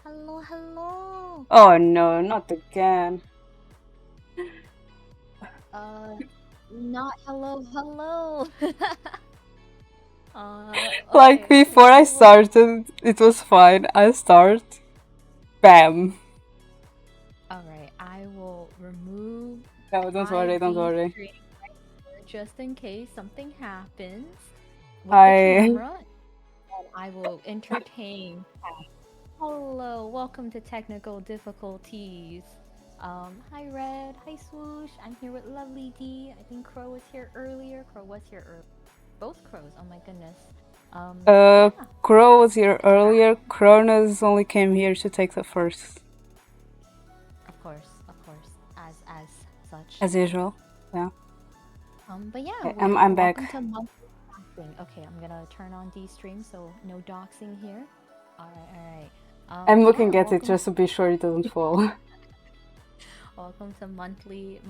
Hello, hello. Oh no, not again. Not hello, hello. Like Okay, okay. before I started, it was fine. I start, bam. All right, I will remove No, don't worry, don't ID worry. screen right here just in case something happens with the I camera, and I will entertain. Hello, welcome to Technical Difficulties. Hi Red, hi Swoosh. I'm here with Lovely D. I think Crow was here earlier. Crow was here earlier. Both crows. Oh my goodness. Yeah, Crow was here earlier. Kronos only came here to take the first, of course, as such. as usual. Yeah. But yeah, Okay, we're I'm welcome back. to monthly doxing. Okay, I'm gonna turn on D stream, so no doxing here. All right, all right. I'm Yeah, looking at it just to be sure it doesn't fall. welcome to monthly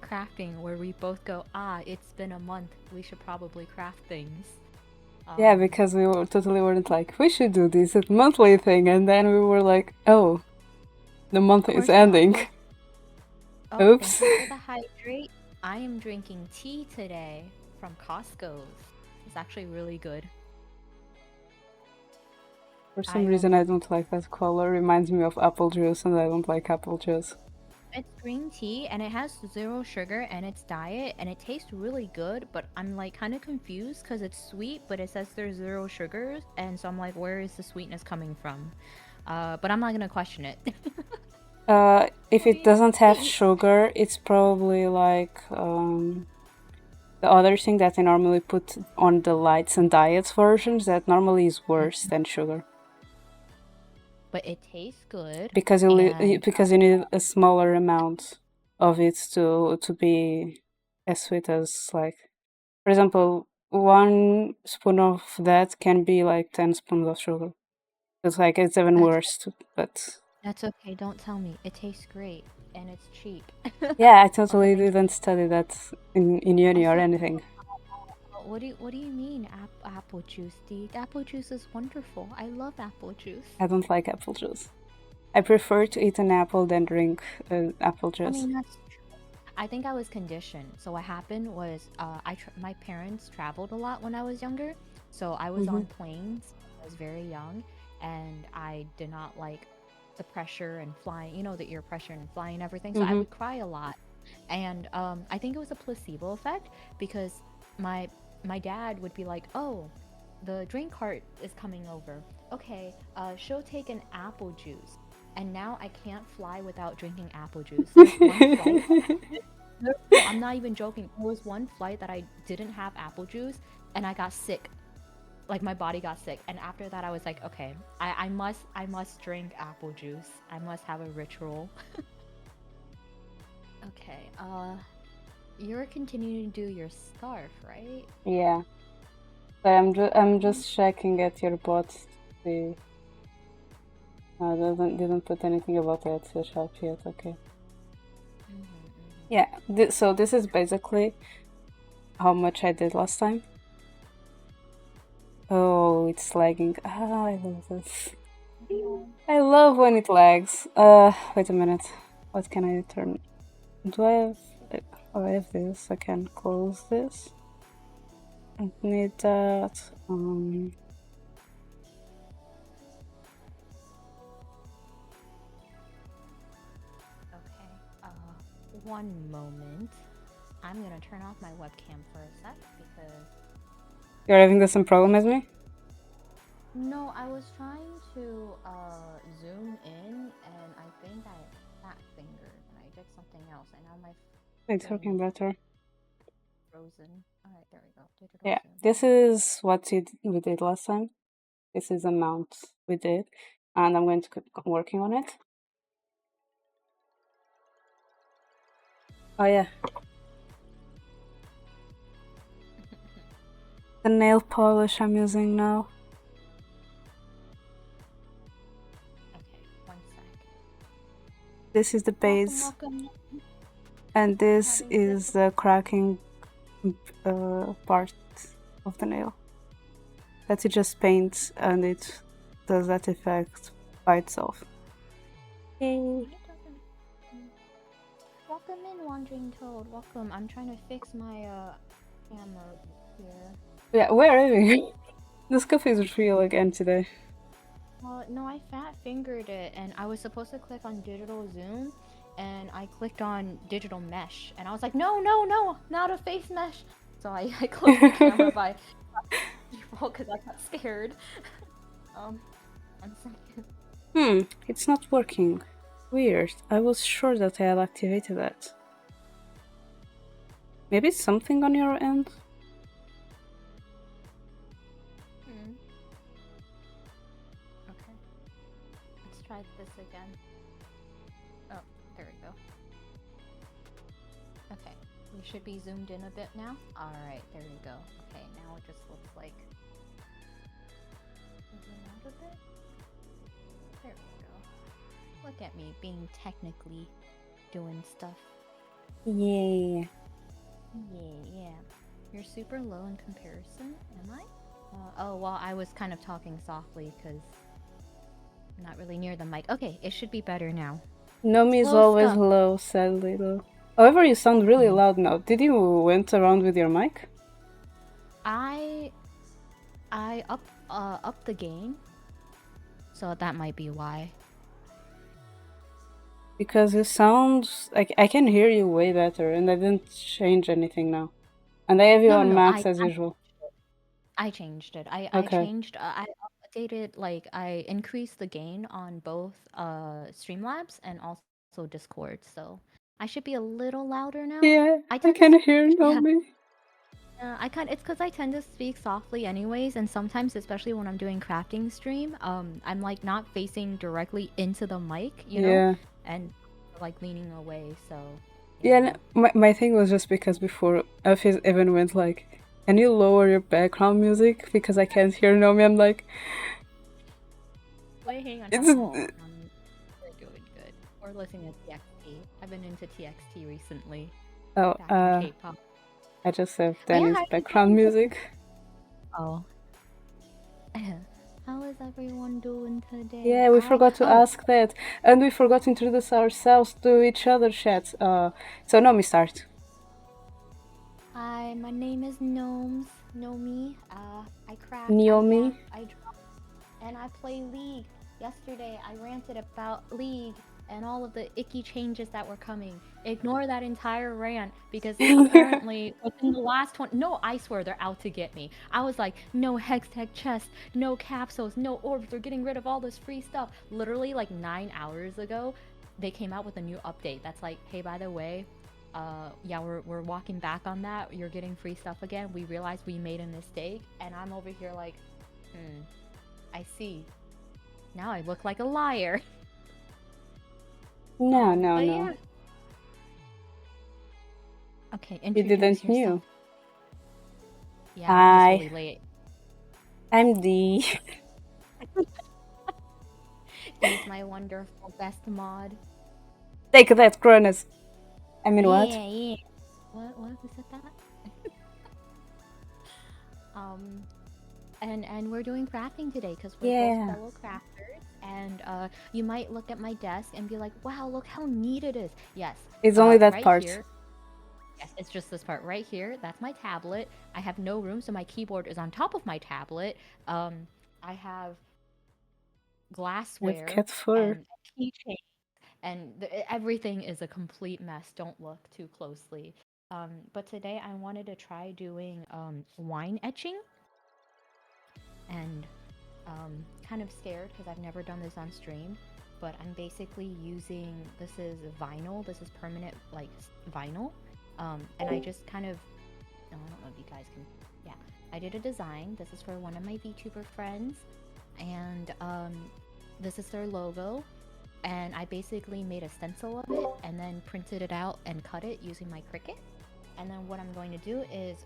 crafting, where we both go. Ah, it's been a month. We should probably craft things. Yeah, Um, because we were totally weren't like, we should do this monthly thing, and then we were like, oh, the month of is course not. ending. Well, oh, thank Oops. you for the hydrate. I am drinking tea today from Costco's. It's actually really good. For I some reason, I don't like that color. Reminds me of apple juice, and I don't like apple juice. It's green tea and it has 0 sugar and it's diet and it tastes really good, but I'm like kind of confused because it's sweet, but it says there's 0 sugars, and so I'm like, where is the sweetness coming from? But I'm not gonna question it. If What do it you doesn't have think? sugar, it's probably like the other thing that they normally put on the lights and diets versions that normally is worse than sugar. But it tastes good, Because and because you need a smaller amount of it to be as sweet as, like, for example, 1 spoon of that can be like 10 spoons of sugar. It's like it's even that's worse. But that's okay. Don't tell me. It tastes great and it's cheap. yeah, I Also, totally thank you. didn't study that in uni or Also, anything. what do you mean apple juice, D? Apple juice is wonderful. I love apple juice. I don't like apple juice. I prefer to eat an apple than drink apple I juice. mean, that's I think I was conditioned. So what happened was, my parents traveled a lot when I was younger, so I was Mm-hmm. on planes. I was very young, and I did not like the pressure and flying. You know, the ear pressure and flying and everything. So I Mm-hmm. would cry a lot, and I think it was a placebo effect because my my dad would be like, "Oh, the drink cart is coming over. Okay, she'll take an apple juice." And now I can't fly without drinking apple juice. There's one flight. No, I'm not even joking. There was one flight that I didn't have apple juice and I got sick. Like my body got sick. And after that I was like, okay, I must drink apple juice. I must have a ritual. Okay, you're continuing to do your scarf, right? Yeah, but I'm just checking at your bot to see. No, didn't put anything about that shop yet. Okay. Yeah. So this is basically how much I did last time. Oh, it's lagging. Ah, I love this. I love when it lags. Wait a minute. What can I turn? Do I have? Oh, I have this. I can close this. I need that. Okay, one moment. I'm gonna turn off my webcam for a sec because You're having the same problem as me? no, I was trying to zoom in and I think I fat fingered and I did something else and now my It's thing working is better. frozen. Alright, there we go. Digital Yeah, zoom. this is what we did last time. This is the amount we did, and I'm going to keep working on it. Oh yeah, the nail polish I'm using now. Okay, one sec. This is the base, Welcome. and this Having is the cracking part of the nail that you just paint, and it does that effect by itself. Yay. It doesn't. mm. Welcome in, Wandering Toad. Welcome. I'm trying to fix my camera here. Yeah, where are you? This cafe is real again today. No, I fat fingered it, and I was supposed to click on digital zoom, and I clicked on digital mesh, and I was like, no, no, no, not a face mesh. So I closed the camera by default because I got scared. 1 second. It's not working. Weird. I was sure that I had activated that. Maybe it's something on your end? Okay. Let's try this again. Oh, there we go. Okay. We should be zoomed in a bit now. Alright, there we go. Okay, now it just looks like... Zoom out a bit? There we go. Look at me being technically doing stuff. Yeah. Yeah. You're super low in comparison, am I? Oh, well, I was kind of talking softly because I'm not really near the mic. Okay, it should be better now. Nomii is always low, sadly though. However, you sound really loud now. Did you went around with your mic? I up the gain, so that might be why. Because you sound like I can hear you way better, and I didn't change anything now. And I have you on max as usual. I changed it. I Okay. changed. I updated. Like I increased the gain on both Streamlabs and also Discord. So I should be a little louder now. Yeah, I can hear Nomii. It's because I tend to speak softly anyways, and sometimes, especially when I'm doing crafting stream, I'm like not facing directly into the mic, you know, and like leaning away. So yeah, my thing was just because before Alfie even went like, "Can you lower your background music because I can't hear Nomii?" I'm like, wait, hang on. We're doing good. We're listening to TXT. I've been into TXT recently. Oh, K-pop. I just have Danny's background music. Oh. How is everyone doing today? Yeah, we forgot to ask that. And we forgot to introduce ourselves to each other, chat. So Nomii, start. Hi, my name is Nomii. I craft, Nomii. I draw, and I play League. Yesterday, I ranted about League and all of the icky changes that were coming. Ignore that entire rant because apparently within the last one, no, I swear they're out to get me. I was like, no Hextech chest, no capsules, no orbs. They're getting rid of all this free stuff. Literally like 9 hours ago, they came out with a new update that's like, hey, by the way, yeah, we're walking back on that. You're getting free stuff again. We realized we made a mistake, and I'm over here like, I see. Now I look like a liar. No. Yeah. Okay, introduce you didn't yourself. knew. Yeah, I'm just really late. I'm D. He's my wonderful best mod. Take that, Cronus. I mean, what? Yeah. What? Who said that? And we're doing crafting today because we're both fellow crafters. And you might look at my desk and be like, "Wow, look how neat it is." Yes. It's only that right part. Here, yes, it's just this part right here. That's my tablet. I have no room, so my keyboard is on top of my tablet. I have glassware cat fur. and a keychain, and everything is a complete mess. Don't look too closely. But today I wanted to try doing wine etching, and kind of scared because I've never done this on stream. But I'm basically using, this is vinyl. This is permanent like vinyl. And I just kind of, I don't know if you guys can, yeah. I did a design. This is for one of my VTuber friends. And this is their logo. And I basically made a stencil of it and then printed it out and cut it using my Cricut. And then what I'm going to do is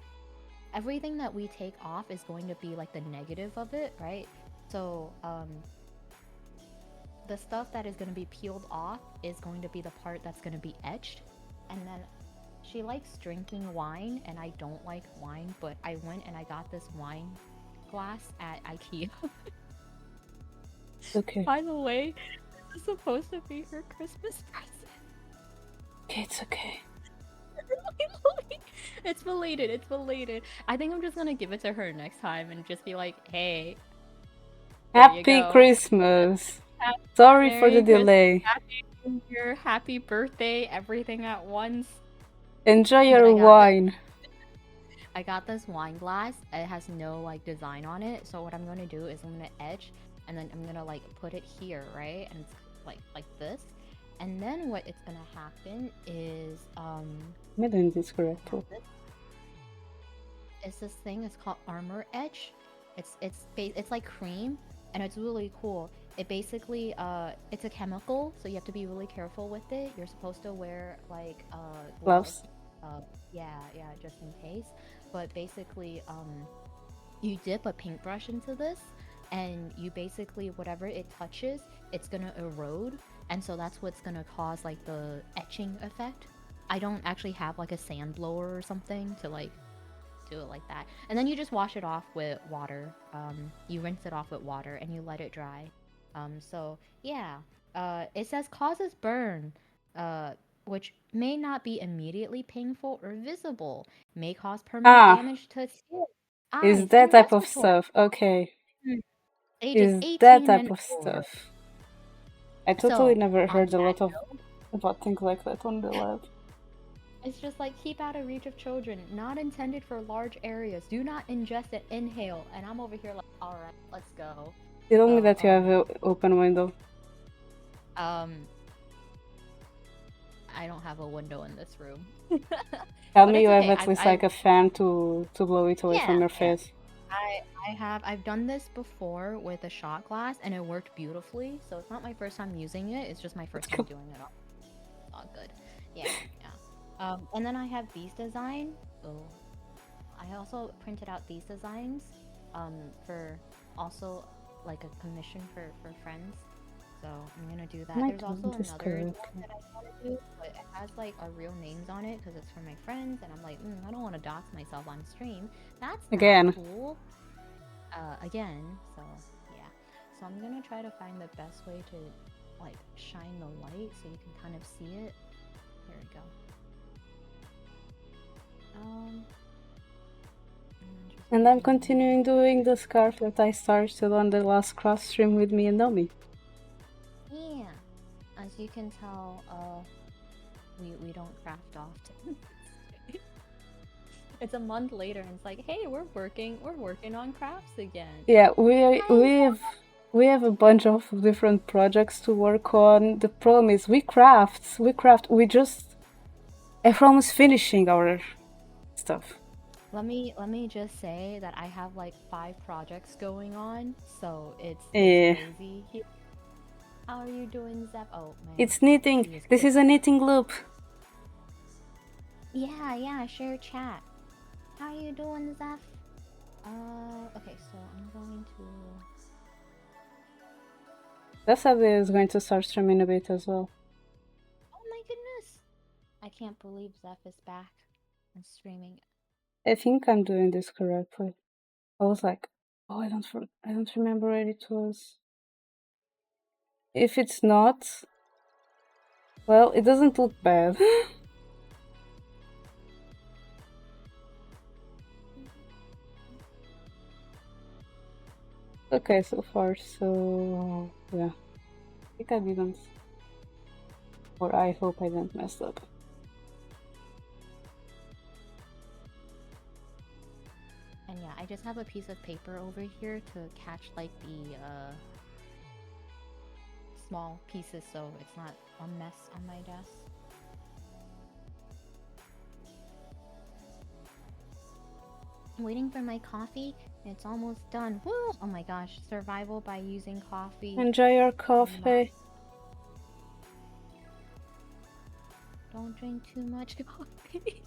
everything that we take off is going to be like the negative of it, right? So the stuff that is going to be peeled off is going to be the part that's going to be etched. And then she likes drinking wine, and I don't like wine, but I went and I got this wine glass at IKEA. Okay. By the way, this is supposed to be her Christmas present. Okay, it's okay. It's belated. It's belated. I think I'm just gonna give it to her next time and just be like, "Hey, there you Happy go. Christmas. Sorry for the Merry Christmas, delay. Happy New Year, Happy Birthday, everything at once." Enjoy But your wine. I got this wine glass. It has no like design on it. So what I'm gonna do is I'm gonna etch, and then I'm gonna like put it here, right? And it's like this. And then what it's gonna happen is Am I doing this correctly? it's this thing. It's called armor etch. It's like cream, and it's really cool. It basically it's a chemical, so you have to be really careful with it. You're supposed to wear like gloves. Gloves? Yeah, just in case. But basically, you dip a paintbrush into this, and you basically whatever it touches, it's gonna erode, and so that's what's gonna cause like the etching effect. I don't actually have like a sand blower or something to like do it like that. And then you just wash it off with water. You rinse it off with water and you let it dry. So yeah, it says causes burn, which may not be immediately painful or visible, may cause permanent Ah, damage to skin, is eyes, that and type of respiratory. stuff. Okay. Ages Is that 18 type and of over. stuff. I totally So never on heard a that lot of note, about things like that on the lab. it's just like keep out of reach of children. Not intended for large areas. Do not ingest and inhale. And I'm over here like, all right, let's go. Tell me So that you have an open window. um, I don't have a window in this room. Tell But me it's you have okay. at least like a fan to blow it away Yeah, from your yeah. face. I've done this before with a shot glass and it worked beautifully. So it's not my first time using it. It's just my That's first time cool. doing it. It's all good. Yeah, yeah. And then I have these design. Oh, I also printed out these designs. For also like a commission for friends. So I'm gonna do that. Am I There's doing also this another one correctly? that I want to do, but it has like our real names on it because it's for my friends, and I'm like, I don't want to dox myself on stream. That's not Again. cool. Again, so yeah. So I'm gonna try to find the best way to like shine the light so you can kind of see it. Here we go. And I'm continuing doing the scarf that I started on the last cross stream with me and Nomii. Yeah, as you can tell, we don't craft often. It's a month later, and it's like, hey, we're working on crafts again. Yeah, we have a bunch of different projects to work on. The problem is we craft. We just are almost finishing our stuff. Let me just say that I have like 5 projects going on, so it's Yeah. crazy. How are you doing, Zep? Oh man, It's knitting. This is a knitting loop. Yeah, share chat. How are you doing, Zeph? Okay, so I'm going to. Desabe is going to start streaming a bit as well. Oh my goodness! I can't believe Zeph is back and streaming. I think I'm doing this correctly. I was like, oh, I don't remember where it was. If it's not, well, it doesn't look bad. Okay, so far, so yeah. I think I didn't, or I hope I didn't mess up. And yeah, I just have a piece of paper over here to catch like the small pieces so it's not a mess on my desk. I'm waiting for my coffee. It's almost done. Woo! Oh my gosh, survival by using coffee. Enjoy your coffee. Don't drink too much coffee.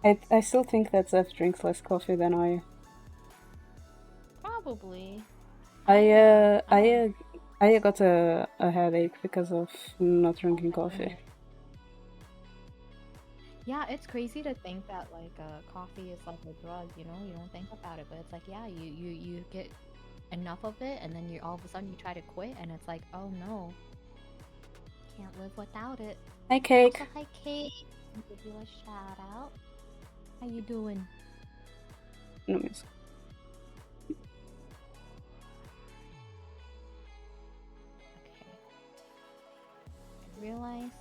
I still think that Zeph drinks less coffee than I. Probably. I got a headache because of not drinking coffee. Yeah, it's crazy to think that like coffee is like a drug, you know? You don't think about it, but it's like yeah, you get enough of it, and then you all of a sudden you try to quit, and it's like, oh no, can't live without it. Hi, Cake. Also, hi Kate. I'll give you a shout out. How you doing? No music. Okay. I realize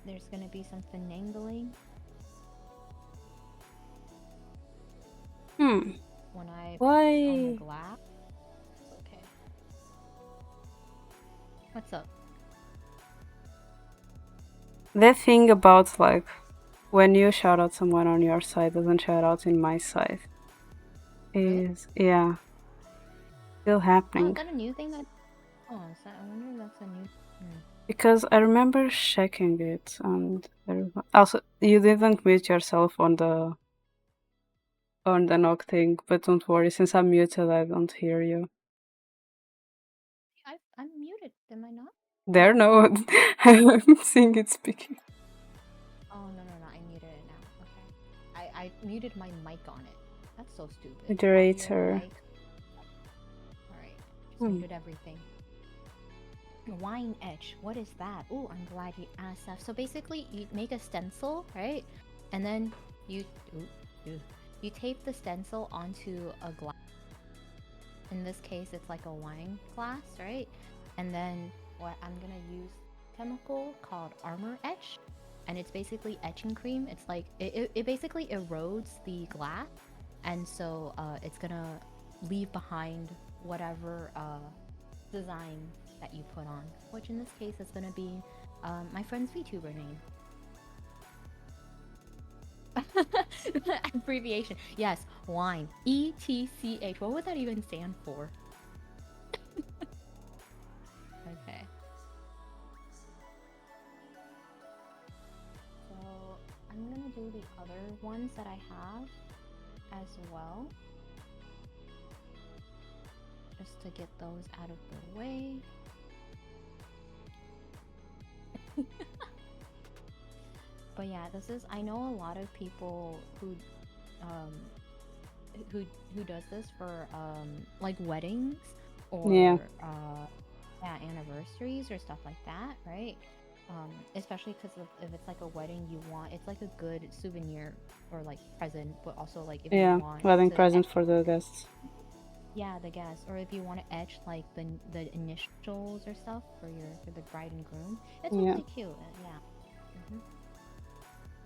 there's gonna be some finagling when I on the Why? glass. Okay. What's up? The thing about like when you shout out someone on your side doesn't shout out in my side Really? is still Oh, happening. is that a new thing? I wonder if that's a new. Because I remember checking it, and also you didn't mute yourself on the knock thing, but don't worry, since I'm muted, I don't hear you. I'm muted. Am I not? There, no, I'm seeing it speaking. Oh no, I muted it now. Okay. I muted my mic on it. That's so stupid. Moderator. Audio, mic. Alright. Just muted everything. Wine etch. What is that? Oh, I'm glad you asked that. So basically, you make a stencil, right? And then you tape the stencil onto a glass. In this case, it's like a wine glass, right? And then what I'm gonna use chemical called armor etch, and it's basically etching cream. It's like it basically erodes the glass, and so it's gonna leave behind whatever design that you put on, which in this case is gonna be my friend's VTuber name. Abbreviation. Yes, wine. ETCH. What would that even stand for? Okay. So I'm gonna do the other ones that I have as well. Just to get those out of the way. But yeah, I know a lot of people who does this for like weddings or Yeah. Anniversaries or stuff like that, right? Especially because if it's like a wedding, it's like a good souvenir or like present, but also like if you want Wedding to present for the guests. yeah, the guests, or if you want to etch like the initials or stuff for the bride and groom, it's really cute. Yeah.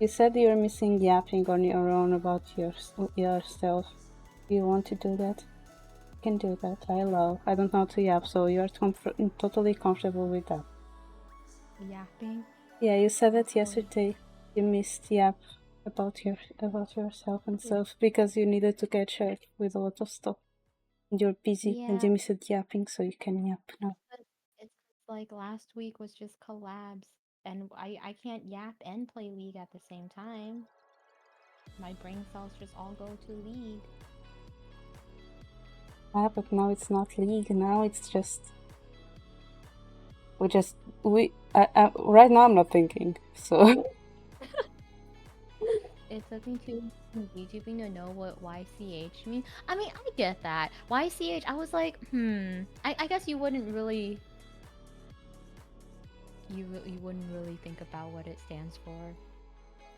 You said you're missing yapping on your own about yourself. Do you want to do that? You can do that. I don't know how to yap, so you're totally comfortable with that. Yapping. Yeah, you said it yesterday. You missed yap about yourself and stuff because you needed to catch up with a lot of stuff. And you're busy and you missed yapping, so you can yap now. It's like last week was just collabs, and I can't yap and play League at the same time. My brain cells just all go to League. Ah, but now it's not League. Now it's just right now I'm not thinking, so. It took me to YouTubing to know what YCH means. I mean, I get that. YCH, I was like, I guess you wouldn't really you wouldn't really think about what it stands for.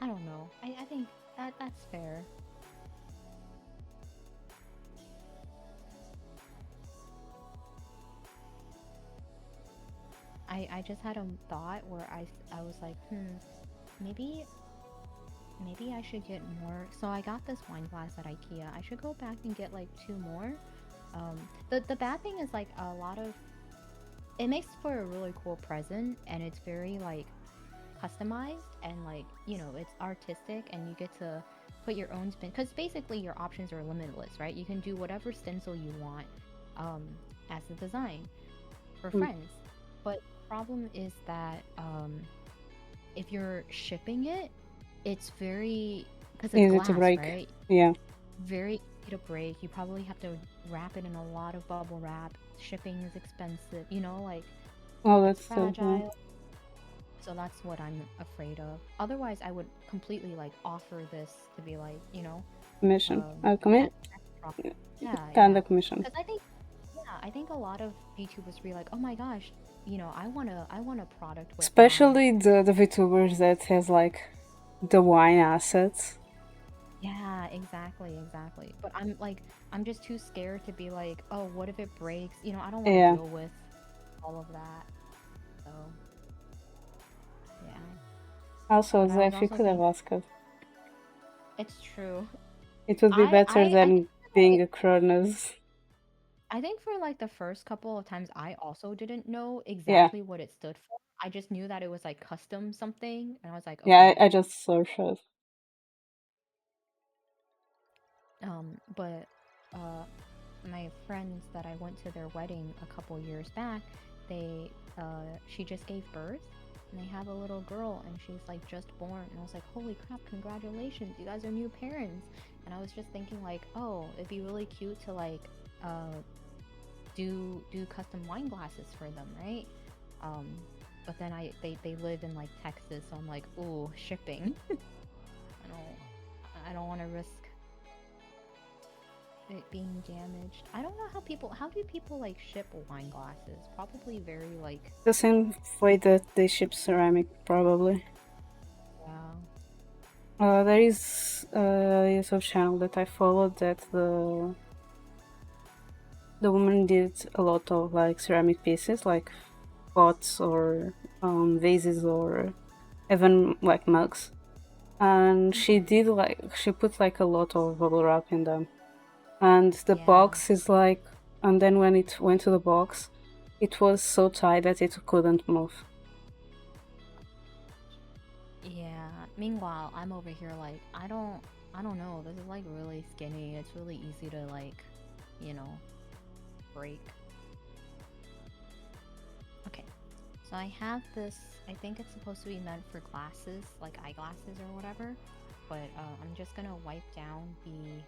I don't know. I think that's fair. I just had a thought where I was like, maybe I should get more. So I got this wine glass at IKEA. I should go back and get like 2 more. The bad thing is like a lot of it makes for a really cool present, and it's very like customized, and like, you know, it's artistic, and you get to put your own spin, because basically your options are limitless, right? You can do whatever stencil you want as a design for friends. But the problem is that if you're shipping it, it's very, because it's Easy glass, to break. right? Yeah. Very easy to break. You probably have to wrap it in a lot of bubble wrap. Shipping is expensive, you know, like That's it's fragile. So that's what I'm afraid of. Otherwise, I would completely like offer this to be like, you know, mission. I'll commit. Yeah, Kind yeah. of commission. Because I think, yeah, I think a lot of YouTubers be like, oh my gosh, I want a product with my, Especially the VTubers that has like the wine assets. yeah, exactly, exactly. But I'm like, I'm just too scared to be like, oh, what if it breaks? I don't want to Yeah. deal with all of that. So, yeah. Also, But I Zeph, was if you also could have thinking, asked us, it's true. it would be better I think than for, being like, a Cronus. I think for like the first couple of times, I also didn't know Yeah. exactly what it stood for. I just knew that it was like custom something, and I was like, Yeah, okay. I just searched it. But uh, my friends that I went to their wedding a couple years back, she just gave birth, and they have a little girl, and she's like just born, and I was like, holy crap, congratulations, you guys are new parents. And I was just thinking like, oh, it'd be really cute to like uh do custom wine glasses for them, right? Um, but then they live in like Texas, so I'm like, ooh, shipping. I don't want to risk it being damaged. I don't know how do people like ship wine glasses? Probably very like, The same way that they ship ceramic, probably. yeah. There is a YouTube channel that I followed that the woman did a lot of like ceramic pieces, like pots or vases or even like mugs. And she Mhm. did like she put like a lot of bubble wrap in them. And the Yeah. box is like, and then when it went to the box, it was so tight that it couldn't move. Yeah. Meanwhile, I'm over here like, I don't know. This is like really skinny. It's really easy to like, you know, break. Okay. So I have this, I think it's supposed to be meant for glasses, like eyeglasses or whatever. But I'm just gonna wipe down the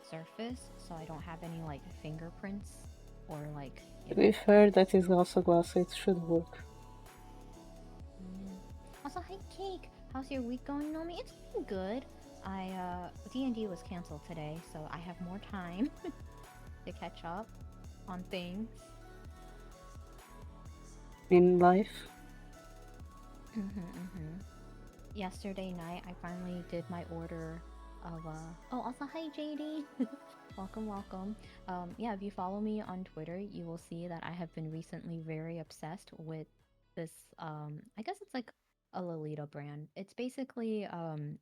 surface so I don't have any like fingerprints or like, To be fair, that is also glass, so it should work. Mm. Also, hi Cake. How's your week going, Nomi? It's been good. D&D was canceled today, so I have more time to catch up on things. In life. Yesterday night, I finally did my order of Oh, also hi JD. Welcome, welcome. Yeah, if you follow me on Twitter, you will see that I have been recently very obsessed with this. I guess it's like a Lolita brand. It's basically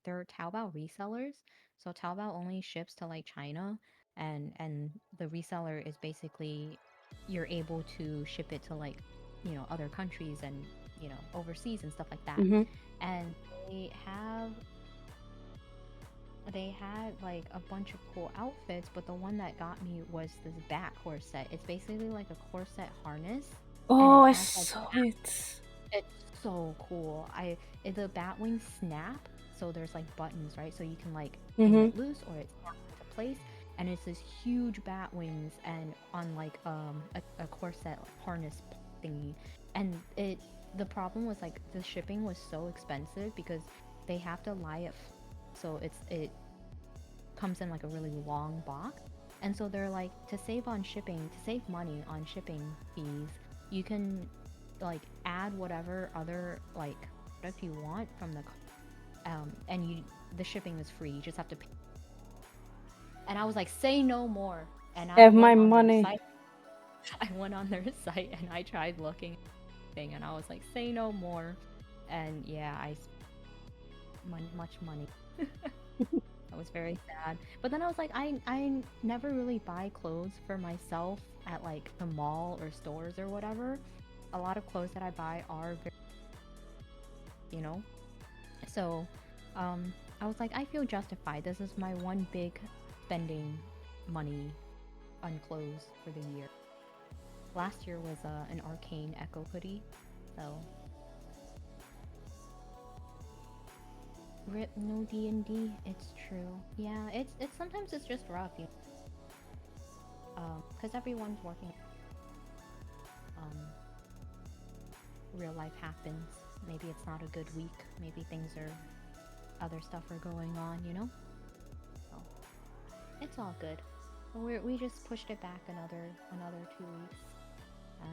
they're Taobao resellers. So Taobao only ships to like China, and the reseller is basically you're able to ship it to like other countries and overseas and stuff like that. Mm-hmm. And they had like a bunch of cool outfits, but the one that got me was this bat corset. It's basically like a corset harness, and it Oh, I has like saw it. it's so cool. The bat wings snap, so there's like buttons, right? So you can like hang Mm-hmm. it loose or it snaps into place, and it's this huge bat wings and on like a corset harness thingy, and the problem was like the shipping was so expensive because they have to lie it, so it comes in like a really long box. And so they're like, to save on shipping, to save money on shipping fees, you can like add whatever other like product you want from and the shipping is free. You just have to pay. And I was like, say no more. And I Have my went on their money. site. I went on their site and I tried looking thing and I was like, say no more. And yeah, I spent much money. I was very sad. But then I was like, I never really buy clothes for myself at like the mall or stores or whatever. A lot of clothes that I buy are very, you know. So, I was like, I feel justified. This is my one big spending money on clothes for the year. Last year was an Arcane Echo hoodie. So, rip no D&D. It's true. Yeah, it's sometimes it's just rough, because everyone's working. Um, real life happens. Maybe it's not a good week. Maybe things are other stuff are going on. So It's all good. We just pushed it back another 2 weeks,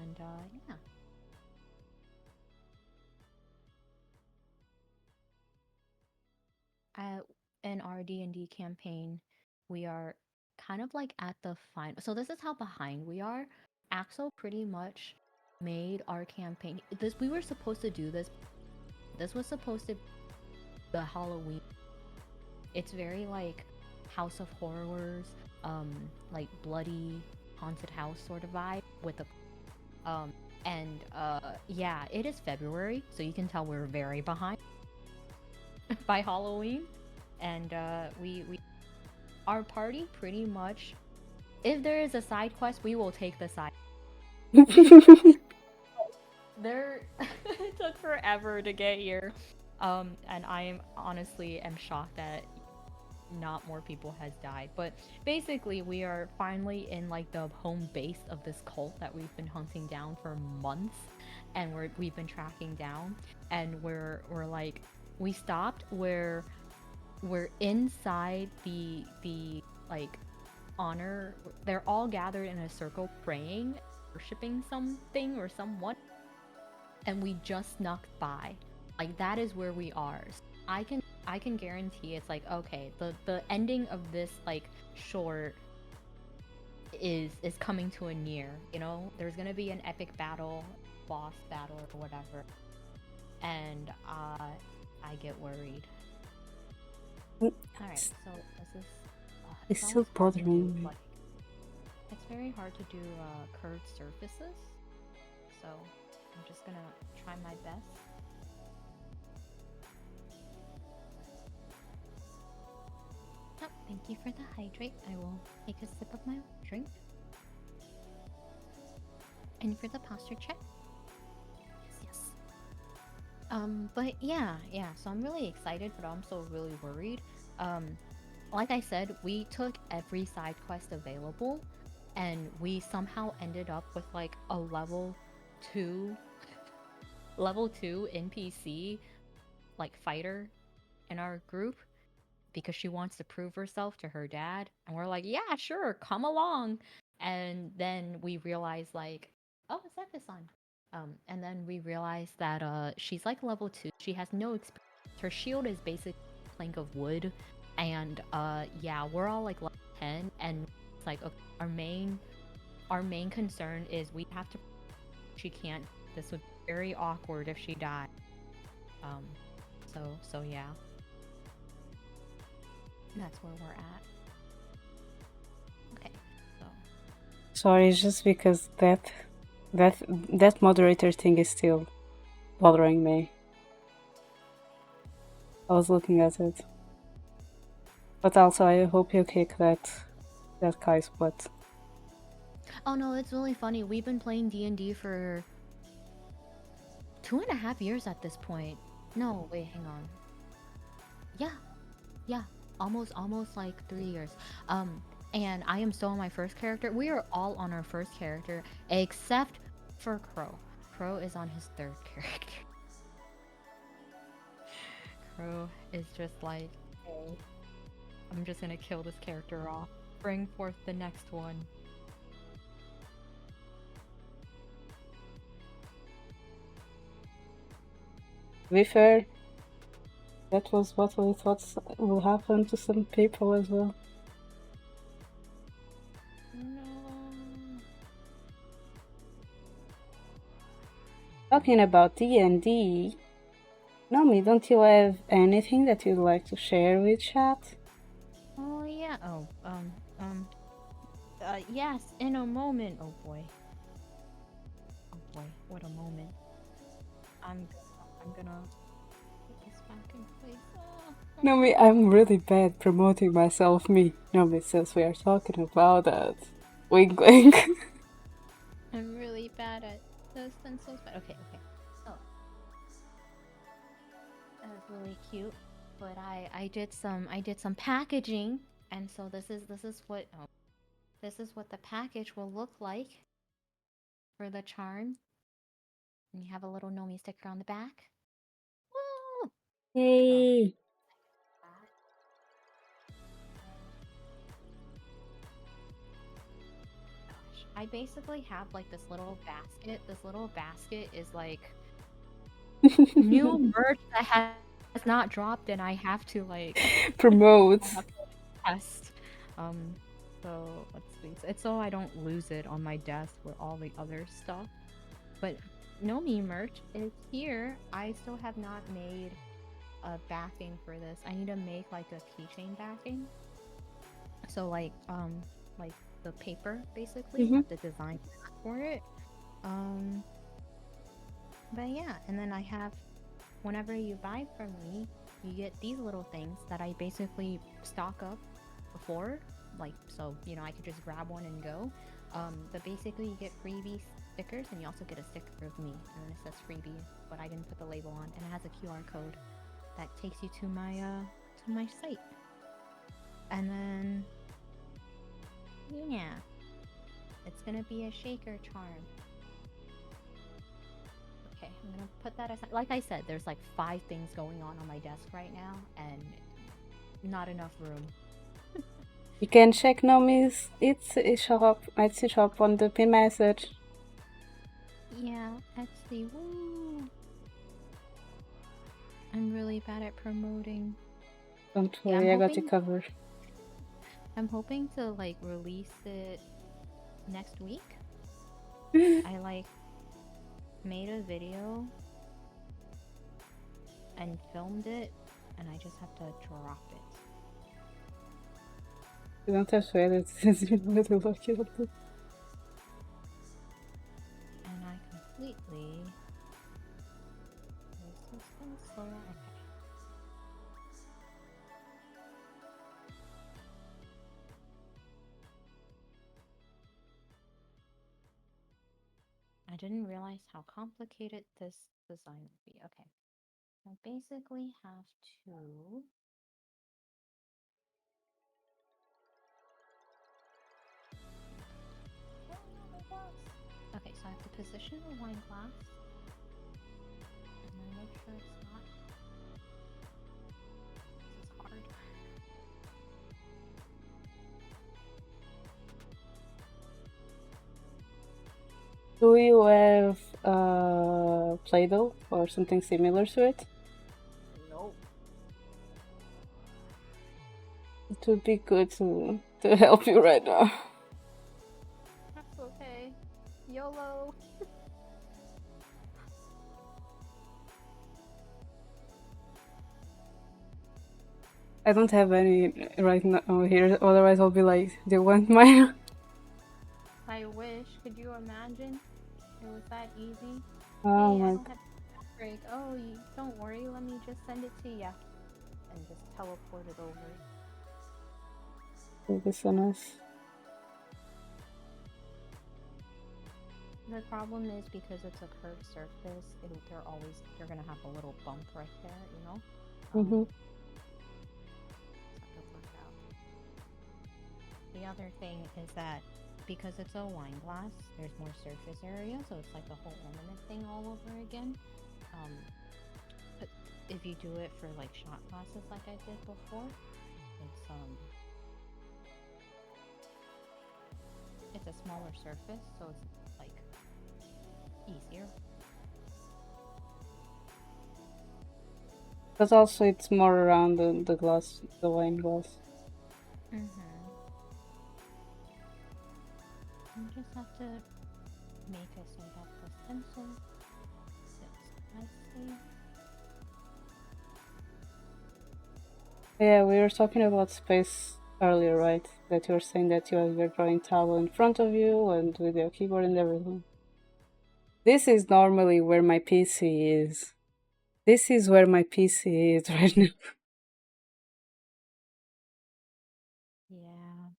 and yeah. Uh, in our D&D campaign, we are kind of like at the final. So this is how behind we are. Axel pretty much made our campaign. This we were supposed to do this. This was supposed to be the Halloween. It's very like House of Horrors, like bloody haunted house sort of vibe with a and yeah, it is February, so you can tell we're very behind by Halloween. And we our party pretty much, if there is a side quest, we will take the side. There it took forever to get here. And I am honestly am shocked that not more people has died. But basically we are finally in like the home base of this cult that we've been hunting down for months, and we've been tracking down, and we're like we stopped where we're inside the like honor. They're all gathered in a circle praying, worshiping something or someone, and we just snuck by. Like that is where we are. So I can guarantee it's like okay, the ending of this like short is coming to a near. You know, there's gonna be an epic battle, boss battle or whatever, and I get worried. All right, so this is It's it's still always hard to do bothering me. like it's very hard to do curved surfaces, so I'm just gonna try my best. Oh, thank you for the hydrate. I will take a sip of my drink. And for the posture check. Yes, yes. But yeah. So I'm really excited, but I'm also really worried. Um, like I said, we took every side quest available, and we somehow ended up with like a two, level two NPC like fighter in our group because she wants to prove herself to her dad. And we're like, yeah, sure, come along. And then we realize like, oh, is that this on? And then we realize that she's like level two. She has no experience. Her shield is basically a plank of wood. And yeah, we're all like level 10, and it's like okay, our main concern is we have to she can't, this would be very awkward if she died. Um so yeah, that's where we're at. Okay, so Sorry, it's just because that moderator thing is still bothering me. I was looking at it. But also I hope you kick that guy's butt. oh no, it's really funny. We've been playing D&D for 2.5 years at this point. No, wait, hang on. Yeah, yeah, almost like 3 years. And I am still on my first character. We are all on our first character except for Crow. Crow is on his third character. Crow is just like, hey, I'm just gonna kill this character off. Bring forth the next one. To be fair, that was what we thought will happen to some people as well. No. Talking about D&D, Nomii, don't you have anything that you'd like to share with chat? Oh yeah. Yes, in a moment. Oh boy. Oh boy. What a moment. I'm gonna put this back in place. Nomii, I'm really bad promoting myself, me. Nomii, since we are talking about that. Wink wink. I'm really bad at this and so bad. Okay, okay. So that was really cute. But I did some packaging, and so this is what the package will look like for the charm. And you have a little Nomi sticker on the back. Woo! So Yay! that. I basically have like this little basket. This little basket is like new merch that has not dropped, and I have to like Promote. I have to test. Um, so let's see. It's so I don't lose it on my desk with all the other stuff. But Nomii merch is here. I still have not made a backing for this. I need to make like a keychain backing. So like the paper basically Hmm. have to design for it. Um but yeah, and then I have whenever you buy from me, you get these little things that I basically stock up before. Like so, I could just grab one and go. But basically you get freebie stickers and you also get a sticker of me and then it says freebie, but I didn't put the label on and it has a QR code that takes you to my site. And then yeah, it's gonna be a shaker charm. Okay, I'm gonna put that aside. Like I said, there's like 5 things going on my desk right now, and not enough room. You can check Nomi's Etsy shop on the pin message. Yeah, Etsy. Woo! I'm really bad at promoting. Don't Yeah, I'm worry, I got you hoping. covered. I'm hoping to like release it next week. I like made a video and filmed it, and I just have to drop it. You don't have to edit since you're really lucky at it. And I completely. This is so slow. Okay. I didn't realize how complicated this design would be. Okay. I basically have to. Okay, so I have to position the wine glass and then make sure it's not. This is hard. Do you have Play-Doh or something similar to it? Nope. It would be good to help you right now. That's okay. YOLO. I don't have any right now here, otherwise I'll be like, do you want mine? I wish. Could you imagine? It was that easy. Oh Hey, I my don't have break. Oh, don't worry. Let me just send it to ya and just teleport it over. god, this is so nice. The problem is because it's a curved surface, they're gonna have a little bump right there, you know. Mm-hmm. So it'll work out. The other thing is that because it's a wine glass, there's more surface area, so it's like the whole ornament thing all over again. Um, but if you do it for like shot glasses, like I did before, it's a smaller surface, so it's like easier. But also it's more around the glass, the wine glass. You just have to make it so that the stencil sits nicely. Yeah, we were talking about space earlier, right? That you were saying that you have your drawing table in front of you and with your keyboard and everything. This is normally where my PC is. This is where my PC is right now. Yeah.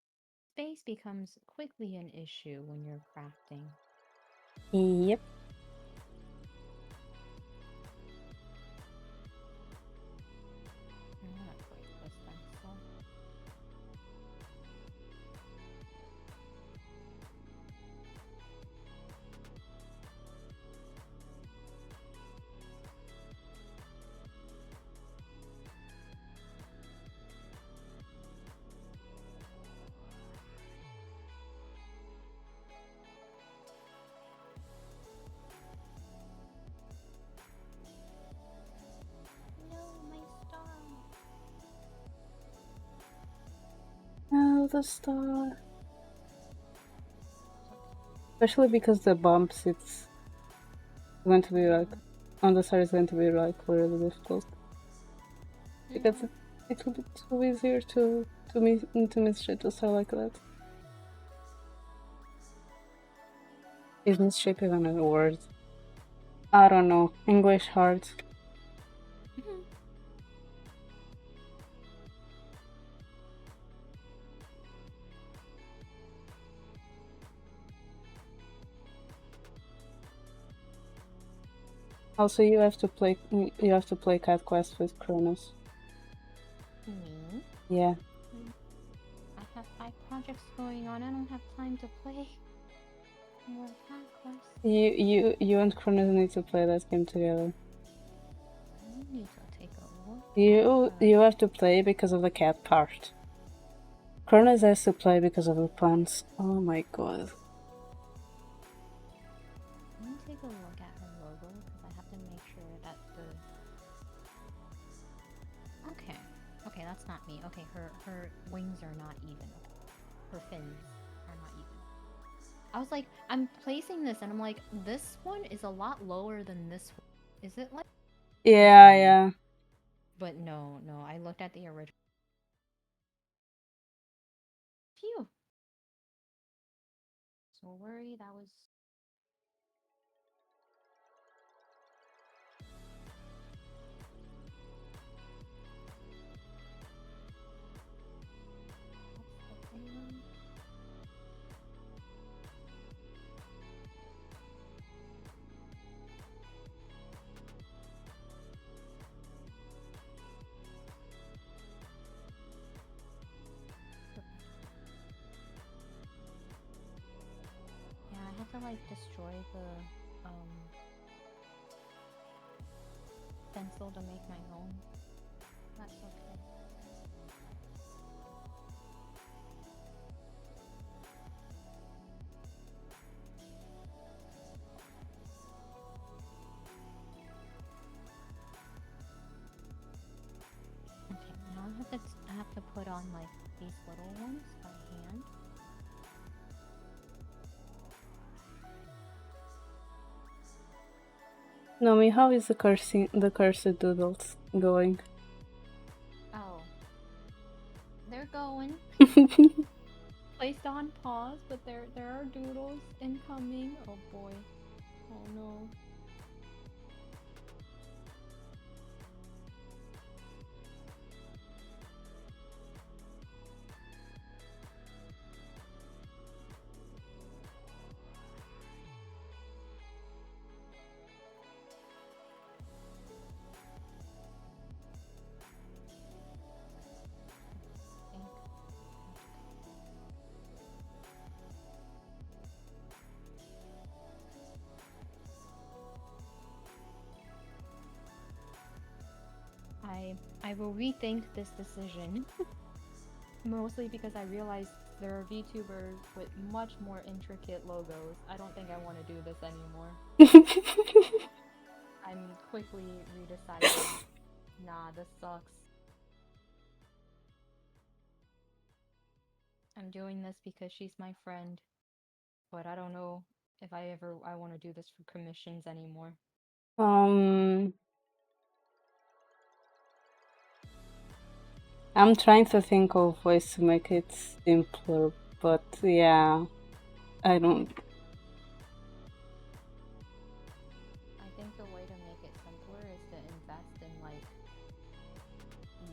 Space becomes quickly an issue when you're crafting. Yep. I'm gonna break this stencil. love the star. Especially because the bumps, it's going to be like on the side is going to be like really difficult. Because it will be too easier to misshape the star like that. Is misshape even a word? I don't know. English hard. Also, you have to play Cat Quest with Kronos. Me? Yeah. I have 5 projects going on. I don't have time to play more Cat Quest. You and Kronos need to play that game together. I need to take a look. You have to play because of the cat part. Kronos has to play because of the plants. Oh my god. Let me take a look at her logo because I have to make sure that the. Okay, that's not me. Okay, her wings are not even. Her fins are not even. I was like, I'm placing this and I'm like, this one is a lot lower than this one. Is it like? Yeah. But no, I looked at the original. Phew. So worry that was. Yeah, I have to like destroy the pencil to make my own. That's okay. Okay, now I have to put on like these little ones by hand. Nomii, how is the cursed doodles going? Oh, they're going. Placed on pause, but there are doodles incoming. Oh boy. Oh no. I will rethink this decision. Mostly because I realized there are VTubers with much more intricate logos. I don't think I want to do this anymore. I'm quickly redeciding. Nah, this sucks. I'm doing this because she's my friend. But I don't know if I want to do this for commissions anymore. I'm trying to think of ways to make it simpler, but yeah, I don't. I think the way to make it simpler is to invest in like.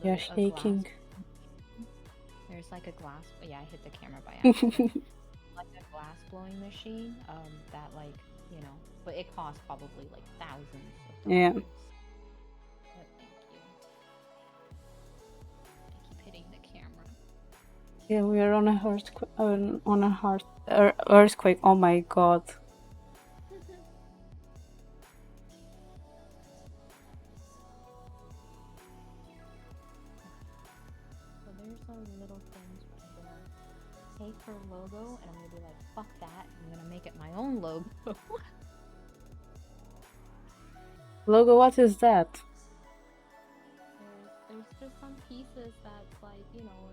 You're shaking. There's like a glass. Yeah, I hit the camera by accident. Like a glass blowing machine. That like but it costs probably like thousands of dollars. Yeah. But thank you. I keep hitting the camera. Yeah, we are on a earthquake. Oh my god. So there's those little things where I'm gonna take her logo and I'm gonna be like, fuck that. I'm gonna make it my own logo. Logo, what is that? There's just some pieces that's like,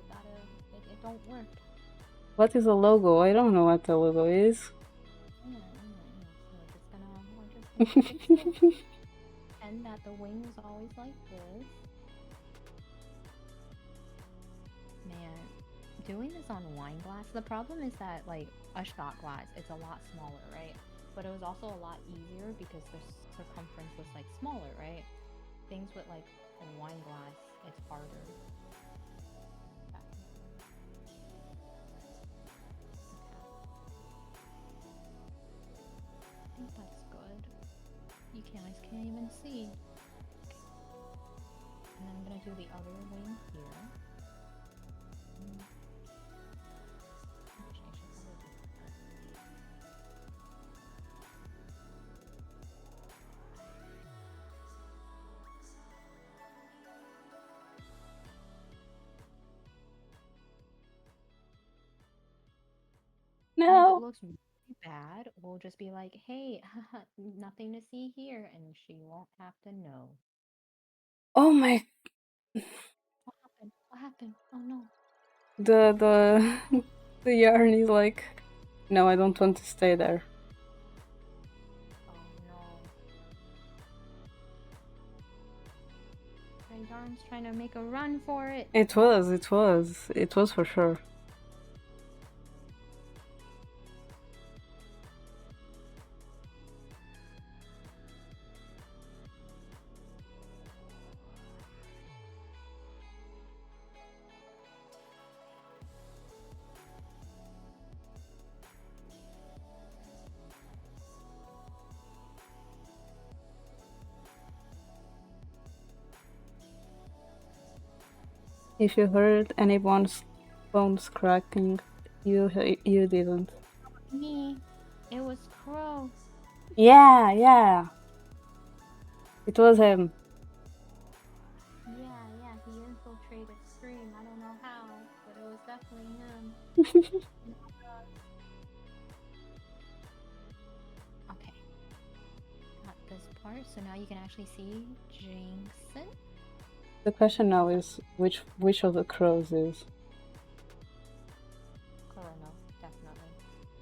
that it don't work. What is a logo? I don't know what the logo is. Yeah, so we're just gonna fix it. And that the wing is always like this. Man, doing this on wine glass, the problem is that like a shot glass, it's a lot smaller, right? But it was also a lot easier because the circumference was like smaller, right? Things with like a wine glass, it's harder. I think that's good. You guys can't even see. Okay. And then I'm gonna do the other wing here. Actually, I should probably do that. And if it No. looks really bad, we'll just be like, hey, nothing to see here, and she won't have to know. Oh my. What happened? What happened? Oh no. The the yarn is like, no, I don't want to stay there. Oh no. The yarn's trying to make a run for it. It was for sure. If you heard anyone's bones cracking, you didn't. Me. It was Crow. Yeah, yeah. It was him. Yeah, he infiltrated Scream. I don't know how, but it was definitely him. Okay. Got this part, so now you can actually see Jinxon. The question now is which of the crows is. Corona, definitely.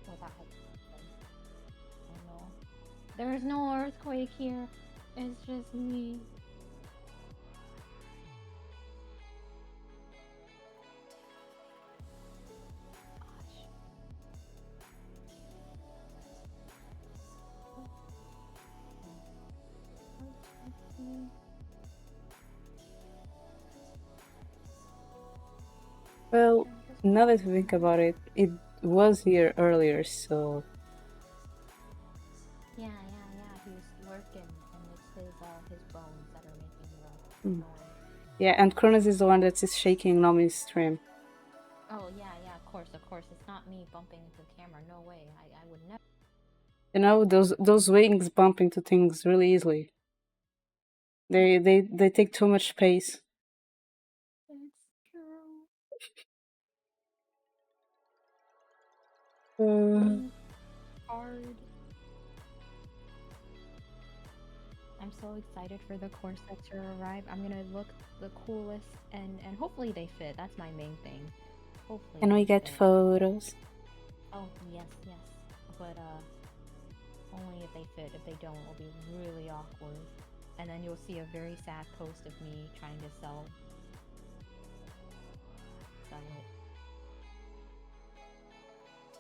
Without oh no. There is no earthquake here. It's just me. Gosh. Well, now that I think about it, it was here earlier, so Yeah. He was lurking, and it's his bones that are making the noise. yeah. And Kronos is the one that is shaking Nomi's stream. Oh yeah. Of course. It's not me bumping into the camera. No way. I would never. You know, those wings bump into things really easily. They take too much space. It's true. Hard. I'm so excited for the corsets to arrive. I'm gonna look the coolest, and hopefully they fit. That's my main thing. Hopefully. Can we they get fit. photos? Oh yes. But only if they fit. If they don't, it'll be really awkward. And then you'll see a very sad post of me trying to sell it.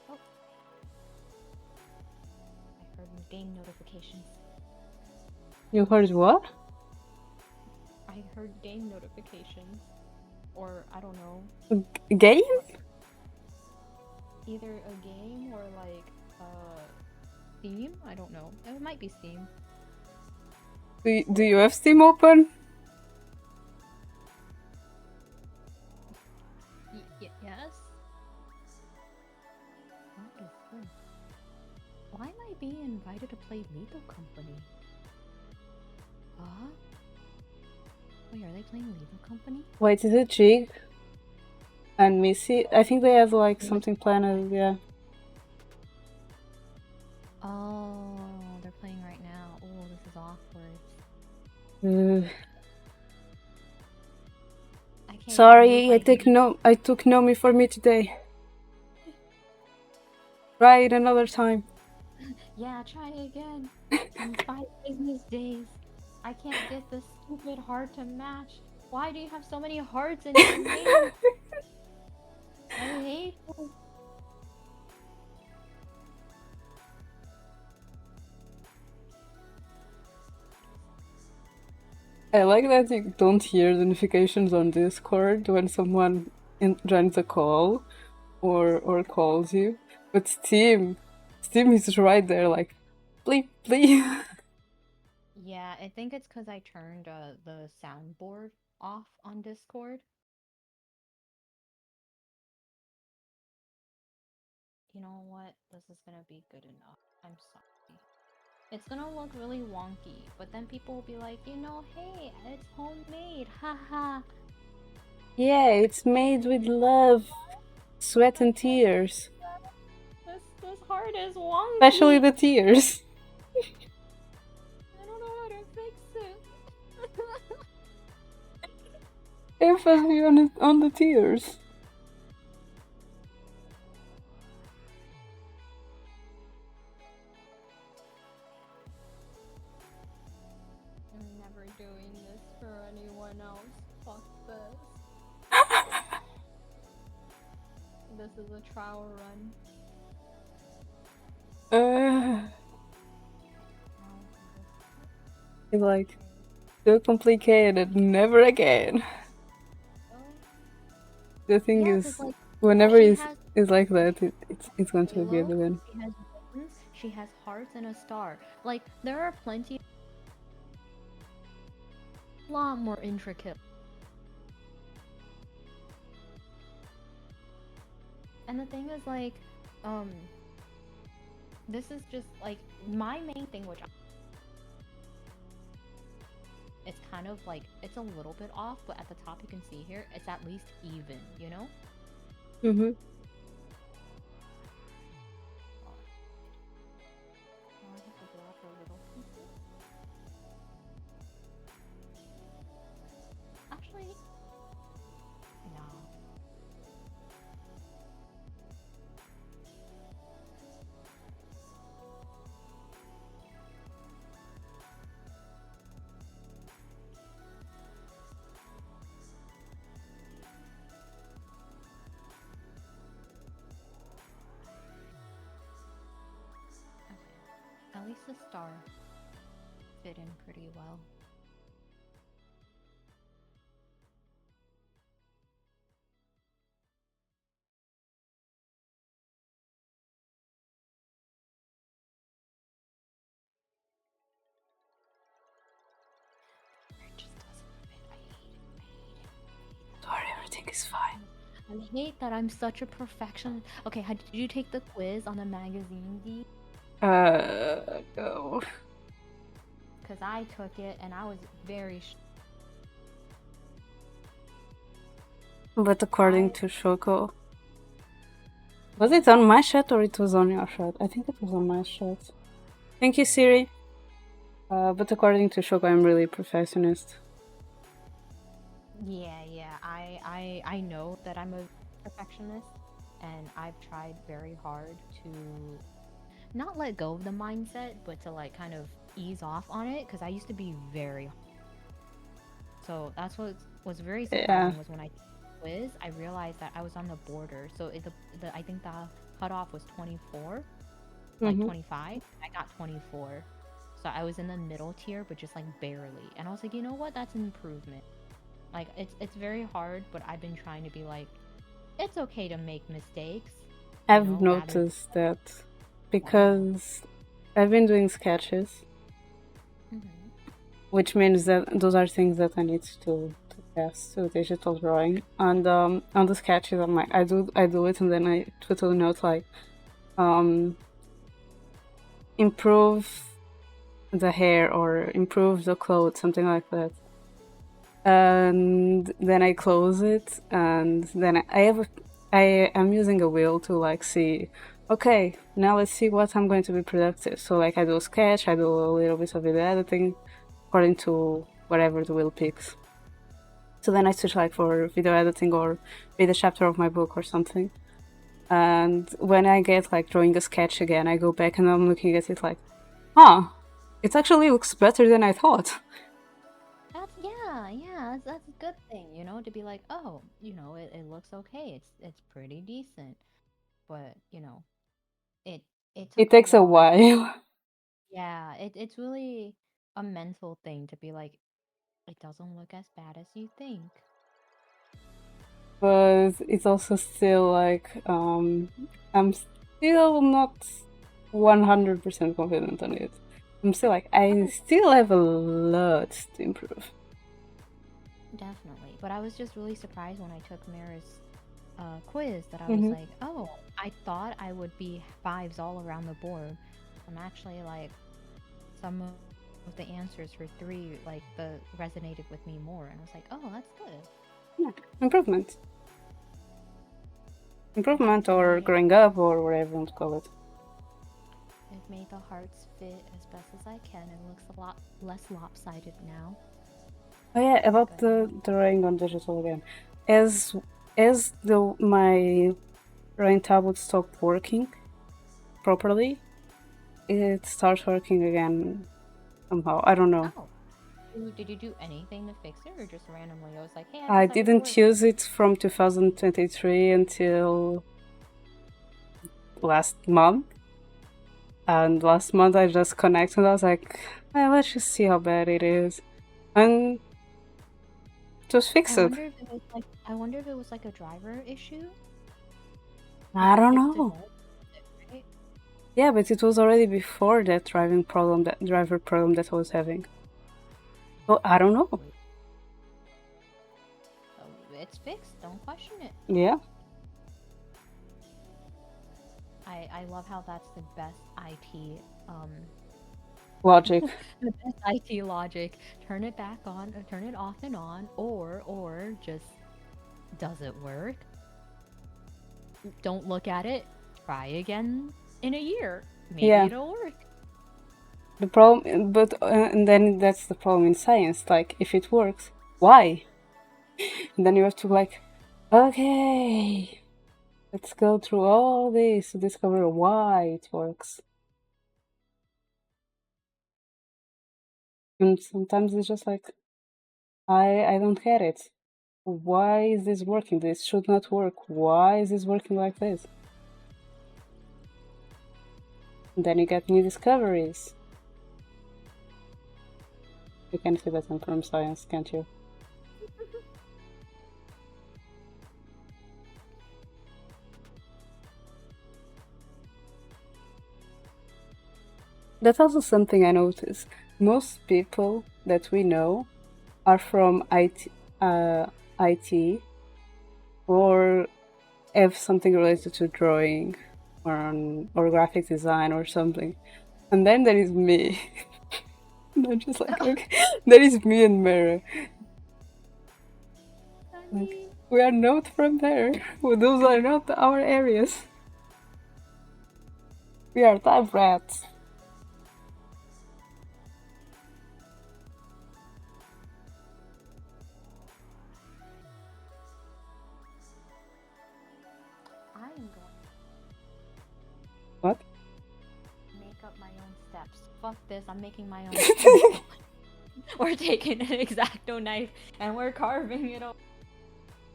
Oh. I heard game notifications. You heard what? I heard game notifications. Or, I don't know. Game? Either a game or like, Steam? I don't know. It might be Steam. Do you have Steam open? Yes? What is this? Why am I being invited to play Lethal Company? Huh? Wait, are they playing Lethal Company? Wait, is it Jig and Missy? I think they have like something planned, yeah. Oh, they're playing right now. Oh, this is awkward. Sorry, I took Nomii for me today. Try it another time. Yeah, try again. In 5 business days. I can't get this stupid heart to match. Why do you have so many hearts in your name? I hate this. I like that you don't hear the notifications on Discord when someone joins a call or calls you. But Steam is right there, like, bleep, bleep. Yeah, I think it's because I turned the soundboard off on Discord. You know what? This is gonna be good enough. I'm sorry. It's gonna look really wonky, but then people will be like, hey, it's homemade, haha. Yeah, it's made with love, sweat, and tears. This heart is Especially wonky. the tears. I don't know how to fix it. Emphasis on the tears. I'm never doing this for anyone else. Fuck this. This is a trial run. It's like, so complicated, never again. The thing Yeah, is, because like whenever she it's, has it's like that, it's going to be good halo, again. she has wings, she has hearts and a star. Like there are plenty, a lot more intricate. And the thing is like, um, this is just like my main thing, which it's kind of like it's a little bit off, but at the top you can see here, it's at least even, you know? Mm-hmm. I have to block her little pieces. Actually, no. Okay. At least the star fit in pretty well. It just doesn't fit. I hate it. Sorry, everything is fine. I hate that I'm such a perfectionist. Okay, did you take the quiz on the magazine, D? No. Because I took it and I was very. But according to Shoko, was it on my shot or it was on your shot? I think it was on my shot. Thank you, Siri. But according to Shoko, I'm really perfectionist. Yeah. I know that I'm a perfectionist, and I've tried very hard to not let go of the mindset, but to like kind of ease off on it, because I used to be very. So that's what was very surprising was when I took the quiz, I realized that I was on the border. So I think the cutoff was 24, like 25. I got 24. So I was in the middle tier, but just like barely. And I was like, you know what? That's an improvement. Like it's very hard, but I've been trying to be like, it's okay to make mistakes. I've noticed that because I've been doing sketches, which means that those are things that I need to test to digital drawing. And on the sketches, I'm like, I do it, and then I put a note like, improve the hair or improve the clothes, something like that. And then I close it, and then I am using a wheel to like see, okay, now let's see what I'm going to be productive. So like I do a sketch, I do a little bit of video editing according to whatever the wheel picks. So then I switch like for video editing or read a chapter of my book or something. And when I get like drawing a sketch again, I go back and I'm looking at it like, huh, it actually looks better than I thought. That's yeah, that's a good thing, you know, to be like, oh, it looks okay. It's pretty decent. But, it it It took a takes a lot. while. Yeah, it's really a mental thing to be like, it doesn't look as bad as you think. But it's also still like I'm still not 100% confident on it. I'm still like I Oh, still have a lot to improve. definitely. But I was just really surprised when I took Mira's quiz that I was Hmm. like, oh, I thought I would be fives all around the board. I'm actually like some of the answers for three, like the resonated with me more, and I was like, oh, that's good. Yeah, improvement, improvement, It or made growing up, or whatever you want to call it. it made the hearts fit as best as I can. It looks a lot less lopsided now. Oh yeah, about But the drawing on digital again. As the my drawing tablet stopped working properly, it starts working again somehow. I don't know. oh, did you do anything to fix it, or just randomly? I was like, hey, I I decided to didn't work. use it from 2023 until last month. And last month I just connected and I was like, well, let's just see how bad it is. And just I fix it. wonder if it was like I wonder if it was like a driver issue I because don't it's know. developed, right? Yeah, but it was already before that driver problem that I was having. So I don't know. Wait, so it's fixed. Don't question it. Yeah, I love how that's the best IT logic. the best IT logic. Turn it back on, or turn it off and on, or just does it work? Don't look at it. Try again in a year. Maybe Yeah, it'll work. the problem, but and then that's the problem in science. Like, if it works, why? And then you have to like, okay, let's go through all this to discover why it works. And sometimes it's just like, I don't get it. Why is this working? This should not work. Why is this working like this? And then you get new discoveries. You can see that I'm from science, can't you? That's also something I notice. Most people that we know are from IT or have something related to drawing or graphic design or something. And then there is me. And I'm just like, okay, there is me and Mara. I Like, mean, we are not from there. Well, those are not our areas. We are type rats. I am going What? to make up my own steps. Fuck this, I'm making my own stencil. We're taking an X-Acto knife and we're carving it up.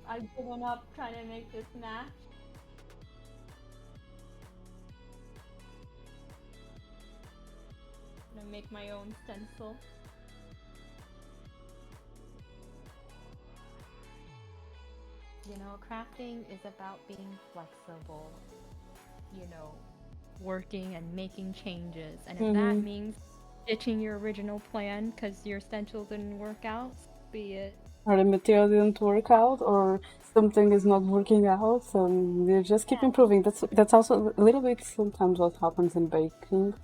I've given up trying to make this match. I'm gonna make my own stencil. Crafting is about being flexible, you know, working and making changes. And if that Mm-hmm. means ditching your original plan because your stencil didn't work out, so be it. Or the material didn't work out, or something is not working out, and you just keep Yeah. improving. That's also a little bit sometimes what happens in baking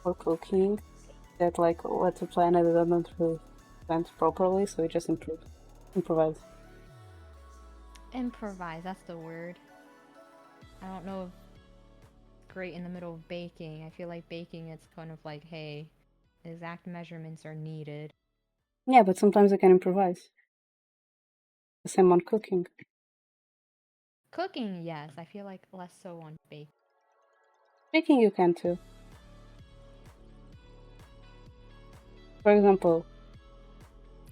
or cooking. That like what you plan and it doesn't really went properly, so you just improvise. Improvise, that's the word. I don't know if it's great in the middle of baking. I feel like baking, it's kind of like, hey, exact measurements are needed. Yeah, but sometimes you can improvise. The same on cooking. Cooking, yes. I feel like less so on bake. Baking you can too. For example,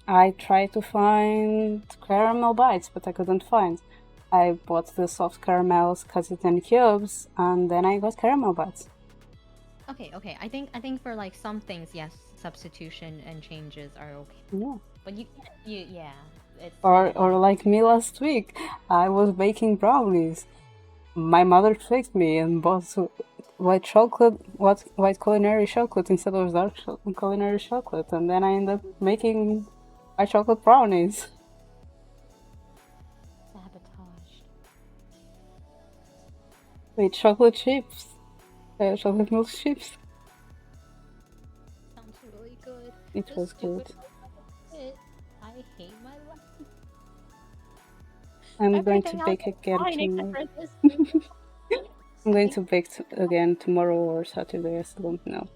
I tried to find caramel bites, but I couldn't find. I bought the soft caramels, cut it in cubes, and then I got caramel bites. Okay. I think for like some things, yes, substitution and changes are okay. Yeah. But you can't. Yeah. It's Or like me last week, I was baking brownies. My mother tricked me and bought white culinary chocolate instead of dark culinary chocolate, and then I ended up making white chocolate brownies. sabotage. With chocolate chips, chocolate milk chips. Sounds really good. It This was good. stupid it. I hate my life. I'm going to Everything else bake is again fine except tomorrow. for this stupid. I'm I going think to bake again tomorrow or Saturday, I still don't know.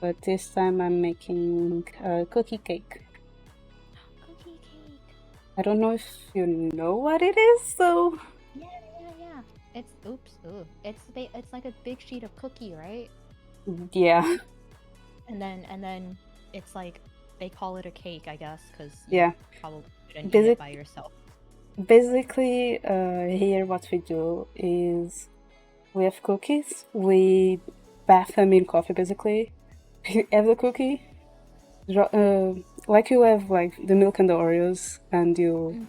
But this time I'm making a cookie cake. cookie cake. I don't know if you know what it is, so... Yeah. It's it's like a big sheet of cookie, right? Yeah. And then it's like they call it a cake, I guess, because you Yeah. probably couldn't eat it by yourself. Basically, here what we do is we have cookies, we bath them in coffee, basically. You have the cookie, like you have like the milk and the Oreos, and you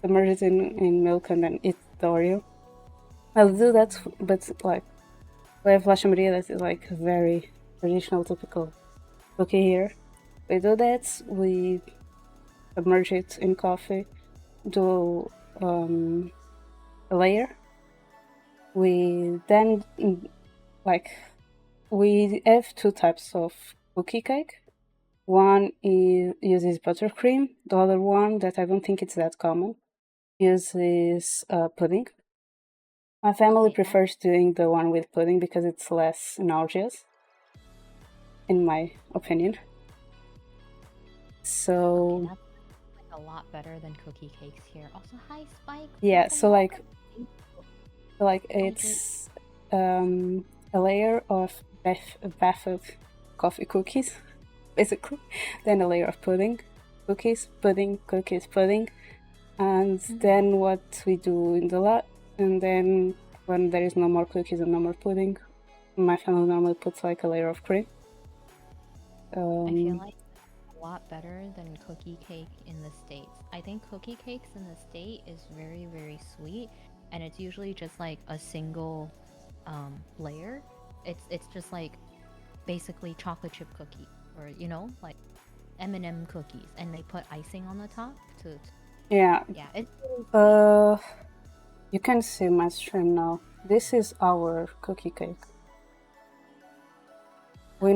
submerge it in milk and then eat the Oreo. I'll do that, but like we have Lascia Maria, that is like a very traditional, typical cookie here. We do that, we submerge it in coffee, do a layer. We then we have two types of cookie cake. One uses buttercream. The other one, that I don't think it's that common, uses pudding. My family Okay, prefers doing the one with pudding because it's less nauseous, in my opinion. So that's like a lot better than cookie cakes here. Also, hi Spike. yeah, Welcome, welcome. it's a layer of bath of coffee cookies, basically, then a layer of pudding, cookies, pudding, cookies, pudding, and then what we do in the lot, and then when there is no more cookies and no more pudding, my family normally puts like a layer of cream. I feel like a lot better than cookie cake in the States. I think cookie cakes in the state is very, very sweet, and it's usually just like a single layer. It's just like basically chocolate chip cookie, or like M&M cookies, and they put icing on the top to Yeah. yeah. It's really you can see my stream now. This is our cookie cake. We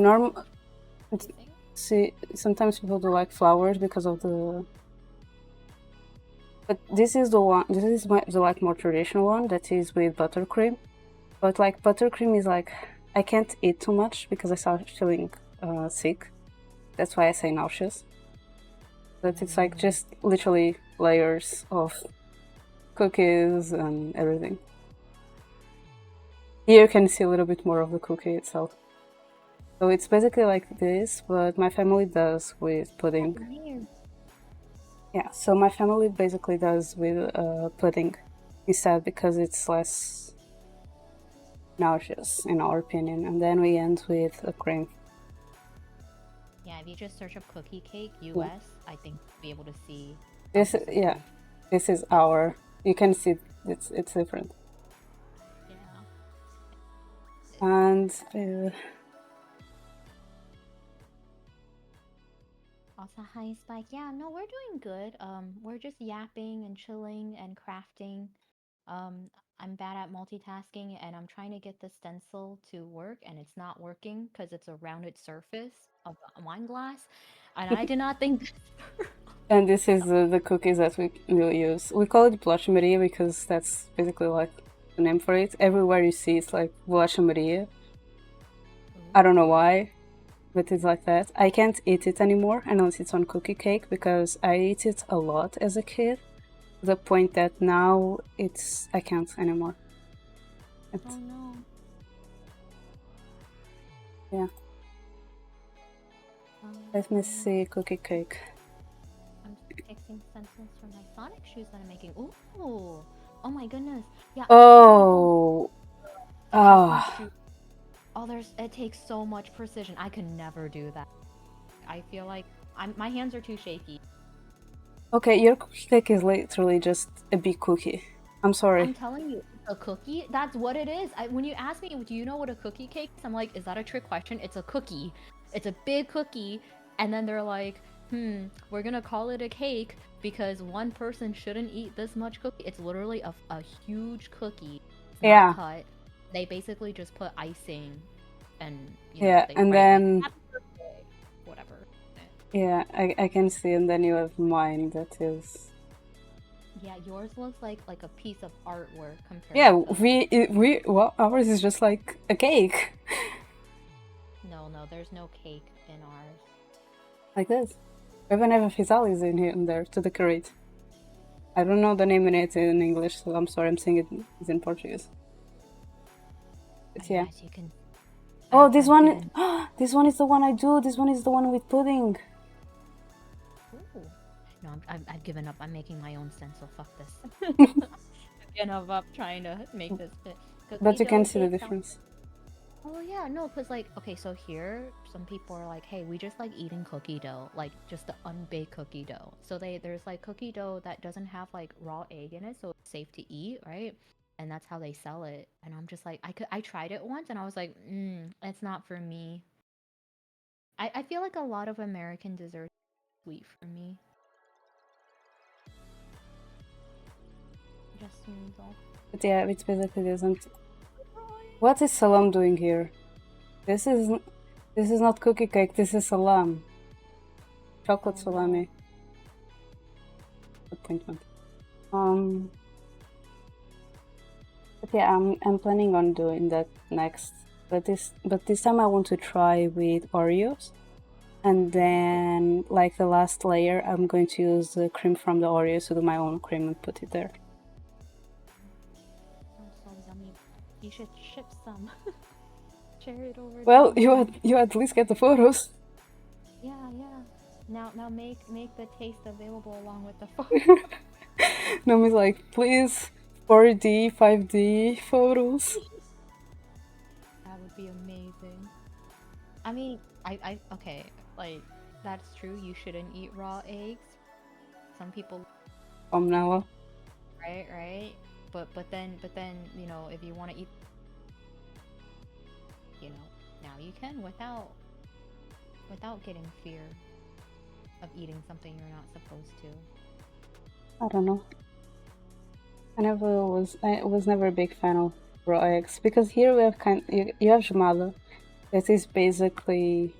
see sometimes people do like flowers because of the. But this is the one. This is the like more traditional one that is with buttercream. But like buttercream is like I can't eat too much because I start feeling sick. That's why I say nauseous. But it's like just literally layers of cookies and everything. Here you can see a little bit more of the cookie itself. So it's basically like this, but my family does with pudding. weird. Yeah, so my family basically does with pudding instead because it's less nauseous in our opinion, and then we end with a cream. Yeah, if you just search up cookie cake US, I think you'll be able to see. This is our. You can see it's different. Yeah. And Also, hi Spike. Yeah, no, we're doing good. We're just yapping and chilling and crafting. I'm bad at multitasking, and I'm trying to get the stencil to work, and it's not working because it's a rounded surface of a wine glass, and I did not think. and this is the cookies that we will use. We call it Bolacha Maria because that's basically like the name for it. Everywhere you see it's like Bolacha Maria. I don't know why, but it's like that. I can't eat it anymore unless it's on cookie cake because I ate it a lot as a kid. the point that now I can't anymore. Oh no. Yeah. Let me see cookie cake. I'm just mixing sentences from my Sonic shoes that I'm making. Ooh. Oh my goodness. Yeah. Oh. Shoes. Oh, it takes so much precision. I could never do that. I feel like my hands are too shaky. Okay, your cookie cake is literally just a big cookie. I'm sorry. I'm telling you, a cookie, that's what it is. When you ask me, do you know what a cookie cake is? I'm like, is that a trick question? It's a cookie. It's a big cookie. And then they're like, we're gonna call it a cake because one person shouldn't eat this much cookie. It's literally a huge cookie. It's not Yeah. cut. They basically just put icing and, Yeah, they and write like, then happy birthday, whatever. yeah, I can see, and then you have mine that is. Yeah, yours looks like a piece of artwork compared Yeah, to. well, ours is just like a cake. No, there's no cake in ours. Like this. We even have a physalis in there to decorate. I don't know the name in it in English, so I'm sorry, I'm saying it's in Portuguese. But yeah. Yes, you can. Oh, this one. This one is the one I do. This one is the one with pudding. Ooh. No, I've given up. I'm making my own stencil. Fuck this. I've given up trying to make this fit. But you can see the difference. Oh yeah, no, cause like, okay, so here some people are like, hey, we just like eating cookie dough, like just the unbaked cookie dough. So there's like cookie dough that doesn't have like raw egg in it, so it's safe to eat, right? And that's how they sell it. And I'm just like, I tried it once and I was like, it's not for me. I feel like a lot of American desserts are sweet for me. Just means all. But yeah, it's basically doesn't. What is salam doing here? This is not cookie cake. This is salam. Chocolate salami. Appointment. But yeah, I'm planning on doing that next. But this time I want to try with Oreos, and then like the last layer, I'm going to use the cream from the Oreos to do my own cream and put it there. Oh, so yummy! You should ship some. Share it over. Well, you at least get the photos. Yeah. Now make the taste available along with the photo. Nomi's like, please, 4D, 5D photos. That would be amazing. I mean, I okay, like that's true. You shouldn't eat raw eggs. Some people, From now on. right. But then if you want to eat, now you can without getting fear of eating something you're not supposed to. I don't know. I was never a big fan of raw eggs because here we have you have chamada, that is basically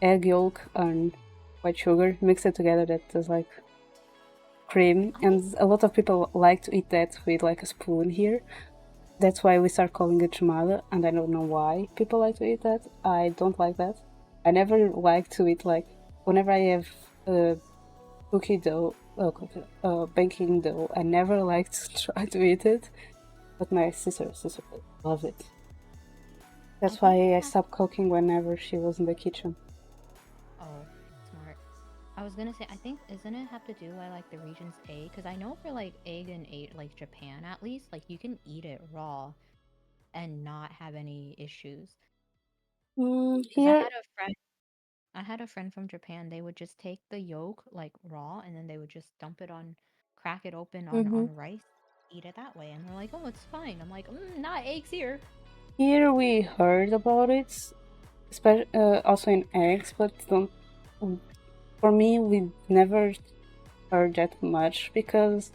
egg yolk and white sugar mixed together. That is like cream, and a lot of people like to eat that with like a spoon here. That's why we start calling it chamada, and I don't know why people like to eat that. I don't like that. I never like to eat like whenever I have cookie dough, baking dough. I never like to try to eat it, but my sister loves it. That's why I stopped cooking whenever she was in the kitchen. Oh, smart. I was gonna say, I think, isn't it have to do with like the region's egg? Because I know for like egg and like Japan at least, like you can eat it raw and not have any issues. Because Here, I had a friend from Japan. They would just take the yolk like raw, and then they would just dump it on, crack it open on rice, eat it that way, and they're like, "Oh, it's fine." I'm like, "Not eggs here." here we heard about it, especially also in eggs, but don't. For me, we never heard that much because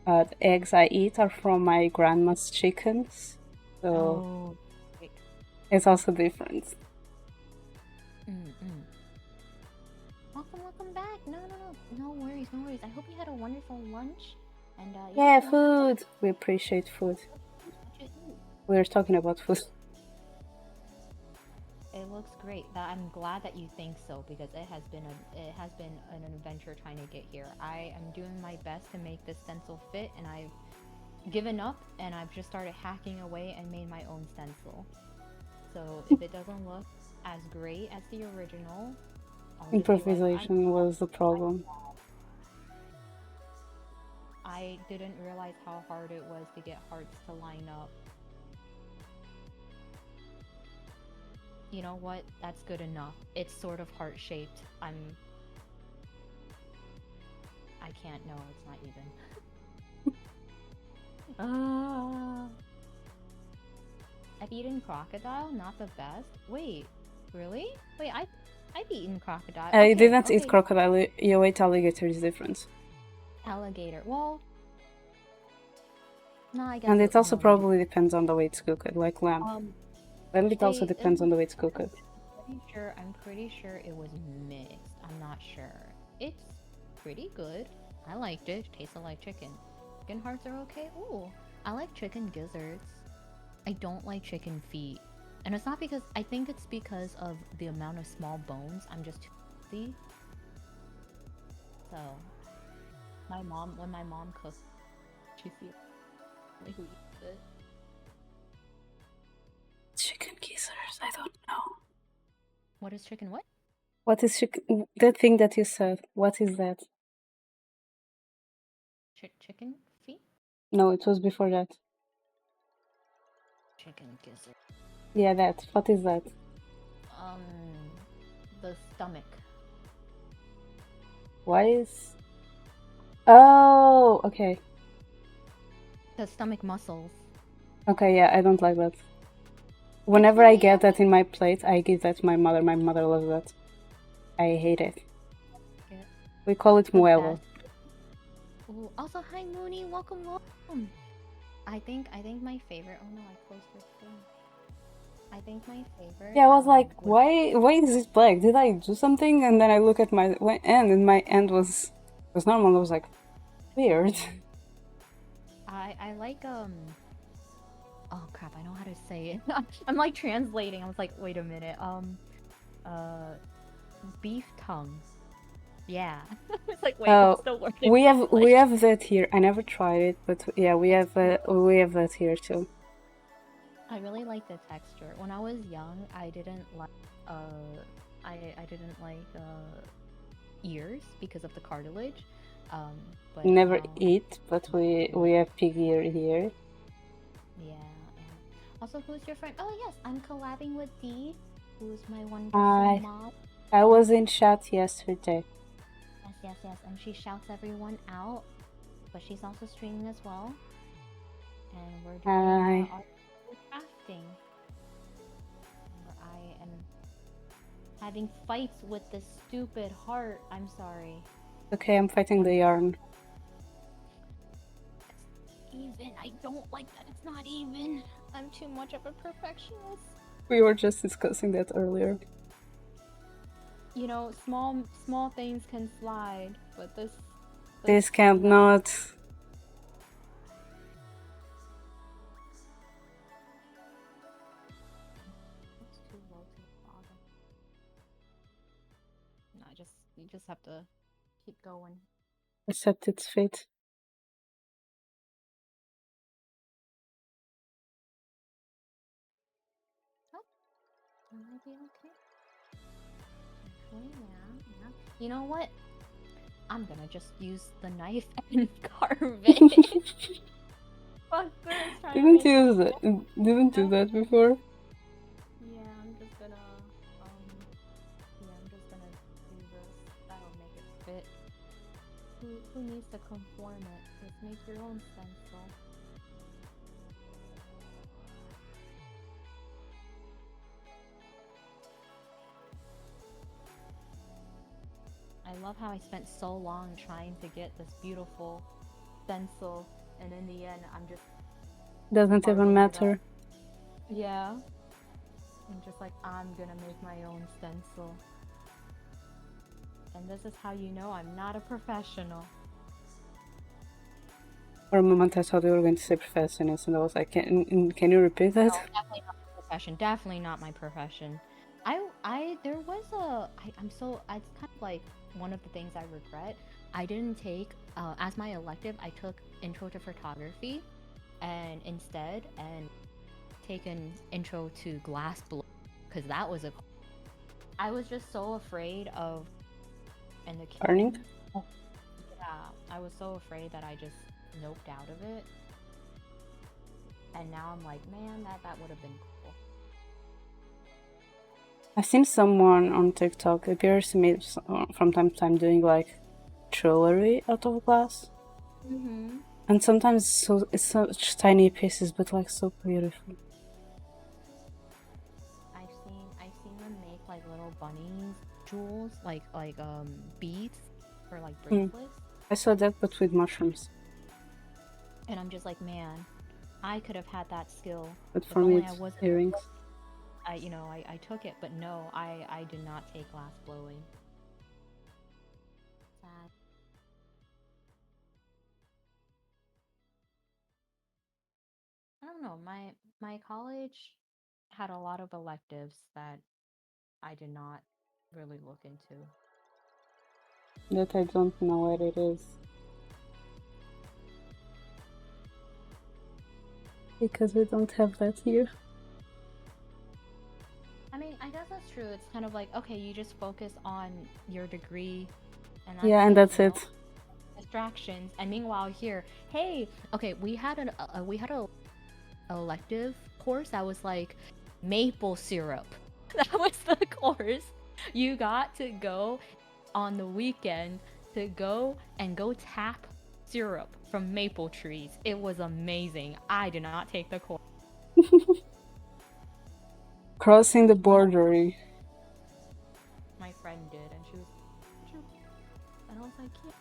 the eggs I eat are from my grandma's chickens, so it's also different. Welcome back. No worries. I hope you had a wonderful lunch. And yeah, food. We appreciate food. We're talking about food. It looks looks great. That I'm glad that you think so because it has been an adventure trying to get here. I am doing my best to make this stencil fit, and I've given up and I've just started hacking away and made my own stencil. So if it doesn't look as great as the original, I'll just be like, Improvisation was the problem. I didn't realize how hard it was to get hearts to line up. You know what? That's good enough. It's sort of heart shaped. I can't. No, it's not even. Ah. I've eaten crocodile, not the best. Wait, really? Wait, I've eaten crocodile. I Okay, didn't eat okay. crocodile. You ate alligator is different. Alligator. Well, no, I guess And it also no, maybe. probably depends on the way it's cooked, like lamb. Um, Lamb, it also depends on the way it's cooked. I'm pretty sure it was mixed. I'm not sure. It's pretty good. I liked it. Tasted like chicken. Chicken hearts are okay. Ooh, I like chicken gizzards. I don't like chicken feet. And it's not because I think it's because of the amount of small bones. I'm just too healthy. So when my mom cooks, she's the only who eats it. Chicken gizzards, I don't know. What is chicken? What? What is chicken? That thing that you said, what is that? Chicken feet? No, it was before that. Chicken gizzard. Yeah, that. What is that? Um, the stomach. Why is... Oh, okay. The stomach muscles. Okay, yeah, I don't like that. Whenever really I get okay. that in my plate, I give that to my mother. My mother loves that. I hate it. Yeah. We call it The muelo. Ooh, also, hi Mooney, welcome, welcome. I think my favorite. Oh no, I closed this thing. I think my favorite. Yeah, I was like, why is it black? Did I do something? And then I look at my end, and my end was normal. I was like, weird. I like Oh crap! I know how to say it. I'm like translating. I was like, wait a minute. Uh, beef tongue. Yeah. It's like, wait, Oh, what's the word? in we English? have that here. I never tried it, but yeah, we have that here too. I really like the texture. When I was young, I didn't like I didn't like ears because of the cartilage. But Never now eat, but we have pig ear here. yeah. Also, who's your friend? Oh yes, I'm collabing with Dee, who's my wonderful mom. I was in chat yesterday. Yes, and she shouts everyone out, but she's also streaming as well. And we're doing art crafting. And I am having fights with this stupid heart. I'm sorry. Okay, I'm fighting the yarn. It's even. I don't like that it's not even. I'm too much of a perfectionist. We were just discussing that earlier. You know, small things can slide, but this can't not. It's too low to the bottom. No, you just have to keep going. Accept its fate. Oh, that might be okay. Actually, yeah. You know what? I'm gonna just use the knife and carve it. Fuck this. Didn't use it. Didn't do that before. Yeah, I'm just gonna do this. That'll make it fit. Who needs to conform it? Just make your own stencil. I love how I spent so long trying to get this beautiful stencil, and in the end, I'm just doesn't even matter. Yeah. I'm just like, I'm gonna make my own stencil. And this is how you know I'm not a professional. For a moment, I thought you were going to say professionist, and I was like, can you repeat that? No, definitely not my profession. Definitely not my profession. there was I'm so, it's kind of like one of the things I regret. I didn't take, as my elective, I took intro to photography and instead, and taken intro to glass blow because that was a, I was just so afraid of, and the Burning? killing. Yeah, I was so afraid that I just noped out of it. And now I'm like, man, that would have been cool. I've seen someone on TikTok, it appears to me from time to time, doing like jewelry out of glass. Mm-hmm. And sometimes it's such tiny pieces, but like so beautiful. I've seen them make like little bunnies, jewels, beads for like Hmm. bracelets. I saw that, but with mushrooms. And I'm just like, man, I could have had that skill But if for me, only I it's wasn't. earrings. I took it, but no, I did not take glass blowing. Sad. I don't know. My college had a lot of electives that I did not really look into. That I don't know what it is. Because we don't have that here. I mean, I guess that's true. It's kind of like, okay, you just focus on your degree and that's Yeah, and it, that's it. distractions. And meanwhile here, hey, okay, we had a elective course that was like maple syrup. That was the course. You got to go on the weekend to go tap syrup from maple trees. It was amazing. I did not take the course. Crossing the My border. my friend did, and she was, and I was like, yeah.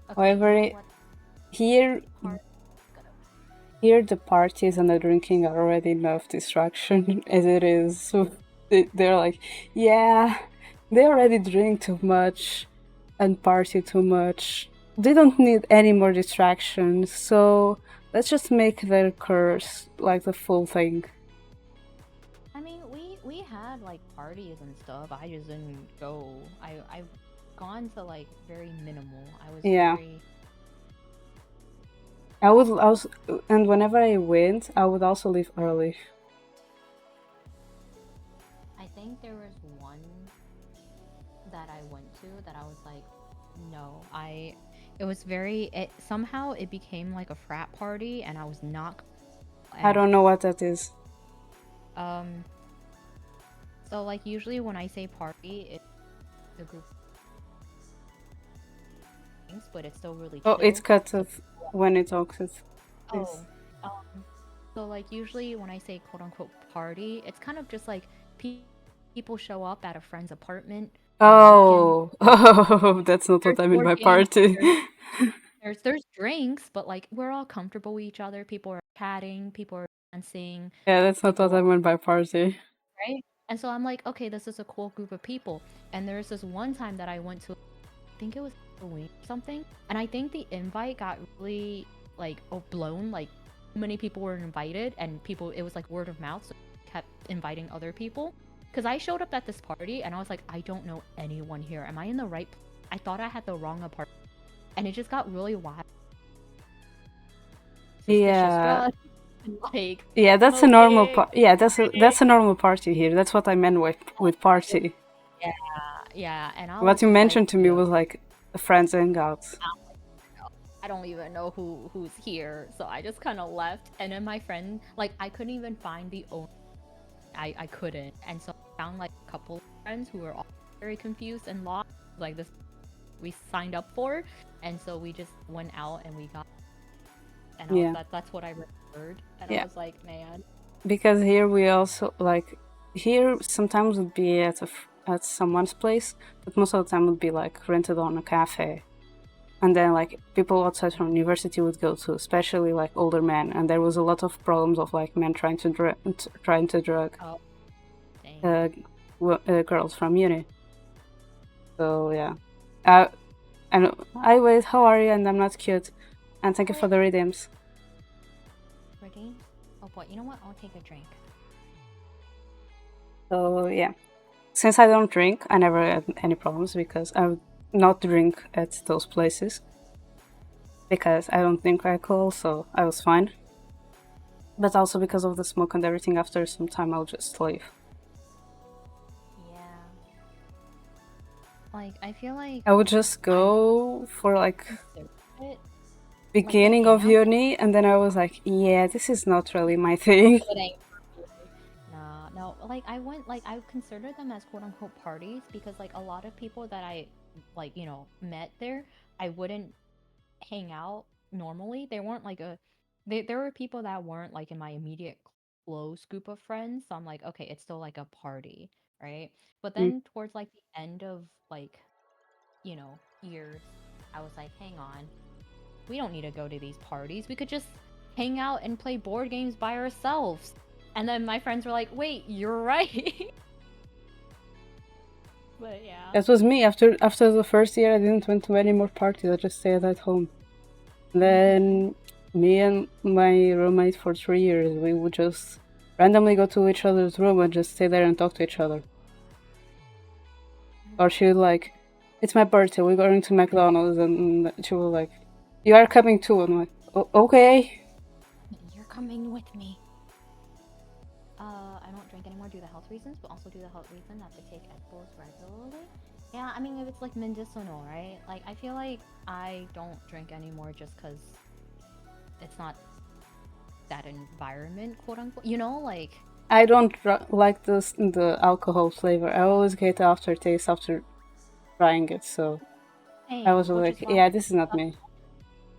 Okay, you know However, what? here Part here the parties and the drinking are already enough distraction as it is. So they're like, yeah, they already drink too much and party too much. They don't need any more distractions. So let's just make their curse like the full thing. I mean, we had like parties and stuff. I just didn't go. I've gone to like very minimal. I was Yeah. very. I was, and whenever I went, I would also leave early. I think there was one that I went to that I was like, no, I. It was very. It somehow it became like a frat party, and I was not. I And don't know what that is. um, so like usually when I say party, it's a group of things, but it's still really Oh, it's chill. cut So off when it talks. oh, This. so like usually when I say quote unquote party, it's kind of just like people show up at a friend's apartment on the weekend. Oh, oh, that's not There's what I mean by working, party. there's drinks, but like we're all comfortable with each other. People are chatting, people are dancing, Yeah, that's not what people I are, meant by party. right? And so I'm like, okay, this is a cool group of people. And there's this one time that I went to, I think it was Halloween or something, and I think the invite got really like blown. Like many people were invited, and people, it was like word of mouth, so kept inviting other people. Because I showed up at this party and I was like, I don't know anyone here. Am I in the right? I thought I had the wrong apartment, and it just got really wild. Suspicious Yeah, drugs, like yeah, that's a normal smoking. yeah, that's a normal party here. That's what I meant with party. Yeah, yeah. And I What was you just like, mentioned to me yo, was like a friends hangout. I don't even know who's here. So I just kind of left. And then my friend, like, I couldn't even find the owner. I couldn't. And so I found like a couple of friends who were all very confused and lost. Like this, we signed up for, and so we just went out and we got. And I was Yeah, that's what I remembered. And I yeah. was like, man, Because here we also like here sometimes would be at someone's place, but most of the time would be like rented on a cafe. And then like people outside from university would go to, especially like older men, and there was a lot of problems of like men trying to drug oh, dang. uh, girls from uni. So yeah, uh, and I wait. How are you? And I'm not cute. And thank you for Well, the redeems. party. Oh boy, you know what? I'll take a drink. So yeah, since I don't drink, I never had any problems because I would not drink at those places because I don't drink alcohol, so I was fine. But also because of the smoke and everything, after some time I'll just leave. Yeah. Like, I feel like I would just I go for like consider it like a beginning of hangout. uni, and then I was like, yeah, this is not really my thing. It ain't for you. Nah, no. Like, I went, like, I consider them as quote unquote parties because, like, a lot of people that I, like, met there, I wouldn't hang out normally. They weren't like there were people that weren't like in my immediate close group of friends. So I'm like, okay, it's still like a party, right? But Mm. then towards like the end of like, years, I was like, hang on, we don't need to go to these parties. We could just hang out and play board games by ourselves. And then my friends were like, wait, you're right. But yeah. That was me. After the first year, I didn't went to any more parties. I just stayed at home. Then me and my roommate for 3 years, we would just randomly go to each other's room and just stay there and talk to each other. Or she would like, it's my birthday, we're going to McDonald's, and she was like, you are coming too. And I'm like, okay. You're coming with me. I don't drink anymore due to health reasons, but also due to health reason, I have to take edibles regularly. Yeah, I mean, if it's like medicinal, right? Like, I feel like I don't drink anymore just because it's not that environment, quote unquote. Like. I don't like the alcohol flavor. I always get the aftertaste after trying it, so I Same, was which is like, why yeah, this is not me.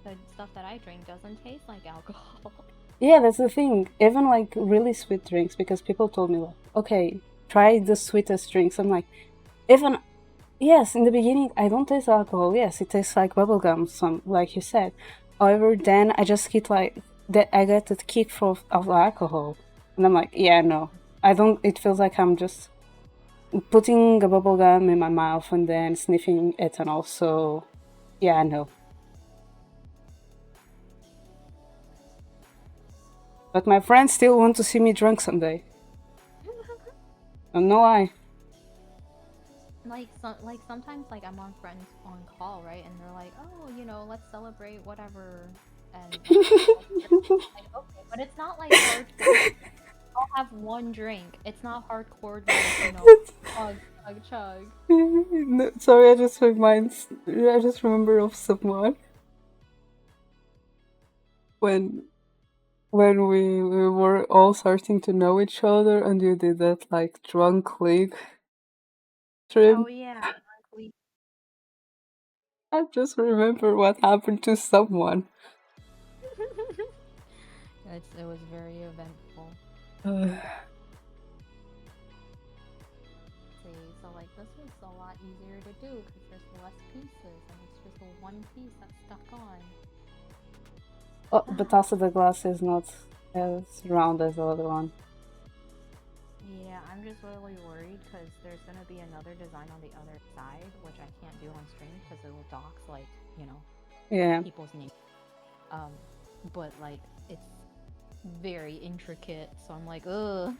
the stuff that I drink doesn't taste like alcohol. Yeah, that's the thing. Even like really sweet drinks, because people told me like, okay, try the sweetest drinks. I'm like, even yes, in the beginning I don't taste alcohol. Yes, it tastes like bubblegum, some like you said. However, then I just get like that. I get the kick of the alcohol, and I'm like, yeah, no, I don't. It feels like I'm just putting a bubblegum in my mouth and then sniffing ethanol. So, yeah, no. But my friends still want to see me drunk someday. Don't know why. Like sometimes like I'm on friends on call, right? And they're like, "Oh, let's celebrate whatever." And like, okay, but it's not like hardcore. I'll have one drink. It's not hardcore like, chug, chug, chug. No, sorry, I just remember of someone when we were all starting to know each other, and you did that like drunk league trip. Oh yeah, we I just remember what happened to someone. it was very eventful. Uh, See, so like this was a lot easier to do because there's less pieces and it's just a one piece that's stuck on. oh, but also the glass is not as round as the other one. Yeah, I'm just really worried because there's gonna be another design on the other side, which I can't do on stream because it will dox like, Yeah. people's names. Um, but like it's very intricate, so I'm like, ugh.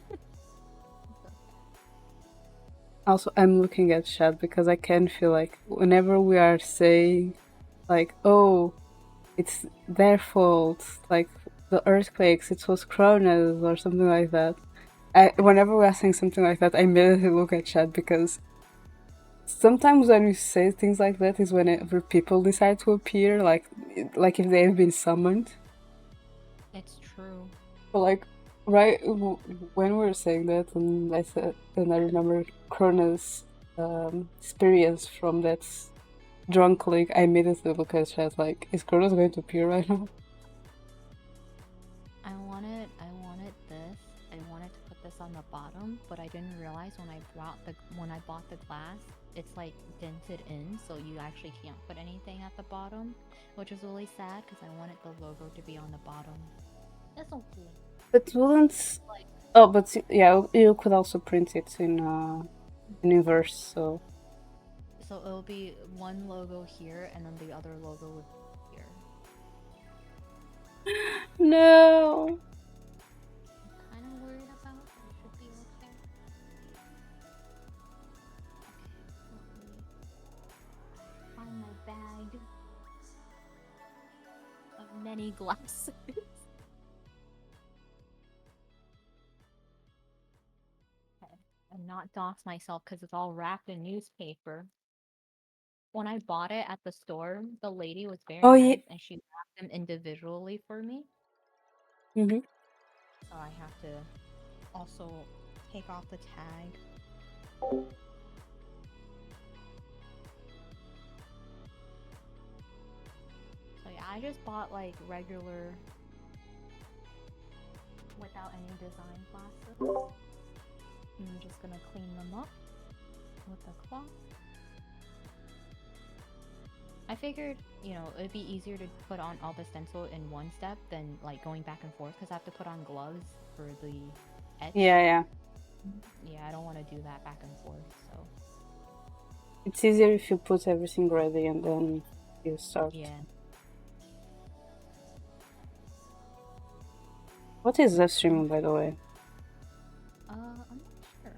Also, I'm looking at chat because I can feel like whenever we are saying, like, oh, it's their fault, like the earthquakes, it was Cronus or something like that. Whenever we are saying something like that, I immediately look at chat because sometimes when we say things like that is whenever people decide to appear, like if they have been summoned. It's true. But like right when we were saying that, and I remember Cronus experience from that drunk league, I immediately look at chat like, is Cronus going to appear right now? I wanted this. I wanted to put this on the bottom, but I didn't realize when I bought the glass, it's like dented in, so you actually can't put anything at the bottom, which is really sad because I wanted the logo to be on the bottom. It's okay. But wouldn't Like, oh, but yeah, you could also print it in inverse, so it'll be one logo here and then the other logo would be here. no. glasses. And not dox myself because it's all wrapped in newspaper. When I bought it at the store, the lady was very Oh yeah. nice and she wrapped them individually for me. Mm-hmm. So I have to also take off the tag. So yeah, I just bought like regular without any design glasses. And I'm just gonna clean them up with the cloth. I figured, it'd be easier to put on all the stencil in one step than like going back and forth because I have to put on gloves for the etch. Yeah. Yeah, I don't want to do that back and forth, so. It's easier if you put everything ready and then you start. Yeah. What is live streaming, by the way? I'm not sure.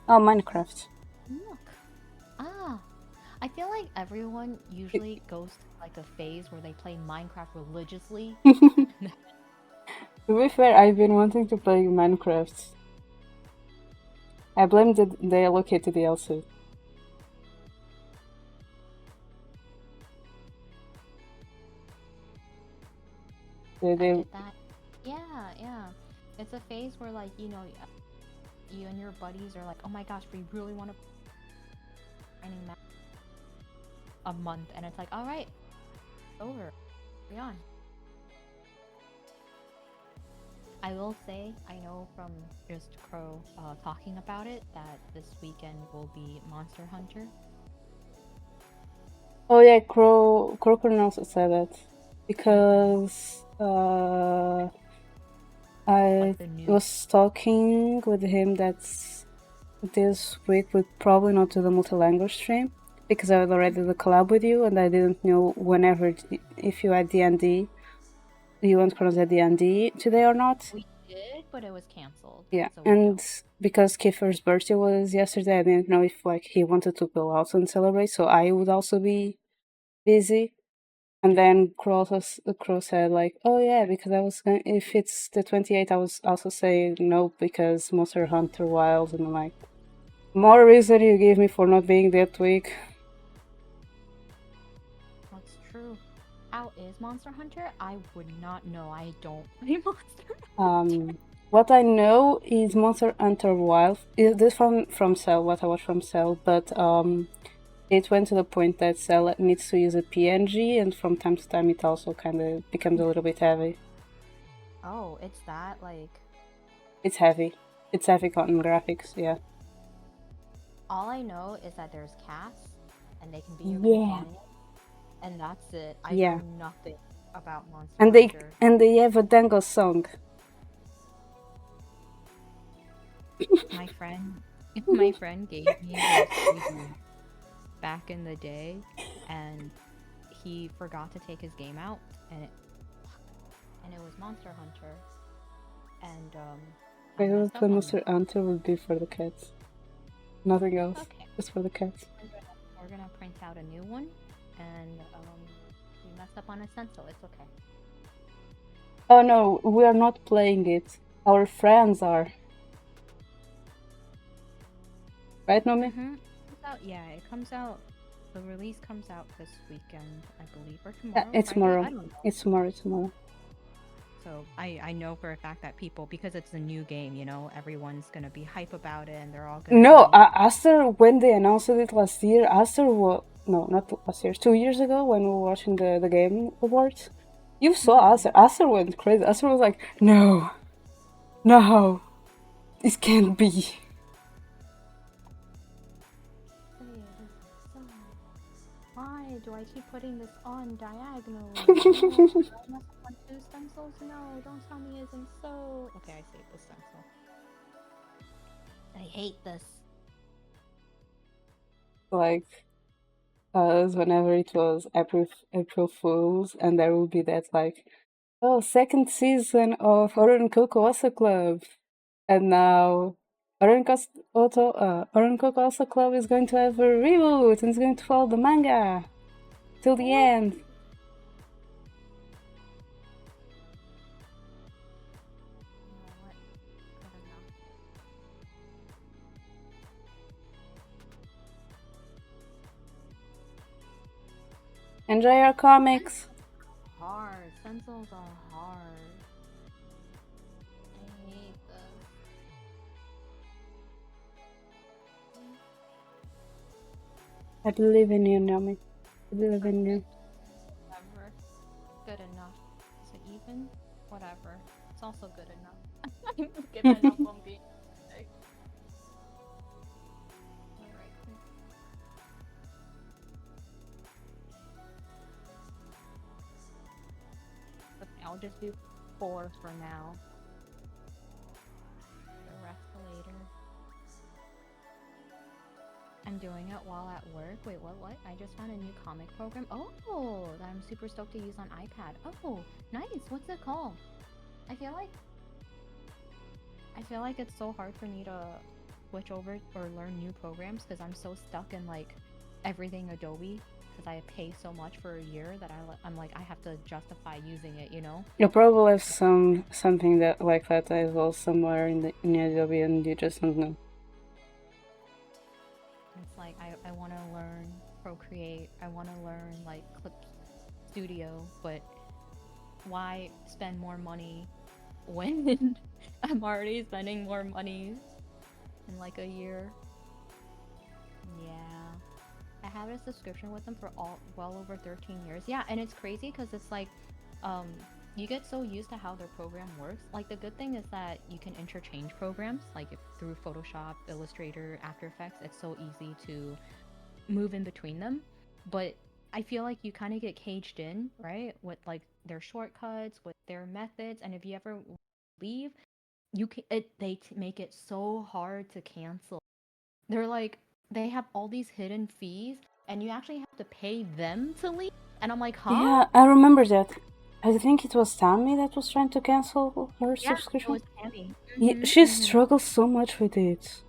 Oh, Minecraft. Look. I feel like everyone usually goes to like a phase where they play Minecraft religiously. To be fair, I've been wanting to play Minecraft. I blame the allocated DLC. I get that. Yeah. It's a phase where like, you and your buddies are like, oh my gosh, we really want to a month, and it's like, all right, over, we're on. I will say, I know from just Crow talking about it that this weekend will be Monster Hunter. Oh yeah, Crow can also say that because I was talking with him that this week we probably not do the multi-language stream because I had already did the collab with you and I didn't know whenever if you had D&D, you want to at D&D today or not. We did, but it was cancelled. Yeah, so and because Kiefer's birthday was yesterday, I didn't know if like he wanted to go out and celebrate, so I would also be busy. And then Crow said like, oh yeah, because I was going, if it's the 28th, I was also saying no because Monster Hunter Wild, and I'm like, more reason you gave me for not being that week. That's true. How is Monster Hunter? I would not know. I don't play Monster Hunter. What I know is Monster Hunter Wild. Is this from Cell? What I watched from Cell, but it went to the point that Cell needs to use a PNG, and from time to time it also kind of becomes a little bit heavy. Oh, it's that, like... It's heavy. It's heavy on graphics, yeah. All I know is that there's cats, and they can be your companion, and that's it. I know nothing about Monster Hunter. And they have a dango song. My friend gave me this back in the day, and he forgot to take his game out, and it was Monster Hunter. And I thought the Monster Hunter would be for the cats. Nothing else. Okay. Just for the cats. We're gonna print out a new one, and we messed up on a stencil. It's okay. Oh no, we are not playing it. Our friends are. Right, Nomii? Yeah, it comes out. The release comes out this weekend, I believe, or tomorrow. It's tomorrow. I don't know. It's tomorrow. So I know for a fact that people, because it's a new game, everyone's gonna be hype about it, and they're all gonna. No, Aster, when they announced it last year, Aster was not last year, 2 years ago when we were watching the Game Awards. You saw Aster. Aster went crazy. Aster was like, no, this can't be. Why do I keep putting this on diagonally? No, I must want 2 stencils? No, don't tell me it isn't so. Okay, I saved the stencil. I hate this. Like, whenever it was April Fools, and there will be that like, oh, 2nd season of Oran Coco Osa Club, and now Oran Coco Osa Club is going to have a reboot and it's going to follow the manga till the end. enjoy your comics? Hard. Stencils are hard. I hate them. I believe in you, Nomii. I believe in you. Whatever. Good enough. Is it even? Whatever. It's also good enough. I've given up on being sick. Alright. Okay, I'll just do 4 for now. The rest later. I'm doing it while at work. Wait, what? I just found a new comic program. Oh, that I'm super stoked to use on iPad. Oh, nice. What's it called? I feel like it's so hard for me to switch over or learn new programs because I'm so stuck in like everything Adobe because I pay so much for a year that I'm like I have to justify using it, you know? You'll probably have something that like that as well somewhere in Adobe, and you just don't know. It's like I want to learn Procreate. I want to learn like Clip Studio, but why spend more money when I'm already spending more money in like a year? Yeah. I have a subscription with them for well over 13 years. Yeah, and it's crazy because it's like um you get so used to how their program works. Like the good thing is that you can interchange programs like if through Photoshop, Illustrator, After Effects. It's so easy to move in between them. But I feel like you kind of get caged in, right? With like their shortcuts, with their methods, and if you ever leave, they make it so hard to cancel. They're like they have all these hidden fees and you actually have to pay them to leave. And I'm like, huh? Yeah, I remember that. I think it was Tammy that was trying to cancel her Yeah, it subscription. was Tammy. Yeah, she struggles so much with it.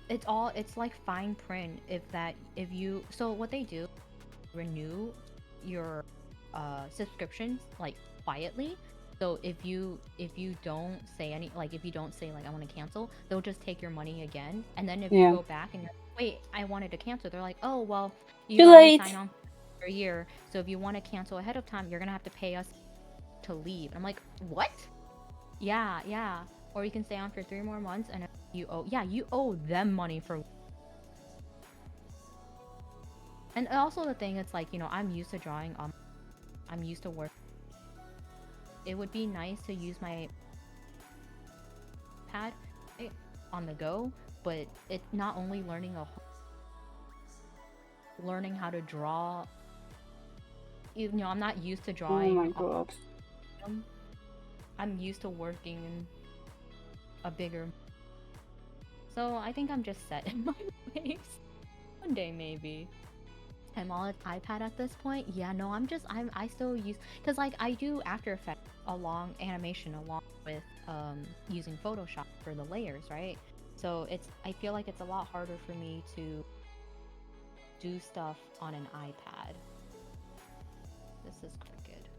It's like fine print if you so what they do renew your subscriptions like quietly. So if you don't say any like if you don't say like I want to cancel, they'll just take your money again. And then if you Yeah. go back and you're like, wait, I wanted to cancel, they're like, oh well, you'd Too already late. signed on for a year. So if you want to cancel ahead of time, you're gonna have to pay us to leave. I'm like, what? Yeah, yeah. Or you can stay on for 3 more months, and if you owe them money for. And also the thing, it's like I'm used to drawing. I'm used to work. It would be nice to use my pad on the go, but it's not only learning how to draw. I'm not used to Oh my drawing. god. I'm used to working in a bigger. So I think I'm just set in my ways. One day maybe. I'm all iPad at this point. Yeah, no, I still use because like I do After Effects along animation along with using Photoshop for the layers, right? So I feel like it's a lot harder for me to do stuff on an iPad. This is crooked.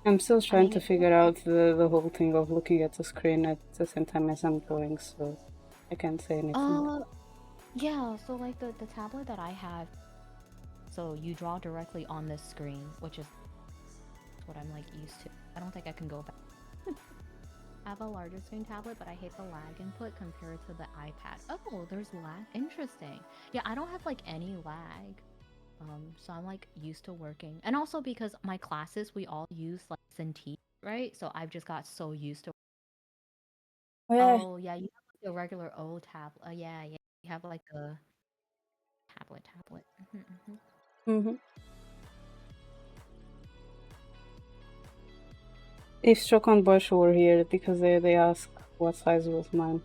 I'm still trying to It figure out the whole thing of looking at the screen at the same time as I'm drawing, so I can't say anything. Yeah, so like the tablet that I have, so you draw directly on this screen, which is what I'm like used to. I don't think I can go back. I have a larger screen tablet, but I hate the lag input compared to the iPad. Oh, there's lag. Interesting. Yeah, I don't have like any lag. So I'm like used to working. And also because my classes, we all use like Cintiq, right? So I've just got so used to. Oh yeah. Oh, yeah, you have like a regular old tablet. Yeah, yeah. You have like a tablet. Mm-hmm. If Stroke and Bush were here, because they asked what size was mine.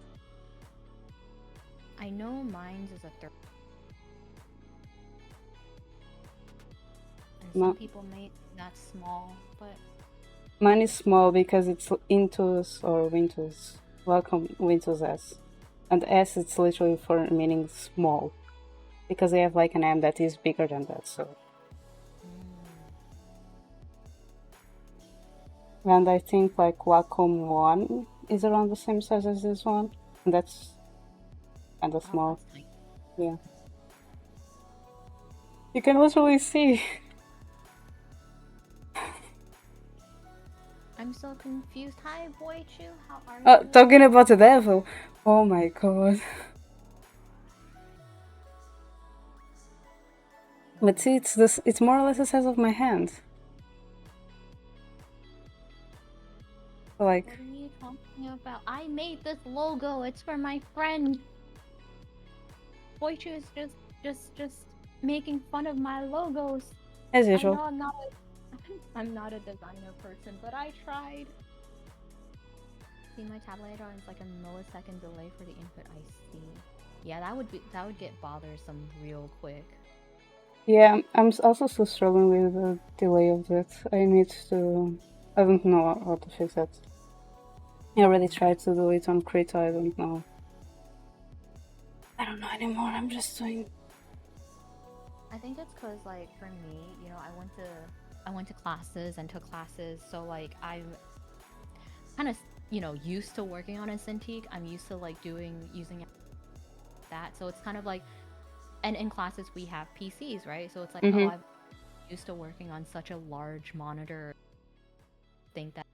I know mine's is a 30. And some people may that's small, but mine is small because it's Intus or Windows. Welcome Windows S. And S it's literally for meaning small. Because they have like an M that is bigger than that, so. And I think like Wacom 1 is around the same size as this one. And that's kind of small. Nice. Yeah. You can literally see. I'm so confused. Hi, Boichu. How are you? Talking about the devil. Oh my god. But see, it's this. It's more or less the size of my hand. Like. What are you talking about? I made this logo. It's for my friend. Boichu is just making fun of my logos. As I usual. know I'm not I'm not a designer person, but I tried. See, my tablet runs like a millisecond delay for the input I see. Yeah, that would get bothersome real quick. Yeah, I'm also still struggling with the delay of that. I need to. I don't know how to fix that. I already tried to do it on Krita. I don't know. I don't know anymore. I'm just doing. I think it's cause like for me, you know, I went to classes and took classes, so like I'm kind of used to working on a Cintiq. I'm used to like using that, so it's kind of like, and in classes we have PCs, right? So it's like, oh, Mm-hmm. I'm used to working on such a large monitor. Think that,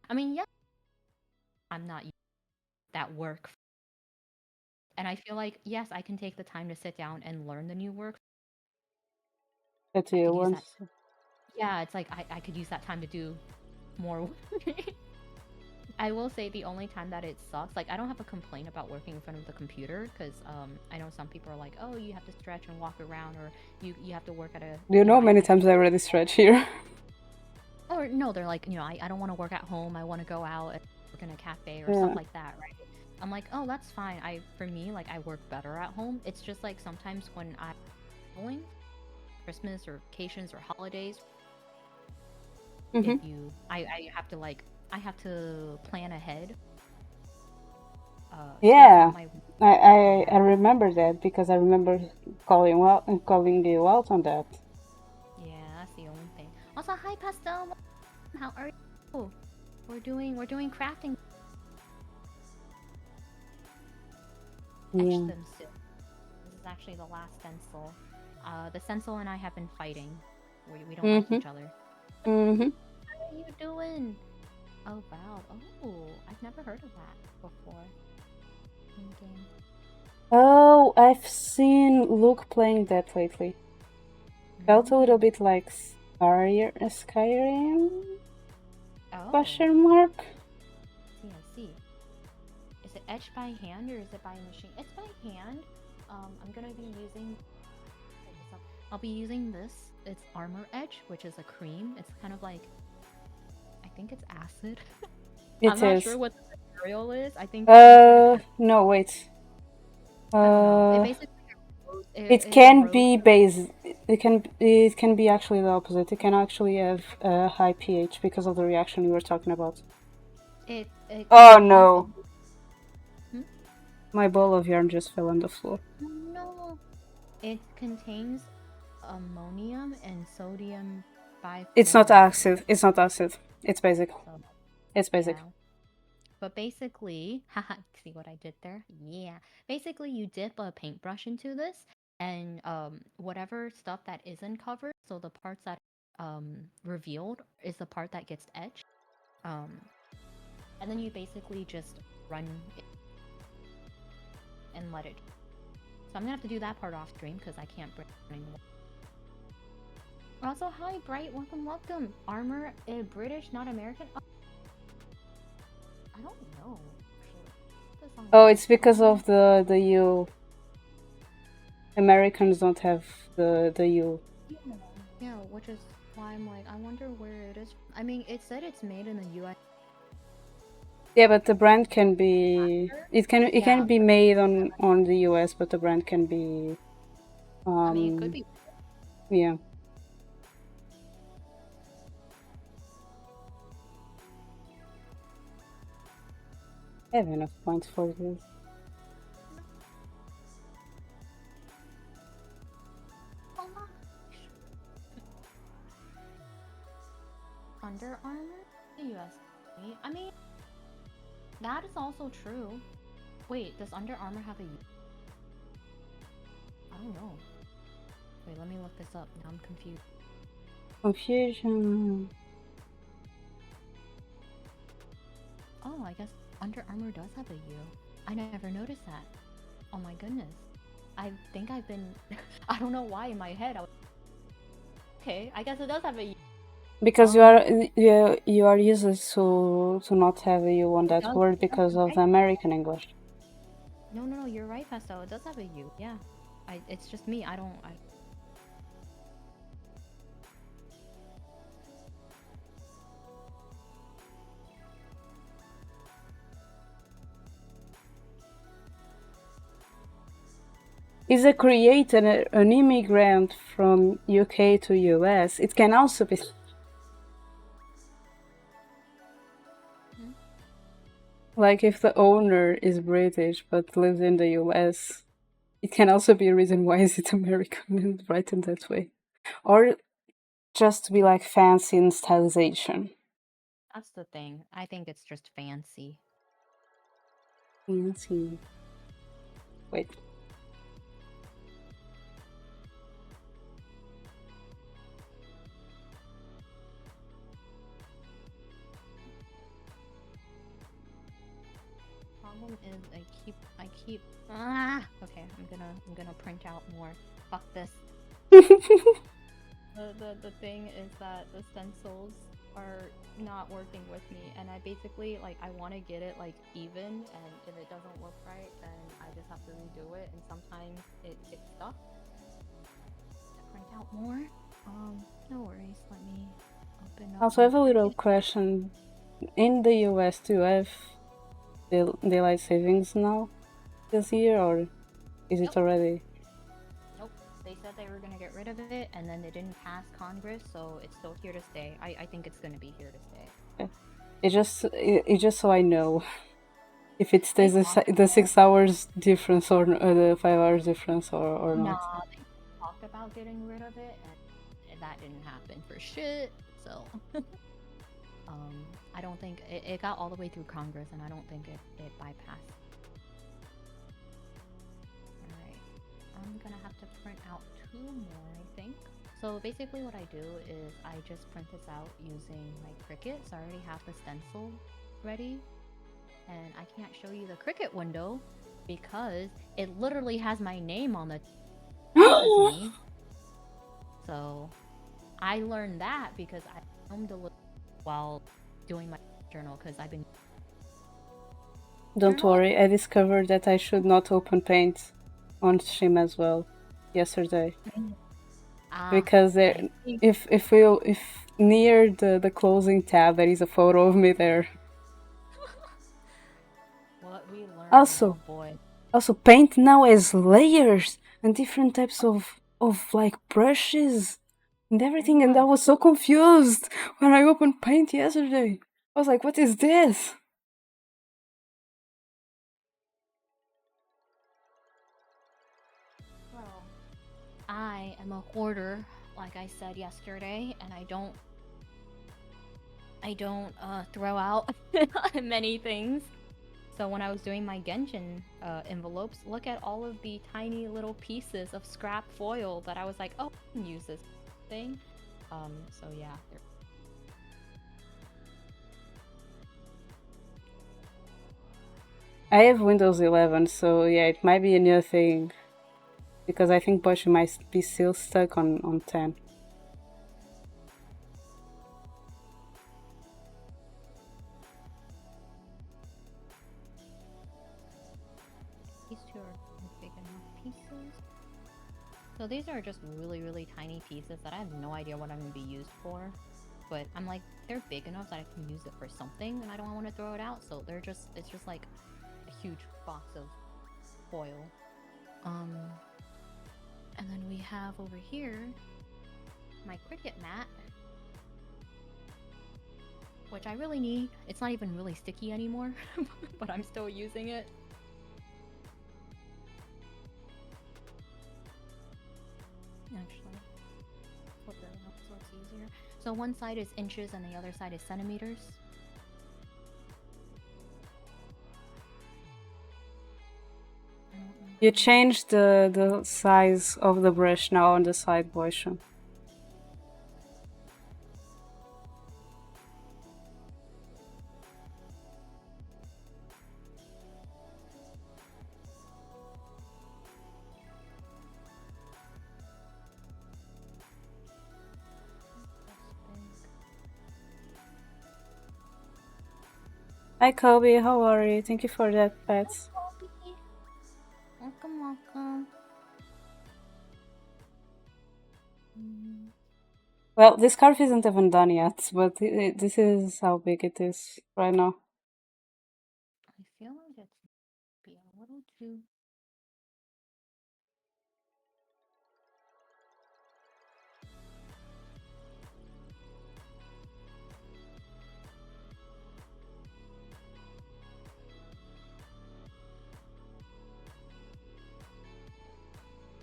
I mean, yeah, I'm not used to that work, and I feel like yes, I can take the time to sit down and learn the new work. That's I you could use that. once. Yeah, it's like I could use that time to do more work. I will say the only time that it sucks, like I don't have a complaint about working in front of the computer because I know some people are like, oh, you have to stretch and walk around, or you have to work at a, Do you know how many I times I already stretch here? or no, they're like, I don't want to work at home. I want to go out and work in a cafe or stuff Yeah. like that, right? I'm like, oh, that's fine. For me, like I work better at home. It's just like sometimes when I'm traveling, Christmas or vacations or holidays, Mm-hmm. if you, I have to like, I have to plan ahead, space Yeah. out my, I yeah. remember that because I remember calling you out on that. Yeah, that's the only thing. Also, hi Pastel. How are you? We're doing crafting. Etch Yeah. them soon. This is actually the last stencil. The stencil and I have been fighting. We don't like Mm-hmm. each other. Mm-hmm. How are you doing? Oh wow. Oh, I've never heard of that before. In game. Oh, I've seen Luke playing that lately. Felt a little bit like Skyrim? Oh, Question mark? see, I see. Is it etched by hand or is it by machine? It's by hand. I'm gonna be using I'll be using this. It's Armor Edge, which is a cream. It's kind of like, I think it's acid. I'm It not sure is. what the material is. I think some sort of, No, wait. I don't know. It Uh, basically it it can erodes. be base. It can be actually the opposite. It can actually have a high pH because of the reaction you were talking about. It Oh contains no! hmm? My ball of yarn just fell on the floor. No, it contains ammonium and sodium It's not bifluoride. acid. It's not acid. It's basic. So It's basic. yeah. But basically, haha, see what I did there? Yeah. Basically, you dip a paintbrush into this, and whatever stuff that isn't covered, so the parts that revealed is the part that gets etched. Um, and then you basically just run it and let it. So I'm gonna have to do that part off stream because I can't bring it anymore. Also, hi Bright, welcome, welcome. Armor, British, not American. Oh, I don't know. Actually, Oh, it's because of the U. Americans don't have the U. Yeah, which is why I'm like, I wonder where it is. I mean, it said it's made in the U.S. Yeah, but the brand can be. It can Yeah, be made on the US, but the brand can be. I mean, it could be. Yeah. I have enough points for this. Under Armour, the U.S. I mean, that is also true. Wait, does Under Armour have a? I don't know. Wait, let me look this up. Now I'm confused. Confusion. Oh, I guess Under Armour does have a U. I never noticed that. Oh my goodness. I think I've been... I don't know why in my head I was... Okay, I guess it does have a U. Because you are used to not have a U on that word because of the American English. No, you're right, Pastel. It does have a U. Yeah. It's just me. I don't... Is a created an immigrant from UK to US. It can also be like if the owner is British but lives in the US. It can also be a reason why is it American and written that way, or just to be like fancy in stylization. That's the thing. I think it's just fancy. Fancy. Wait. Problem is I keep okay, I'm gonna print out more. Fuck this. The thing is that the stencils are not working with me, and I basically like I want to get it like even, and if it doesn't look right, then I just have to redo it, and sometimes it gets stuck. To print out more. No worries. Let me open up. Also, I have a little question. In the US, do you have daylight savings now this year, or is it already? Nope. They said they were gonna get rid of it, and then they didn't pass Congress, so it's still here to stay. I think it's gonna be here to stay. Okay. It just so I know if it stays the 6 hours difference or the 5 hours difference or not. Nah, they talked about getting rid of it, and that didn't happen for shit. So, I don't think it got all the way through Congress, and I don't think it bypassed. Alright, I'm gonna have to print out 2 more, I think. So basically what I do is I just print this out using my Cricut, so I already have the stencil ready. And I can't show you the Cricut window because it literally has my name on the me. So I learned that because I filmed a little while doing my journal because I've been... Don't worry, I discovered that I should not open Paint on stream as well yesterday. Because there, if near the closing tab there is a photo of me there. What we learned, also, oh boy. Also, Paint now has layers and different types of like brushes and everything, and I was so confused when I opened Paint yesterday. I was like, "What is this?" Well, I am a hoarder, like I said yesterday, and I don't throw out many things. So when I was doing my Genshin envelopes, look at all of the tiny little pieces of scrap foil that I was like, oh, I can use this thing. So yeah. I have Windows 11, so yeah, it might be a new thing. Because I think Bosch might be still stuck on 10. These two are big enough pieces. So these are just really, really tiny pieces that I have no idea what I'm going to be used for. But I'm like, they're big enough that I can use it for something, and I don't want to throw it out. So it's just like a huge box of foil. And then we have over here my Cricut mat, which I really need. It's not even really sticky anymore, but I'm still using it. Actually, flip it up so it's easier. So one side is inches and the other side is centimeters. I don't know You changed the size of the brush now on the side portion. Hi Kobe, how are you? Thank you for that, pets. Welcome, welcome. Well, this scarf isn't even done yet, but this is how big it is right now. I feel like it's be a little too.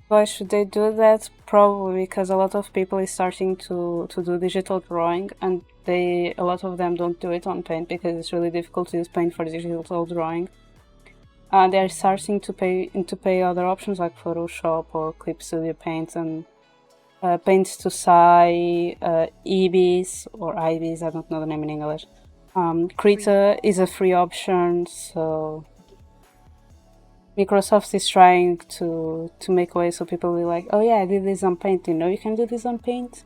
Why should they do that? Probably because a lot of people is starting to do digital drawing, and a lot of them don't do it on Paint because it's really difficult to use Paint for digital drawing. They're starting to pay other options like Photoshop or Clip Studio Paint and Paint to Sai, EBS or IBS. I don't know the name in English. Krita is a free option, so Microsoft is trying to make way so people will be like, oh yeah, I did this on Paint. You know, you can do this on Paint.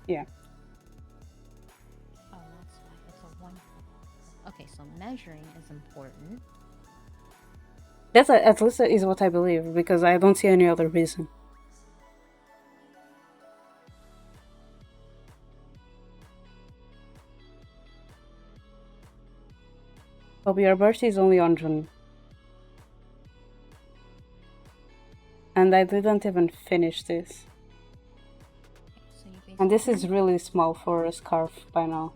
Yeah. Oh, that's why it's a one. Okay, so measuring is important. That's at least is what I believe because I don't see any other reason. But your birthday is only on June. And I didn't even finish this. So you And this is really small for a scarf by now.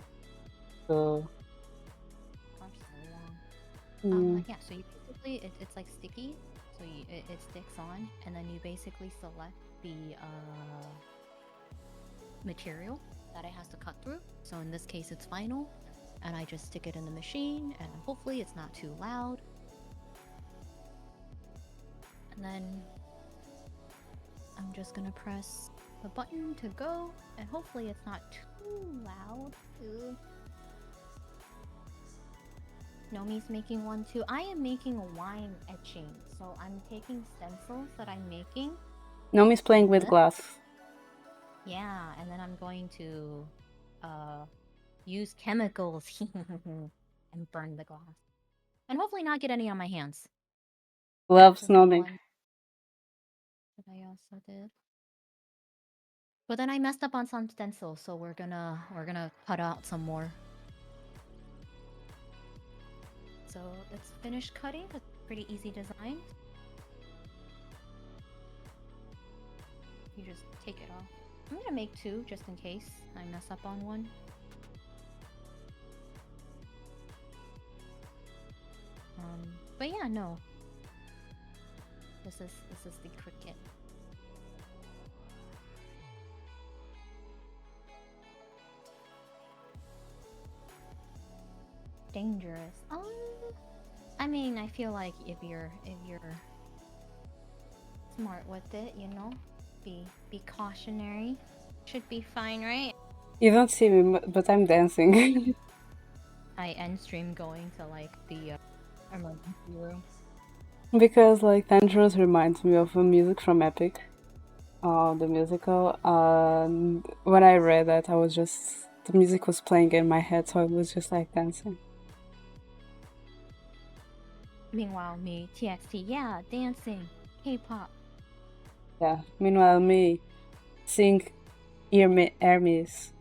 So yeah, so you basically it's like sticky, so it sticks on, and then you basically select the material that it has to cut through. So in this case, it's vinyl, and I just stick it in the machine, and hopefully it's not too loud. And then I'm just gonna press the button to go, and hopefully it's not too loud. Ooh. Nomi's making one too. I am making a wine etching, so I'm taking stencils that I'm making. Nomi's playing with glass. Yeah, and then I'm going to use chemicals and burn the glass. And hopefully not get any on my hands. Loves Nomi. That I also did. But then I messed up on some stencils, so we're gonna cut out some more. So let's finish cutting. It's pretty easy design. You just take it off. I'm gonna make two just in case I mess up on one. But yeah, no. This is the cricket. Dangerous. I mean, I feel like if you're smart with it, you know, be cautionary, should be fine, right? You don't see me, but I'm dancing. I end stream going to like the emergency room. Because like Dangerous reminds me of a music from Epic, the musical. And when I read that, I was just the music was playing in my head, so I was just like dancing. Meanwhile, me, TXT, yeah, dancing, K-pop. Yeah. Meanwhile, me, seeing Hermes,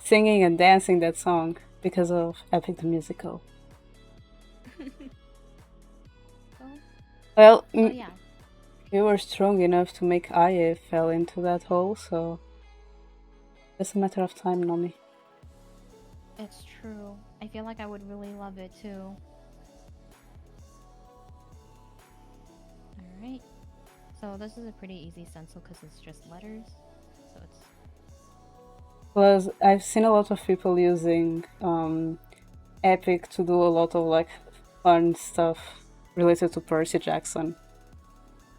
singing and dancing that song because of Epic the musical. Well, yeah. You were strong enough to make Aya fell into that hole, so it's a matter of time, Nomi. It's true. I feel like I would really love it too. Alright. So this is a pretty easy stencil because it's just letters. So it's... Plus, I've seen a lot of people using Epic to do a lot of like fun stuff related to Percy Jackson.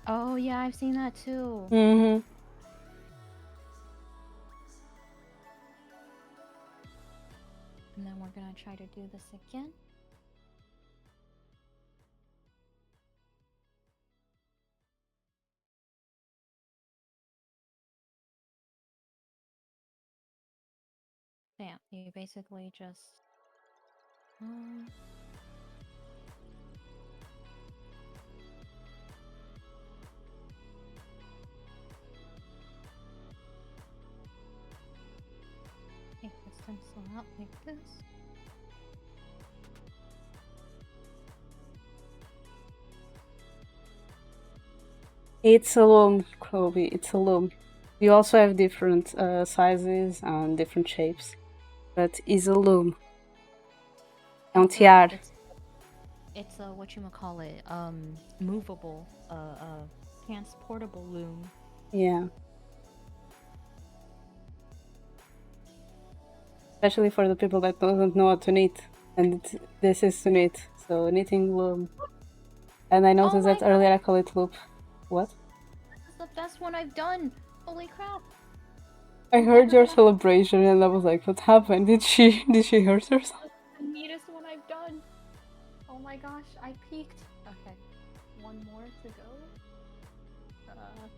Oh yeah, I've seen that too. Mm-hmm. And then we're gonna try to do this again. Yeah, you basically just um take the stencil out like this. It's a loom, Chloe. It's a loom. You also have different sizes and different shapes, but it's a loom. É um It's tiar. it's a what you call it movable transportable loom. Yeah. Especially for the people that don't know how to knit. And this is to knit. So knitting loom. And I Oh noticed my that god, earlier I call it loop. What? this is the best one I've done. Holy crap. I I'm heard ever your gonna have celebration and I was like, what happened? Did she hurt herself? the neatest one I've done. Oh my gosh, I peaked. Okay, one more to go.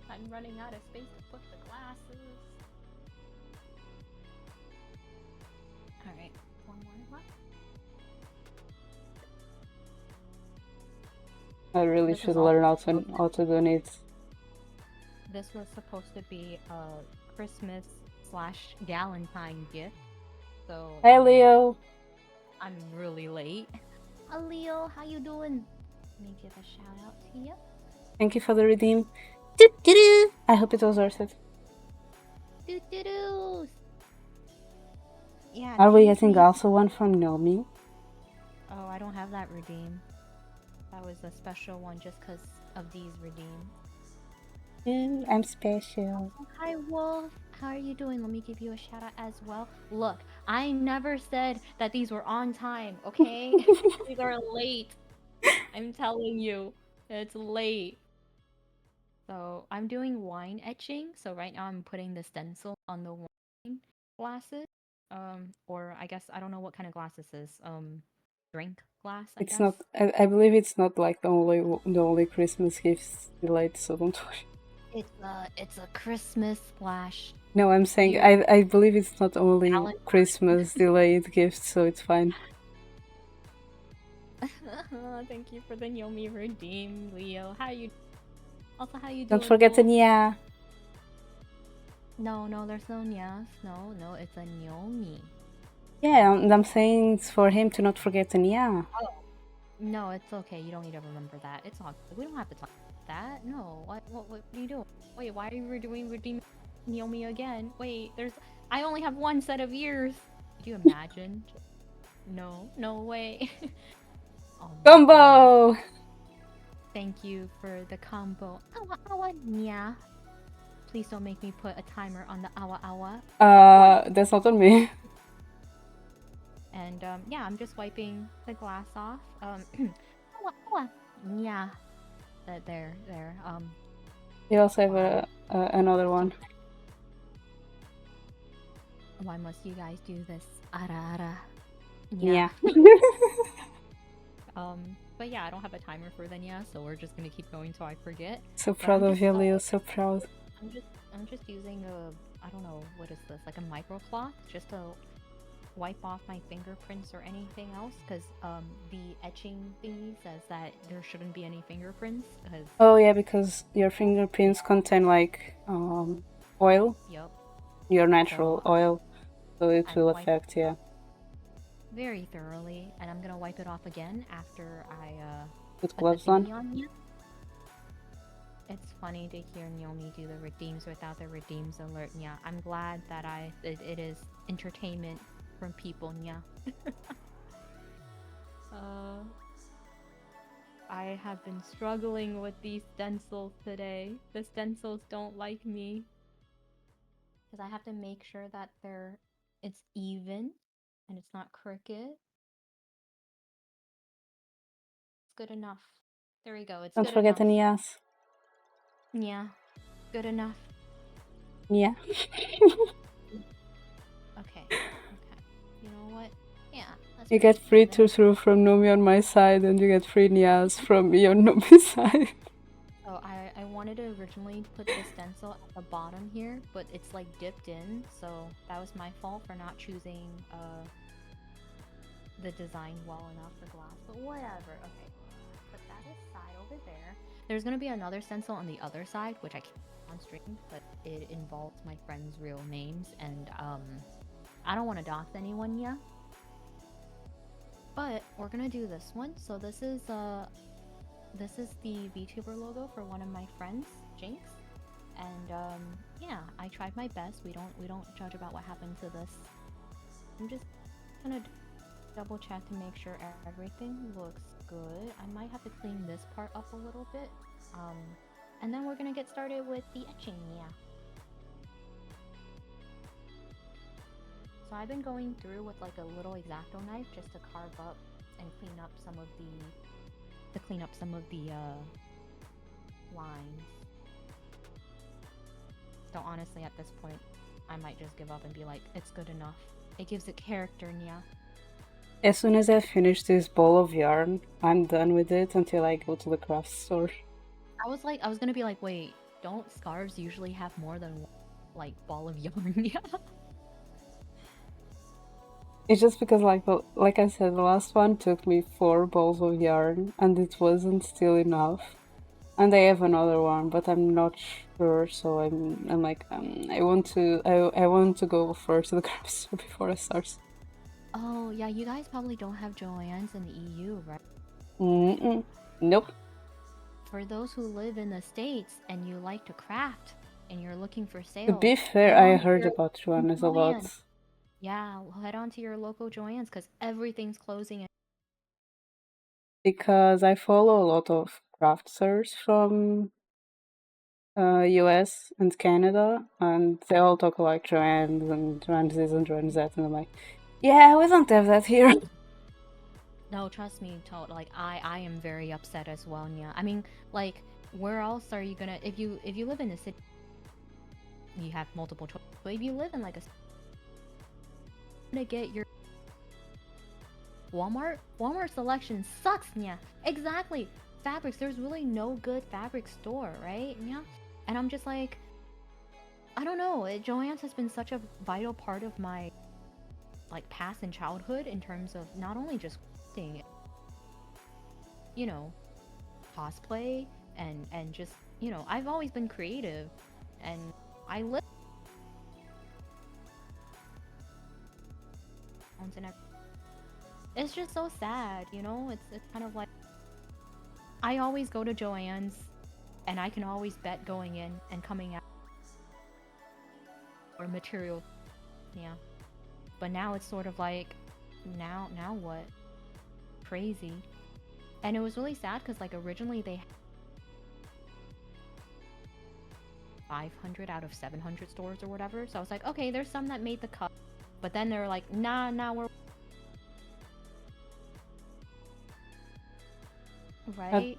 I'm running out of space to put the glasses. Alright, one more left. I really This is should also learn supposed how to do knits. this was supposed to be a Christmas slash Galentine gift. So Hey Leo! I'm really late. Hi Leo, how you doing? Let me give a shout out to you. Thank you for the redeem. Doo-doo-doo. I hope it was worth it. Doo doo doos. Yeah, Are we thank getting me. also one from Nomii? Oh, I don't have that redeem. That was a special one just because of these redeem. I'm special. Oh, hi Wolf. How are you doing? Let me give you a shout out as well. Look, I never said that these were on time, okay? These are late. I'm telling you, it's late. So I'm doing wine etching. So right now I'm putting the stencil on the wine glasses. Or I guess I don't know what kind of glass this is. Drink glass, I It's guess. not. I believe it's not like the only Christmas gifts delayed. So don't worry. It's a Christmas slash No, I'm saying year I believe it's not only Valentine. Christmas delayed gifts, so it's fine. Thank you for the Yomi redeem, Leo. How you? Also, how you Don't doing, forget the Wolf? Nia. No, no, there's no nyas. No, no, it's a Yomi. Yeah, I'm saying it's for him to not forget the Nia. Oh, no, it's okay. You don't need to remember that. It's all good. We don't have to talk about that. No. What are you doing? Wait, why are you doing redeem Yomi again? Wait, there's. I only have one set of ears. Could you imagine? No, no way. Oh my goodness. Combo. Thank you for the combo. Awa awa nya. Please don't make me put a timer on the awa awa. That's not on me. And yeah, I'm just wiping the glass off. Awa awa nya. There. You also have Why? another one. Why must you guys do this? Ara ara. Yeah. But yeah, I don't have a timer for then yeah, so we're just gonna keep going till I forget. So But proud of you, Leo. So proud. I'm just using I don't know what is this, like a microcloth, just to wipe off my fingerprints or anything else, because the etching thingy says that there shouldn't be any fingerprints. Because Oh yeah, because your fingerprints contain like oil, yep, your so natural oil, so it I'm will wiping affect. Yeah. very thoroughly, and I'm gonna wipe it off again after I Put put the gloves on. thingy on. It's funny to hear Naomi do the redeems without the redeems alert. Yeah, I'm glad that it is entertainment from people. Yeah. uh, I have been struggling with these stencils today. The stencils don't like me because I have to make sure that it's even and it's not crooked. It's good enough. There we go. It's Don't good forget enough. the Nias. Yeah, good enough. Yeah. Okay, okay. You know what? Yeah, let's You get proceed free then. tutu from Nomii on my side, and you get free Nias from me on Nomii's side. So I wanted to originally put the stencil at the bottom here, but it's like dipped in, so that was my fault for not choosing the design well enough for glass, but whatever. Okay, put that aside over there. There's gonna be another stencil on the other side, which I can't on stream, but it involves my friends' real names, and I don't want to dox anyone yet. But we're gonna do this one. So this is the VTuber logo for one of my friends, Jinx. And yeah, I tried my best. We don't judge about what happened to this. I'm just gonna double check to make sure everything looks good. I might have to clean this part up a little bit. Um, and then we're gonna get started with the etching. Yeah. So I've been going through with like a little X-Acto knife just to carve up and clean up some of the lines. So honestly, at this point, I might just give up and be like, it's good enough. It gives it character, yeah. As soon as I finish this ball of yarn, I'm done with it until I go to the craft store. I was gonna be like, wait, don't scarves usually have more than one, like ball of yarn? Yeah. It's just because, like I said, the last one took me 4 balls of yarn, and it wasn't still enough. And I have another one, but I'm not sure. So I'm like, I want to go first to the craft store before I start. Oh yeah, you guys probably don't have Joann's in the EU, right? Nope. For those who live in the States and you like to craft and you're looking for To sales, be fair, head I on to heard your about local Joanna's a Joann. lot. Yeah, head on to your local Joann's because everything's closing. Because I follow a lot of crafters from US and Canada, and they all talk like Joanne's and Joanne's this and Joanne's that, and I'm like, yeah, we don't have that here. No, trust me, like I am very upset as well, yeah. I mean, like, where else are you gonna if you live in a city, you have multiple choices. But if you live in like a gonna get your Walmart selection sucks, yeah. Exactly. Fabrics, there's really no good fabric store, right? Yeah. And I'm just like, I don't know. Joann's has been such a vital part of my like past and childhood in terms of not only just thing, you know, cosplay and just, you know, I've always been creative and I live and it's just so sad, you know? It's kind of like I always go to Joann's and I can always bet going in and coming out or material, yeah. But now it's sort of like now what? Crazy. And it was really sad because like originally they had 500 out of 700 stores or whatever. So I was like, okay, there's some that made the cut. But then they were like, nah, we're I right.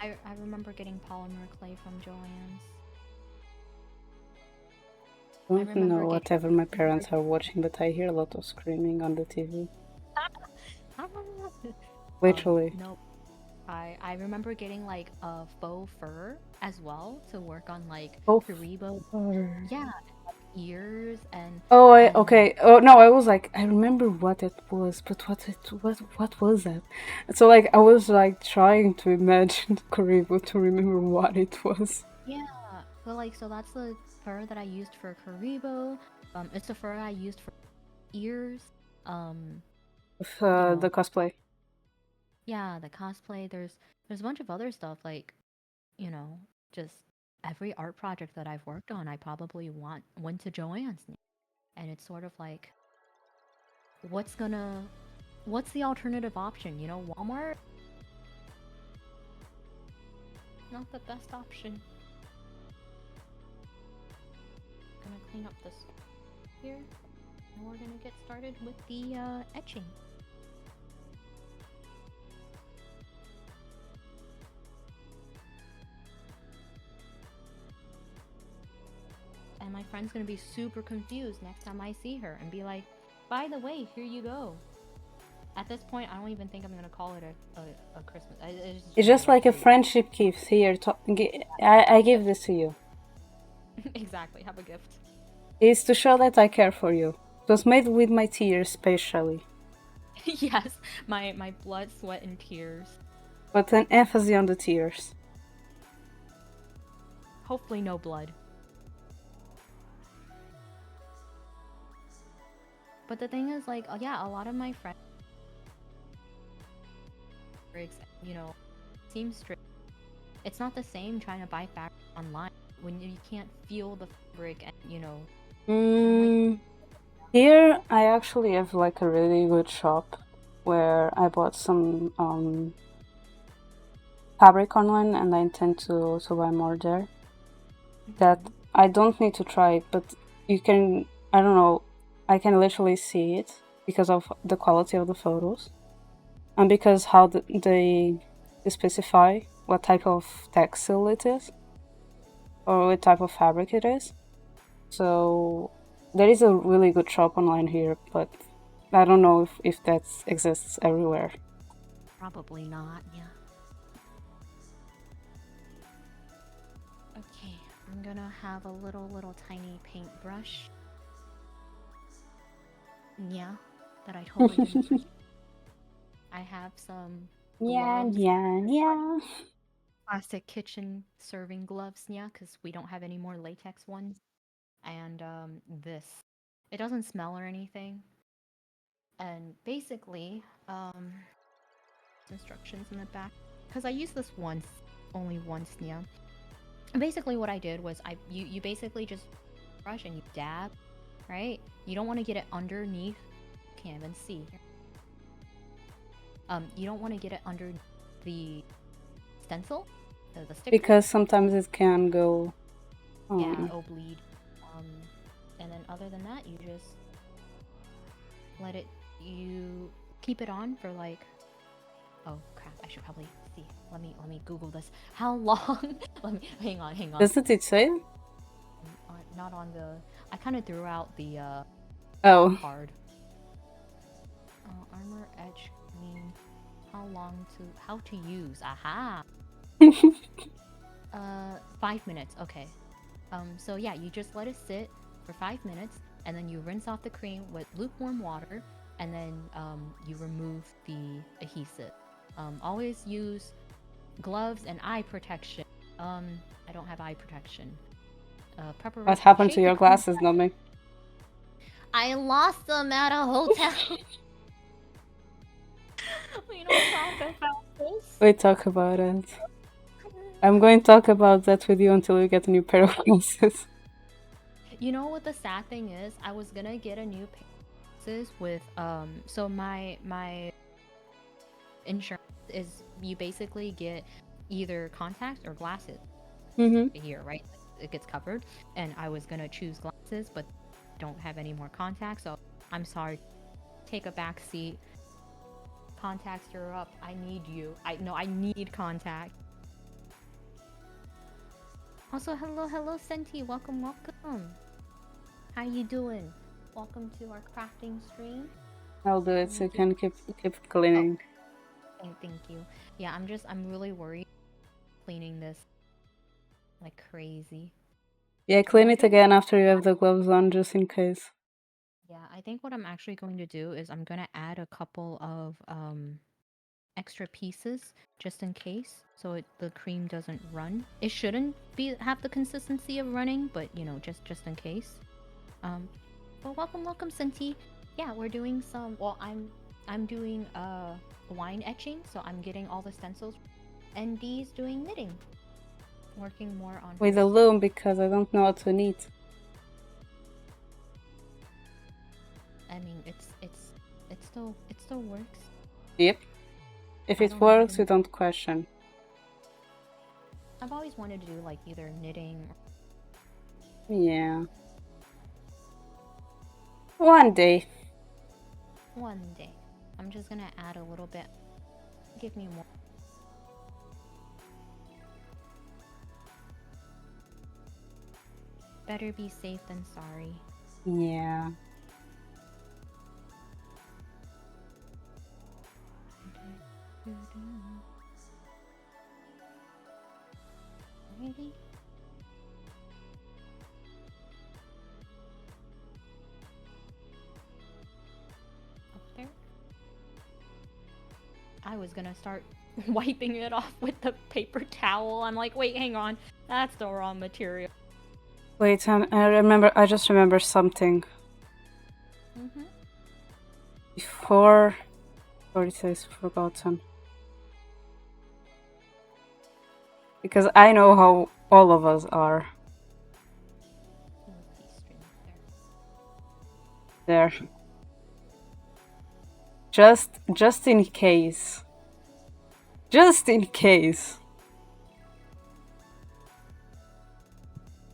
I remember getting polymer clay from Joann's. I don't know remember getting whatever my parents are watching, but I hear a lot of screaming on the TV. Literally. no, I remember getting like a faux fur as well to work on like Oh, Karibo. far. Yeah, ears Oh, and okay. Oh no, I was like, I remember what it was, but what was that? So like, I was like trying to imagine Karibo to remember what it was. yeah. So that's the fur that I used for Karibo. It's the fur I used for ears. Um, you The know, cosplay. yeah, the cosplay. There's a bunch of other stuff like, you know, just every art project that I've worked on, I probably went to Joann's, and it's sort of like, what's gonna, what's the alternative option? You know, Walmart, not the best option. Gonna clean up this here, and we're gonna get started with the etching. friend's gonna be super confused next time I see her and be like, by the way, here you go. At this point, I don't even think I'm gonna call it a Christmas. It's just like a friendship gift. Here, I give this to you. Exactly, have a gift. It's to show that I care for you. It was made with my tears, especially. Yes, my blood, sweat, and tears. But an emphasis on the tears. Hopefully no blood. But the thing is, like, yeah, a lot of my friends, you know, seamstress. It's not the same trying to buy fabric online when you can't feel the fabric and, you know. Here, I actually have like a really good shop where I bought some fabric online, and I intend to buy more there. That I don't need to try it, but you can, I don't know, I can literally see it because of the quality of the photos and because how they specify what type of textile it is or what type of fabric it is. So there is a really good shop online here, but I don't know if that exists everywhere. Probably not, yeah. Okay, I'm gonna have a little tiny paintbrush. Yeah, that I totally didn't forget. I have some gloves. Yeah. Plastic kitchen serving gloves, yeah, because we don't have any more latex ones. And this. It doesn't smell or anything. And basically, instructions in the back. Because I used this only once, yeah. And basically what I did was you basically just brush and you dab, right? You don't want to get it underneath. Can't even see. You don't want to get it under the stencil, the sticker. Because sometimes it can go. Yeah, it'll bleed. And then other than that, you just you keep it on for like, oh crap, I should probably see. Let me Google this. How long? Hang on. Doesn't it say? Not on the. I kind of threw out the card. Armor edge means how to use. Aha. 5 minutes. Okay. So yeah, you just let it sit for 5 minutes, and then you rinse off the cream with lukewarm water, and then you remove the adhesive. Always use gloves and eye protection. I don't have eye protection. Preparation. What happened to your glasses, Nomii? I lost them at a hotel. We don't talk about this. We talk about it. I'm going to talk about that with you until you get a new pair of glasses. You know what the sad thing is? I was gonna get a new pair of glasses with so my insurance is you basically get either contacts or glasses here, right? It gets covered, and I was gonna choose glasses, but don't have any more contacts, so I'm sorry. Take a back seat. Contacts, you're up. I need you. I need contact. Also, hello, Senti. Welcome. How you doing? Welcome to our crafting stream. I'll do it so you can keep cleaning. Oh, thank you. Yeah, I'm really worried cleaning this like crazy. Yeah, clean it again after you have the gloves on, just in case. Yeah, I think what I'm actually going to do is I'm gonna add a couple of extra pieces just in case, so the cream doesn't run. It shouldn't have the consistency of running, but you know, just in case. Well, welcome, Senti. Yeah, we're doing some. Well, I'm doing wine etching, so I'm getting all the stencils, and Dee's doing knitting. Working more on with a loom because I don't know how to knit. I mean, it still works. Yep. If it works, we don't question. I've always wanted to do like either knitting. Yeah. One day. I'm just gonna add a little bit. Give me more. Better be safe than sorry. Yeah. Ready? Up there? I was gonna start wiping it off with the paper towel. I'm like, wait, hang on. That's the raw material. Wait, I just remember something. Before it says forgotten. Because I know how all of us are. There. Just in case. Just in case.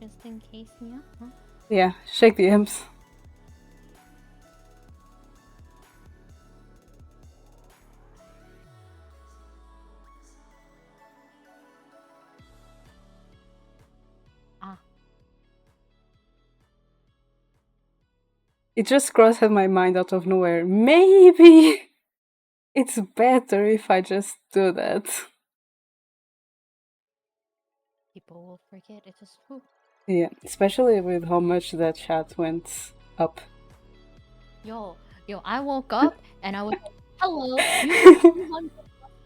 Just in case, yeah. Huh? Yeah, shake the imps. Ah. It just crossed my mind out of nowhere. Maybe it's better if I just do that. People will forget. It's just. Whew. Yeah, especially with how much that chat went up. Yo, I woke up and I was like, hello, you have 200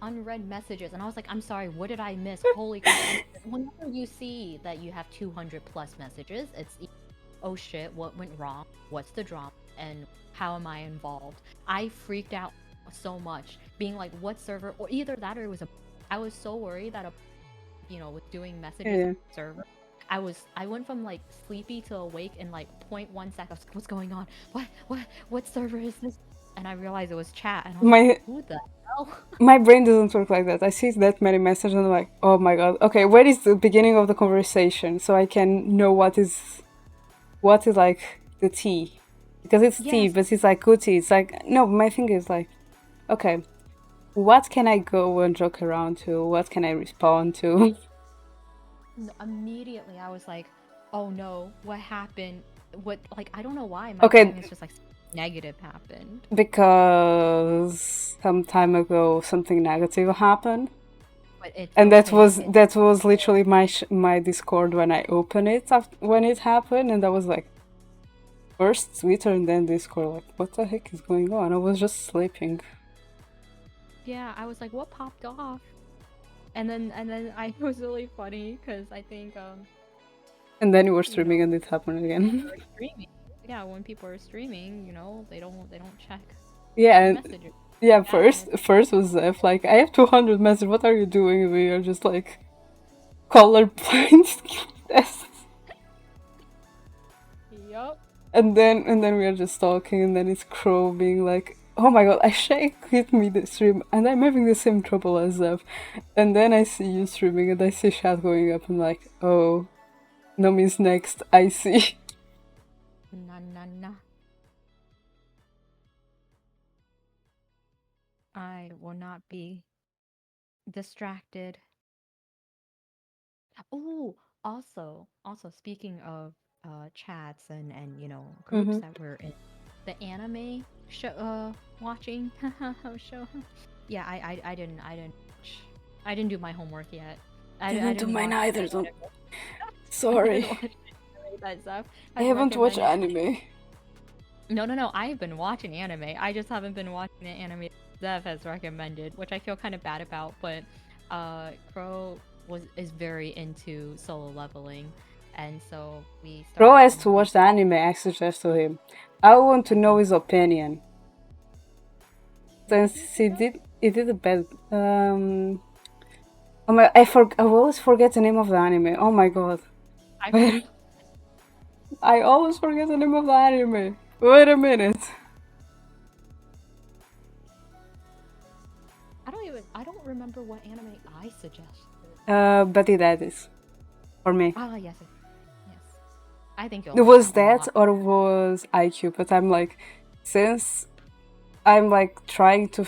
unread messages. And I was like, I'm sorry, what did I miss? Holy crap. And whenever you see that you have 200 plus messages, it's, oh shit, what went wrong? What's the drama? And how am I involved? I freaked out so much, being like, what server? Or either that or it was I was so worried that was doing messages on the server. I went from like sleepy to awake in like 0.1 seconds. I was like, what's going on? What server is this? And I realized it was chat. And I was like, who the hell? My brain doesn't work like that. I see that many messages and I'm like, oh my god. Okay, where is the beginning of the conversation so I can know what is like the tea? Because it's tea, but it's like good tea. It's like, no, my thing is like, okay, what can I go and joke around to? What can I respond to? Immediately I was like, oh no, what happened? What, like, I don't know why my brain is just like negative happened. Because some time ago something negative happened. And that was literally my Discord when I opened it when it happened, and I was like, first Twitter and then Discord, like, what the heck is going on? I was just sleeping. Yeah, I was like, what popped off? And then I was really funny because I think and then you were streaming and it happened again. Yeah, when people are streaming, they don't check. Yeah, messages. Yeah, first was Zeph, like, I have 200 messages, what are you doing? We are just like colorblind tests. Yup. And then we are just talking, and then it's Crow being like, oh my god, I quit me the stream, and I'm having the same trouble as Zeph. And then I see you streaming, and I see chat going up, and like, oh, Nomii's next, I see. Nah. I will not be distracted. Oh, also speaking of chats and groups that we're in, the anime show watching show. Yeah, I didn't do my homework yet. I didn't do mine either. Sorry. I haven't watched anime. No. I've been watching anime. I just haven't been watching the anime Zev has recommended, which I feel kind of bad about. But Crow is very into solo leveling, and so we. Crow has to watch the anime I suggest to him. I want to know his opinion. Since he did a bad. Oh my! I always forget the name of the anime. Oh my god! I always forget the name of the anime. Wait a minute. I don't remember what anime I suggested. But that is for me. Ah, yes. I think it was that or was IQ, but I'm like, since I'm like trying to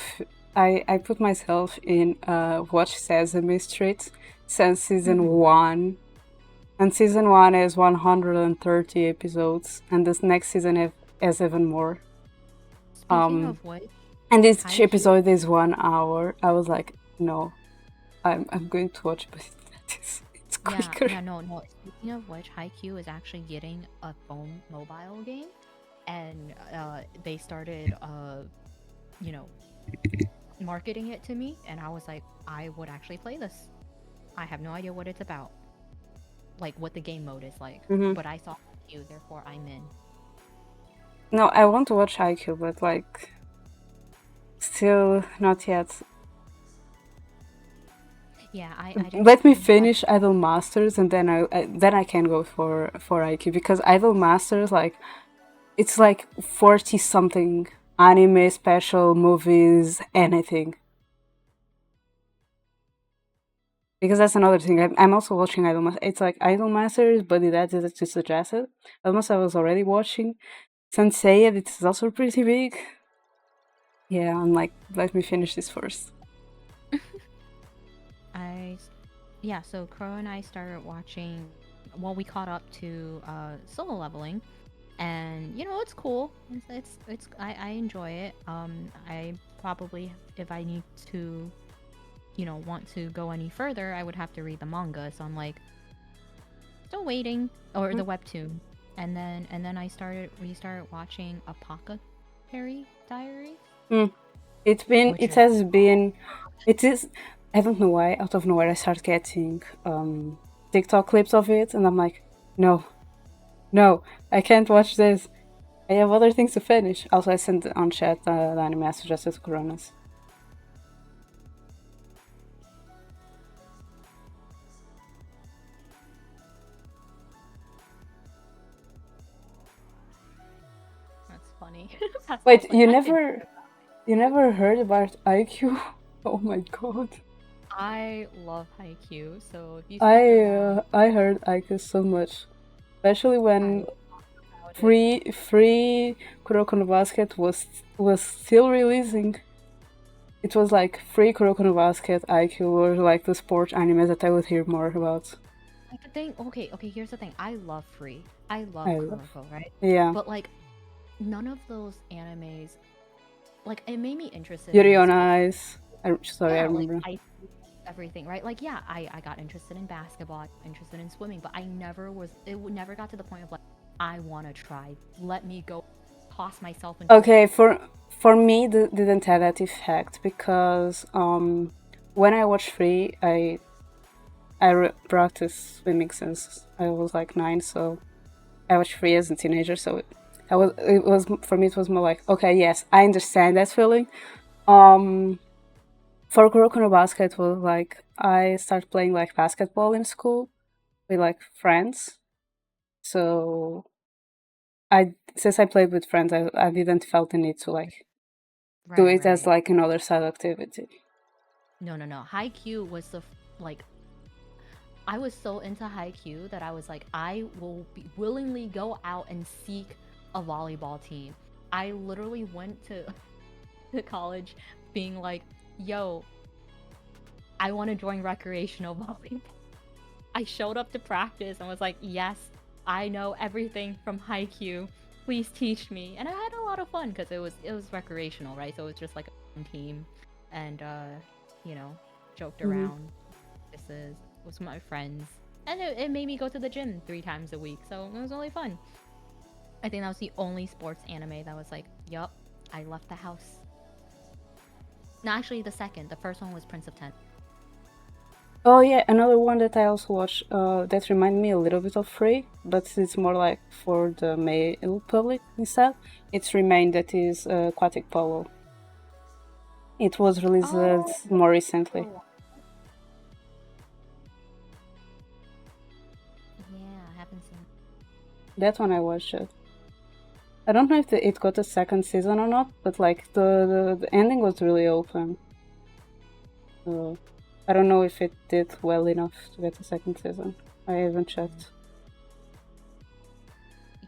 I put myself in Watch Sesame Street since season 1, And season 1 is 130 episodes, and this next season has even more. Speaking of which, And each Haikyuu. episode is 1 hour. I was like, no, I'm going to watch, but it's quicker. Yeah, no. Speaking of which, Haikyuu is actually getting a phone mobile game, and they started, you know, marketing it to me, and I was like, I would actually play this. I have no idea what it's about, like what the game mode is like, but I saw Haikyuu, therefore I'm in. No, I want to watch Haikyuu, but like, still not yet. Yeah, Let me finish Idol Masters, and then I can go for Haikyuu, because Idol Masters, like, it's like 40 something anime, special movies, anything. Because that's another thing. I'm also watching Idol Masters. It's like Idol Masters, but it added to suggest it. Almost I was already watching. Sensei, it is also pretty big. Yeah, I'm like, let me finish this first. Yeah, so Crow and I started watching. Well, we caught up to Solo Leveling, and you know it's cool. I enjoy it. I probably, if I need to, want to go any further, I would have to read the manga. So I'm like, still waiting, or the webtoon, and then we started watching Apothecary Diaries. It is. I don't know why. Out of nowhere, I start getting TikTok clips of it, and I'm like, no, I can't watch this. I have other things to finish. Also, I sent on chat the anime I suggested to Coronas. That's funny. Wait, you never heard about IQ? Oh my god. I love Haikyuu, so if you I heard IQ so much, especially when free Kuroko no Basket was still releasing. It was like free Kuroko no Basket, IQ were like the sport animes that I would hear more about. Like the thing, okay, here's the thing. I love Free. I love Kuroko, right? Yeah. But like, none of those animes, like, it made me interested Yuri in on Ice. I remember. like, I everything, right? Like, yeah, I got interested in basketball, interested in swimming, but it never got to the point of like, I want to try. Let me go toss myself into. Okay, for me, didn't have that effect, because when I watched Free, I practiced swimming since I was like 9, so I watched Free as a teenager, so for me it was more like, okay, yes, I understand that feeling. For Kuroko no Basket, was like, I started playing like basketball in school with like friends, so since I played with friends, I didn't felt the need to like do it as like another side activity. No. Haikyuu was like, I was so into Haikyuu that I was like, I will willingly go out and seek a volleyball team. I literally went to college being like, yo, I want to join recreational volleyball. I showed up to practice and was like, yes, I know everything from Haikyuu. Please teach me. And I had a lot of fun because it was recreational, right? So it was just like a fun team, and joked around. This was my friends, and it made me go to the gym 3 times a week, so it was really fun. I think that was the only sports anime that was like, yup, I left the house. No, actually, the first one was Prince of Tennis. Oh yeah, another one that I also watched that reminded me a little bit of Free, but it's more like for the male public instead. It's Remain, that is Aquatic Polo. It was released more recently. Yeah, I haven't seen that one. I watched it. I don't know if it got a second season or not, but like the ending was really open. So I don't know if it did well enough to get a second season. I haven't checked.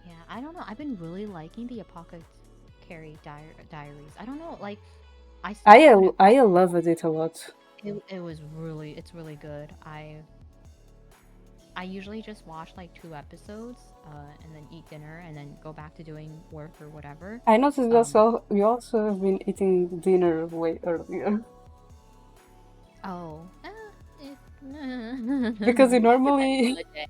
Yeah, I don't know. I've been really liking the Apothecary Diaries. I don't know, like, I loved it a lot. It's really good. I usually just watch like 2 episodes, and then eat dinner, and then go back to doing work or whatever. I noticed Um, you also have been eating dinner way earlier. oh, Because you depends on normally the day.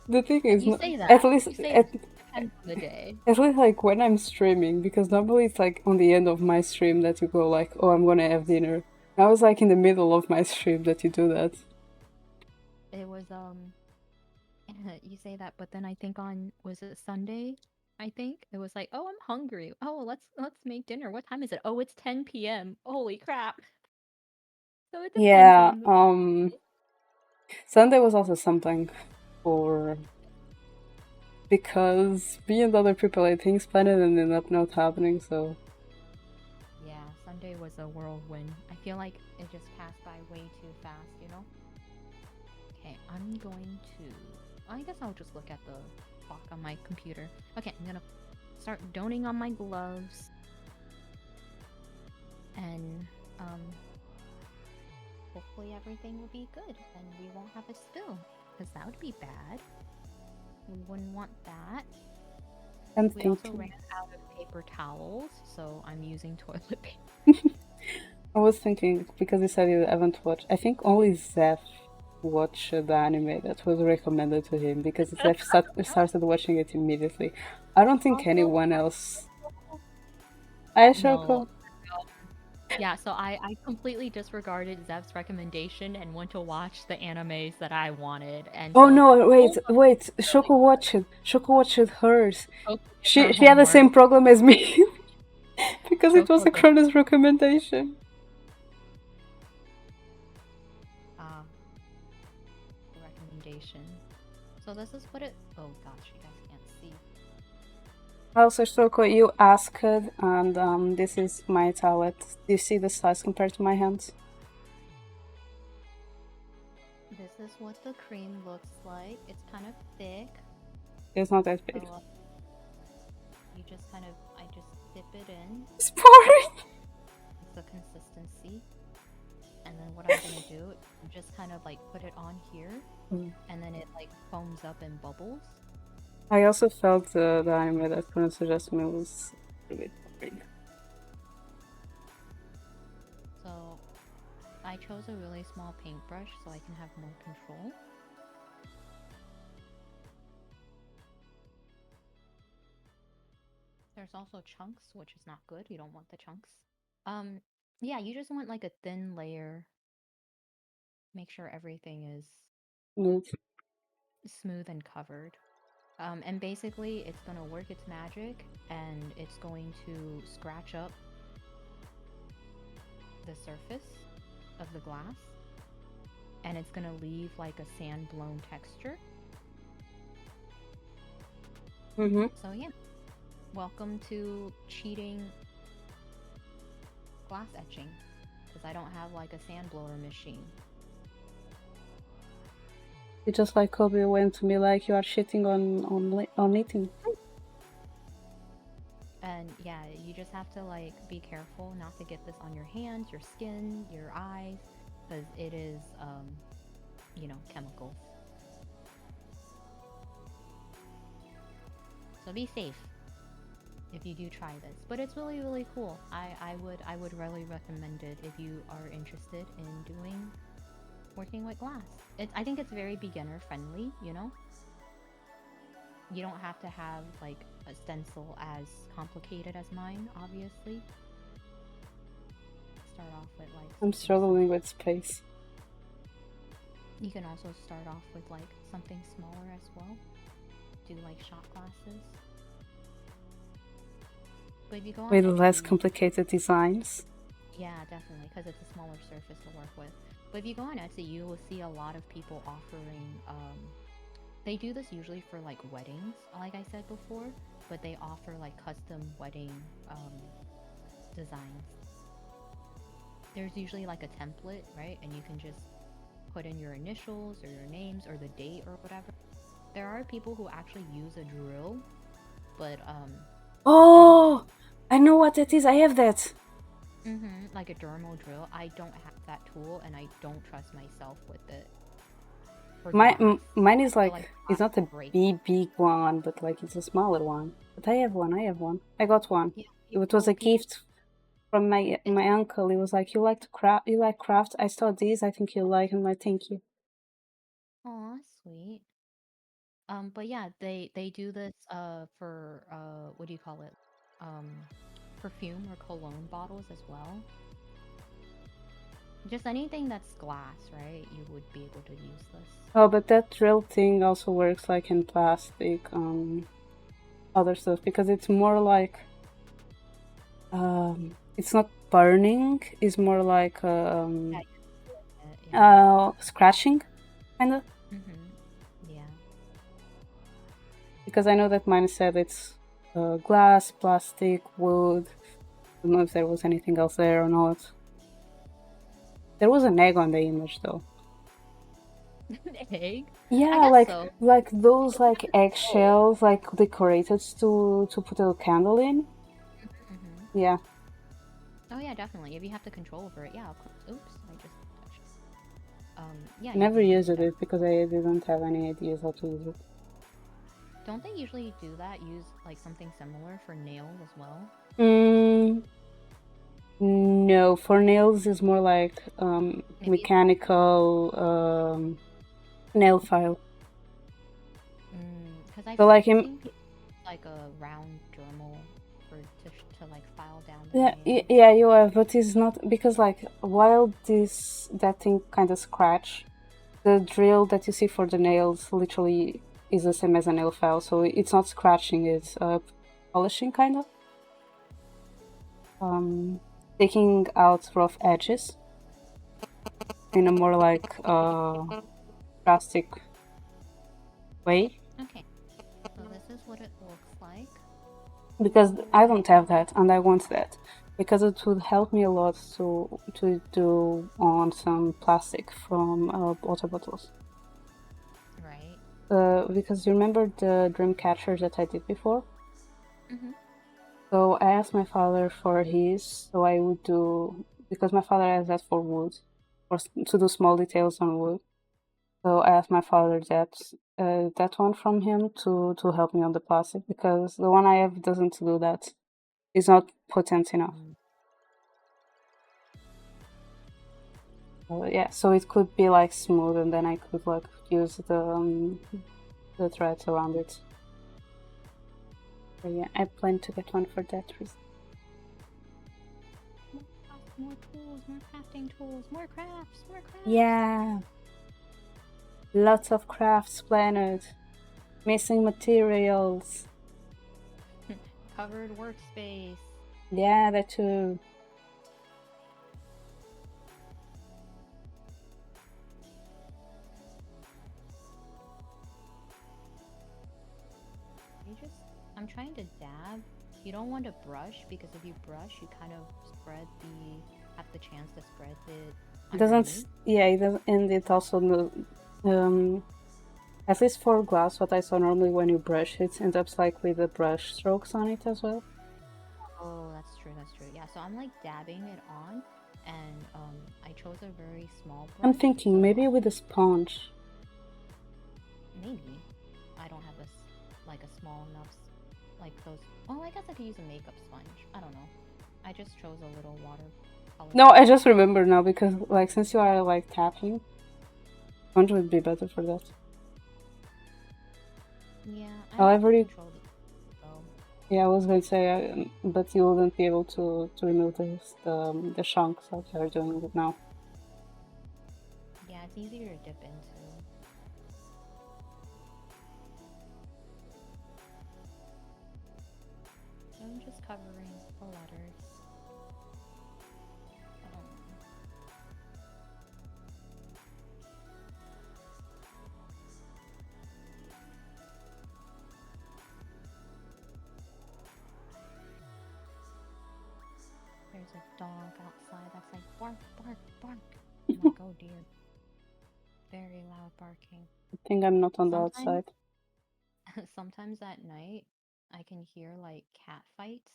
the thing is You say at that. least You say that. Depends on the day. at least like when I'm streaming, because normally it's like on the end of my stream that you go like, oh, I'm gonna have dinner. Now it's like in the middle of my stream that you do that. It was you say that, but then I think on, was it Sunday? I think it was like, oh, I'm hungry. Oh, let's make dinner. What time is it? Oh, it's 10 p.m. Holy crap! So it depends Yeah, on the. Sunday was also something for because me and other people I think planned it and ended up not happening, so Yeah, Sunday was a whirlwind. I feel like it just passed by way too fast, you know? Okay, I'm going to. I guess I'll just look at the clock on my computer. Okay, I'm gonna start doning on my gloves. And, hopefully everything will be good and we won't have a spill. Because that would be bad. We wouldn't want that. I'm We also thinking. ran out of paper towels, so I'm using toilet paper. I was thinking because you said you haven't watched. I think only Zeph watched the anime that was recommended to him because Zeph started watching it immediately. I don't think Also, anyone else. I no. Shoko. Yeah, so I completely disregarded Zev's recommendation and went to watch the animes that I wanted. And Oh so, no! oh my, Wait! really Shoko watched it. Shoko watched hers. Choco did her She had the homework. same problem as me because it was Choco a did Cronus recommendation. uh the recommendation. So this is what it. Oh gosh, you guys can't see. Also, Shoko, you asked, and this is my tablet. Do you see the size compared to my hands? This is what the cream looks like. It's kind of thick, It's not that big. so you just kind of, I just dip it in. It's boring. It's the consistency. And then what I'm gonna do, just kind of like put it on here, and then it like foams up and bubbles. I also felt the anime that Kuno suggested me was a bit boring. So I chose a really small paintbrush so I can have more control. There's also chunks, which is not good. You don't want the chunks. Yeah, you just want like a thin layer. Make sure everything is Neat. smooth and covered. And basically, it's gonna work its magic, and it's going to scratch up the surface of the glass, and it's gonna leave like a sand blown texture. So yeah, welcome to cheating glass etching, because I don't have like a sand blower machine. It's just like Kobe went to me like you are shitting on eating. And yeah, you just have to like be careful not to get this on your hands, your skin, your eyes, because it is chemicals. So be safe if you do try this. But it's really, really cool. I would really recommend it if you are interested in working with glass. I think it's very beginner friendly, you know? You don't have to have like a stencil as complicated as mine, obviously. Start off with like I'm struggling with space. You can also start off with like something smaller as well. Do like shot glasses. But if you go on With Etsy, less complicated designs. yeah, definitely, because it's a smaller surface to work with. But if you go on Etsy, you will see a lot of people offering. They do this usually for like weddings, like I said before, but they offer like custom wedding designs. There's usually like a template, right? And you can just put in your initials or your names or the date or whatever. There are people who actually use a drill, but Oh, I know what that is. I have that. like a dermal drill. I don't have that tool, and I don't trust myself with it. for glass. Mine I is feel like like it's glass not a breaks. big one, but like it's a smaller one. But I have one. I have one. I got one. Yeah, It was a people. gift from It's my uncle. He was like, "You like to craft? You like craft? I saw these. I think you like." And I thank you. aw, sweet. But yeah, they do this for what do you call it? Um, perfume or cologne bottles as well. Just anything that's glass, right? You would be able to use this. Oh, but that drill thing also works like in plastic, other stuff because it's more like it's not burning. It's more like Yeah, you can feel it, yeah. scratching, kind of. Mhm. Yeah. Because I know that mine said it's glass, plastic, wood. I don't know if there was anything else there or not. There was an egg on the image though. An egg? I Yeah, guess so. like those If you have like control. eggshells, like decorated to put a candle in. Mhm. Yeah, Oh yeah, definitely. If you have the control over it, yeah. Of course. Oops, I just touched. Yeah, I you never can used definitely. it because I didn't have any ideas how to use it. Don't they usually do that? Use like something similar for nails as well? Mm, no, for nails is more like Maybe it's mechanical nail file. because So like I've in seen people use, like a round Dremel for to like file down their yeah, nails. yeah, you have, but it's not because like while this that thing kind of scratch, the drill that you see for the nails literally is the same as a nail file, so it's not scratching, it's polishing kind of, taking out rough edges in a more like drastic way. Okay, so this is what it looks like. Because I don't have that and I want that because it would help me a lot to do on some plastic from water bottles. Right. Because you remember the dream catchers that I did before? Mhm. So I asked my father for his, so I would do because my father has that for wood, or to do small details on wood. So I asked my father that one from him to help me on the plastic because the one I have doesn't do that. It's not potent enough. Mm. Yeah, so it could be like smooth, and then I could like use the threads around it. So yeah, I plan to get one for that reason. More tools, more crafting tools, more crafts, more crafts. Yeah, lots of crafts planned. Missing materials. Covered workspace. Yeah, that too. You just, I'm trying to dab. You don't want to brush because if you brush, you kind of have the chance to spread it It doesn't. underneath. Yeah, it doesn't, and it also um at least for glass, what I saw normally when you brush it ends up like with the brush strokes on it as well. Oh, that's true, that's true. Yeah, so I'm like dabbing it on and I chose a very small I'm brush, thinking so maybe with a sponge. maybe I don't have like a small enough like those. Oh, I guess I could use a makeup sponge. I don't know. I just chose a little watercolor No, I sponge. just remember now because like since you are like tapping, sponge would be better for that. Yeah, I like to However, control the though. yeah, I was going to say, but you wouldn't be able to remove the chunks like you're doing it now. Yeah, it's easier to dip into. So I'm just covering the letters. Um, there's a dog outside that's like bark, bark, bark. I'm like, oh dear, very loud barking. I think I'm not on the Sometimes, outside. sometimes at night, I can hear like cat fights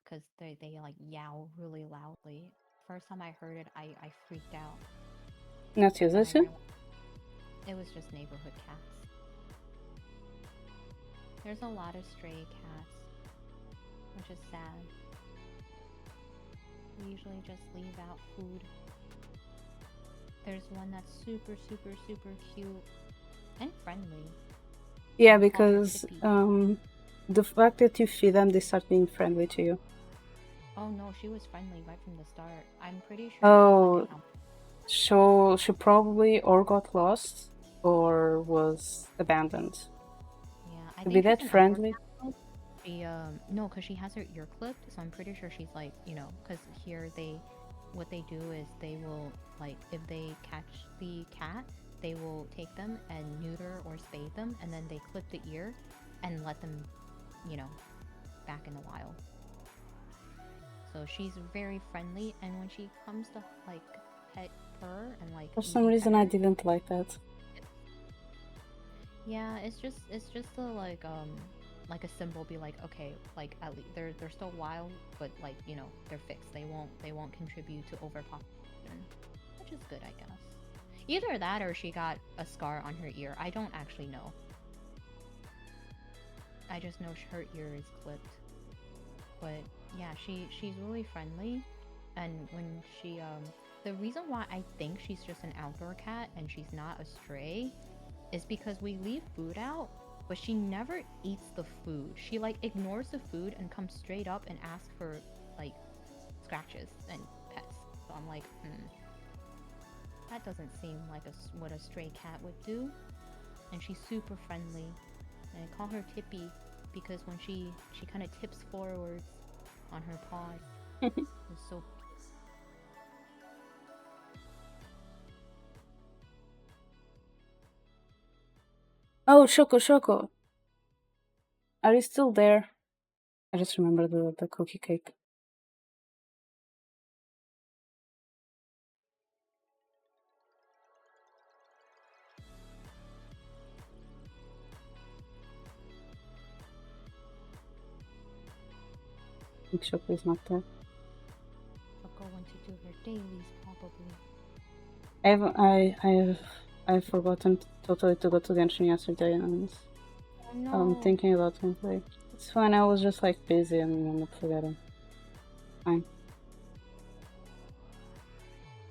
because they like yowl really loudly. First time I heard it, I freaked out. Not and usually I to? ran. It was just neighborhood cats. There's a lot of stray cats, which is sad. We usually just leave out food. There's one that's super, super, super cute and friendly. Yeah, I call her because Tippy. the fact that you feed them, they start being friendly to you. Oh no, she was friendly right from the start. I'm pretty sure she's like Oh, an out. so she probably or got lost or was abandoned. Yeah, I To be think she's that an outdoor friendly? cat though. She no, cause she has her ear clipped, so I'm pretty sure she's like, cause here what they do is they will, like, if they catch the cat, they will take them and neuter or spay them, and then they clip the ear and let them, you know, back in the wild. So she's very friendly, and when she comes to like pet her and like For you some can pet reason, I her, didn't like that. yeah, it's just a like a symbol. Be like, okay, like at least they're still wild, but like they're fixed. They won't contribute to overpopulation, which is good, I guess. Either that or she got a scar on her ear. I don't actually know. I just know her ear is clipped. But yeah, she's really friendly, and when the reason why I think she's just an outdoor cat and she's not a stray is because we leave food out, but she never eats the food. She like ignores the food and comes straight up and asks for like scratches and pets. So I'm like, that doesn't seem like what a stray cat would do. And she's super friendly, and I call her Tippy because when she kind of tips forwards on her paws, it's so. Oh, Shoko, are you still there? I just remember the cookie cake. I think Shoko is not there. She'll go in to do her dailies probably. I've forgotten totally to go to Genshin yesterday, and Oh I'm no. thinking about gameplay. It's fine. I was just like busy and I'm not forgetting. Fine.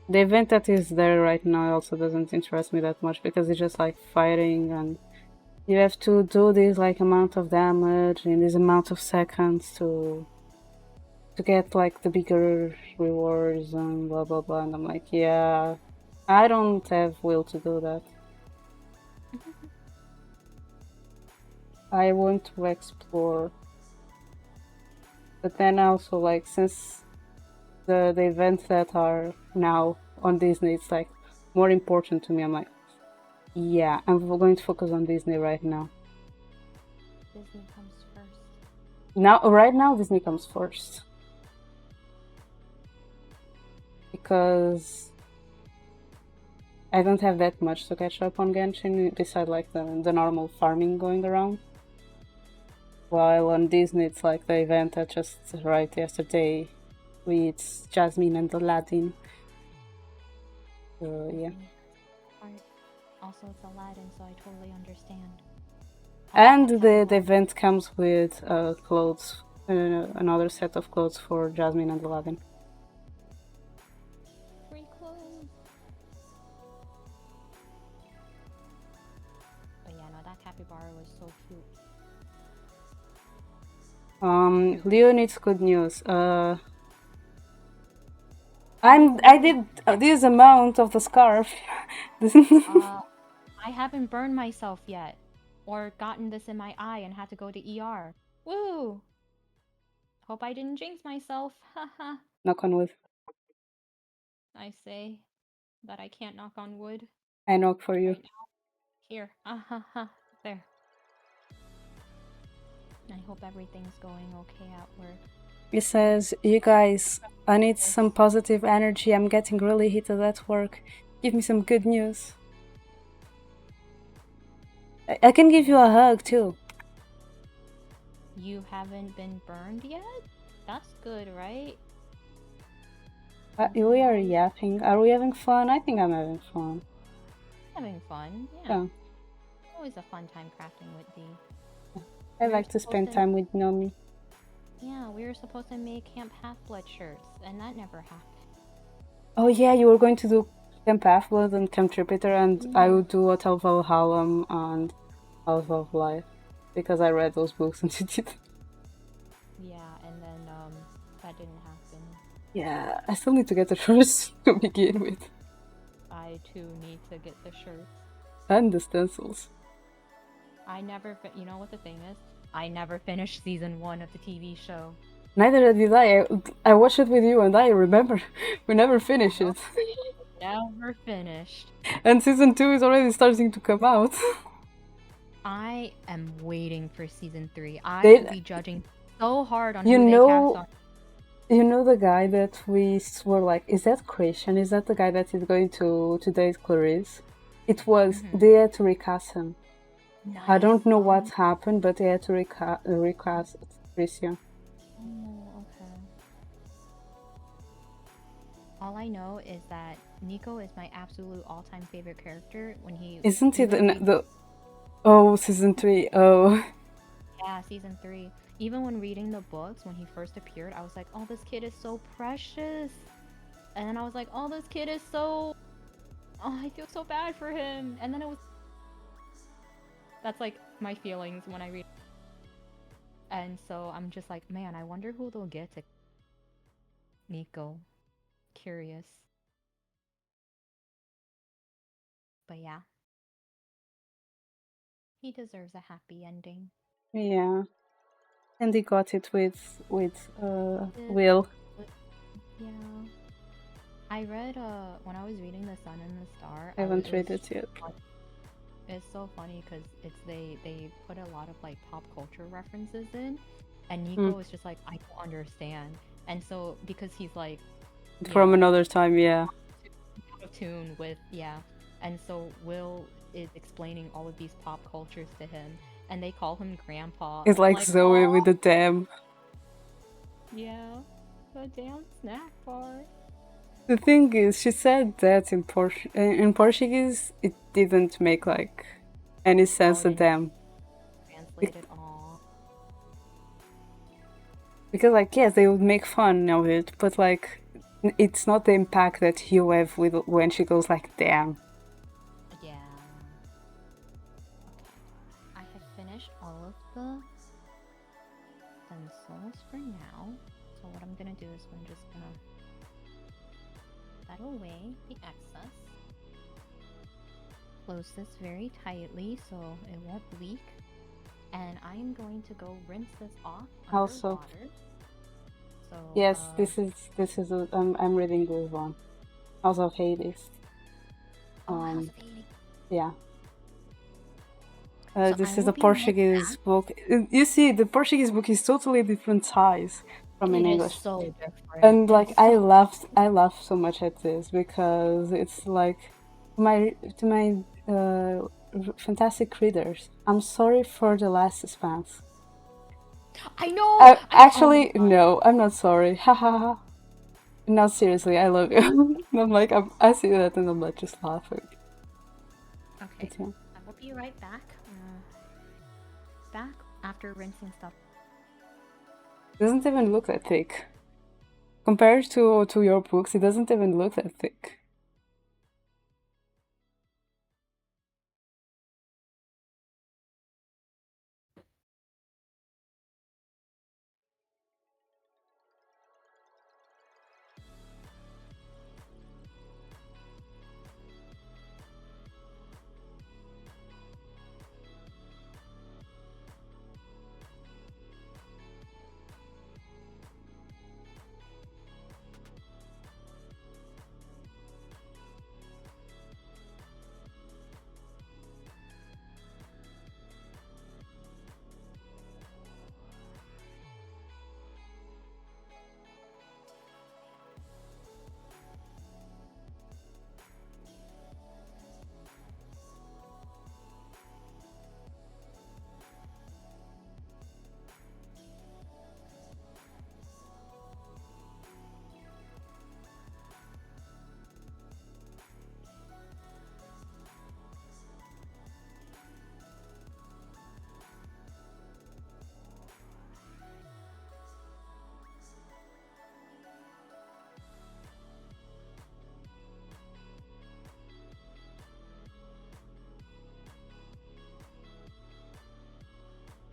The event that is there right now also doesn't interest me that much because it's just like fighting and you have to do this like amount of damage in this amount of seconds to get like the bigger rewards and blah blah blah, and I'm like, yeah, I don't have will to do that. I want to explore, but then also like since the events that are now on Disney, it's like more important to me. I'm like, yeah, I'm going to focus on Disney right now. Disney comes first. Right now, Disney comes first because I don't have that much to catch up on Genshin besides like the normal farming going around. While on Disney, it's like the event that just right yesterday with Jasmine and Aladdin. So yeah. Art. Also, it's Aladdin, so I totally understand. And the event comes with clothes, another set of clothes for Jasmine and Aladdin. Free clothes. But yeah, no, that capybara was so cute. Leo needs good news. I did this amount of the scarf. I haven't burned myself yet, or gotten this in my eye and had to go to ER. Woo! Hope I didn't jinx myself. Haha. Knock on wood. I say that I can't knock on wood I knock for you. right now. Here. There. I hope everything's going okay at work. He says, "You guys, I need some positive energy. I'm getting really heated at work. Give me some good news." I can give you a hug too. You haven't been burned yet? That's good, right? We are yapping. Are we having fun? I think I'm having fun. Having fun, yeah. Yeah. Always a fun time crafting with Dee. I We were like to supposed spend to, time with Nomii. yeah, we were supposed to make Camp Half-Blood shirts, and that never happened. Oh yeah, you were going to do Camp Half-Blood and Camp Jupiter, and I would do Hotel Valhalla and House of Life because I read those books and you did. Yeah, and then that didn't happen. Yeah, I still need to get the shirts to begin with, I too need to get the shirts. and the stencils. I never, you know what the thing is? I never finished season 1 of the TV show. Neither did I. I watched it with you, and I remember we never finished it. Never finished. And season 2 is already starting to come out. I am waiting for season 3. I They- will be judging so hard on You who they cast know, on. you know the guy that we were like, is that Christian? Is that the guy that is going to date Clarice? It was. They had to recast him. Nice. I don't know what happened, but they had to recast Christian. Oh, okay. All I know is that Nico is my absolute all-time favorite character. When he Isn't he the oh, season 3? Oh. Yeah, season 3. Even when reading the books, when he first appeared, I was like, oh, this kid is so precious. And then I was like, oh, this kid is so... Oh, I feel so bad for him. And then it was... That's like my feelings when I read. And so I'm just like, man, I wonder who they'll get to Nico. Curious. But yeah. He deserves a happy ending. Yeah. And he got it with Will. Yeah. I read when I was reading The Sun and the Star. I haven't read it yet. It's so funny because they put a lot of like pop culture references in, and Nico is just like, I don't understand. And so because he's like from another time, yeah, out of tune with, yeah, and so Will is explaining all of these pop cultures to him, and they call him Grandpa. It's like Zoe with the dam. Yeah, the damn snack bar. The thing is, she said that in Portuguese, it didn't make like any sense to them. Translated, all. Because like, yes, they would make fun of it, but like, it's not the impact that you have with when she goes like, damn. Yeah. Okay. I have finished all of the stencils for now. So what I'm gonna do is I'm just gonna that away the excess. Close this very tightly so it won't leak. And I am going to go rinse this off Also, water. So yes, this is I'm reading this one, House of Hades. House of Hades. Yeah. So this is a Portuguese book. You see, the Portuguese book is totally different size from in English. Is so different. And like I laughed so much at this because it's like to my fantastic readers. I'm sorry for the last suspense. I know. Actually, no, I'm not sorry. Haha. No, seriously, I love you. I'm like I see that and I'm like just laughing. Okay. Yeah. I will be right back. Back after rinsing stuff. It doesn't even look that thick. Compared to your books, it doesn't even look that thick.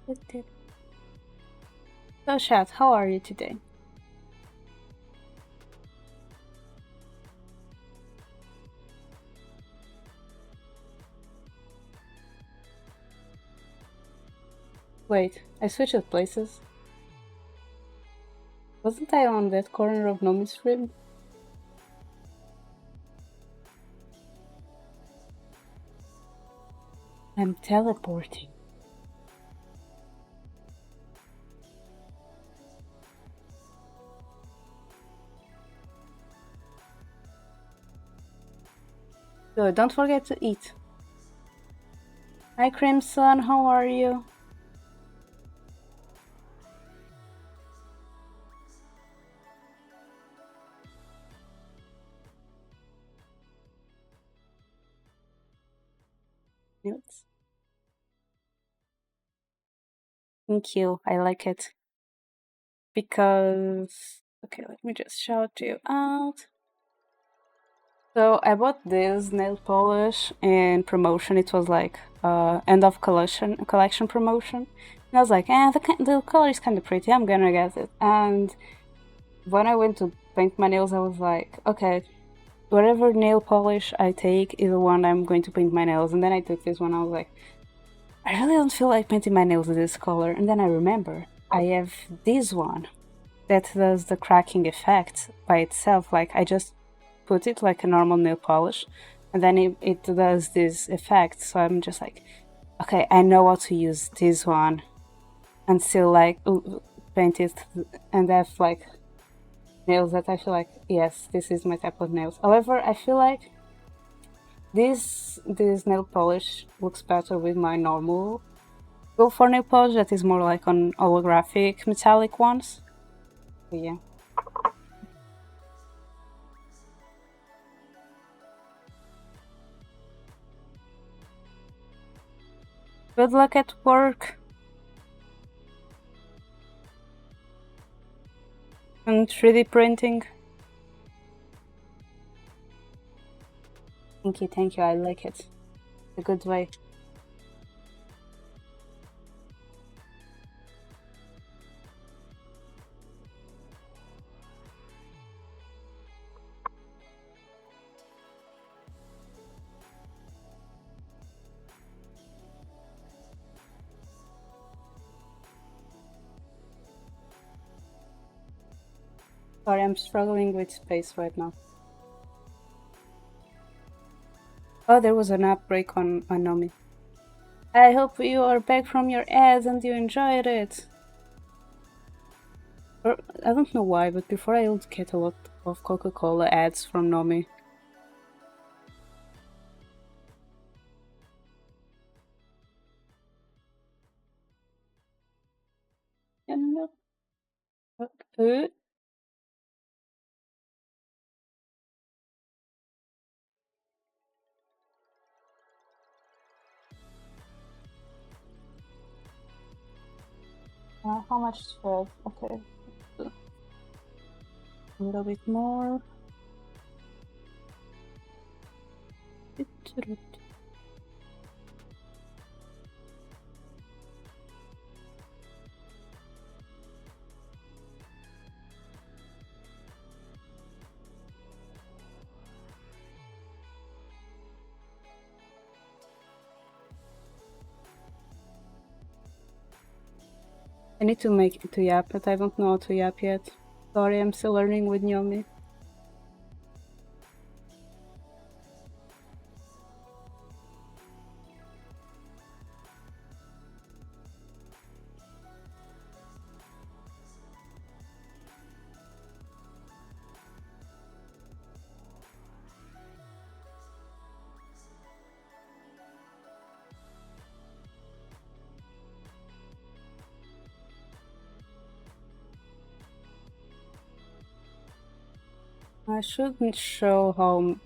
So, chat, how are you today? Wait, I switched places. Wasn't I on that corner of Nomi's stream? I'm teleporting. So don't forget to eat. Hi Crimson, how are you? Yes. Thank you, I like it. Because... Okay, let me just shout you out. So I bought this nail polish in promotion. It was like end of collection promotion. And I was like, the color is kind of pretty. I'm gonna get it. And when I went to paint my nails, I was like, okay, whatever nail polish I take is the one I'm going to paint my nails. And then I took this one. I was like, I really don't feel like painting my nails with this color. And then I remember I have this one that does the cracking effect by itself. Like I just put it like a normal nail polish, and then it does this effect. So I'm just like, okay, I know how to use this one and still like paint it and have like nails that I feel like, yes, this is my type of nails. However, I feel like this nail polish looks better with my normal go for nail polish that is more like on holographic metallic ones. But yeah. Good luck at work. And 3D printing. Thank you, I like it. A good way. Sorry, I'm struggling with space right now. Oh, there was an outbreak on Nomii. I hope you are back from your ads and you enjoyed it. Or, I don't know why, but before I would get a lot of Coca-Cola ads from Nomii. How much spread? Okay. A little bit more. I need to make it to yap, but I don't know how to yap yet. Sorry, I'm still learning with Nomii. I shouldn't show how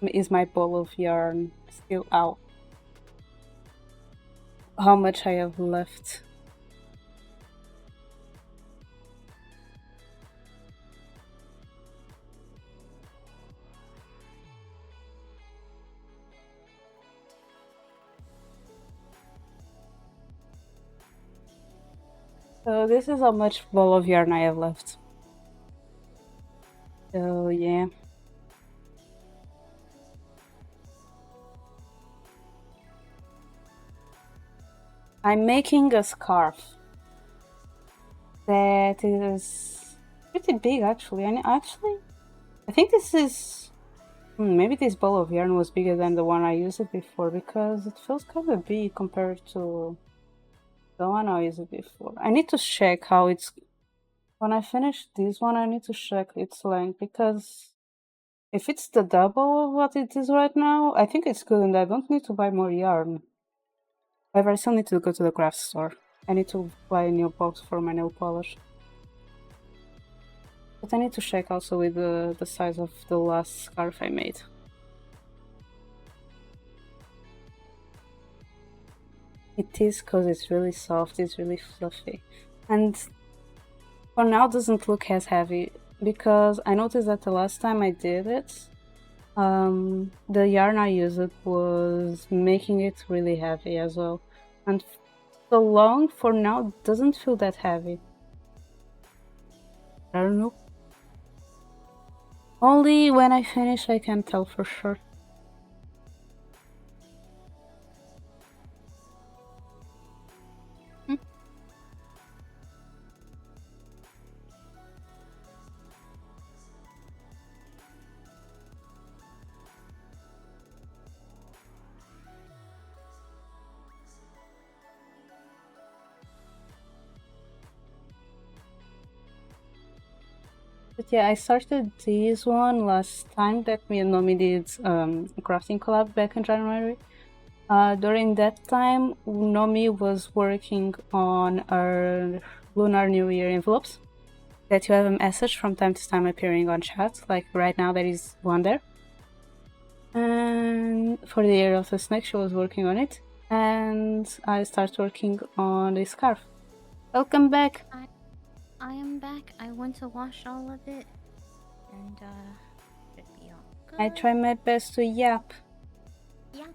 is my ball of yarn still out. How much I have left. So this is how much ball of yarn I have left. So yeah. I'm making a scarf that is pretty big actually. And actually, I think this is maybe this ball of yarn was bigger than the one I used before because it feels kind of big compared to the one I used before. I need to check how it's. When I finish this one, I need to check its length because if it's the double of what it is right now, I think it's good and I don't need to buy more yarn. However, I still need to go to the craft store. I need to buy a new box for my nail polish. But I need to check also with the size of the last scarf I made. It is because it's really soft, it's really fluffy. And for now doesn't look as heavy because I noticed that the last time I did it, the yarn I used was making it really heavy as well. And so long for now doesn't feel that heavy. I don't know. Only when I finish I can tell for sure. But yeah, I started this one last time that me and Nomii did a crafting collab back in January. During that time, Nomii was working on our Lunar New Year envelopes that you have a message from time to time appearing on chat, like right now there is one there. And for the Year of the Snake, she was working on it, and I started working on the scarf. Welcome back! I am back. I went to wash all of it, and should be all good. I try my best to yap. Yep.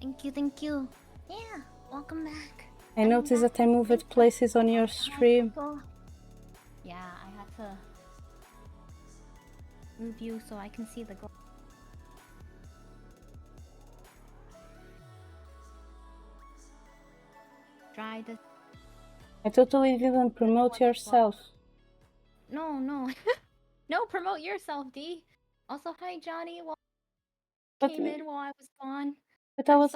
Thank you. Yeah, welcome back. I noticed that I moved places on your stream. Yeah, I had to move you so I can see the glass. Dry the. I totally didn't promote yourself. No. No, promote yourself, D. Also, hi, Johnny. Came in while I was gone. But I was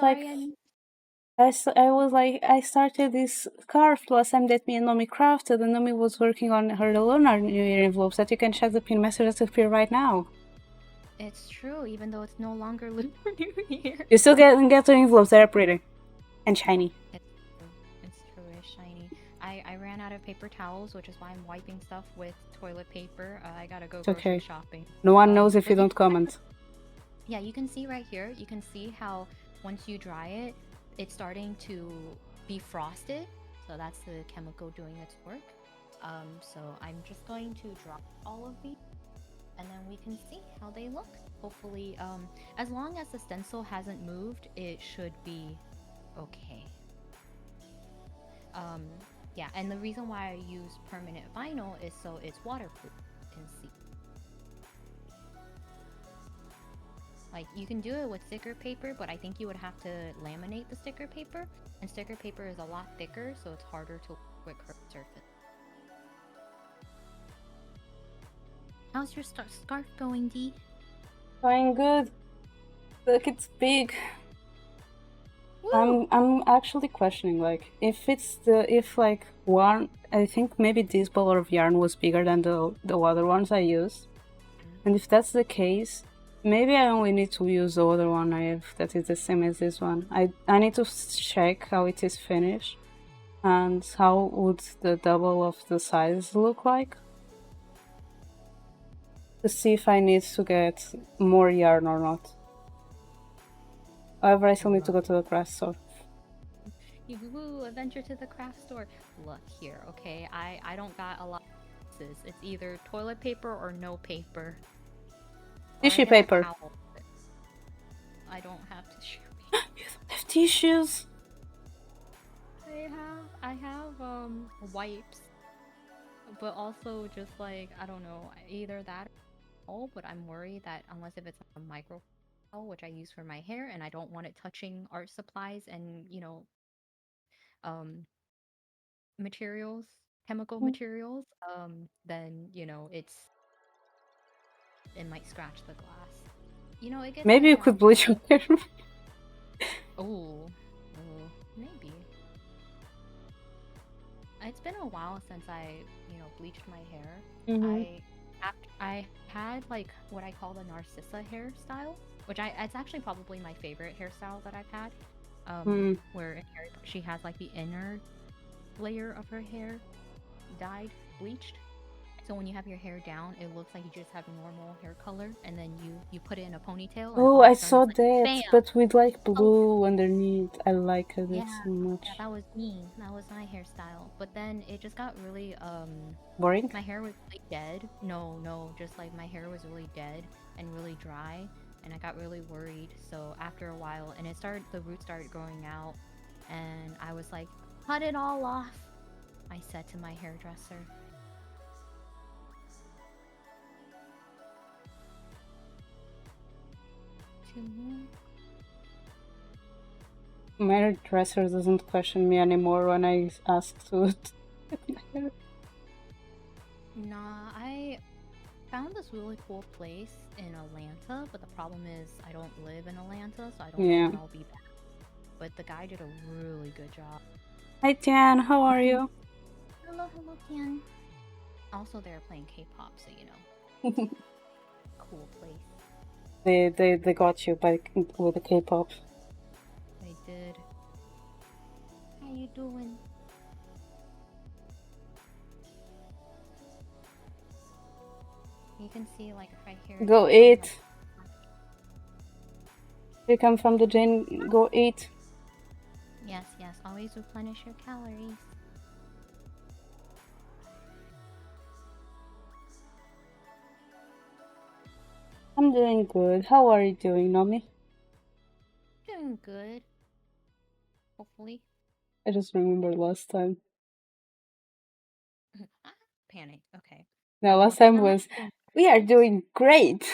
like, I started this scarf last time that me and Nomii crafted, and Nomii was working on her Lunar New Year envelopes that you can check the pin message that appear right now. It's true, even though it's no longer Lunar New Year. You still get the envelopes, they're pretty. And shiny. It's true, it's shiny. I ran out of paper towels, which is why I'm wiping stuff with toilet paper. I gotta go grocery shopping. No one knows if you don't comment. Yeah, you can see right here, you can see how once you dry it, it's starting to be frosted. So that's the chemical doing its work. So I'm just going to drop all of these and then we can see how they look. Hopefully, as long as the stencil hasn't moved, it should be okay. Yeah, and the reason why I use permanent vinyl is so it's waterproof. You can see. Like, you can do it with sticker paper, but I think you would have to laminate the sticker paper, and sticker paper is a lot thicker, so it's harder to work with curved surface. How's your scarf going, D? Going good. Look, it's big. I'm actually questioning, like, if one, I think maybe this ball of yarn was bigger than the other ones I used, and if that's the case, maybe I only need to use the other one I have that is the same as this one. I need to check how it is finished and how would the double of the size look like to see if I need to get more yarn or not. However, I still need to go to the craft store. Woo, adventure to the craft store. Look here, okay? I don't got a lot of pieces. It's either toilet paper or no paper. Tissue paper. I don't have tissue paper. You don't have tissues? I have wipes, but also just like I don't know, either that or all, but I'm worried that unless if it's a micro which I use for my hair and I don't want it touching art supplies and, um materials, chemical materials, then, it might scratch the glass. It gets Maybe like you could that. bleach your hair. Oh, maybe. It's been a while since I, bleached my hair. Mm-hmm. I had like what I call the Narcissa hairstyle, which it's actually probably my favorite hairstyle that I've had. Mm. Where in she has like the inner layer of her hair dyed, bleached. So when you have your hair down, it looks like you just have normal hair color, and then you put it in a ponytail, and Oh, all of I a sudden saw it's like that, bam, but with like color. blue underneath. I like it Yeah, so much. yeah, that was me. That was my hairstyle. But then it just got really Boring? my hair was really dead. No, no, just like my hair was really dead and really dry, and I got really worried. So after a while, and the roots started growing out, and I was like, cut it all off. I said to my hairdresser. My hairdresser doesn't question me anymore when I ask to. Nah, I found this really cool place in Atlanta, but the problem is I don't live in Atlanta, so I don't know Yeah. when I'll be back. But the guy did a really good job. Hi Tian, how are you? Hello, hello, Tian. Also, they're playing K-pop, so cool place. They got you by with the K-pop. They did. How you doing? You can see like right here. Go eat. You come from the gym. Go eat. Yes, yes. Always replenish your calories. I'm doing good. How are you doing, Nomii? Doing good. Hopefully. I just remember last time. Panic. Okay. No, I'm last looking time at my was we are fingers. doing great.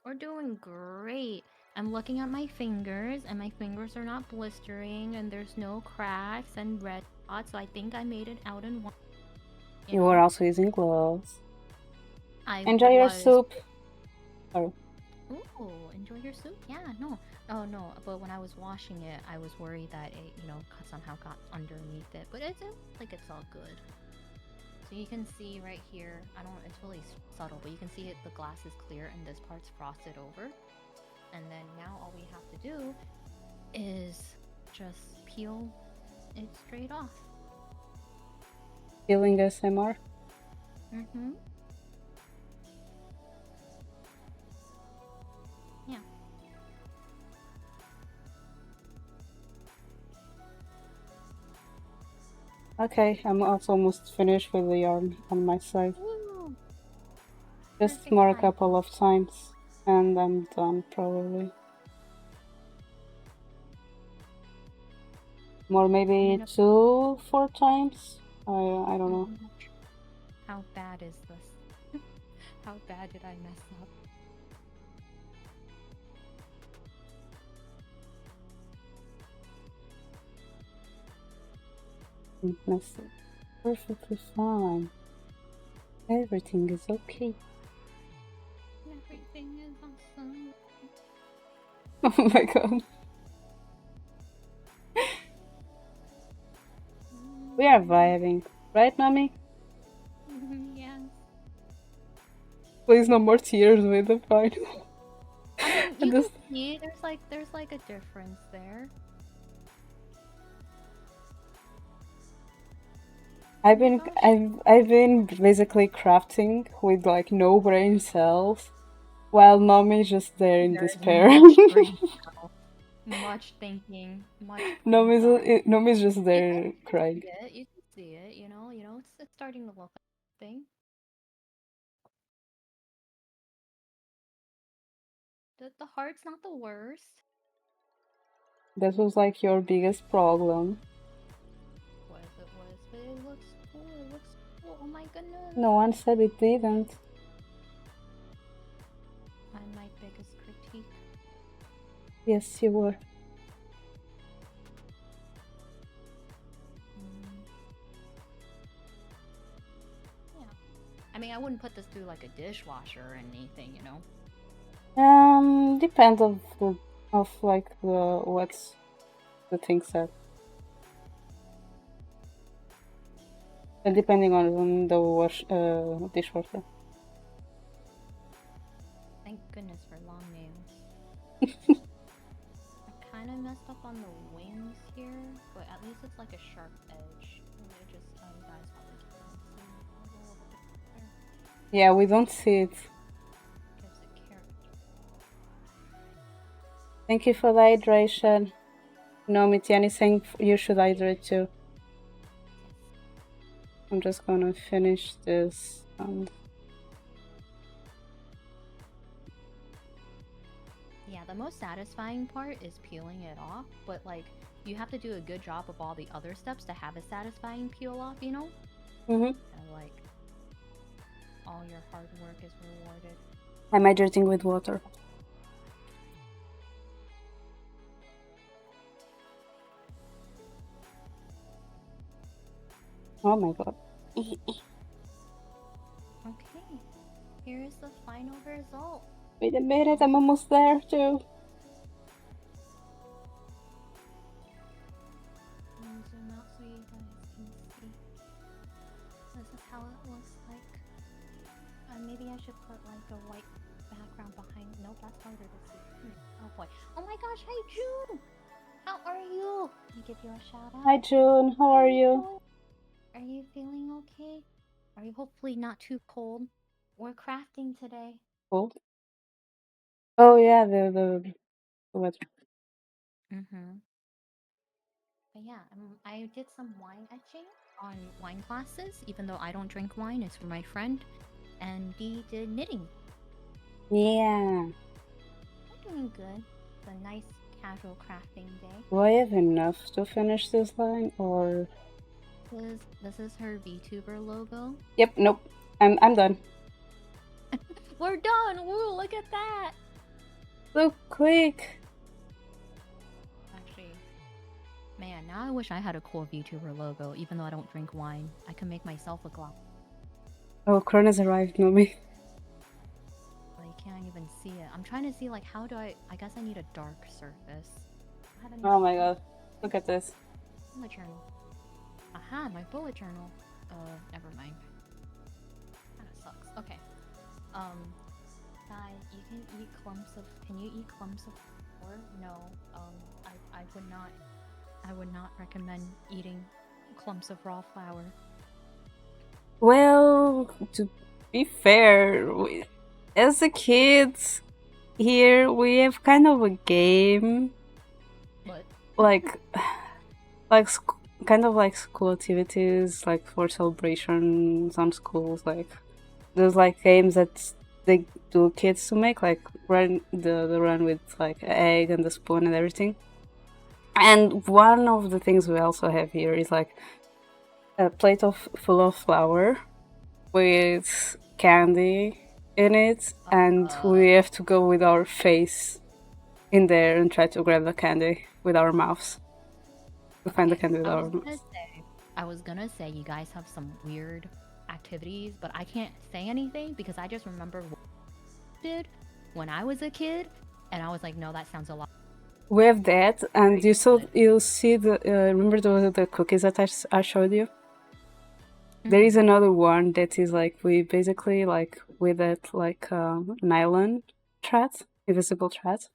We're doing great. I'm looking at my fingers, and my fingers are not blistering, and there's no cracks and red spots, so I think I made it out in one. You You were know, also using gloves. I Enjoy your was. soup. Oh. Ooh, enjoy your soup? Yeah, no. Oh, no. But when I was washing it, I was worried that it, somehow got underneath it. But it looks like it's all good. So you can see right here, it's really subtle, but you can see the glass is clear and this part's frosted over. And then now all we have to do is just peel it straight off. Feeling SMR? Mm-hmm. Yeah. Okay, I'm also almost finished with the yarn on my side. Woo! Just Perfect more a time. couple of times and I'm done probably. More maybe 2-4 times. I don't know. How bad is this? How bad did I mess up? That's perfectly fine. Everything is okay. Everything is awesome. Oh my god. We are vibing. Right, Nomii? Yes. Please no more tears with the final. I mean, you can see there's like a difference there. I've been basically crafting with like no brain cells, while Nomi's just there in There is despair. much brain cells, much thinking, much brain cells. Nomi's just You can there crying. see it. You can see it. It's starting to look like a thing. The heart's not the worst. That was like your biggest problem. goodness. No one said it didn't. I'm my biggest critique. Yes, you were. Yeah. I mean, I wouldn't put this through like a dishwasher or anything, you know? Depends of like what's the thing said. Depending on the dishwasher. Thank goodness for long nails. I kind of messed up on the wings here, but at least it's like a sharp edge. It just, you guys probably can't see. A little bit there. Yeah, we don't see it. Gives it character. Thank you for the hydration. Nomii, Tiani saying you should hydrate too. I'm just gonna finish this and Yeah, the most satisfying part is peeling it off, but like you have to do a good job of all the other steps to have a satisfying peel off, you know? And like all your hard work is rewarded. I'm hydrating with water. Oh my god. Okay, here's the final result. Wait a minute, I'm almost there too. I'll zoom out so you guys can see. This is how it looks like. Maybe I should put like a white background behind. Nope, that's harder to see. Oh boy. Oh my gosh, hi June! How are you? Let me give you a shout out. Hi June, how are you? Are you feeling okay? Are you hopefully not too cold? We're crafting today. Cold? Oh yeah, the weather. But yeah, I did some wine etching on wine classes, even though I don't drink wine, it's for my friend. And Dee did knitting. Yeah. We're doing good. It's a nice casual crafting day. Do I have enough to finish this line or This is her VTuber logo. Yep, nope. I'm done. We're done! Woo, look at that! So quick! Actually, man, now I wish I had a cool VTuber logo, even though I don't drink wine. I can make myself a gloss. Oh, Krona's arrived, Nomii. Well, you can't even see it. I'm trying to see, like, how do I guess I need a dark surface. Oh my god. Look at this. Bullet journal. Aha, my bullet journal. Never mind. Kinda sucks. Okay. Guys, you can eat clumps of. Can you eat clumps of flour? No. I would not recommend eating clumps of raw flour. Well, to be fair, as a kids here, we have kind of a game. What? Like kind of like school activities, like for celebrations on schools. Like there's like games that they do kids to make, like run the run with like an egg and the spoon and everything. And one of the things we also have here is like a plate full of flour with candy in it, and we have to go with our face in there and try to grab the candy with our mouths. To find the candy with our mouths. I was gonna say you guys have some weird activities, but I can't say anything because I just remember what I did when I was a kid, and I was like, no, that sounds a lot. We have that, and you'll see the remember the cookies that I showed you. There is another one that is like we basically like with that like nylon thread, invisible thread.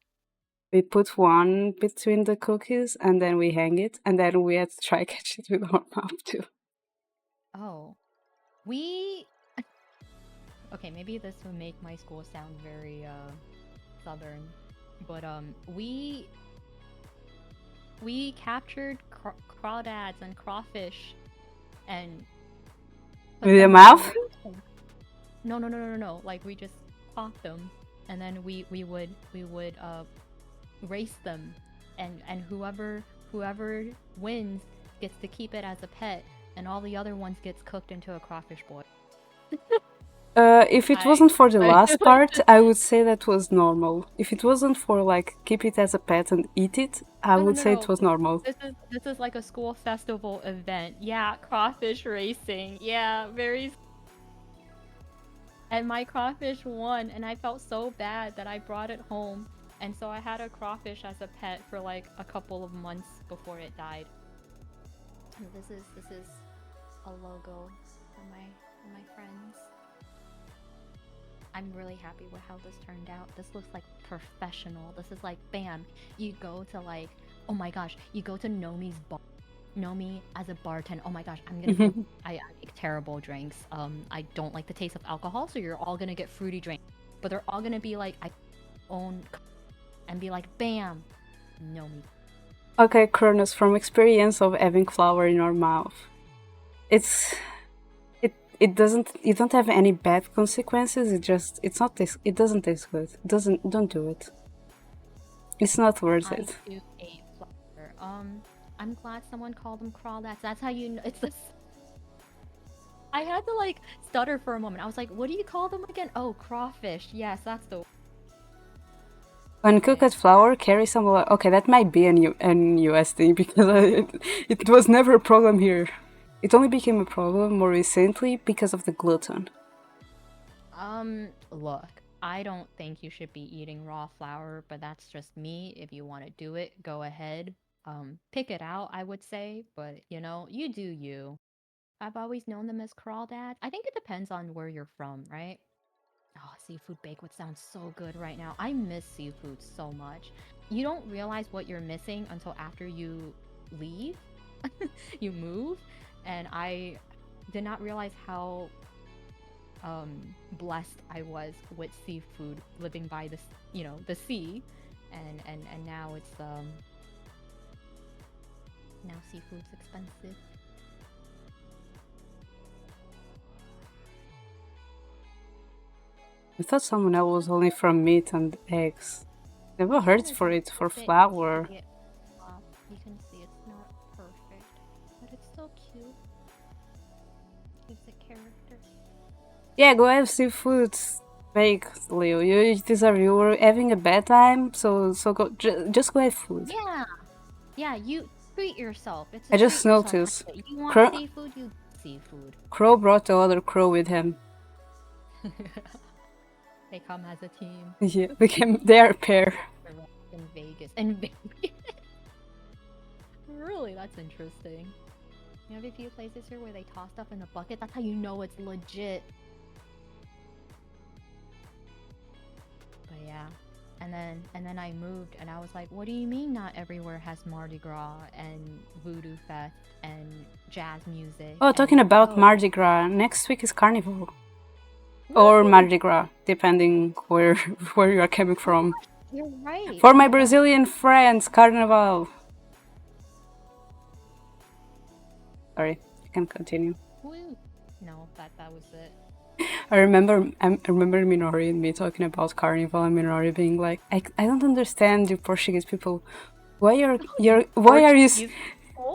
We put one between the cookies and then we hang it, and then we had to try catch it with our mouth too. Oh, we. Okay, maybe this would make my school sound very southern, but we captured crawdads and crawfish and with your mouth? No. Like we just caught them, and then we would race them, and whoever wins gets to keep it as a pet, and all the other ones gets cooked into a crawfish boil. If it I wasn't for the I last part, I would say that was normal. If it wasn't for like keep it as a pet and eat it, I no, no, would no, say it no. was normal. This is like a school festival event. Yeah, crawfish racing. Yeah, very. And my crawfish won, and I felt so bad that I brought it home. And so I had a crawfish as a pet for like a couple of months before it died. And this is a logo for my friends. I'm really happy with how this turned out. This looks like professional. This is like bam. You go to like oh my gosh, you go to Nomi's bar. Nomii as a bartender. Oh my gosh, I'm gonna be a I make terrible drinks. I don't like the taste of alcohol, so you're all gonna get fruity drinks. But they're all gonna be like I own and be like bam, Nomii. Okay, Cronus, from experience of having flour in your mouth, it's it doesn't you don't have any bad consequences. It's not taste. It doesn't taste good. Don't do it. It's not worth I it. do hate flour. I'm glad someone called them crawdads. That's how you know it's this. I had to like stutter for a moment. I was like, "What do you call them again?" Oh, crawfish. Yes, that's the. When cooked flour carry some. Okay, that might be an US thing because it was never a problem here. It only became a problem more recently because of the gluten. Look, I don't think you should be eating raw flour, but that's just me. If you want to do it, go ahead. Pick it out, I would say, but you do you. I've always known them as crawdads. I think it depends on where you're from, right? Oh, seafood banquet sounds so good right now. I miss seafood so much. You don't realize what you're missing until after you leave, you move, and I did not realize how blessed I was with seafood living by the sea, and now it's now seafood's expensive. I thought someone else was only from meat and eggs. Never heard There's for a it for bit you flour. see it you can see it's not perfect, but it's still cute. Gives it character. Yeah, go have seafood. Bake, Leo. You deserve. You were having a bad time, so go. Just go have food. Yeah, you treat yourself. It's a I treat just yourself. noticed. You want Crow, seafood, you get seafood. Crow brought the other crow with him. They come as a team. Yeah, they are a pair. In Vegas. In Vegas. Really, that's interesting. You have a few places here where they toss stuff in a bucket. That's how you know it's legit. But yeah. And then I moved and I was like, what do you mean not everywhere has Mardi Gras and Voodoo Fest and jazz music? Oh, talking And about Mardi Gras. Next week is Carnival. Or Mardi Gras, depending where where you are coming from. You're right. For Oh my my gosh. Brazilian friends, Carnival. Sorry, you can continue. Woo. No, that was it. I remember Minori and me talking about Carnival and Minori being like, I don't understand you Portuguese people. Why are you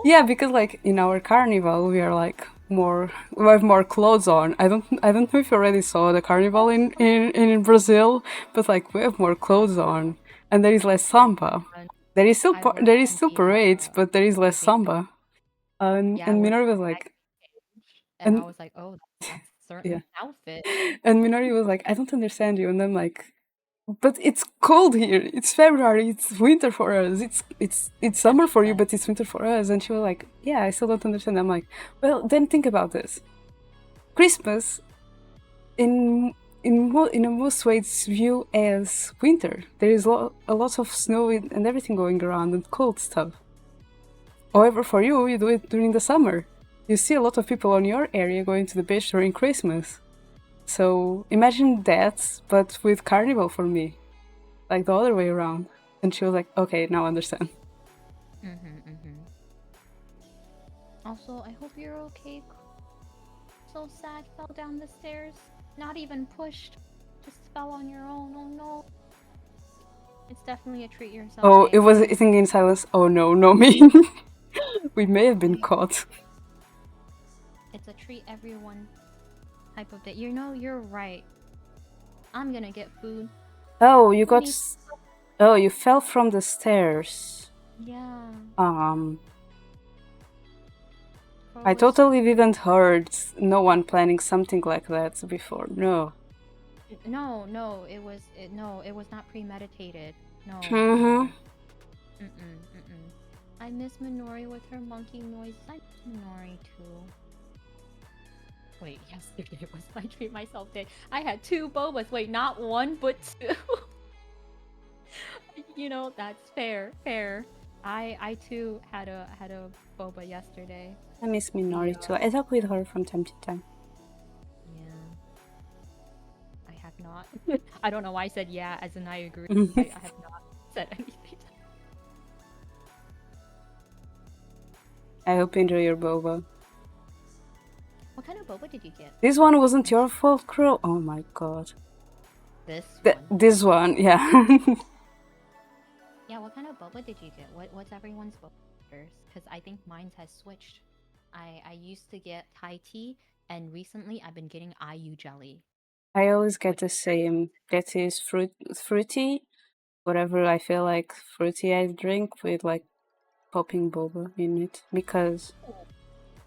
Yeah, because like in our carnival we are like we have more clothes on. I don't know if you already saw the carnival in Brazil, but like we have more clothes on and there is less samba. I work There is in still parades, but there is less samba. yeah, I And work Minori was in like, and I and was like, oh, that's yeah, certainly an outfit. and Minori was like, I don't understand you, and I'm like, but it's cold here. It's February. It's winter for us. It's That summer makes for you, sense. but it's winter for us. And she was like, "Yeah, I still don't understand." I'm like, "Well, then think about this. Christmas, in most ways, view as winter. There is a lot of snow and everything going around and cold stuff. However, for you, you do it during the summer. You see a lot of people on your area going to the beach during Christmas. So imagine that, but with Carnival for me." Like the other way around. And she was like, okay, now I understand. Also, I hope you're okay. So sad, fell down the stairs. Not even pushed. Just fell on your own. Oh no. It's definitely a treat yourself. Oh, it was eating in silence. Oh no, no me. We may have been caught. It's a treat, everyone. type of day. You know, you're right. I'm gonna get food. Oh, you Who got. needs? Oh, you fell from the stairs. Yeah. I Was totally didn't heard no one planning something like that before. No. no, it was not premeditated. No, Mm-hmm. no. Mm-mm. I miss Minori with her monkey noises. I miss Minori too. Wait, yesterday was my treat myself day. I had 2 bobas. Wait, not 1, but 2. You know, that's fair. I too had a boba yesterday. I miss Minori The too. I talk with her from time to time. yeah, I have not. I don't know why I said yeah as in I agree. I have not said anything. I hope you enjoy your boba. What kind of boba did you get? This one wasn't your fault, Crow. Oh my god. This one. This one, yeah. Yeah, what kind of boba did you get? What's everyone's boba? Because I think mine's has switched. I used to get Thai tea, and recently I've been getting IU jelly. I always get Which the same. That is fruity. Whatever I feel like fruity I drink with like popping boba in it because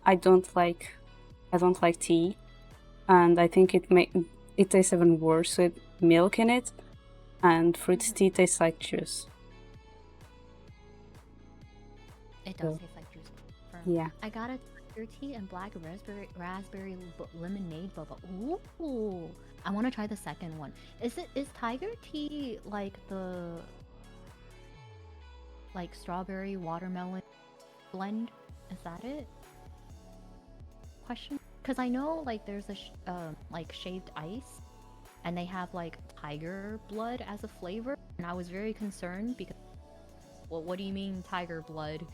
I don't like tea, and I think it tastes even worse with milk in it, and fruit tea tastes like juice. it does taste like juice. Yeah. I got a tiger tea and black raspberry lemonade boba. Ooh, I want to try the second one. Is tiger tea like the strawberry watermelon blend? Is that it? Question. Because I know like there's a like shaved ice, and they have like tiger blood as a flavor, and I was very concerned because, well, what do you mean tiger blood?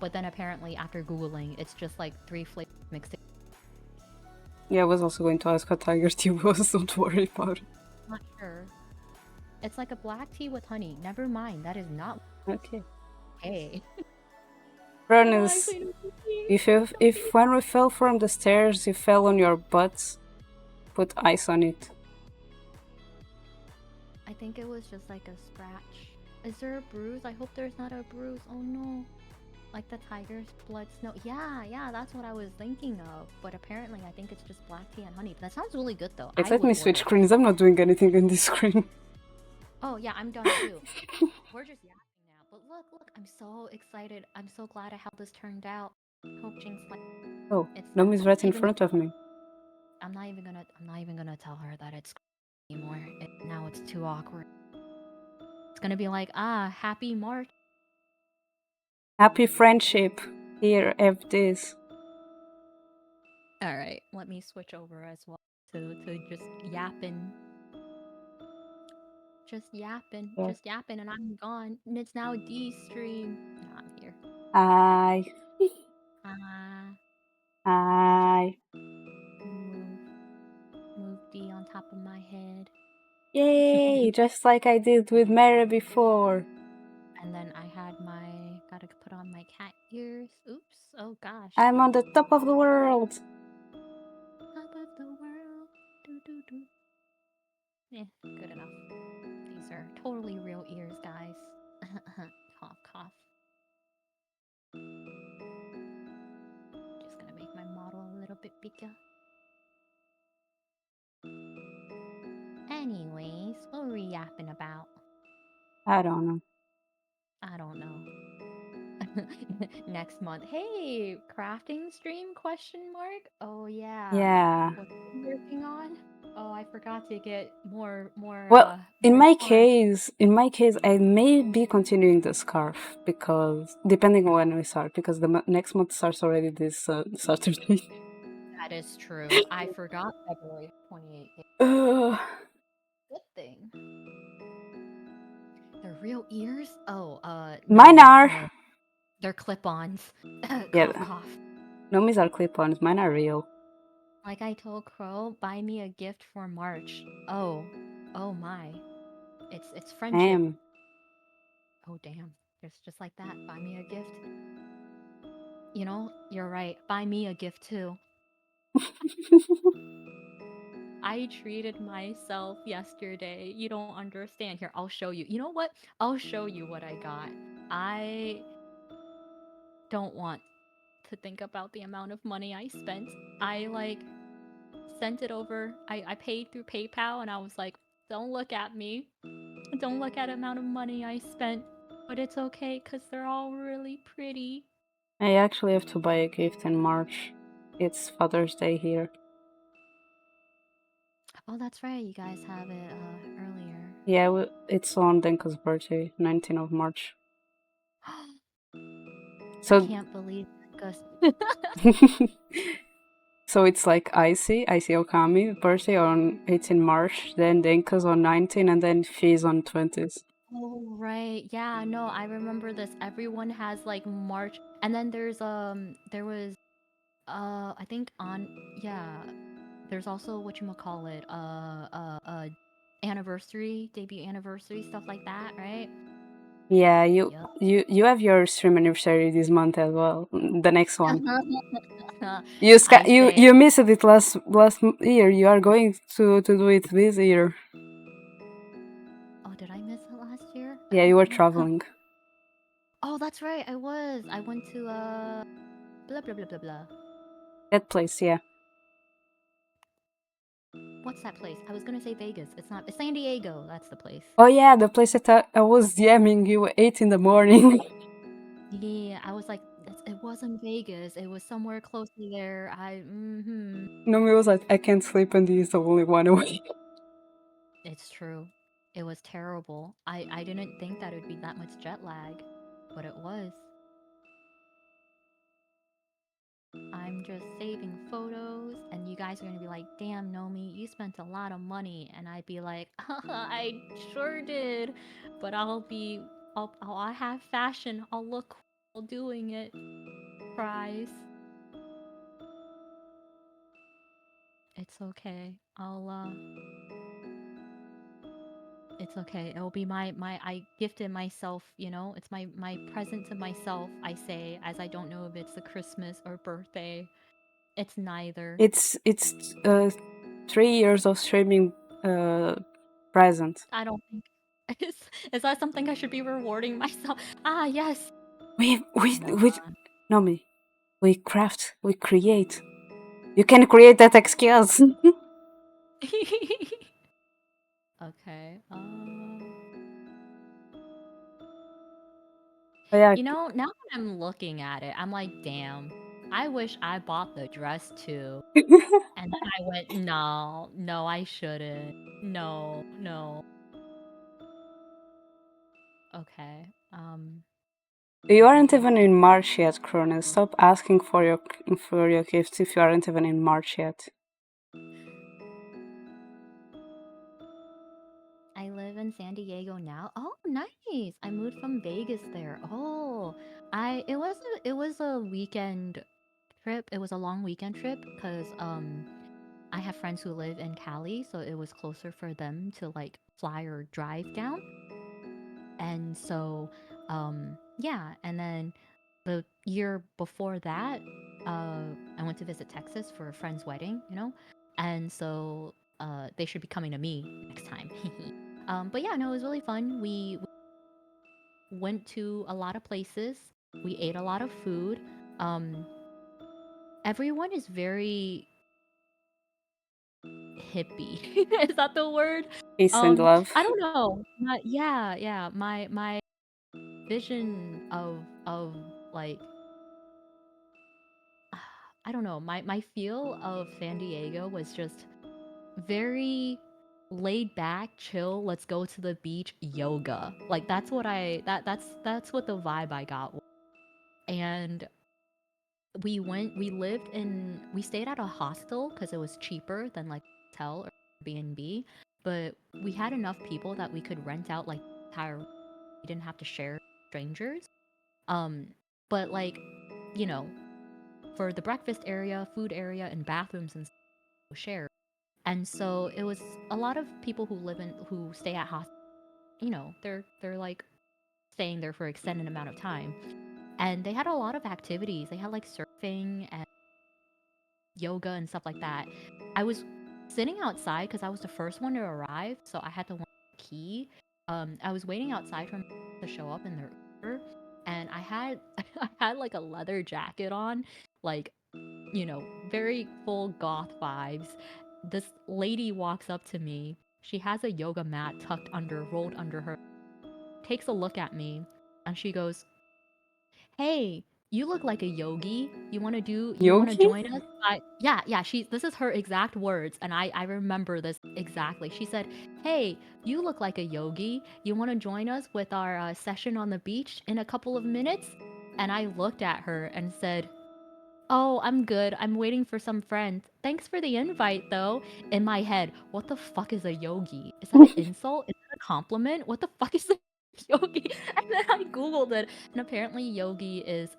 But then apparently after googling, it's just like 3 flavors mixed. Yeah, I was also going to ask what tiger tea was. Don't worry about it. Not sure. It's like a black tea with honey. Never mind. That is not Okay. hey. Ernest, if when we fell from the stairs, you fell on your butts, put ice on it. I think it was just like a scratch. Is there a bruise? I hope there's not a bruise. Oh no. Like the tiger's blood snow. Yeah, that's what I was thinking of. But apparently, I think it's just black tea and honey. But that sounds really good though. Wait, I let would me switch order. screens. I'm not doing anything on this screen. Oh yeah, I'm done too. We're just yapping now. But look, I'm so excited. I'm so glad at how this turned out. Hope Jinx like Oh, it's Nomi's right in front of me. I'm not even gonna tell her that it's anymore. Now it's too awkward. It's gonna be like, happy March. Happy friendship. Here, have this. All right, let me switch over as well to just yapping. Just yapping, and I'm gone. And it's now D stream. No, I'm here. Hi. Hi. Move D on top of my head. Yay! Just like I did with Mary before. And then I had gotta put on my cat ears. Oops. Oh gosh. I'm on the top of the world. Top of the world. Do. Yeah, good enough. These are totally real ears, guys. Cough. Just gonna make my model a little bit bigger. Anyways, what were we yapping about? I don't know. Next month. Hey, crafting stream? Question mark. Oh yeah. Yeah. What are you working on? Oh, I forgot to get more. Well, in my yarn. case, I may be continuing the scarf because depending on when we start, because the next month starts already this Saturday. That is true. I forgot February 28th. Good thing. They're real ears? Oh, Mine no, are. no. They're clip-ons. Yeah. Cough. Nomi's are clip-ons. Mine are real. Like I told Crow, buy me a gift for March. Oh my. It's friendship. Damn. Oh damn. Just like that. Buy me a gift. You know, you're right. Buy me a gift too. I treated myself yesterday. You don't understand. Here, I'll show you. You know what? I'll show you what I got. I don't want to think about the amount of money I spent. I like sent it over. I paid through PayPal and I was like, don't look at me. Don't look at the amount of money I spent. But it's okay because they're all really pretty. I actually have to buy a gift in March. It's Father's Day here. Oh, that's right. You guys have it earlier. Yeah, it's on Denka's birthday, 19th of March. I So, can't believe Gus. so it's like Icy Okami birthday on 18 March, then Denka's on 19, and then Fi's on 20th. Oh, right. Yeah, no, I remember this. Everyone has like March and then there was I think on yeah, there's also what you call it anniversary, debut anniversary stuff like that, right? Yeah, you Yep. you you have your stream anniversary this month as well. The next one. I say, You missed it last year. You are going to do it this year. oh, did I miss it last year? I Yeah, don't you were remember. traveling. Oh, that's right. I was. I went to blah blah blah blah blah. That place, yeah. What's that place? I was gonna say Vegas. It's not. It's San Diego. That's the place. Oh yeah, the place that I was DMing you at 8 in the morning. Yeah, I was like, it wasn't Vegas. It was somewhere close to there. Nomi was like, I can't sleep and he's the only one awake. It's true. It was terrible. I didn't think that it would be that much jet lag, but it was. I'm just saving photos, and you guys are gonna be like, "Damn, Nomi, you spent a lot of money," and I'd be like, "I sure did," but I have fashion. I'll look cool doing it. Prize. It's okay. It's okay. It'll be my I gifted myself, it's my present to myself, I say, as I don't know if it's a Christmas or birthday. It's neither. It's 3 years of streaming present. I don't think is is that something I should be rewarding myself? Ah, yes. Come We on. Nomi, we create. You can create that excuse. Okay. Oh, yeah. Now that I'm looking at it, I'm like, damn. I wish I bought the dress too. And then I went, no, no, I shouldn't. No, no. Okay. You aren't Okay. even in March yet, Cronus. Stop asking for your gifts if you aren't even in March yet. I live in San Diego now. Oh, nice. I moved from Vegas there. Oh, I it was a weekend trip. It was a long weekend trip because I have friends who live in Cali, so it was closer for them to like fly or drive down. And so yeah, and then the year before that, I went to visit Texas for a friend's wedding. And so they should be coming to me next time. But yeah, no, it was really fun. We went to a lot of places. We ate a lot of food. Um, Everyone is very hippie. Is that the word? Peace and love. I don't know. Yeah, yeah. My vision of like I don't know. My feel of San Diego was just very laid back, chill, let's go to the beach yoga. Like that's what that's what the vibe I got. And we stayed at a hostel because it was cheaper than like hotel or Airbnb, but we had enough people that we could rent out like entire we didn't have to share strangers. Um but like, you know, for the breakfast area, food area and bathrooms and stuff share. And so it was a lot of people who stay at hostels, they're like staying there for extended amount of time. And they had a lot of activities. They had like surfing and yoga and stuff like that. I was sitting outside because I was the first one to arrive, so I had to want the key. I was waiting outside for to show up in their Uber, and I had I had like a leather jacket on, like very full goth vibes. This lady walks up to me. She has a yoga mat rolled under her, takes a look at me, and she goes, "Hey, you look like a yogi. You want to Yogi? join us?" Yeah, this is her exact words, and I remember this exactly. She said, "Hey, you look like a yogi. You want to join us with our session on the beach in a couple of minutes?" And I looked at her and said, "Oh, I'm good. I'm waiting for some friends. Thanks for the invite, though." In my head, what the fuck is a yogi? Is that an insult? Is that a compliment? What the fuck is a yogi? And then I googled it, and apparently yogi is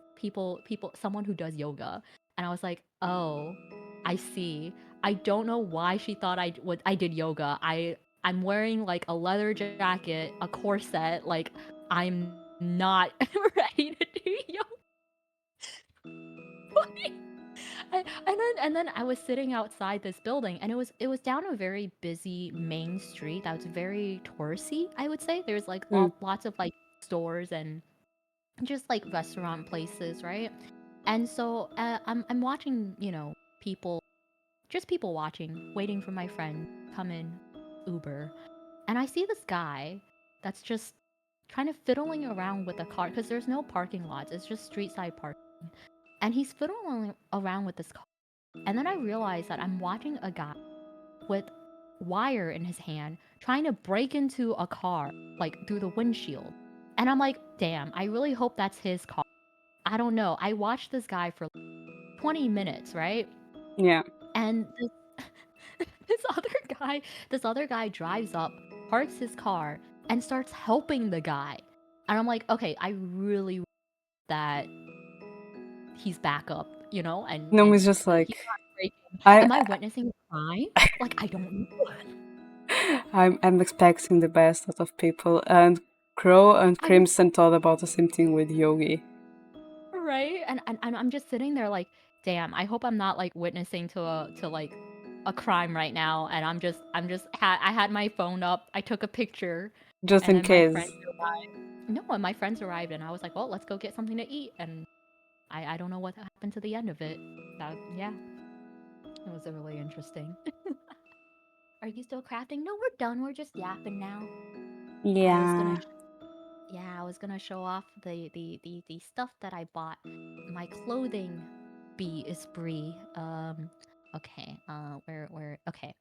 someone who does yoga. And I was like, "Oh, I see." I don't know why she thought I did yoga. I'm wearing like a leather jacket, a corset, like I'm not ready to do yoga. And then I was sitting outside this building, and it was down a very busy main street that was very touristy, I would say. There's like Mm. lots of like stores and just like restaurant places, right? And so I'm watching, people watching, waiting for my friend come in Uber, and I see this guy that's just kind of fiddling around with a car because there's no parking lots. It's just street side parking, and he's fiddling around with this car. And then I realized that I'm watching a guy with wire in his hand trying to break into a car, like through the windshield. And I'm like, damn, I really hope that's his car. I don't know. I watched this guy for 20 minutes, right? Yeah. And this other guy, this other guy drives up, parks his car, and starts helping the guy. And I'm like, okay, I really that he's back up, and Nomi's just he's like not breaking. I Am I witnessing a crime? Like I don't know. I'm expecting the best out of people, and Crow and I know, Crimson thought about the same thing with Yogi. right? And I'm just sitting there like, damn, I hope I'm not like witnessing to like a crime right now. And I had my phone up, I took a picture, Just and in then my case. friends arrived. No, and my friends arrived, and I was like, well, let's go get something to eat. And I don't know what happened to the end of it. Yeah, it was really interesting. Are you still crafting? No, we're done. We're just yapping now. I was gonna Yeah. Yeah, I was gonna show off the stuff that I bought. My clothing bee is Brie. Okay. Where okay.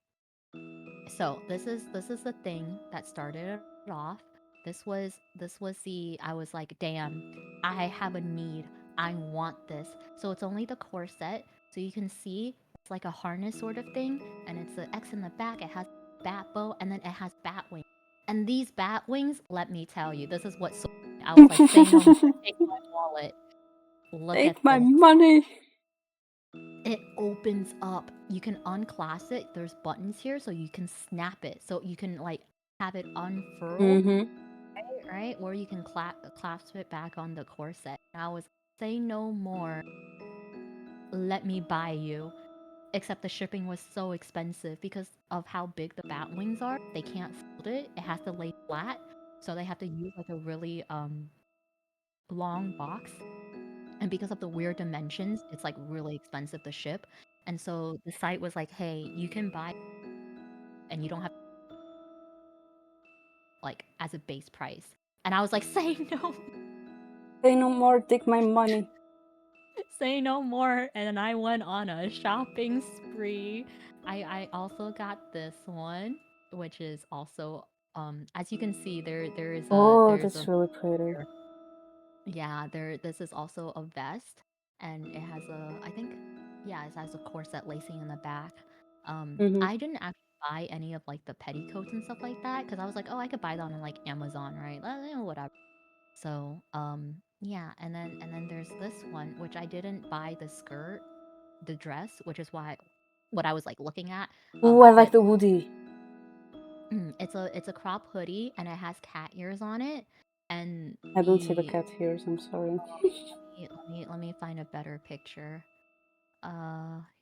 So this is the thing that started it off. This was the I was like, damn, I have a need. I want this. So it's only the corset. So you can see it's like a harness sort of thing, and it's an X in the back. It has bat bow, and then it has bat wings. And these bat wings, let me tell you, this is what sold me. I was like, say no more, take my wallet. Look at Take my this. money. It opens up. You can unclasp it. There's buttons here, so you can snap it. So you can like have it unfurled, Mm-hmm. right? Or you can clasp it back on the corset. And I was say no more. Let me buy you. Except the shipping was so expensive because of how big the bat wings are. They can't fold it. It has to lay flat, so they have to use like a really long box. And because of the weird dimensions, it's like really expensive to ship. And so the site was like, "Hey, you can buy and you don't have like as a base price." And I was like, "Say no, Say no more, take my money. say no more." And then I went on a shopping spree. I also got this one, which is also as you can see Oh, there's that's a really pretty. yeah, this is also a vest, and it has a I think yeah, it has a corset lacing in the back. Mm-hmm. I didn't actually buy any of like the petticoats and stuff like that because I was like, oh, I could buy that on like Amazon, right? Whatever. So, yeah, and then there's this one which I didn't buy the skirt, the dress, which is why what I was like looking at. Ooh, I like But the hoodie. it's a crop hoodie and it has cat ears on it, and I don't see the the cat ears, I'm sorry. let me find a better picture.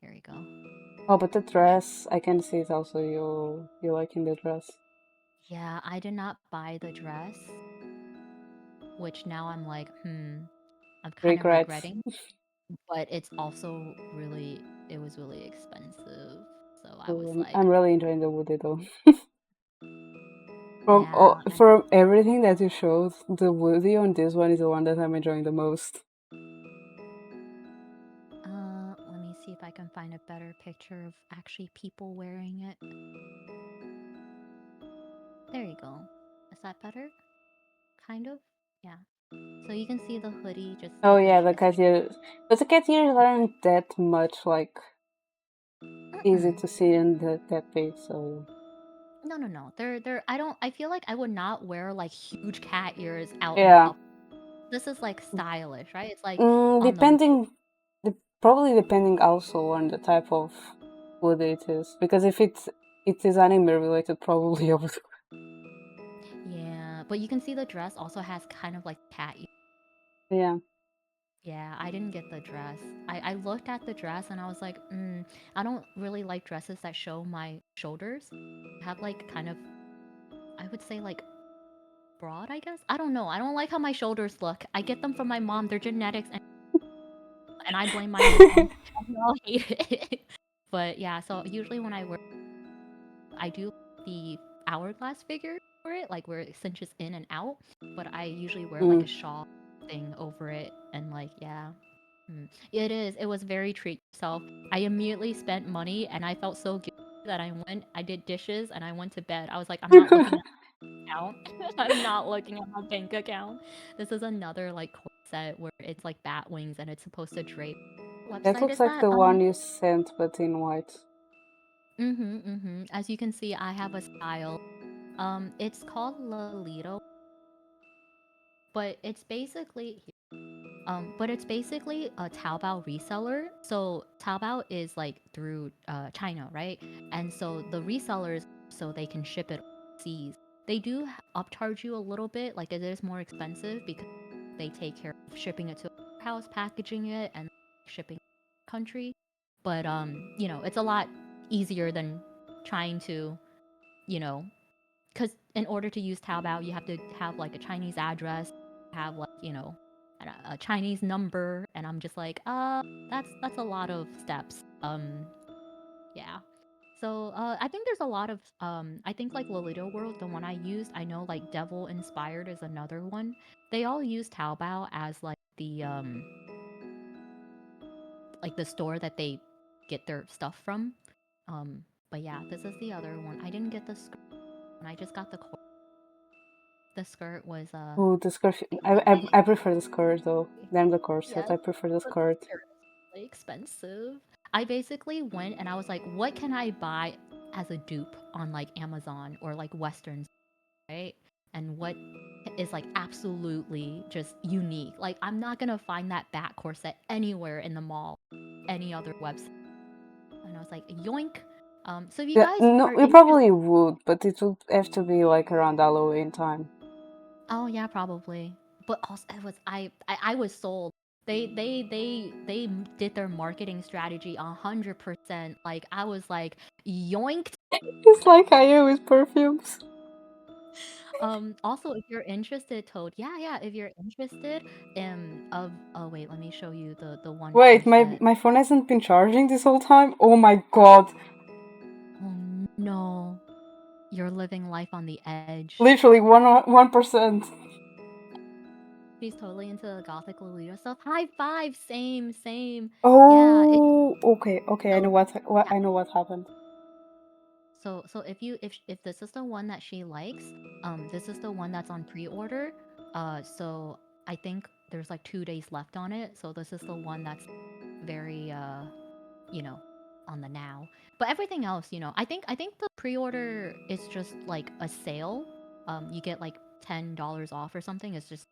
Here we go. Oh, but the dress, I can see it also. You liking the dress? Yeah, I did not buy the dress, which now I'm like, I'm kind of Regrets. regretting. But it's also really, it was really expensive. So I was Ooh, like, I'm really enjoying the Woody though. yeah. And From everything that you showed, the Woody on this one is the one that I'm enjoying the most. let me see if I can find a better picture of actually people wearing it. There you go. Is that better? Kind of? Yeah. So you can see the hoodie just Oh is a yeah, the it's a cat ears. But the cat ears aren't that much like easy mm-mm. to see in that big, so No, no, no. They're I don't I feel like I would not wear like huge cat ears out in yeah. public. This is like stylish, right? It's like Mm, on the probably depending also on the type of wood it is, because if it is anime related, probably I would. yeah, but you can see the dress also has kind of like cat ears. Yeah. Yeah, I didn't get the dress. I looked at the dress and I was like, I don't really like dresses that show my shoulders. Have like kind of, I would say like broad, I guess. I don't know. I don't like how my shoulders look. I get them from my mom. They're genetics, and I blame my mom. And we all hate it. But yeah, so usually when I wear, I do the hourglass figure for it, like where it cinches in and out. But I usually wear like Mm. a shawl thing over it, and like yeah. It is. It was very treat yourself. I immediately spent money and I felt so guilty that I did dishes and I went to bed. I was like, I'm not looking at my account. I'm not looking at my bank account. This is another like corset where it's like bat wings and it's supposed to drape. What That website looks is like that? the one you sent, but in white. As you can see, I have a style. It's called Lolito, but it's basically a Taobao reseller. So Taobao is like through China, right? And so the resellers, so they can ship it overseas. They do upcharge you a little bit, like it is more expensive because they take care of shipping it to a house, packaging it, and shipping to the country. But it's a lot easier than trying to, you know, because in order to use Taobao, you have to have like a Chinese address, have like a Chinese number, and I'm just like, that's a lot of steps. Yeah. So I think there's a lot of I think like Lolito World, the one I used, I know like Devil Inspired is another one. They all use Taobao as like the store that they get their stuff from. But yeah, this is the other one. I didn't get the skirt, and I just got the skirt was Oh, the skirt. I prefer the skirt though than the corset. yes, I prefer the but the skirt. skirt is really expensive. I basically went and I was like, what can I buy as a dupe on like Amazon or like Westerns, right? And what is like absolutely just unique. Like I'm not gonna find that bat corset anywhere in the mall, any other website. And I was like, yoink. So if you Yeah, guys no, are we interested, probably would, but it would have to be like around Halloween time. oh yeah, probably. But also, I was sold. They did their marketing strategy 100%. Like I was like yoinked. It's like I am with perfumes. Also, if you're interested, Toad, yeah. If you're interested in of oh wait, let me show you the one Wait, corset. my phone hasn't been charging this whole time. Oh my god! Oh no, you're living life on the edge. Literally 1%. She's totally into the gothic Lolita stuff. High five, same. Yeah, Oh, okay. I know so what yeah. I know what happened. So if this is the one that she likes, this is the one that's on pre-order. So I think there's like 2 days left on it. So this is the one that's very you know, on the now. But everything else, I think the pre-order is just like a sale. You get like $10 off or something. It's just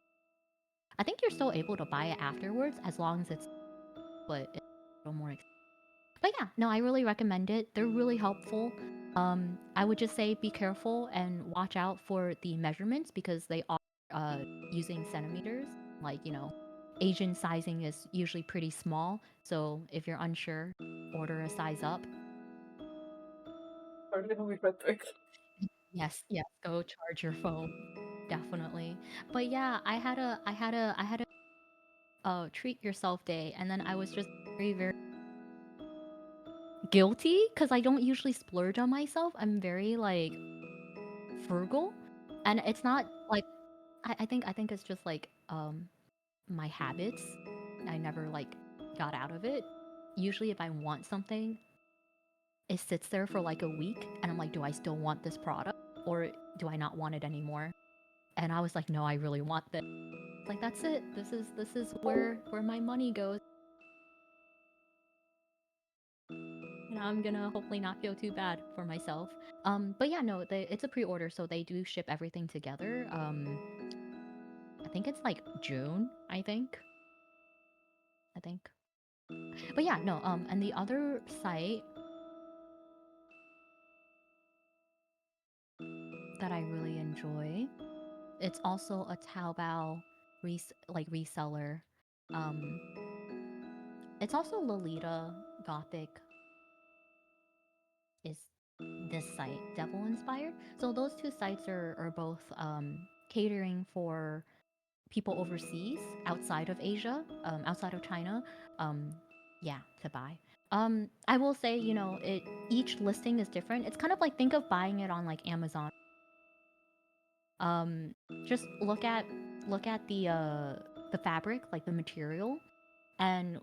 I think you're still able to buy it afterwards as long as it's a little more but yeah, no, I really recommend it. They're really helpful. I would just say be careful and watch out for the measurements because they are uh, using centimeters, like Asian sizing is usually pretty small, so if you're unsure, order a size up. Yes, yes, go charge your phone, definitely. But yeah, I had a treat yourself day, and then I was just very, very guilty because I don't usually splurge on myself. I'm very like frugal, and it's not like I think it's just like my habits. I never like got out of it. Usually, if I want something, it sits there for like a week, and I'm like, do I still want this product, or do I not want it anymore? And I was like, no, I really want this. Like that's it. This is where my money goes. And I'm gonna hopefully not feel too bad for myself. But yeah, no, it's a pre-order, so they do ship everything together. I think it's like June. I think. But yeah, no. And the other site that I really enjoy, it's also a Taobao like reseller. Um, it's also Lolita Gothic is this site, Devil Inspired. So those two sites are both catering for people overseas, outside of Asia, outside of China, um, yeah, to buy. I will say, each listing is different. It's kind of like think of buying it on like Amazon. Um, just look at the fabric, like the material, and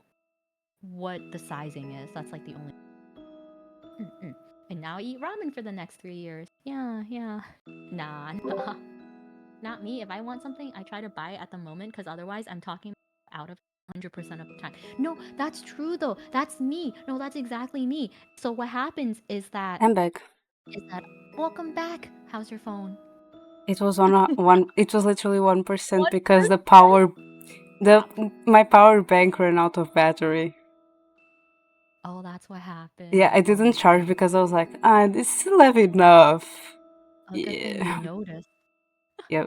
what the sizing is. That's like the only. Mm-mm. And now eat ramen for the next 3 years. Yeah, yeah. Nah, nah. Not me. If I want something, I try to buy it at the moment because otherwise I'm talking out of 100% of the time. No, that's true though. That's me. No, that's exactly me. So what happens is that I'm back. is that welcome back. How's your phone? It was on a one. It was literally 1% because 1%? the my power bank ran out of battery. Oh, that's what happened. Yeah, I Oh didn't charge man. because I was like, this still have enough. A good thing you Yeah, noticed. yeah,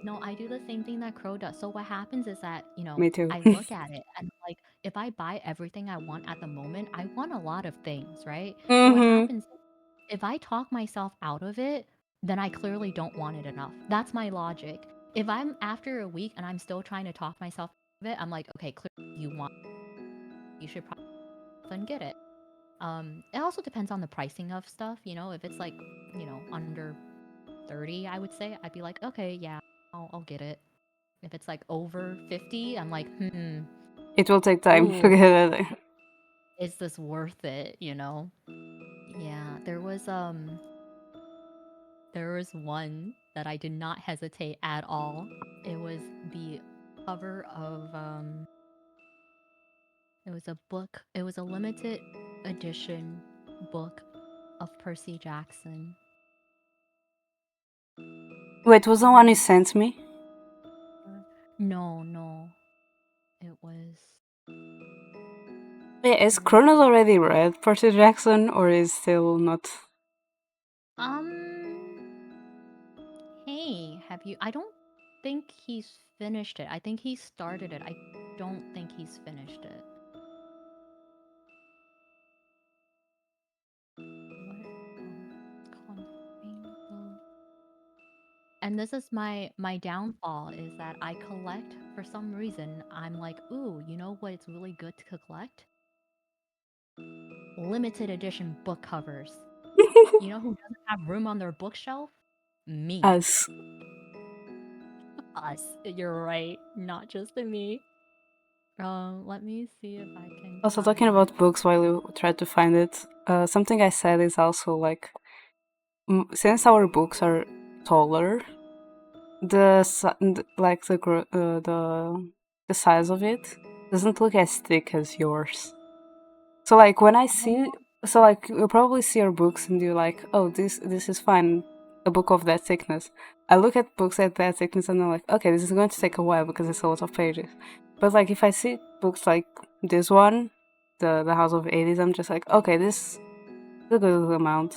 No, I do the same thing that Crow does. So what happens is that, me too. I look at it and like if I buy everything I want at the moment, I want a lot of things, right? So what Mm-hmm. happens is if I talk myself out of it, then I clearly don't want it enough. That's my logic. If I'm after a week and I'm still trying to talk myself out of it, I'm like, okay, clearly you should probably then get it. It also depends on the pricing of stuff, if it's like, under 30, I would say, I'd be like, okay, yeah, I'll get it. If it's like over 50, I'm like, It will take time to ooh, get it. is this worth it, Yeah, there was one that I did not hesitate at all. It was the cover of it was a book. It was a limited edition book of Percy Jackson. Wait, was the one you sent me? No, no. It was Yeah, is let me Kronos see. already read Percy Jackson, or is still not? Um Hey, have you I don't think he's finished it. I think he started it. I don't think he's finished it. What it's called Rainbow. And this is my downfall is that I collect for some reason. I'm like, "Ooh, you know what it's really good to collect? Limited edition book covers." You know who doesn't have room on their bookshelf? Me. Us. Us. You're right. Not just me. Let me see if I can Also, talking find. about books while you try to find it, something I said is also like, since our books are taller, like the size of it doesn't look as thick as yours. So like when I see, so like you probably see your books and you're like, oh, this is fine, a book of that thickness. I look at books at that thickness and I'm like, okay, this is going to take a while because it's a lot of pages. But like if I see books like this one, the House of Hades, I'm just like, okay, this is a good amount.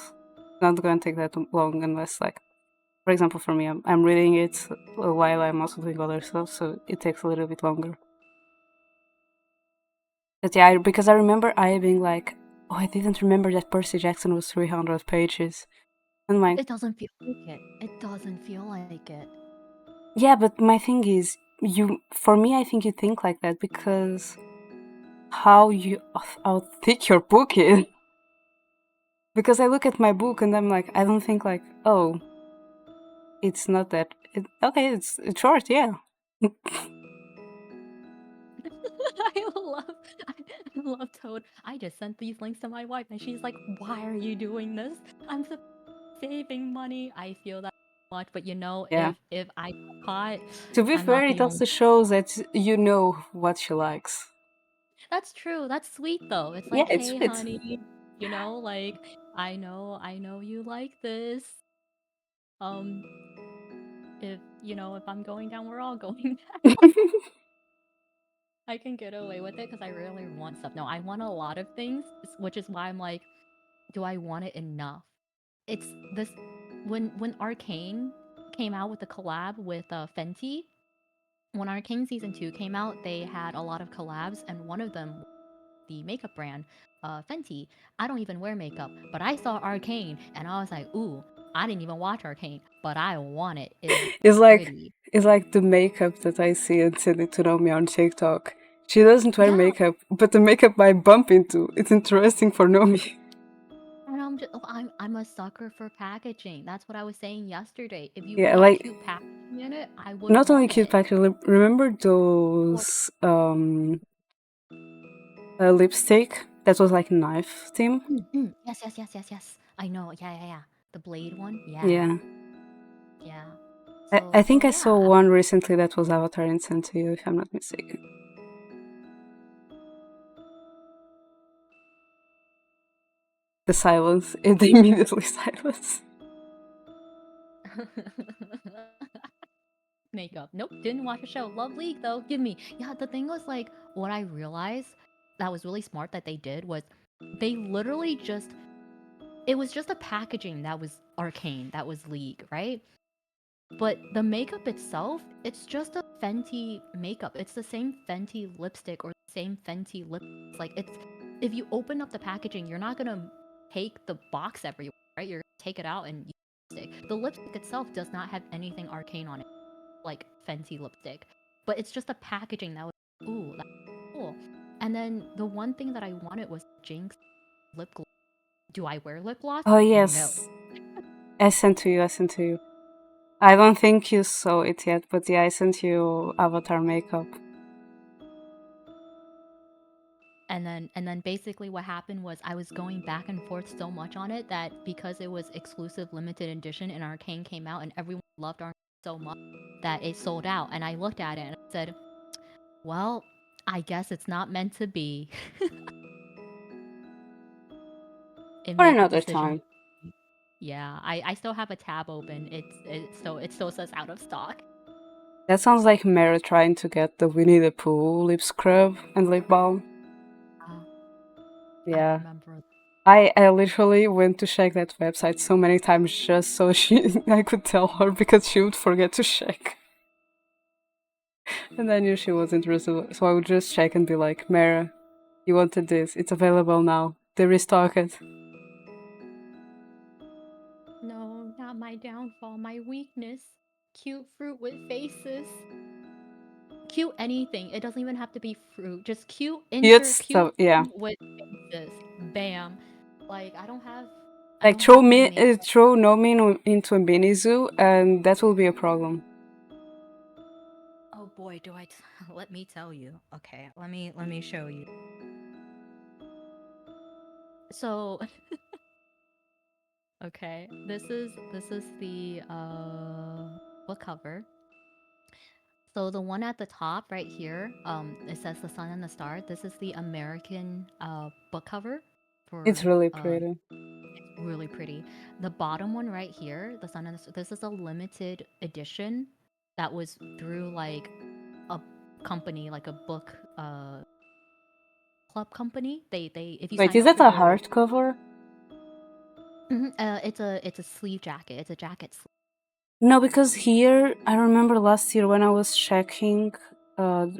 Not going to take that long unless like For example, for me, I'm reading it while I'm also doing other stuff, so it takes a little bit longer. But yeah, because I remember I being like, oh, I didn't remember that Percy Jackson was 300 pages. And like, It doesn't feel like it. It doesn't feel like it. yeah, but my thing is, for me, I think you think like that because how thick your book is. Because I look at my book and I'm like, I don't think like, oh, it's not that. Okay, it's short, yeah. I love Toad. I just sent these links to my wife and she's like, "Why are you doing this? I'm saving money." I feel that much, but you know, Yeah. if I got caught, To be I'm fair, not it the also only. shows that you know what she likes. That's true. That's sweet though. It's Yeah, like, it's "Hey, sweet. honey, you know, like I know you like this. Um, if you know, if I'm going down, we're all going down." I can get away with it because I really want stuff. No, I want a lot of things, which is why I'm like, do I want it enough? It's this when Arcane came out with the collab with Fenty. When Arcane season 2 came out, they had a lot of collabs, and one of them, the makeup brand, Fenty. I don't even wear makeup, but I saw Arcane, and I was like, ooh, I didn't even watch Arcane, but I want it. It looks It's like pretty. it's like the makeup that I see and send it to Nomii on TikTok. She doesn't wear Yeah, makeup, but the makeup I bump into, it's interesting for Nomii. and I'm a sucker for packaging. That's what I was saying yesterday. If you Yeah, put like cute packaging in it, I would not only want cute it. packaging. Remember Or those lipstick that was like knife theme? yes, yes, yes, yes, yes. I know. Yeah, yeah, yeah. The blade one. Yeah, Yeah. yeah. I So think I saw yeah. one recently that was Avatar and sent to you, if I'm not mistaken. The silence, it immediately silence. Makeup. Nope, didn't watch the show. Love League though. Give me. Yeah, the thing was like what I realized that was really smart that they did was they literally just it was just a packaging that was arcane, that was League, right? But the makeup itself, it's just a Fenty makeup. It's the same Fenty lipstick or the same Fenty lip. Like it's if you open up the packaging, you're not gonna take the box everywhere, right? You're gonna take it out and use lipstick. The lipstick itself does not have anything arcane on it, like Fenty lipstick. But it's just a packaging that was ooh, that's cool. And then the one thing that I wanted was Jinx lip gloss. Do I wear lip gloss? Oh No. yes, I sent to you. I sent to you. I don't think you saw it yet, but yeah, I sent you Avatar makeup. And then basically what happened was I was going back and forth so much on it that because it was exclusive limited edition and Arcane came out and everyone loved Arcane so much that it sold out and I looked at it and I said, well, I guess it's not meant to be. It For made the another decision. time. Yeah, I still have a tab open. It still says out of stock. That sounds like Mara trying to get the Winnie the Pooh lip scrub and lip balm. Uh, I Yeah. remember. I literally went to check that website so many times just so I could tell her because she would forget to check. And I knew she was interested, so I would just check and be like, Mara, you wanted this, it's available now. They restock it. No, not my downfall, my weakness. Cute fruit with faces. Cute anything. It doesn't even have to be fruit. Just Cute cute stuff, yeah. thing with faces. Bam. Like I Like don't have my makeup. throw Nomin into a mini zoo, and that will be a problem. Oh boy, let me tell you. Okay, let me show you. So, okay, this is the book cover. So the one at the top right here, it says the sun and the star. This is the American book cover It's for really pretty. really pretty. The bottom one right here, the sun and the star. This is a limited edition that was through like a company, like a book club company. They if you Wait, sign is up that for a their hardcover? it's a sleeve jacket. It's a jacket sleeve. No, because here I remember last year when I was checking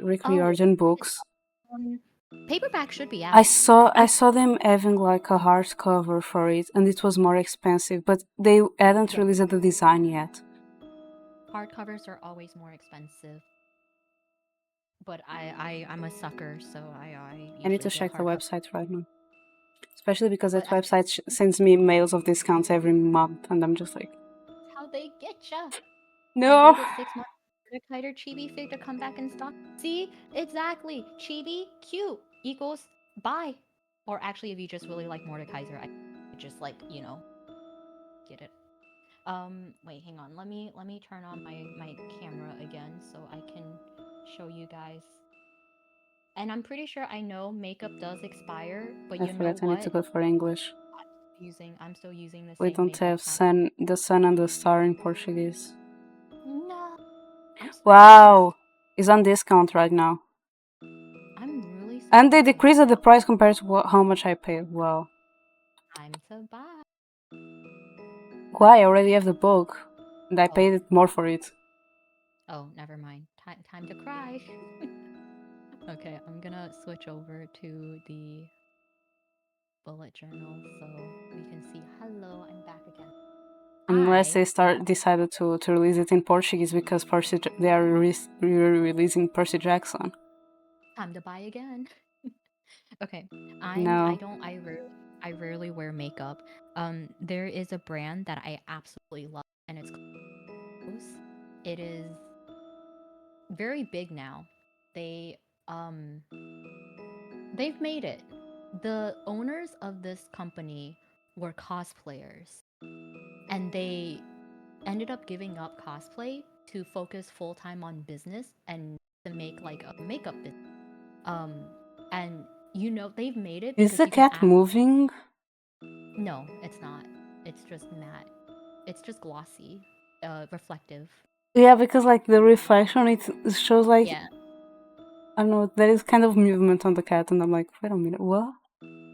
Rick Oh, Riordan books, um, paperback should be I out. saw I saw them having like a hardcover for it, and it was more expensive. But they hadn't Yeah, released the design yet. hardcovers are always more expensive. But I'm a sucker, so I I need usually to get check the hardcover. website right now, especially because that But I website sends me mails of discounts every month, and I'm just like, how they get ya. I no. waited 6 months for the Kiter Chibi fig to come back in stock. See, exactly. Chibi cute equals buy. Or actually, if you just really like Mordekaiser, I just like get it. Wait, hang on. Let me turn on my camera again so I can show you guys. And I'm pretty sure I know makeup does expire, but I you know forgot I need to what? go for English. I'm still using the We same don't makeup have palette. the sun and the star in Portuguese. No, I'm surprised. Wow, it's on discount right now. I'm really And they surprised. decreased the price compared to how much I paid. Wow. Time to buy. Why? I already have the book. And I Oh, paid it more for it. oh, never mind. Time to cry. Okay, I'm gonna switch over to the bullet journal so we can see. Hello, I'm back again. Unless I they decided to release it in Portuguese because they are releasing Percy Jackson. time to buy again. Okay, I No. don't I rarely wear makeup. There is a brand that I absolutely love, and it's close. It is very big now. They um they've made it. The owners of this company were cosplayers, and they ended up giving up cosplay to focus full time on business and to make like a makeup business. Um, and they've made it Is because the you can cat moving? no, it's not. It's just matte. It's just glossy, reflective. Yeah, because like the reflection, it shows like, Yeah. I don't know, there is kind of movement on the cat, and I'm like, wait a minute, what?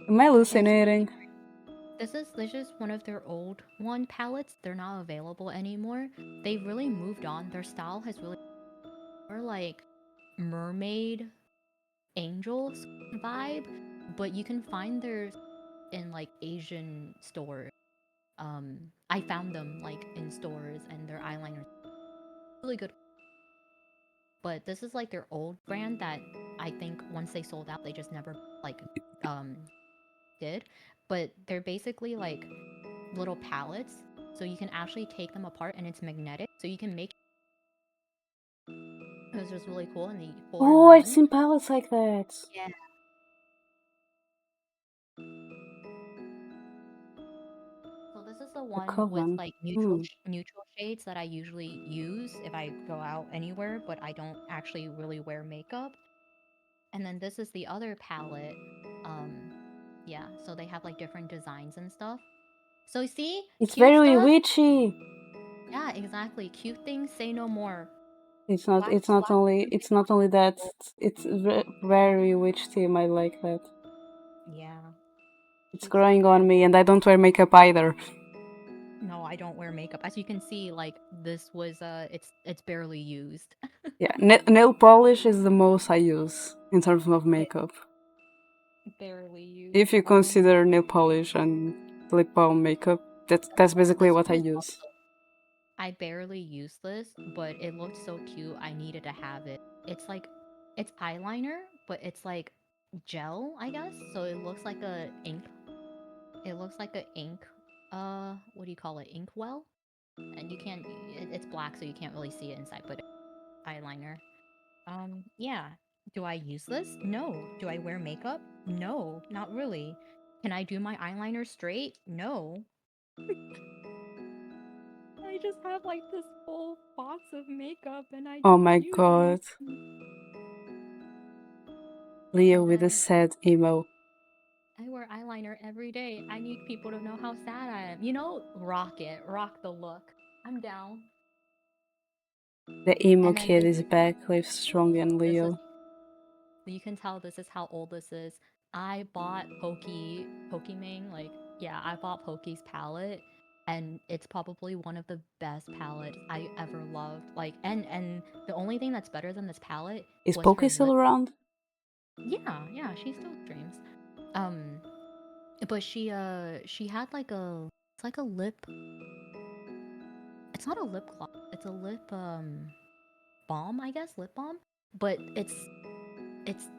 Am I It's really hallucinating? this is one of their old one palettes. They're not available anymore. They've really moved on. Their style has really more like mermaid angels vibe, but you can find theirs in like Asian stores. I found them like in stores and their eyeliners really good. But this is like their old brand that I think once they sold out, they just never like um did. But they're basically like little palettes, so you can actually take them apart and it's magnetic, so you can make it was just really cool and the four in Oh, I've one. seen palettes like that. Yeah. So this is the The one with Coven. like Hmm. neutral shades that I usually use if I go out anywhere, but I don't actually really wear makeup. And then this is the other palette. Um, yeah, so they have like different designs and stuff. So see, It's cute very stuff. witchy. Yeah, exactly. Cute things say no more. It's not. Wax, wax. It's not only that. It's very witch theme. I like that. Yeah, It's cute stuff growing say no. on me, and I don't wear makeup either. No, I don't wear makeup. As you can see, like this was it's barely used. Yeah, nail polish is the most I use in terms of Yeah, makeup. barely used. If you consider nail polish and lip balm makeup, that's basically This what I one is use. also I barely use this, but it looked so cute. I needed to have it. It's like it's eyeliner, but it's like gel, I guess. So it looks like a ink. It looks like a ink. What do you call it? Ink well. And you can't. It's black, so you can't really see it inside. But eyeliner. Yeah. Do I use this? No. Do I wear makeup? No, not really. Can I do my eyeliner straight? No. I just have like this whole box of makeup and I Oh don't my use any. god, Leo And with a then sad emo. I wear eyeliner every day. I need people to know how sad I am. Rock it, rock the look. I'm down. The emo And then kid is back, live strong and this is Leo. you can tell this is how old this is. I bought Pokimane, like yeah, I bought Poki's palette and it's probably one of the best palettes I ever loved. Like, and the only thing that's better than this palette Is was her Pokey still lip. around? Yeah, she still streams. Um, but she had like a it's like a lip. It's not a lip gloss. It's a lip balm, I guess, lip balm. But it's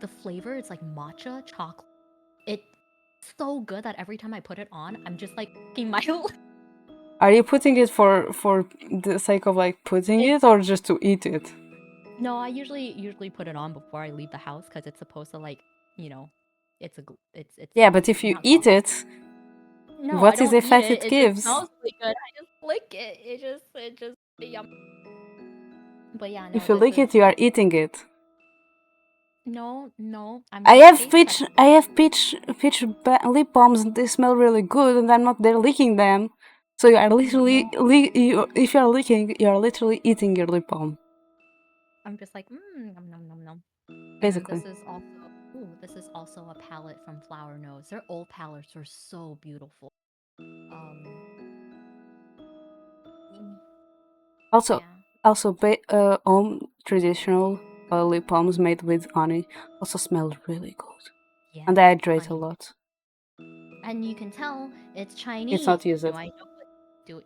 the flavor. It's like matcha chocolate. It's so good that every time I put it on, I'm just like licking my lip. Are you putting it for the sake of like putting it, or just to eat it? No, I usually put it on before I leave the house because it's supposed to like you know, it's Yeah, but if you not eat gloss. it, No, I what is the don't eat effect it. it It just gives? smells really good. I just lick it. It just yum. But yeah, no, If you this lick is it, you are eating it. no. I'm I just have taste peach, testing. I have peach lip balms. And they smell really good, and I'm not there licking them. So you are literally, No, if you are licking, you are literally eating your lip balm, I'm just like nom nom nom nom. And then basically. this is also a palette from Flower Nose. Their old palettes are so beautiful. Mm, Also, yeah, home traditional lip balms made with honey also smell really good, and they yes, hydrate a honey. lot. And you can tell it's It's Chinese. not used.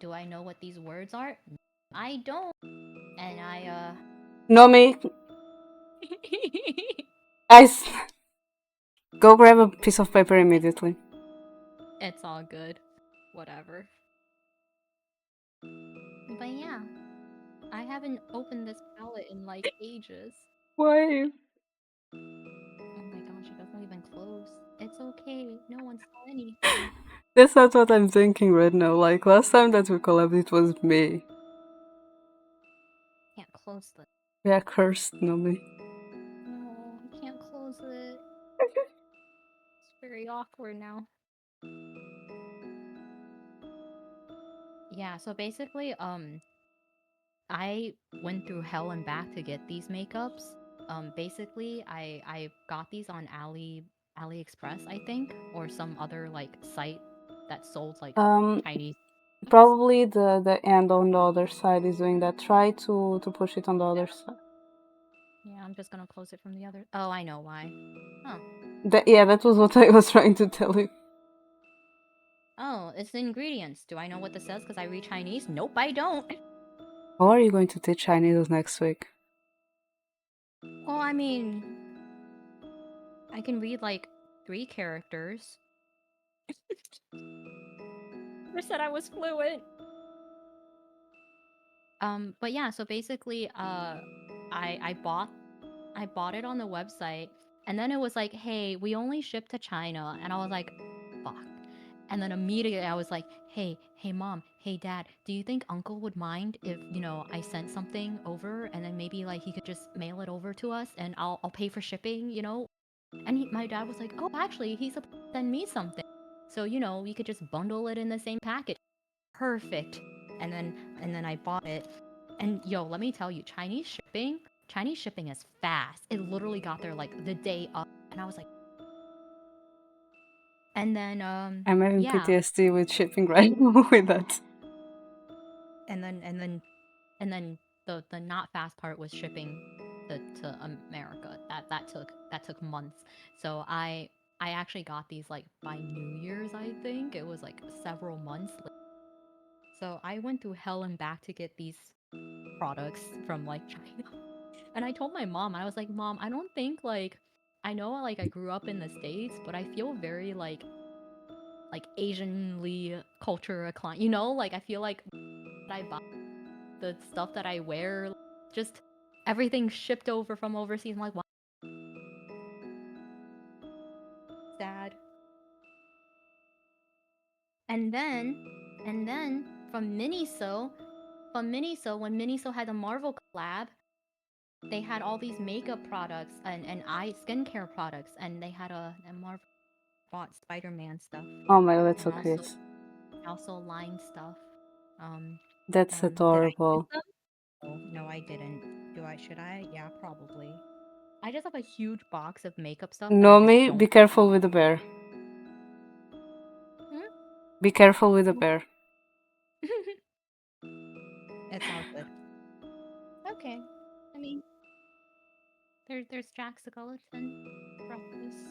Do I know what these words are? I don't. And Nomii, I go grab a piece of paper immediately. it's all good. Whatever. But yeah, I haven't opened this palette in like ages. Why? Oh my gosh, it doesn't even close. It's okay. No one saw anything. That's not what I'm thinking right now. Like last time that we collabed, it was me. Can't close this. We are cursed, Nomii. No, I can't close it. It's very awkward now. Yeah, so basically, I went through hell and back to get these makeups. Basically, I got these on AliExpress, I think, or some other like site that sold like Um, Chinese makeups. Probably the end on the other side is doing that. Try to push it on the other side. Yeah, I'm just gonna close it from the other. Oh, I know why. Oh, Yeah, that was what I was trying to tell you. oh, it's the ingredients. Do I know what this says because I read Chinese? Nope, I don't. How are you going to teach Chinese next week? Well, I mean, I can read like 3 characters. I said I was fluent. But yeah, so basically, I bought it on the website, and then it was like, hey, we only ship to China, and I was like, fuck. And then immediately I was like, hey, mom, hey, dad, do you think uncle would mind if I sent something over, and then maybe like he could just mail it over to us, and I'll pay for shipping. And my dad was like, oh, actually, he's supposed to send me something, so we could just bundle it in the same package. Perfect. And then I bought it. And yo, let me tell you, Chinese shipping is fast. It literally got there like the day of. And I was like, and then I'm having yeah. PTSD with shipping right now with that. And then the not fast part was shipping to America. That took months. So I actually got these like by New Year's, I think. It was like several months. So I went through hell and back to get these products from like China. And I told my mom, I was like, Mom, I don't think like I know like I grew up in the States, but I feel very like Asianly culture inclined. Like I feel like I buy the stuff that I wear, just everything shipped over from overseas. I'm like, wow, sad. And then from Miniso, when Miniso had the Marvel collab, they had all these makeup products and eye skincare products, and they had a Marvel bought Spider-Man stuff, Oh my god, that's and so cute. also line stuff. Um, That's did I use adorable. them? No, I didn't. Should I? Yeah, probably. I just have a huge box of makeup stuff that I just Nomi, don't. be careful with the bear. Hmm? Be careful with the bear. okay. I mean, there's Jack Skeleton breakfast.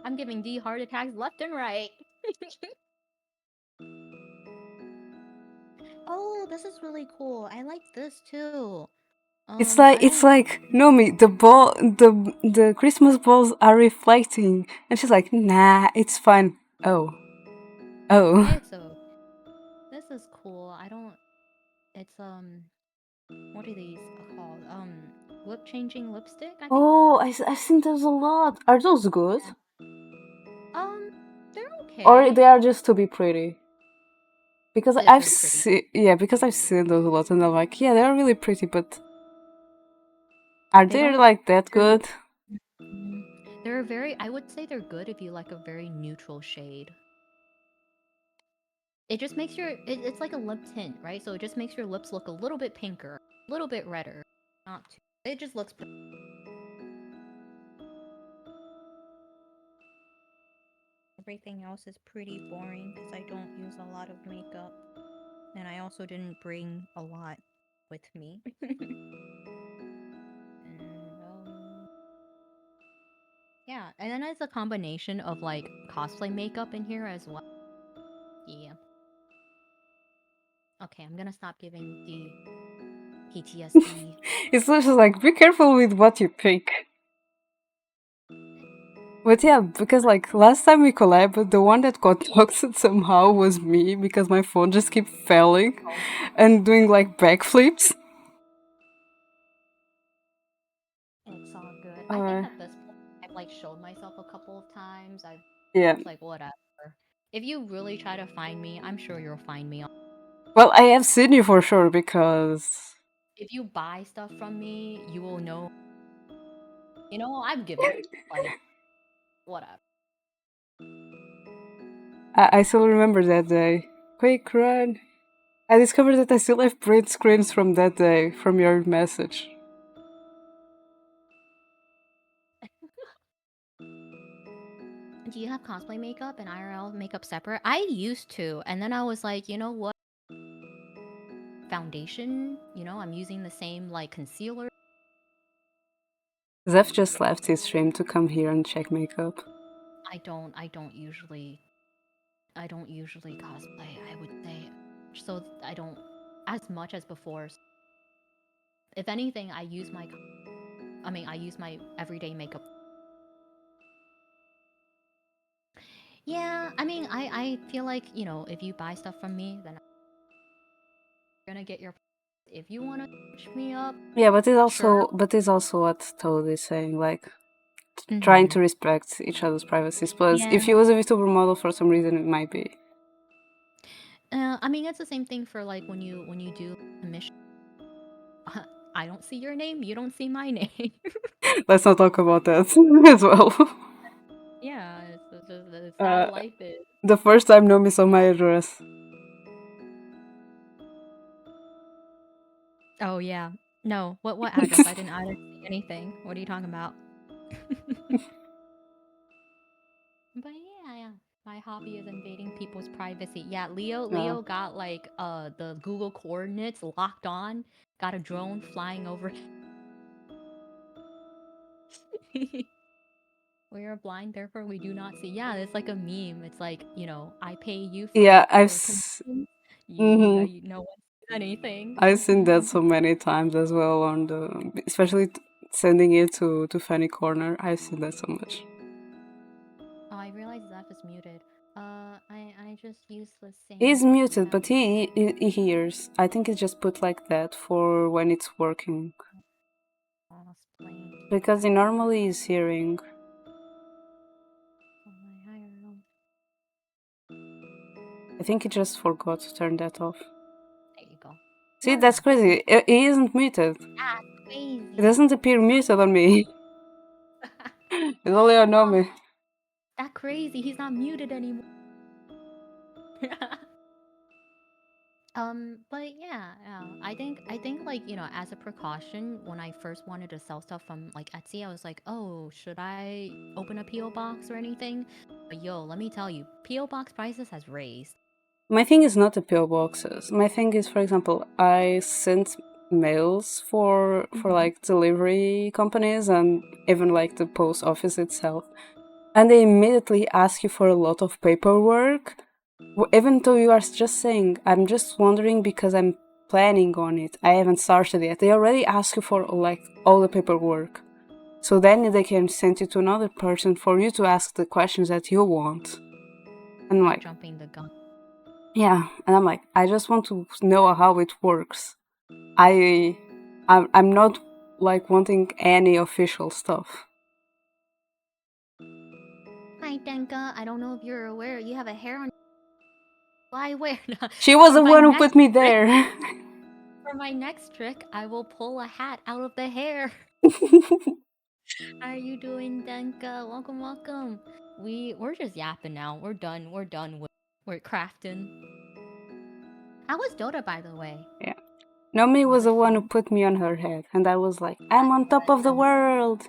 I'm giving D heart attacks left and right. Oh, this is really cool. I like this too. I It's don't. like Nomi, the Christmas balls are reflecting, and she's like, nah, it's fine. Oh, oh, It's so. This is cool. I don't. It's what are these called? Lip changing lipstick. I think. oh, I've seen those a lot. Are those good, Um, they're or they okay. are just to be pretty? Because They're pretty. because I've seen those a lot, and I'm like, yeah, they're really pretty, but are They they don't. like that They're, good? they're very. I would say they're good if you like a very neutral shade. It just makes it's like a lip tint, right? So it just makes your lips look a little bit pinker, a little bit redder. Not too. It just looks pretty. Everything else is pretty boring because I don't use a lot of makeup. And I also didn't bring a lot with me. And yeah, and then it's a combination of like cosplay makeup in here as well. Yeah. Okay, I'm gonna stop giving the PTSD. It's just like, be careful with what you pick. But yeah, because like last time we collabed, the one that got toxic somehow was me because my phone just kept failing and doing like backflips. It's all good. I think Uh, at this point, I've like showed myself a couple of times. yeah. It's like whatever. If you really try to find me, I'm sure you'll find me. Well, I have seen you for sure because If you buy stuff from me, you will know. I've given like whatever. I still remember that day. Quick run. I discovered that I still have print screens from that day, from your message. Do you have cosplay makeup and IRL makeup separate? I used to, and then I was like, you know what? Foundation, I'm using the same like concealer. Zeph just left his stream to come here and check makeup. I don't usually cosplay, I would say. So I don't as much as before. If anything, I use my everyday makeup. Yeah, I mean, I feel like, if you buy stuff from me, then I'm gonna get your. If you wanna touch me up, Yeah, sure. but it's also what Toad is saying, like trying Mm-hmm. to respect each other's privacies. Plus, if Yeah. he was a VTuber model for some reason, it might be. I mean, it's the same thing for like when you do commission. I don't see your name. You don't see my name. Let's not talk about that as well. Yeah, it's just it's how Uh, life is. the first time Nomi saw my address. Oh yeah. No, what address? I didn't see anything. What are you talking about? But yeah. My hobby is invading people's privacy. Yeah, uh, Leo got like the Google coordinates locked on. Got a drone flying over. We are blind, therefore we do not see. Yeah, it's like a meme. It's like, I pay you yeah, for commission. mhm. No one sees anything. I've seen that so many times as well on especially sending it to Fanny Corner. I've seen that so much. Oh, I realize Zeph is muted. I just use the same He's muted, app but he hears. I think it's just put like that for when it's working. cosplay. Because he normally is hearing. Oh my IRL. I think he just forgot to turn that off. There you go. See, that's Whatever. crazy. He isn't muted. That's It crazy. doesn't appear muted on me. It's only on Oh, Nomi. that crazy. He's not muted anymore. But yeah. I think like, as a precaution, when I first wanted to sell stuff from like Etsy, I was like, oh, should I open a PO box or anything? But yo, let me tell you, PO box prices has raised. My thing is not the PO boxes. My thing is, for example, I sent mails for like delivery companies and even like the post office itself, and they immediately ask you for a lot of paperwork, even though you are just saying, I'm just wondering because I'm planning on it, I haven't started yet. They already ask you for like all the paperwork, so then they can send you to another person for you to ask the questions that you want. And like, jumping the gun. yeah, and I'm like, I just want to know how it works. I'm not like wanting any official stuff. Hi, Denka. I don't know if you're aware. You have a hair on. Why wear? She was For the my one who next put me trick, there. for my next trick, I will pull a hat out of the hair. How are you doing, Denka? Welcome, welcome. We're just yapping now. We're done. We're crafting. How was Dota, by the way? Yeah. Nomii Was was it the one who fun? put me on her head, and I was like, I'm on top of the world.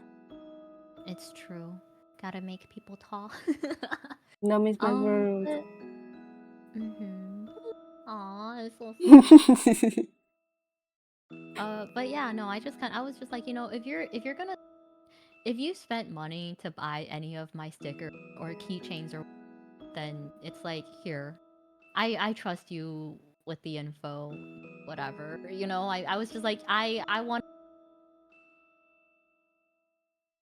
It's true. Gotta make people talk. Nomii's my world. Aw, it's so sweet. But yeah, no, I was just like, if you spent money to buy any of my stickers or keychains or then it's like here. I trust you with the info, whatever. I was just like I want,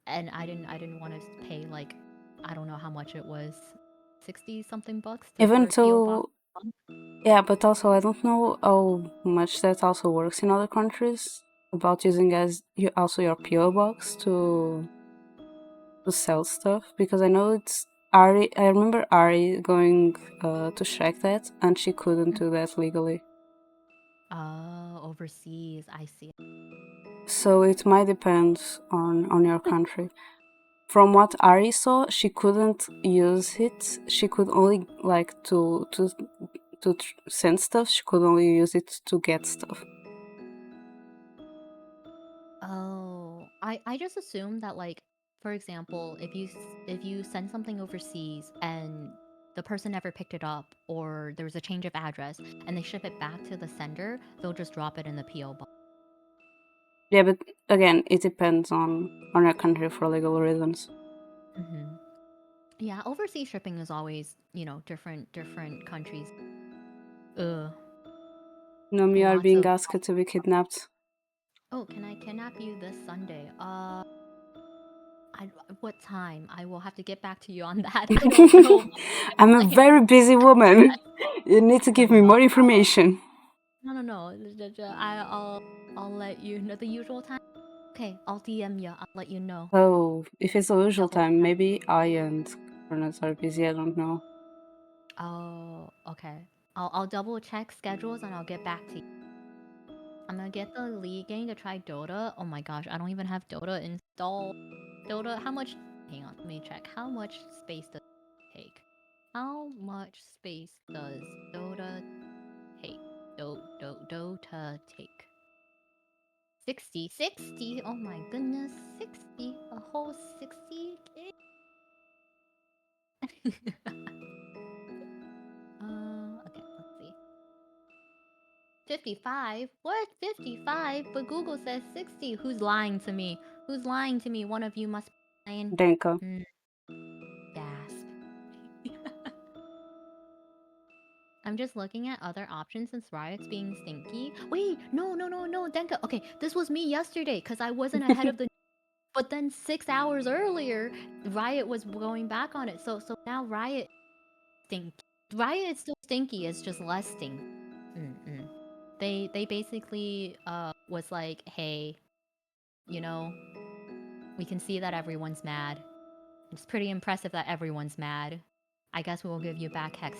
and I didn't want to pay like I don't know how much it was, 60 something bucks for Even a PO box. though, yeah, but also I don't know how much that also works in other countries about using as you also your PO box to sell stuff, because I know it's Ari. I remember Ari going to check that, and she couldn't do that legally. Overseas, I see. So it might depend on your country. From what Ari saw, she couldn't use it. She could only like to send stuff. She could only use it to get stuff. Oh, I just assumed that, like, for example, if you send something overseas and the person never picked it up, or there was a change of address and they ship it back to the sender, they'll just drop it in the PO box. Yeah, but again, it depends on your country for legal reasons. Yeah, overseas shipping is always, different countries. Ugh. Nomii are Lots being of. asked to be kidnapped. Oh, can I kidnap you this Sunday? What time? I will have to get back to you on that. I don't know. I'm a very busy woman. You need to give me more information. No. I'll let you know the usual time. Okay, I'll DM you. I'll let you know. Oh, if it's the usual Double time, check. maybe I and Cornets are busy. I don't know. Oh, okay. I'll double check schedules and I'll get back to you. I'm gonna get the League gang to try Dota. Oh my gosh, I don't even have Dota installed. Dota, how much? Hang on, let me check. How much space does it take? How much space does Dota take? Dota take? 60. Oh my goodness, 60. A whole 60 gig? Okay, let's see. 55? What? 55? But Google says 60. Who's lying to me? Who's lying to me? One of you must be lying. Denka. Gasp. I'm just looking at other options since Riot's being stinky. Wait, no, Denka. Okay, this was me yesterday because I wasn't ahead of the. But then 6 hours earlier, Riot was going back on it. So now Riot stinky. Riot is still stinky. It's just less stinky. They basically was like, hey, we can see that everyone's mad. It's pretty impressive that everyone's mad. I guess we'll give you back Hex.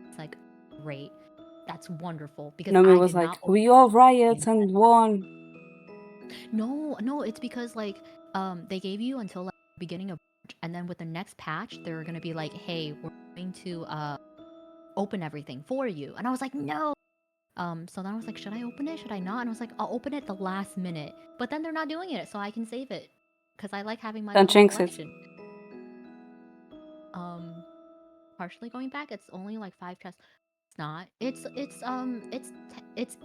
It's like, great. That's wonderful because Nomii I was did like, not. we all riot and won. No, it's because like they gave you until like beginning of March, and then with the next patch they're gonna be like, hey, we're going to open everything for you, and I was like, no. So then I was like, should I open it? Should I not? And I was like, I'll open it the last minute. But then they're not doing it, so I can save it because I like having my Don't own jinx it. collection. Partially going back, it's only like 5 chests. It's not. It's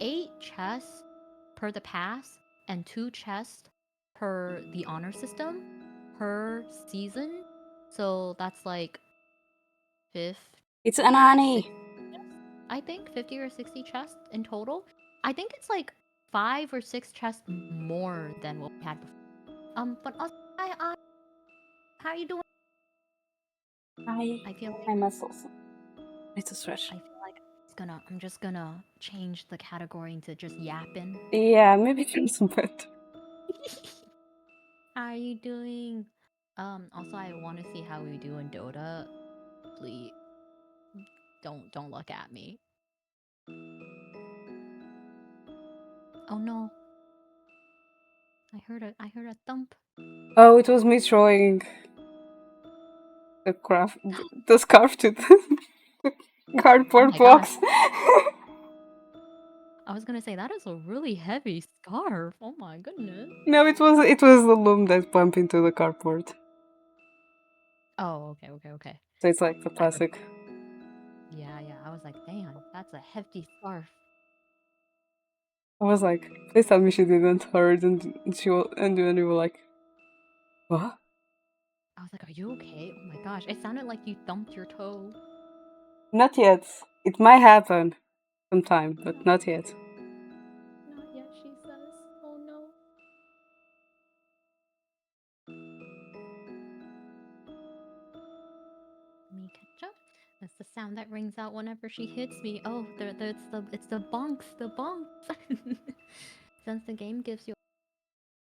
8 chests per the pass and 2 chests per the honor system per season. So that's like 50, It's Anani. I think 50 or 60 chests in total. I think it's like 5 or 6 chests more than what we had before. But also, how are you doing? I feel like My muscles. Need to stretch. I'm just gonna change the category into just yapping. Yeah, maybe do some better. How are you doing? Also I want to see how we do in Dota. Please don't look at me. Oh no. I heard a thump. Oh, it was me throwing the scarf to the Oh cardboard my gosh. box. I was gonna say that is a really heavy scarf. Oh my goodness. No, it was the loom that bumped into the cardboard. Oh, okay. So it's like the I heard. plastic. Yeah. I was like, damn, that's a hefty scarf. I was like, please tell me she didn't hurt, and then you were like, what? I was like, are you okay? Oh my gosh. It sounded like you thumped your toe. Not yet. It might happen sometime, but not yet. Not yet, she says. Oh no. Me catch up. That's the sound that rings out whenever she hits me. Oh, it's the bonks, the bonks. Since the game gives you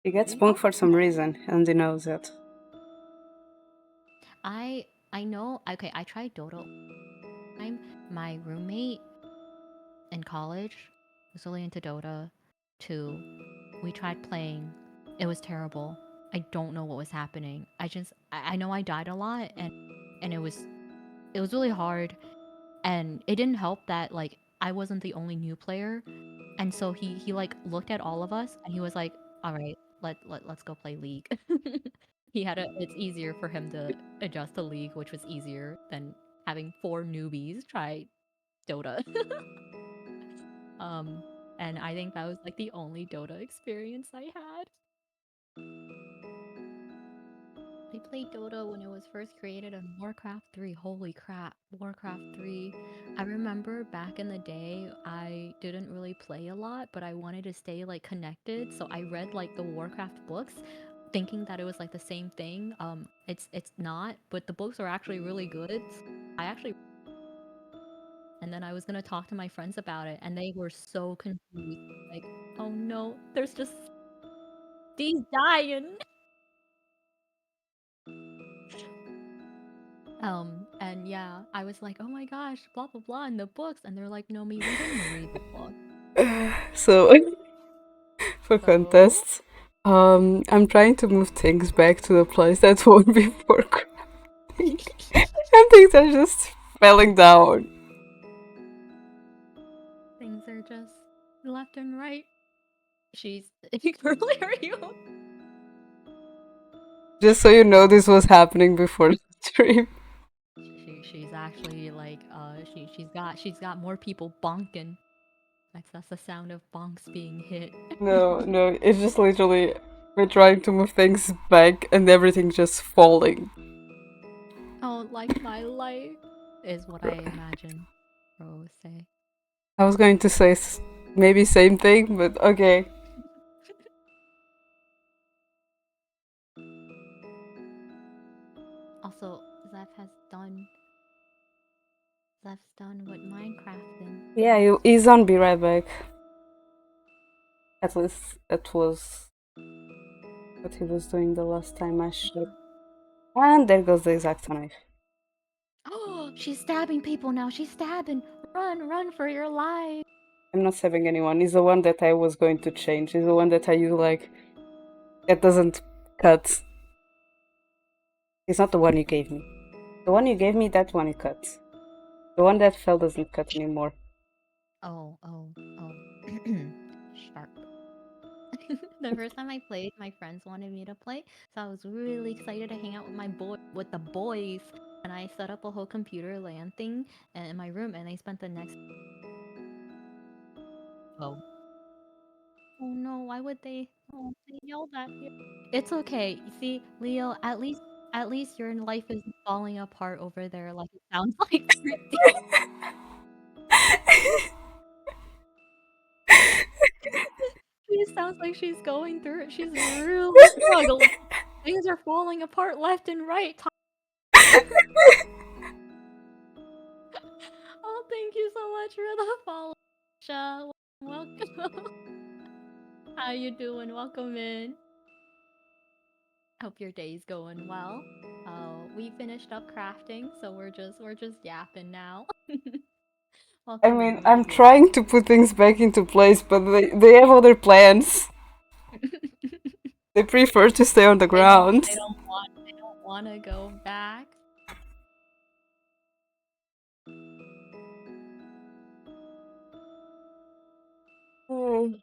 He gets punked reroll. for some reason, and he knows it. I know. Okay, I tried Dodo. My roommate in college was really into Dota too. We tried playing. It was terrible. I don't know what was happening. I know I died a lot, and it was really hard, and it didn't help that like I wasn't the only new player, and so he like looked at all of us and he was like, all right, let's go play League. It's easier for him to adjust to League, which was easier than having 4 newbies try Dota. um and I think that was like the only Dota experience I had. I played Dota when it was first created in Warcraft 3. Holy crap, Warcraft 3. I remember back in the day, I didn't really play a lot, but I wanted to stay like connected, so I read like the Warcraft books thinking that it was like the same thing. It's not, but the books are actually really good. I actually and then I was going to talk to my friends about it and they were so confused. Like, "Oh no, there's just these dying." And yeah, I was like, "Oh my gosh, blah blah blah in the books," and they're like, "Nomi, we didn't read the book." So, for So, contests, I'm trying to move things back to the place that won't be for crafting, and things are just falling down. things are just left and right. She's curly. Are you? Just so you know, this was happening before the stream. She's actually like she's got more people bonking. That's the sound of bonks being hit. No, it's just literally we're trying to move things back and everything just falling. Oh, like my life is what I imagine. Rose say. I was going to say maybe same thing, but okay. Also, Zeph's done with Minecrafting. Yeah, he's on. Be right back. At least that was what he was doing the last time I showed. And there goes the exacto knife. Oh, she's stabbing people now. She's stabbing. Run for your life. I'm not saving anyone. He's the one that I was going to change. He's the one that I use like that doesn't cut. It's not the one you gave me. The one you gave me, that one it cuts. The one that fell doesn't cut anymore. Oh. Sharp. The first time I played, my friends wanted me to play, so I was really excited to hang out with the boys. And I set up a whole computer LAN thing in my room, and I spent the next. Oh. Oh no, why would they? Oh, they yelled at you. It's okay. You see, Leo, at least your life isn't falling apart over there like it sounds like Brittany. She sounds like she's going through it. She's really struggling. Things are falling apart left and right. Oh, thank you so much for the follow, Sha. Welcome. How you doing? Welcome in. Hope your day's going well. We finished up crafting, so we're just yapping now. I Welcome mean, in, my I'm dear. trying to put things back into place, but they have other plans. They prefer to stay on the They don't ground. wanna go back. Hmm.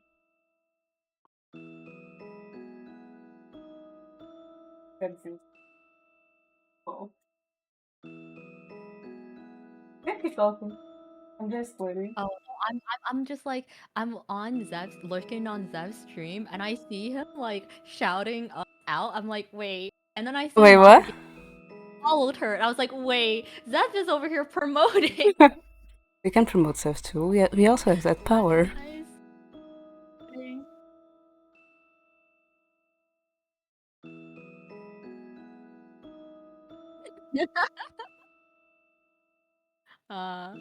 That's it. Oh. Thank you, Falcon. I'm just waiting. Oh, no, I'm just like I'm on Zev's looking on Zev's stream and I see him like shouting out. I'm like, wait. And then I see Wait, Mama what? get followed her and I was like, wait, Zev is over here promoting. We can promote stuff too. We also have that power. Nice.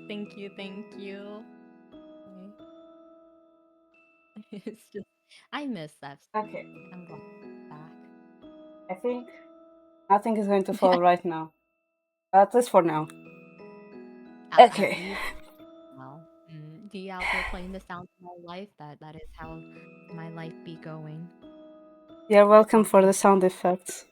Thank you, thank you. It's just I miss Zev. Okay. I'm glad he's back. I think nothing is going to fall right now. At least for now. At Okay. least, well, D out there playing the sound of my life. That is how my life be going. You're welcome for the sound effects.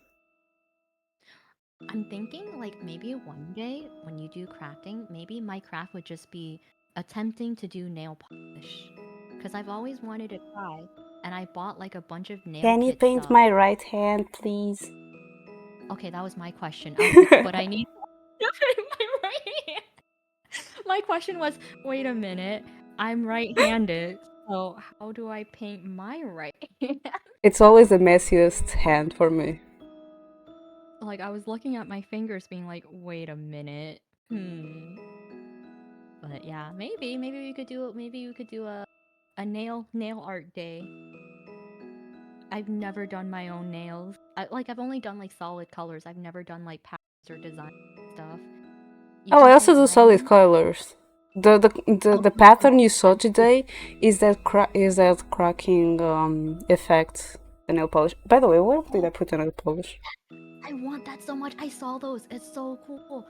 I'm thinking like maybe one day when you do crafting, maybe my craft would just be attempting to do nail polish. Because I've always wanted to try, and I bought like a bunch of nail Can you kit paint stuff. my right hand, please? Okay, that was my question. But I need to paint my right hand. My question was, wait a minute, I'm right-handed, so how do I paint my right hand? It's always the messiest hand for me. Like I was looking at my fingers being like, wait a minute. But yeah, maybe we could do a nail art day. I've never done my own nails. I've only done like solid colors. I've never done like patterns or design stuff. You Oh, can I also paint do my solid nails. colors. Oh, The you do pattern you saw stencil. today is that cracking effect the nail polish. By the way, where did I Oh, put the nail polish? I want that so much. I saw those. It's so cool.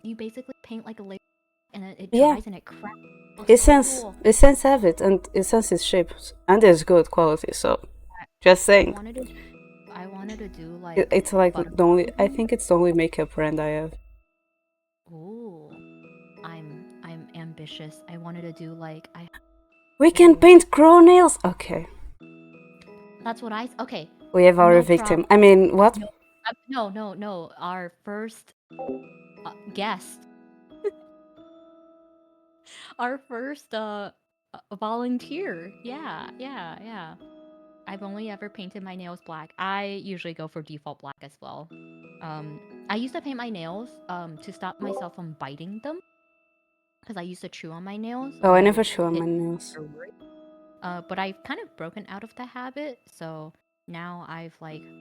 You basically paint like a layer and it Yeah, dries and it cracks. Oh, so cool. Essence have it, and Essence is cheap and it's good quality. So just I saying, wanted to I wanted to do like it's like the only. I butterflies. think it's the only makeup brand I have. Ooh, I'm ambitious. I wanted to do like I We can do. paint crow nails. Okay, That's what okay. we have our No victim. problem. I mean, what? No, no. Our first guest, our first volunteer. Yeah. I've only ever painted my nails black. I usually go for default black as well. I used to paint my nails to stop myself from biting them because I used to chew on my nails, Oh, I but never show on it my nails. but I've kind of broken out of the habit, so now I've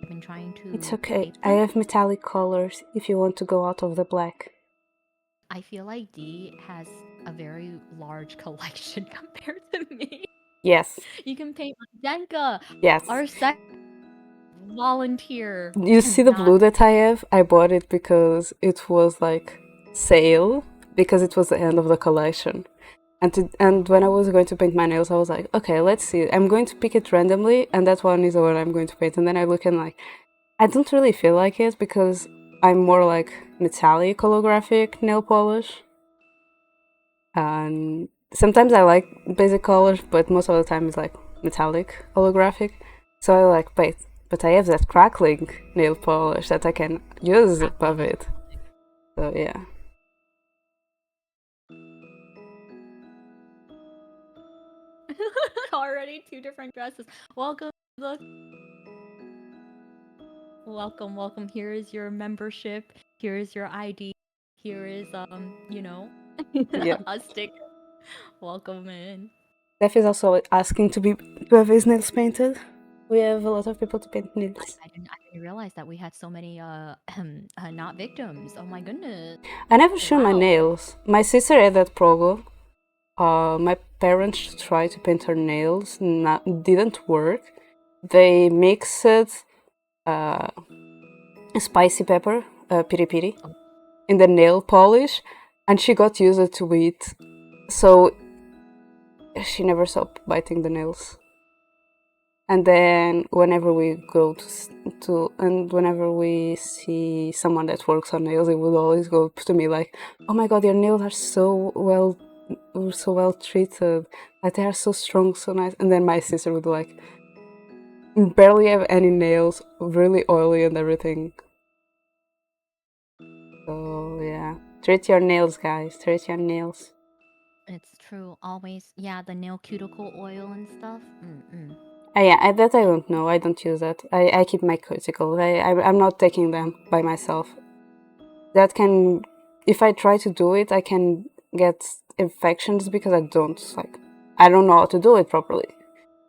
been trying It's to okay. tape I them. have metallic colors if you want to go out of the black. I feel like D has a very large collection compared to me. Yes. You can paint like Denka, Yes. our second volunteer. You see the Cannot. blue that I have? I bought it because it was like sale because it was the end of the collection. And when I was going to paint my nails, I was like, okay, let's see. I'm going to pick it randomly, and that one is the one I'm going to paint. And then I look and like, I don't really feel like it because I'm more like metallic holographic nail polish. And sometimes I like basic colors, but most of the time it's like metallic holographic. So I like, wait, but I have that crackling nail polish that I can use above it. So yeah. Already two different dresses. Welcome. Look, welcome. Here is your membership. Here is your ID. Here is Yeah. a stick. Welcome in. Steph is also asking to have his nails painted. We have a lot of people to paint nails. I didn't realize that we had so many not victims. Oh my goodness. I never show my Wow. nails. My sister had that problem. My parents tried to paint her nails, didn't work. They mixed uh, spicy pepper, piri piri, Oh, in the nail polish, and she got used to it. So she never stopped biting the nails. And then whenever we go and whenever we see someone that works on nails, it will always go to me like, "Oh my god, your nails are so well treated. Like they are so strong, so nice." And then my sister would like barely have any nails, really oily and everything. So yeah, treat your nails, guys. Treat your nails. it's true. Always, yeah, the nail cuticle oil and stuff. Mm-mm. Yeah, that I don't know. I don't use that. I keep my cuticles. I'm not taking them by myself. That can, if I try to do it, I can get infections because I don't know how to do it properly,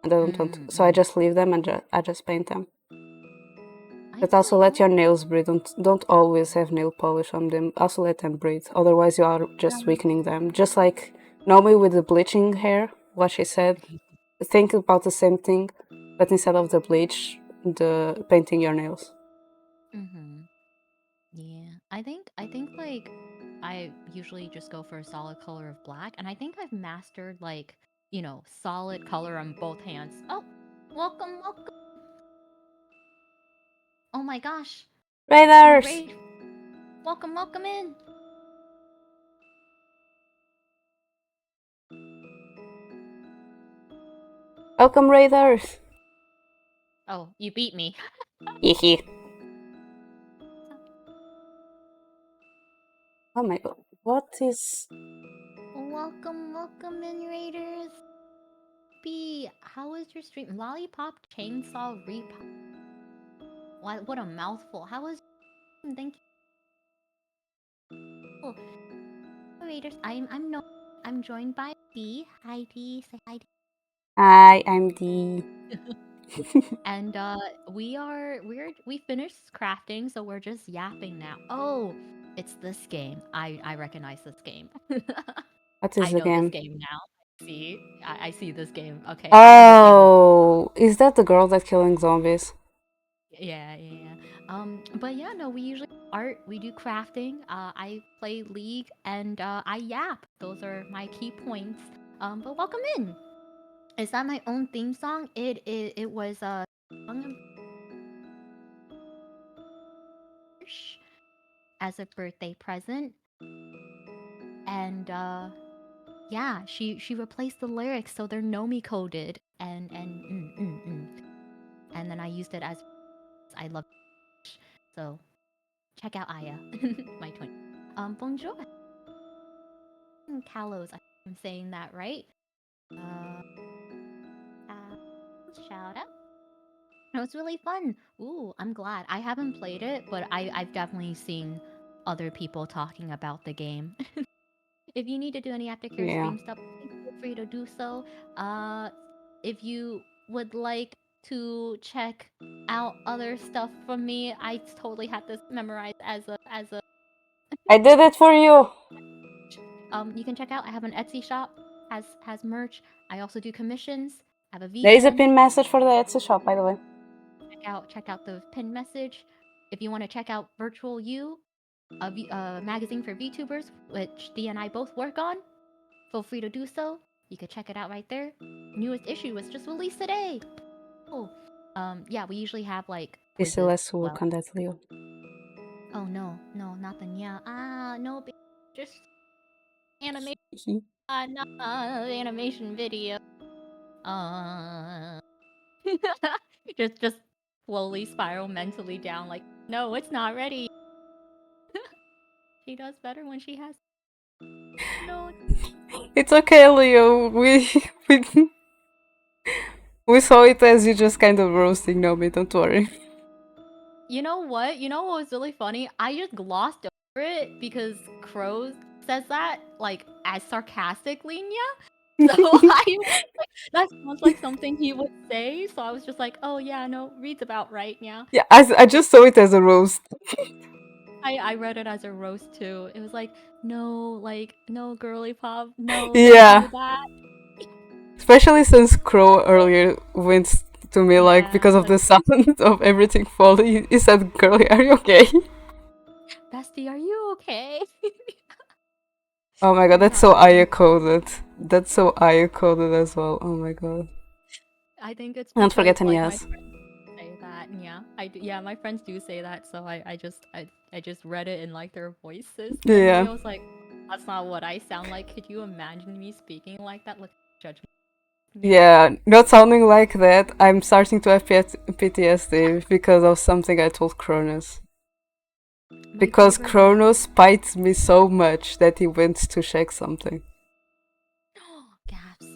and I don't want to. So I Mm-mm. just leave them and I just paint them. I But feel also like let your nails breathe. Don't always have nail polish on them. Also let them breathe. Otherwise, you are just yeah. weakening them. Just like Nomii with the bleaching hair. What she said. Think about the same thing, but instead of the bleach, the painting your nails. Mm-hmm. Yeah. I think like I usually just go for a solid color of black, and I think I've mastered like, solid color on both hands. Oh, welcome. Oh my gosh. Oh, Raiders, Raid, welcome in. welcome Raiders. Oh, you beat me. Hehe. Oh my god. What is. Welcome in, Raiders. B, how was your stream? Lollipop Chainsaw Repop. What a mouthful. How was? Thank you, Raiders. I'm no. I'm joined by B. Hi D. Say hi. D. Hi, I'm D. And we finished crafting, so we're just yapping now. Oh, it's this game. I recognize this game. What I is the know this game? game now. See, I see this game. Okay, I understand this. Oh, is that the girl that killing zombies? Yeah. But yeah, no, we usually art, we do crafting. I play League and I yap. Those are my key points. But welcome in. Is that my own theme song? It was a song as a birthday present, and yeah, she replaced the lyrics so they're Nomii coded, and then I used it as I love. So check out Aya, my twin. Bonjour, Kalos. I'm saying that right. Uh, shout out. It was really fun. Ooh, I'm glad. I haven't played it, but I've definitely seen other people talking about the game. If you need to do any aftercare Yeah. stream stuff, feel free to do so. Uh, if you would like to check out other stuff from me, I totally had this memorized as a. I did it for you. You can check out. I have an Etsy shop, has merch. I also do commissions. I have a There is a VPN. pin message for the Etsy shop, by the way. Check out the pinned message. If you want to check out Virtual You, a magazine for VTubers, which D and I both work on, feel free to do so. You could check it out right there. Newest issue was just released today. Oh, yeah, we usually have like This is quizzes less as work well. on that, Leo. Oh no, not the yeah. No, just animation. Not animation video. Uh, just slowly spiral mentally down. Like, no, it's not ready. She does better when she has. No. It's okay, Leo. We We saw it as you just kind of roasting Nomi, don't worry. You know what? You know what was really funny? I just glossed over it because Crow says that like as sarcastically, yeah. So I was like, that sounds like something he would say. So I was just like, oh yeah, no, reads about right, yeah. Yeah, I just saw it as a roast. I read it as a roast too. It was like no girly pop, no, don't do Yeah, that. especially since Crow earlier went to me like Yeah, because of like the sound of everything falling. He said, "Girlie, are you okay?" bestie, are you okay? Oh my god, You're that's not so Aya looking so coded. That's so Aya coded as well. Oh my god. I think it's Don't because forget like my Anias. friends say that. Yeah, yeah, my friends do say that. So I just read it in like their voices, and Yeah. Leo's like, "That's not what I sound like. Could you imagine me speaking like that? Look, judge me." Yeah, not sounding like that. I'm starting to have PTSD because of something I told Cronus. My Because favorite one. Cronus spites me so much that he went to check something. Gaps.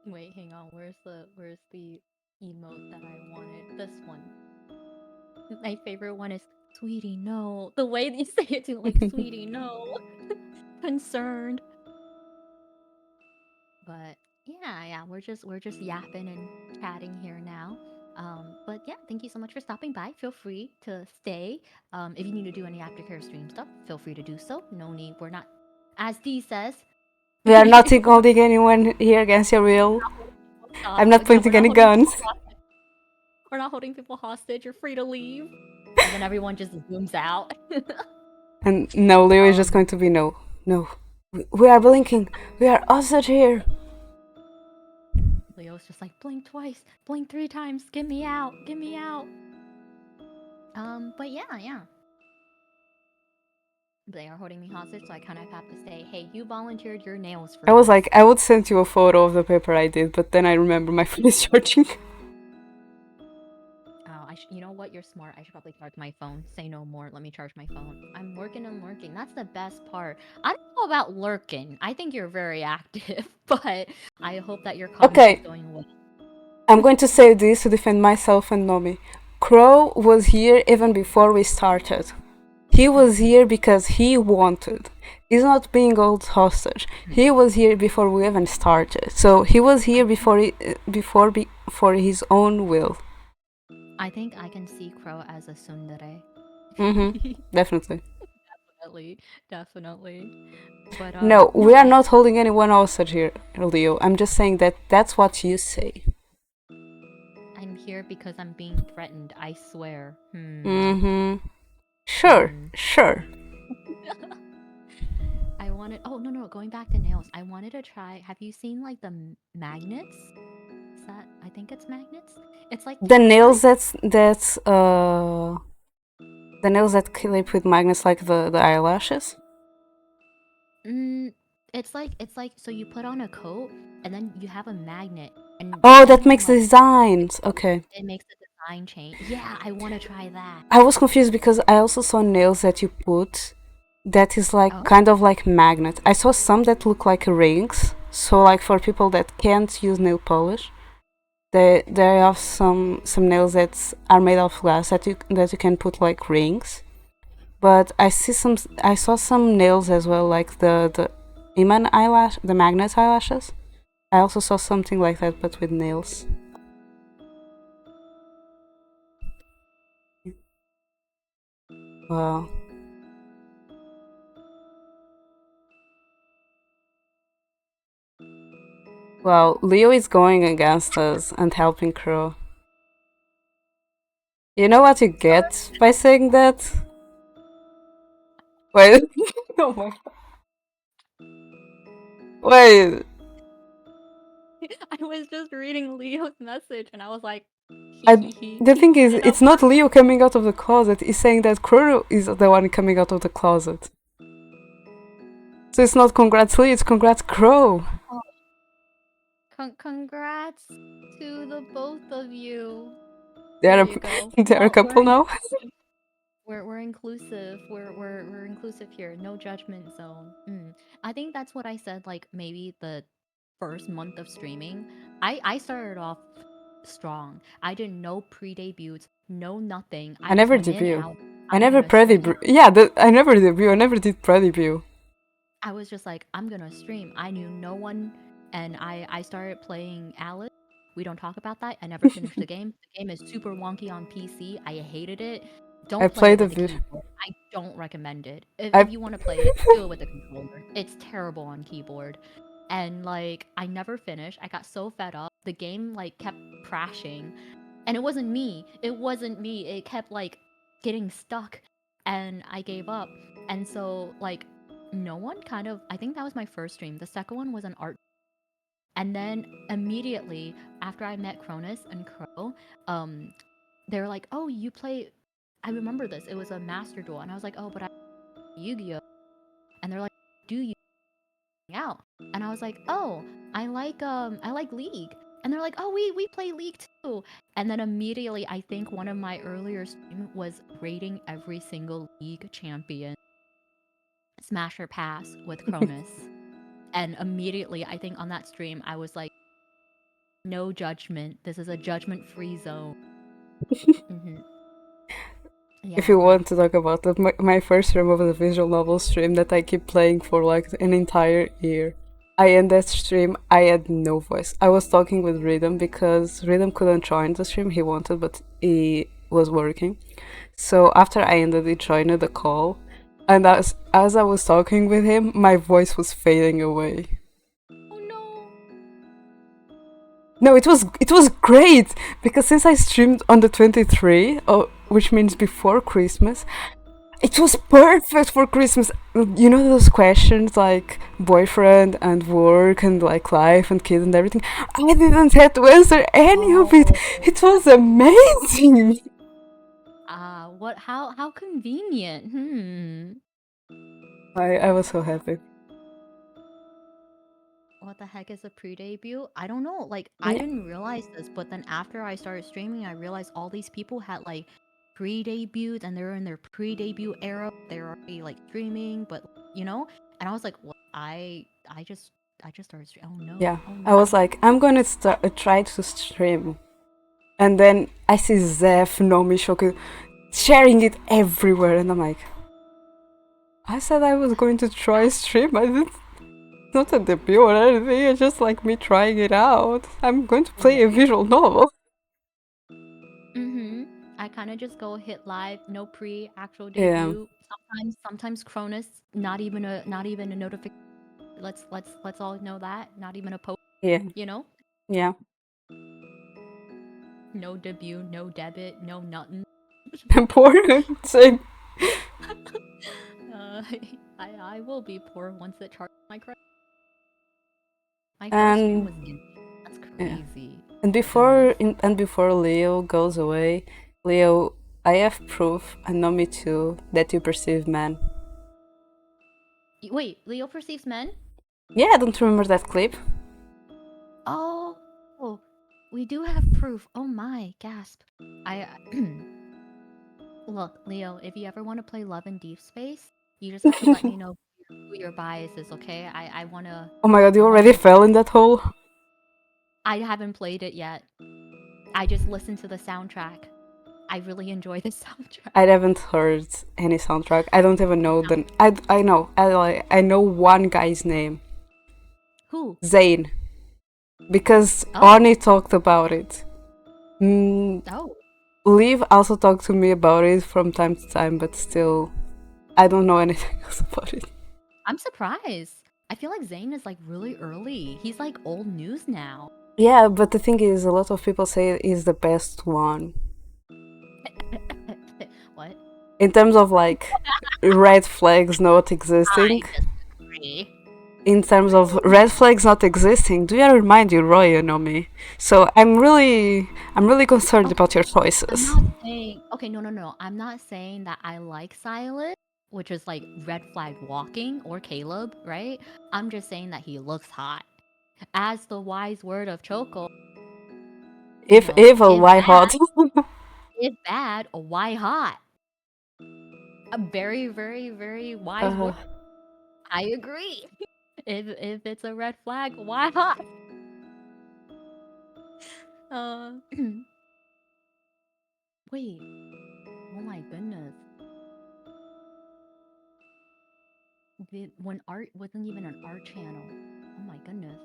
Wait, hang on. Where's the emote that I wanted? This one. My favorite one is sweetie, no. The way they say it too, like sweetie, no. Concerned. But yeah, we're just yapping and chatting here now. But yeah, thank you so much for stopping by. Feel free to stay. If you need to do any aftercare stream stuff, feel free to do so. No need. We're not, as Dee says, We are not we're not, holding anyone here against your will. holding people I'm not yeah, we're pointing not any holding guns. people hostage. We're not holding people hostage. You're free to leave. And then everyone just zooms out. And no, Leo is just um, going to be no. No. We are blinking. We are hostage here. Leo's just like blink twice, blink three times. Get me out. Get me out. But yeah. They are holding me hostage, so I kind of have to say, hey, you volunteered your nails for I was this. like, I would send you a photo of the paper I did, but then I remember my phone is charging. Oh, you know what? You're smart. I should probably charge my phone. Say no more. Let me charge my phone. I'm working and lurking. That's the best part. I don't know about lurking. I think you're very active, but I hope that your comms is Okay, going well. I'm going to say this to defend myself and Nomi. Crow was here even before we started. He was Mm-hmm. here because he wanted. He's not being held hostage. He was here before we even started. So he was here for his own will. I think I can see Crow as a tsundere. Definitely. Definitely, definitely. But No, we no, are not holding anyone hostage here, Leo. I'm just saying that that's what you say. I'm here because I'm being threatened. I swear. Sure, Hmm. sure. I wanted. Oh no, going back to nails. I wanted to try. Have you seen like the magnets? Is that? I think it's magnets. It's like The nails cacti. the nails that clip with magnets like the eyelashes. Mm, it's like so you put on a coat and then you have a magnet, and Oh, that depending on makes like designs. Okay. it makes the design change. Yeah, I want to try that. I was confused because I also saw nails that you put that is like Oh, kind of like magnet. I saw some that look like rings. So like for people that can't use nail polish, there are some nails that are made of glass that you can put like rings. But I saw some nails as well, like the Iman eyelash, the magnet eyelashes. I also saw something like that, but with nails. Wow. Well, Leo is going against us and helping Crow. You know what you get by saying that? Wait. Oh my. Wait. I was just reading Leo's message and I was like, I, the he thing is, brought it up. it's not Leo coming out of the closet. He's saying that Crow is the one coming out of the closet. So it's not congrats Leo, it's congrats Crow. Oh, congrats to the both of you. There They're you go. they're a We're couple now. inclusive. We're inclusive. We're inclusive here. No judgment zone. I think that's what I said. Like maybe first month of streaming, I started off strong. I did no pre-debuts, no nothing. I I just never went in. debut. I I'm never gonna stream. pre-debut. Yeah, I never debut. I never did pre-debut. I was just like, I'm gonna stream. I knew no one, and I started playing Alice. We don't talk about that. I never finished the game. The game is super wonky on PC. I hated it. I Don't play it played a with the bit. keyboard. I don't recommend it. I If you want to play it, do it with a controller. It's terrible on keyboard. And like, I never finished. I got so fed up. The game like kept crashing, and it wasn't me. It wasn't me. It kept like getting stuck, and I gave up. And so like no one kind of, I think that was my first stream. The second one was an art. And then immediately after I met Cronus and Crow, they were like, "Oh, you play." I remember this. It was a master duel, and I was like, "Oh, but I Yu-Gi-Oh." And they're like, "Do you out?" And I was like, "Oh, I like League." And they're like, "Oh, we play League too." And then immediately, I think one of my earlier stream was rating every single League champion Smasher Pass with Cronus. And immediately, I think on that stream, I was like, no judgment. This is a judgment free zone. Hmm. If Yeah. you want to talk about that, my first stream was a visual novel stream that I keep playing for like an entire year. I end that stream, I had no voice. I was talking with Rhythm because Rhythm couldn't join the stream, he wanted, but he was working. So after I ended, he joined the call, and as I was talking with him, my voice was fading away. Oh no. No, it was great because since I streamed on the 23, which means before Christmas, it was perfect for Christmas. You know those questions like boyfriend and work and like life and kids and everything. I didn't have to answer any of it. It was amazing. What? How convenient. Hmm. I was so happy. What the heck is a pre-debut? I don't know. Like, I Yeah. didn't realize this, but then after I started streaming, I realized all these people had like pre-debuts and they're in their pre-debut era. They're already like streaming, but you know. And I was like, what? I just started streaming. Oh no. Yeah. Oh no. I was like, I'm gonna try to stream, and then I see Zeph, Nomii, Shoku sharing it everywhere, and I'm like, I said I was going to try stream. I didn't. It's not a debut or anything. It's just like me trying it out. I'm going to play a visual novel. Mm-hmm. I kind of just go hit live, no pre actual Yeah. debut. Sometimes Cronus, not even a notification. Let's all know that. Not even a post, Yeah. you know? Yeah. No debut, no debit, no nothing. Important. Same. Uh, I will be poor once it charges my credit. My first stream And was Genshin. That's yeah. crazy. And Goodness. before Leo goes away, Leo, I have proof, and know me too, that you perceive man. Wait, Leo perceives men? Yeah, I don't remember that clip. Oh, oh, we do have proof. Oh my, gasp. I Look, Leo, if you ever want to play Love in Deep Space, you just have to let me know who your bias is, okay? I wanna Oh my god, you I already wanna fell in that hole? I haven't played it yet. I just listened to the soundtrack. I really enjoy the soundtrack. I haven't heard any soundtrack. I don't even know the. I know. I know one guy's name. Who? Zane. Because Oh. Arnie talked about it. Mm, Oh. Liv also talked to me about it from time to time, but still, I don't know anything else about it. I'm surprised. I feel like Zayn is like really early. He's like old news now. Yeah, but the thing is, a lot of people say he's the best one. What? In terms of like red flags not existing. I disagree. In terms of red flags not existing, do you remind you, Roy, you know me? So I'm really concerned about your I'm choices. not saying okay, no. I'm not saying that I like Silas, which is like red flag walking, or Caleb, right? I'm just saying that he looks hot. As the wise word of Choco, If evil, why hot? if bad, why hot? A very, very, very wise uh, word. I agree. If it's a red flag, why not? Uh, wait. Oh my goodness. When art wasn't even an art channel. Oh my goodness.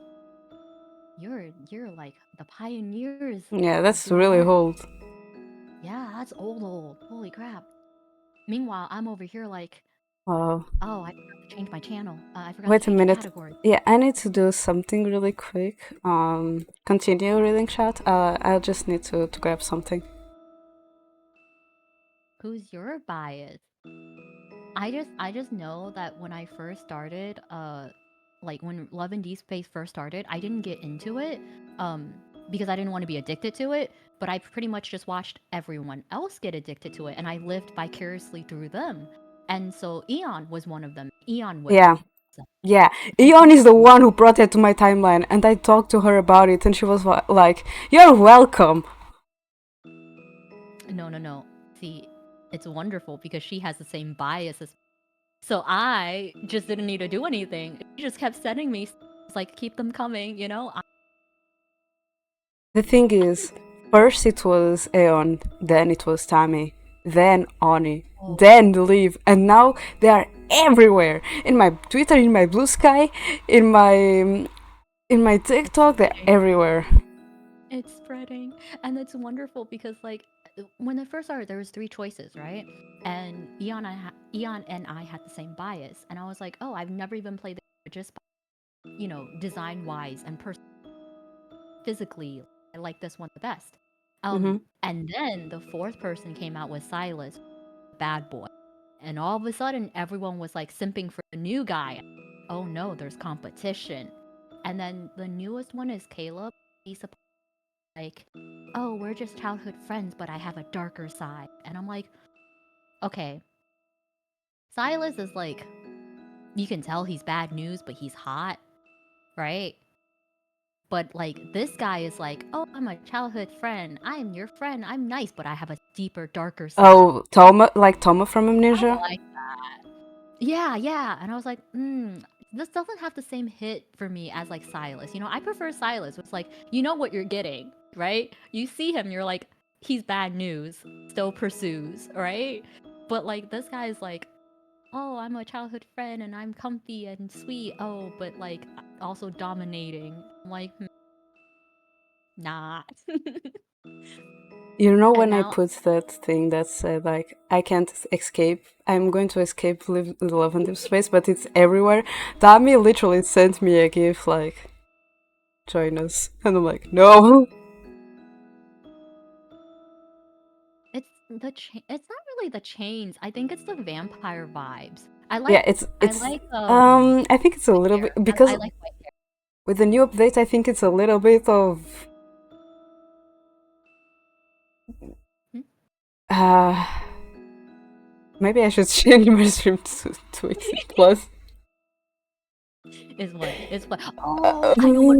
You're like the pioneers Yeah, of that's doing really art. old. Yeah, that's old. Holy crap. Meanwhile, I'm over here like, Wow. oh, I forgot to change my channel. I forgot to Wait a change the minute. category. Yeah, I need to do something really quick. Continue reading chat. I just need to grab something. Who's your bias? I just know that when I first started, like when Love and Deep Space first started, I didn't get into it, um, because I didn't want to be addicted to it. But I pretty much just watched everyone else get addicted to it, and I lived vicariously through them. And so Eon was one of them. Eon was, Yeah, yeah. and Eon is the one who brought it to my timeline, and I talked to her about it, and she was like, "You're welcome." no, no, no. See, it's wonderful because she has the same bias as. So I just didn't need to do anything. She just kept sending me, it's like keep them coming, you know. The thing is, first it was Aeon, then it was Tammy, then Oni, Oh, then Liv, and now they are everywhere. In my Twitter, in my Blue Sky, in my it's TikTok, they're spreading. everywhere. It's spreading, and it's wonderful because like when it first started, there was three choices, right? And Eon and I had the same bias, and I was like, oh, I've never even played this, just design wise and physically, I like this one the best. Hmm. And then the fourth person came out with Silas, bad boy, and all of a sudden everyone was like simping for the new guy. Oh no, there's competition. And then the newest one is Caleb. He's like, oh, we're just childhood friends, but I have a darker side. And I'm like, okay, Silas is like, you can tell he's bad news, but he's hot, right? But like, this guy is like, oh, I'm a childhood friend. I'm your friend. I'm nice, but I have a deeper, darker side. Oh, Toma, like Toma from I Amnesia? like that. Yeah, yeah. And I was like, this doesn't have the same hit for me as like Silas. I prefer Silas. It's like, you know what you're getting, right? You see him, you're like, he's bad news, still pursues, right? But like, this guy's like, oh, I'm a childhood friend and I'm comfy and sweet. Oh, but like, also dominating. I'm like, nah. You know And when I now, put that thing that said like I can't escape, I'm going to escape love and deep space, but it's everywhere. Dami literally sent me a gift like join us, and I'm like no. it's not really the chains. I think it's the vampire vibes. I Yeah, like I it's like I think it's a white little hair. bit I because like white hair. with the new update, I think it's a little bit of Hmm? uh maybe I should change my stream to 18 plus. Is what? Is what? Uh, Oh, I know what.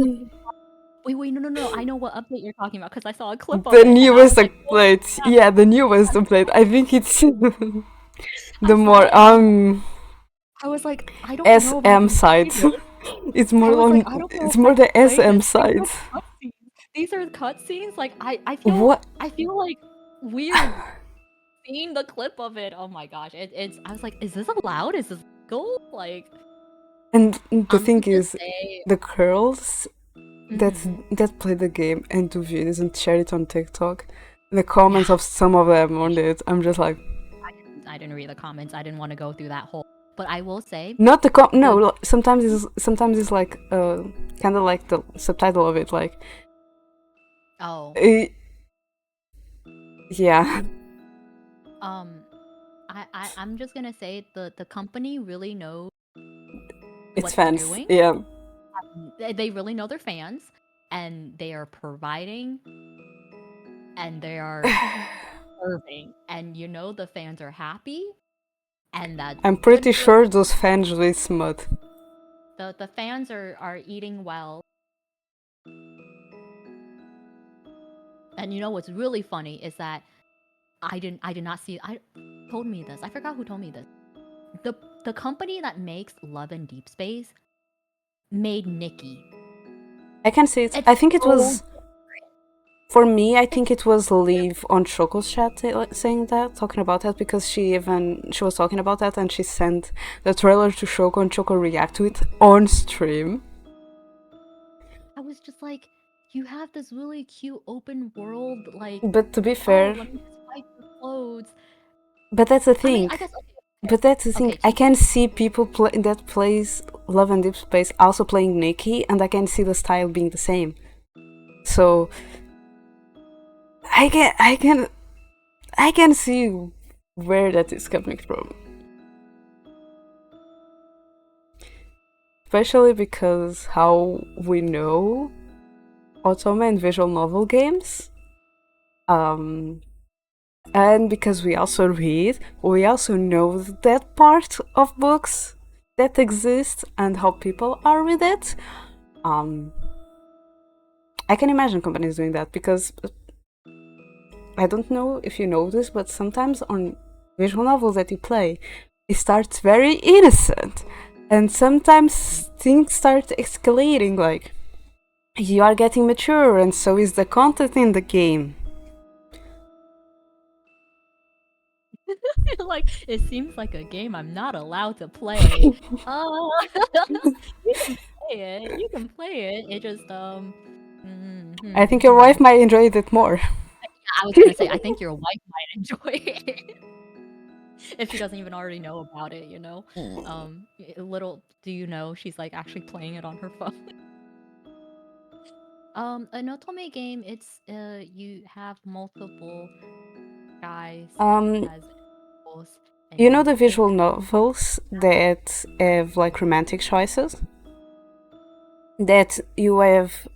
Wait, wait, no, no, no. I know what update you're talking about because I saw a clip of the it and I was newest like, oh update, yeah. yeah, the newest update. I think it's I the saw more it and I was like, I don't know if I SM can play side. this. It's I more was like, on. I don't know It's if I more can the play this. SM side. These are cutscenes. Like What? I feel like weird seeing the clip of it. Oh my gosh, it's. I was like, is this allowed? Is this legal? Like, And the I'm thing gonna is, just say, the girls mm-hmm. that play the game and do videos and share it on TikTok, the comments Yeah. of some of them on it, I'm just like, I didn't read the comments. I didn't want to go through that whole. But I will say not the no. the Sometimes it's like kind of like the subtitle of it, like oh uh, yeah, um I'm just gonna say the company really knows it's what they're fans, doing. yeah. They really know their fans, and they are providing, and they are serving, and the fans are happy, and that's I'm good pretty for sure those fans really smut. the fans are eating well. And what's really funny is that I did not see I told me this. I forgot who told me this. The the company that makes Love and Deep Space made Nikki. I can see it. It's I think it so was for me. I it's think it was Liv on Choco's chat saying that, talking about that, because she was talking about that and she sent the trailer to Choco and Choco react to it on stream. I was just like, you have this really cute open world, like, But to be oh, fair, let me just fight for clothes. but that's the I mean, thing. I guess okay, But that's the fair. thing. Okay, I to can see people that plays Love and Deep Space also playing Nikki, and I can see the style being the same. So I can see where that is coming from. Especially because how we know Otome and visual novel games. And because we also read, we also know that part of books that exist and how people are with it. I can imagine companies doing that because I don't know if you know this, but sometimes on visual novels that you play, it starts very innocent, and sometimes things start escalating. Like you are getting mature, and so is the content in the game. like it seems like a game I'm not allowed to play. You can play it. You can play it. It just I think your wife might enjoy it more. I was gonna say I think your wife might enjoy it if she doesn't even already know about it. You know, little do you know she's like actually playing it on her phone. An otome game. It's you have multiple guys Um, as roles, and you know you the pick. visual novels that have like romantic choices? That you have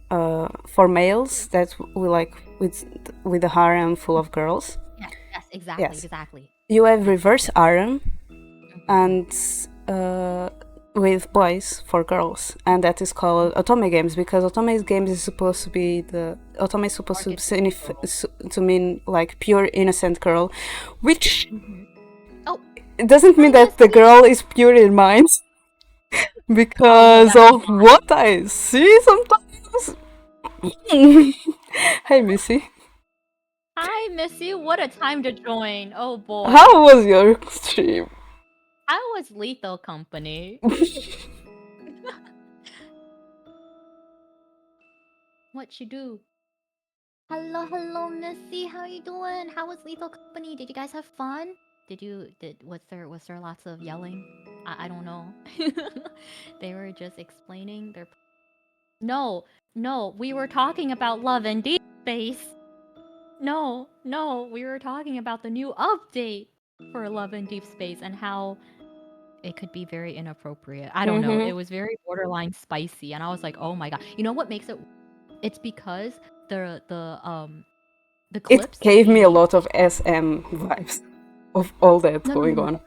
for males that we like with a harem full of girls. Yes, exactly, Yes, exactly. you have Yes. reverse harem Mhm. and uh, with boys for girls, and that is called otome games because otome games is supposed to be the otome is supposed to Archetypical. to mean like pure innocent girl, which Oh, it doesn't hi, mean that the Missy. girl is pure in mind Oh no, because that's a of lie. what I see sometimes. Hey, Missy. Hi, Missy. What a time to join. Oh boy. How was your stream? How was Lethal Company? What you do? Hello, hello, Missy. How you doing? How was Lethal Company? Did you guys have fun? Did was there lots of yelling? I don't know. They were just explaining their. No, no, we were talking about Love and Deep Space. No, no, we were talking about the new update for Love and Deep Space and how it could be very inappropriate. I don't know. It Mm-hmm. was very borderline spicy, and I was like, "Oh my god!" You know what makes it? It's because the It clips gave me a being lot of SM vibes of all that no no no going no on. no.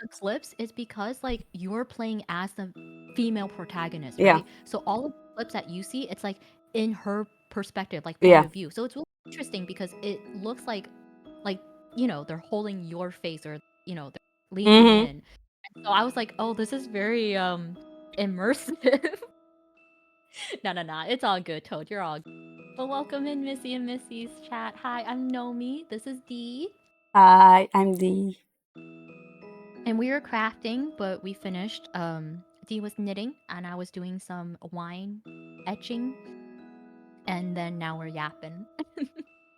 The clips is because like you're playing as the female protagonist, Yeah, right? So all of the clips that you see, it's like in her perspective, like point yeah. of view. So it's really interesting because it looks like they're holding your face or they're leaning Mm-hmm. in. And so I was like, oh, this is very immersive. No, no, no. It's all good, Toad. You're all good. But welcome in, Missy and Missy's chat. Hi, I'm Nomii. This is Dee. Hi, I'm Dee. And we were crafting, but we finished. Dee was knitting, and I was doing some wine etching. And then now we're yapping.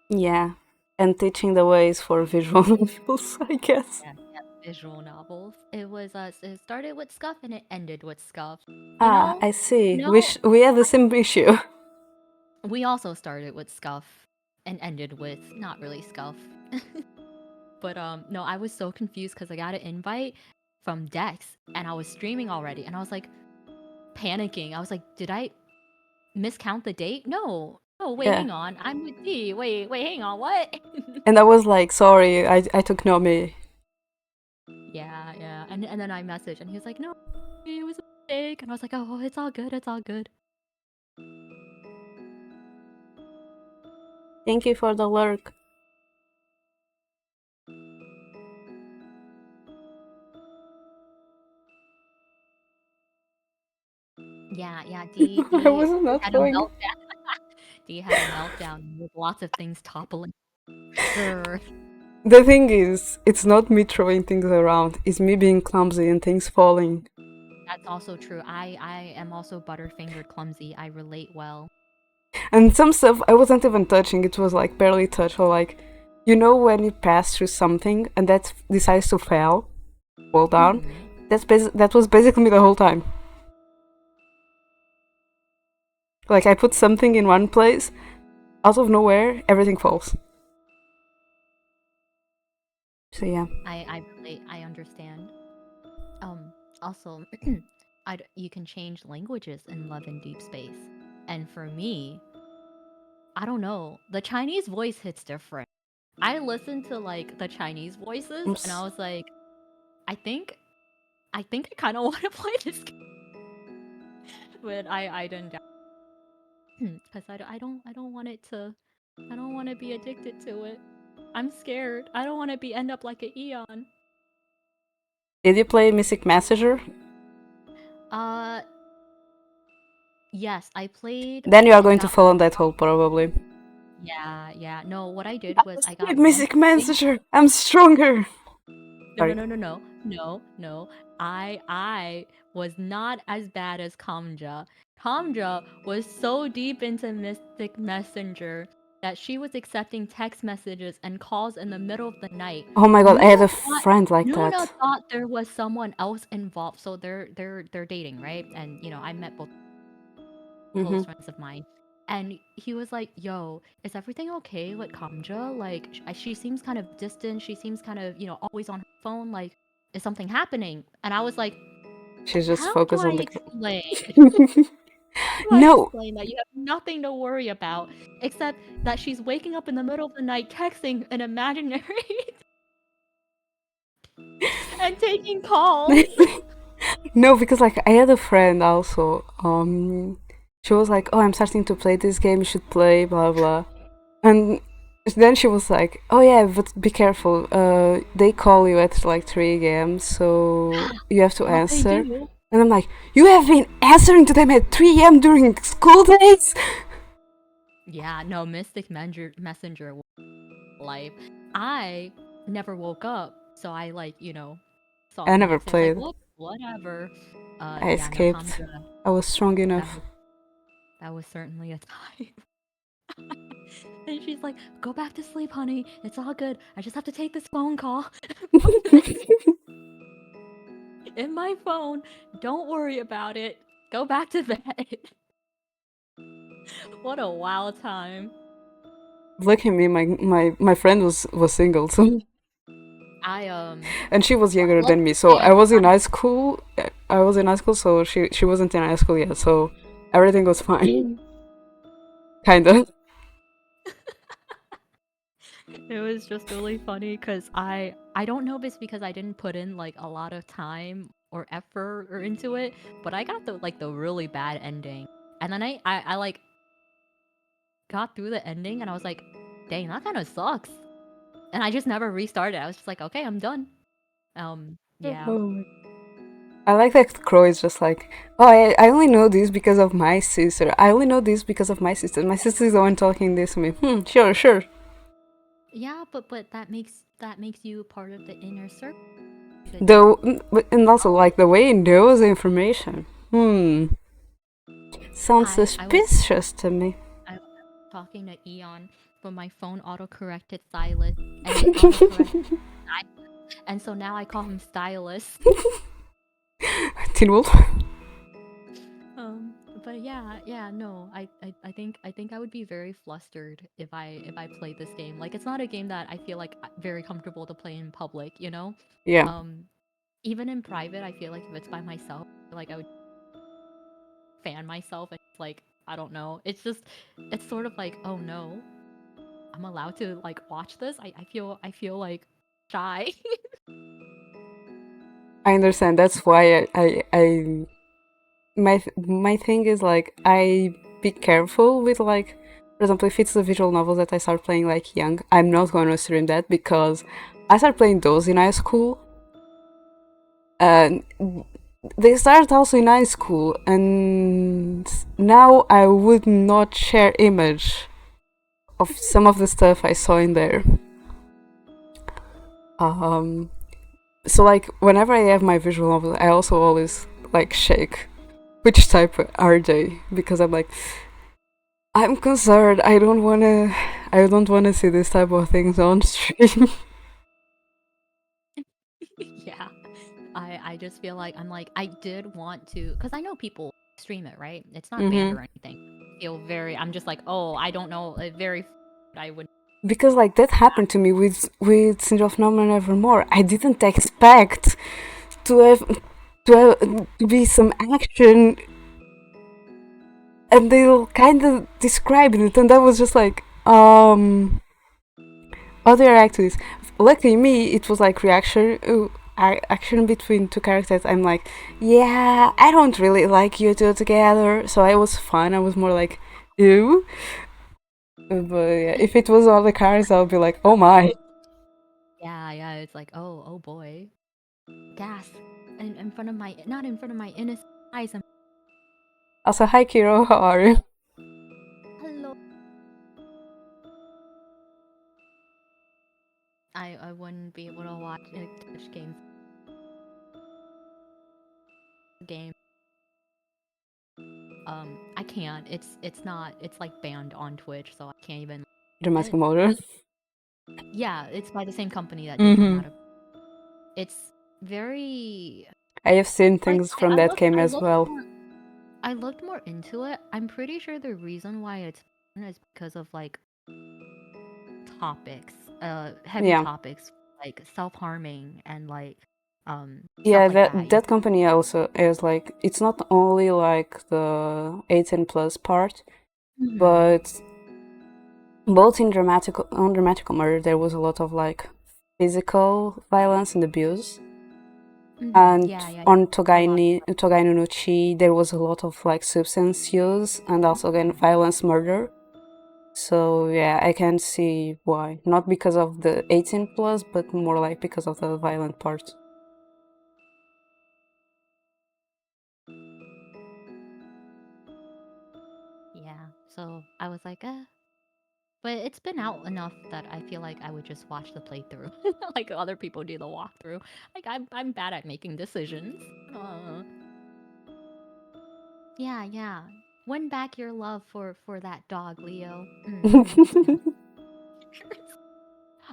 Yeah, and teaching the ways for visual novels, I guess. Yeah, yeah, visual novels. It was it started with Scuff and it ended with Scuff. You Ah, know? I see. No, We have the same issue. we also started with Scuff and ended with not really Scuff. But no, I was so confused because I got an invite from Dex and I was streaming already and I was like panicking. I was like, did I miscount the date? No. No, wait, Yeah. hang on. I'm with D. Wait, hang on. What? And I was like, sorry, I took Nomii. Yeah, yeah. And then I messaged and he was like, no, it was a mistake. And I was like, oh, it's all good. It's all good. Thank you for the lurk. Yeah, I was not Had a throwing. meltdown. D had a meltdown with lots of things toppling. Sure. The thing is, it's not me throwing things around, it's me being clumsy and things falling. That's also true. I am also butterfingered clumsy. I relate well. And some stuff I wasn't even touching, it was like barely touch, or like, you know, when you pass through something and that decides to fall down? Mhm. That was basically me the whole time. Like, I put something in one place, out of nowhere, everything falls. So yeah. I relate. I understand. Also, you can change languages in Love and Deep Space. And for me, I don't know. The Chinese voice hits different. I listened to like the Chinese voices and I was like, I think I kind of want to play this game. But I didn't because I don't want it to I don't want to be addicted to it. I'm scared. I don't want to be end up like a Eon. Did you play Mystic Messenger? Uh yes, I played Then you are I going to got fall on that hole, probably. yeah. No, what I did was I got With one Mystic big Messenger, I'm stronger! no, no, Sorry. no, no, no, no, no. I was not as bad as Kamja. Kamja was so deep into Mystic Messenger that she was accepting text messages and calls in the middle of the night. Oh my god, I had Nuna a thought friend like Nuna that. thought there was someone else involved. So they're dating, right? And I met both Mm-hmm. close friends of mine. And he was like, "Yo, is everything okay with Kamja? Like, she seems kind of distant. She seems kind of, always on her phone. Like, is something happening?" And I was like, She's just "How do focused I on the. explain? How do I No! explain that you have nothing to worry about except that she's waking up in the middle of the night texting an imaginary and taking calls?" No, because like I had a friend also. She was like, "Oh, I'm starting to play this game. You should play." Blah blah. And then she was like, "Oh yeah, but be careful. They call you at like 3 a.m., so you have to Oh, they answer." do. And I'm like, "You have been answering to them at 3 a.m. during school days?" Yeah, no, Messenger life. I never woke up, so I like, saw I the never next day. I was like, played. "What? Whatever." I Yeah, no, escaped. Kamja, I was strong that enough. was that was certainly a time. And she's like, "Go back to sleep, honey. It's all good. I just have to take this phone call." In my phone. Don't worry about it. Go back to bed. What a wild time. Lucky me, my friend was single, so I and she was younger let's than me. just So say I I'm was in proud of high school. I was in high school, so she wasn't in high school yet. So everything was fine, kinda. It was just really funny because I don't know if it's because I didn't put in like a lot of time or effort or into it, but I got the really bad ending. And then I like got through the ending and I was like, dang, that kind of sucks. And I just never restarted. I was just like, okay, I'm done. Yeah. Oh. I like that Crow is just like, oh, I only know this because of my sister. I only know this because of my sister. My sister is the one talking this to me. Sure, sure. Yeah, but that makes you part of the inner circle. Though, and also like the way he knows the information. Sounds I was suspicious to me. I was talking to Eon, but my phone auto-corrected Silas, and it auto-corrected Stylus, and so now I call him Stylus. Teen Wolf. Um, but yeah, no, I think I would be very flustered if I played this game. Like, it's not a game that I feel like very comfortable to play in public, you know? Yeah. Um, even in private, I feel like if it's by myself, like I would fan myself and like I don't know. It's sort of like, oh no, I'm allowed to like watch this. I feel like shy. I understand. That's why my thing is like I be careful with like, for example, if it's a visual novel that I start playing like young, I'm not going to stream that because I started playing those in high school, and they started also in high school, and now I would not share image of some of the stuff I saw in there. Um, so like whenever I have my visual novel, I also always like shake. Which type are they? Because I'm like, I'm concerned. I don't wanna. I don't wanna see this type of things on stream. Yeah. I just feel like I'm like I did want to because I know people stream it, right? It's not banned Mm-hmm. or anything. I feel very I'm just like, oh, I don't know, very I would Because like that happened to me with Syndrome of Norman Evermore. I didn't expect to have to be some action, and they kind of described it, and I was just like, other actors. Luckily, me, it was like reaction. Action between two characters. I'm like, yeah, I don't really like you two together, so I was fine. I was more like, ew. But yeah, if it was other characters, I would be like, oh my. yeah, yeah, it's like, oh boy. Gas. In front of my not in front of my innocent eyes. Also, hi Kiro, how are you? Hello. I wouldn't be able to watch Twitch game. I can't. It's not. It's like banned on Twitch, so I can't even. Dramatic It. motor. Yeah, it's by the same company that did Mm-hmm. Dramatic. It's very I have seen like things from that game as well. I looked more into it. I'm pretty sure the reason why it's banned is because of like topics, heavy Yeah. topics like self-harming and like stuff Yeah, like that. that company also is like, it's not only like the 18 plus part, Mhm. but both in dramatical murder there was a lot of like physical violence and abuse, and Yeah, yeah. on A lot. Togai no Chi there was a lot of like substance use and also again violence murder. So yeah, I can see why. Not because of the 18 plus, but more like because of the violent part. Yeah. So I was like, but it's been out enough that I feel like I would just watch the playthrough, like other people do the walkthrough. Like I'm bad at making decisions. Uh, yeah, yeah. Win back your love for that dog, Leo. Yeah.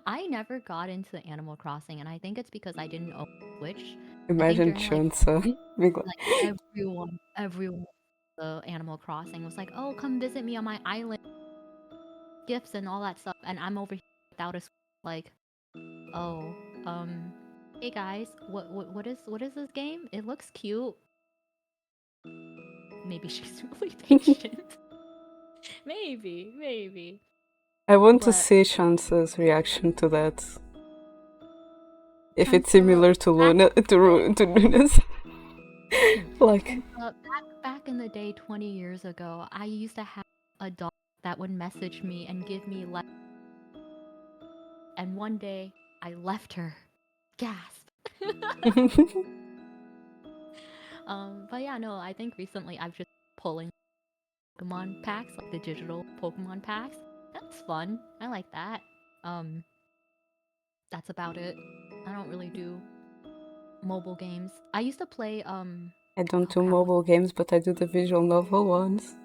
I never got into Animal Crossing, and I think it's because I didn't own Switch. I think Imagine during Chunsa. Being like, like everyone, the Animal Crossing was like, "Oh, come visit me on my island, gifts and all that stuff," and I'm over here without a like, "Oh, um, hey guys, what is this game? It looks cute." Maybe she's really patient. Maybe. I want to But see Chunsa's reaction to that. If it's Chansa, similar to Luna, to Luna's. Like, back in the day, 20 years ago, I used to have a dog that would message me and give me like, and one day I left her. Gasp. But yeah, no, I think recently I've just pulling Pokemon packs, like the digital Pokemon packs. That's fun. I like that. Um, that's about it. I don't really do mobile games. I used to play I don't oh do crap, what mobile games, but I do the visual novel ones.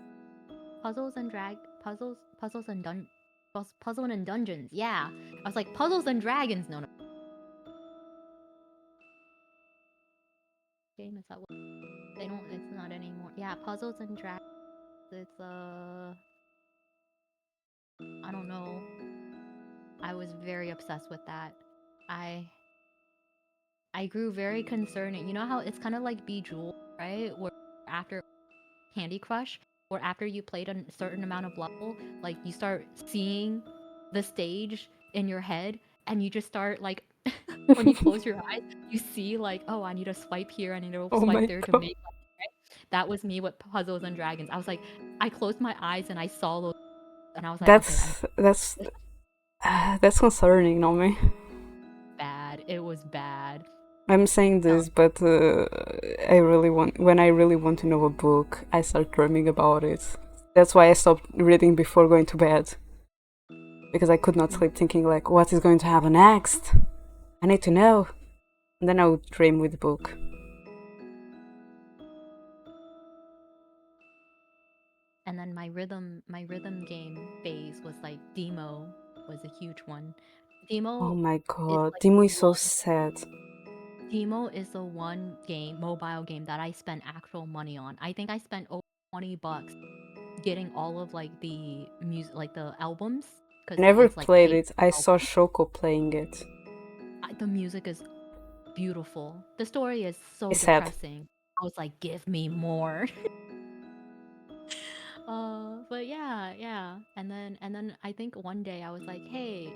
puzzles and puzzle and dungeons. Yeah, I was like puzzles and dragons. No, no, game is that what they don't? It's not anymore. Yeah, puzzles and dragons. It's I don't know. I was very obsessed with that. I I grew very concerned. You know how it's kind of like Bejeweled, right? Where after Candy Crush, or after you played a certain amount of level, like you start seeing the stage in your head, and you just start like when you close your eyes, you see like, oh, I need to swipe here, I need to Oh swipe my there to god. make. That was me with Puzzles and Dragons. I was like, I closed my eyes and I saw those, and I was like, okay, I That's this that's concerning, Nomii. bad. It was bad. I'm saying Oh, this, but I really want when I really want to know a book, I start dreaming about it. That's why I stopped reading before going to bed because I could not mm. sleep, thinking like, what is going to happen next? I need to know. And then I would dream with the book. And then my rhythm game phase was like Demo was a huge one. Oh Demo my is god, like Timo the is so one sad. Demo is the one mobile game that I spent actual money on. I think I spent over $20 getting all of like the music, like the albums, I because never it's like played paid it. I saw album. Shoko playing it. The music is beautiful. The story is so It's sad. depressing. I was like, give me more. But yeah, yeah. And then I think one day I was like, hey,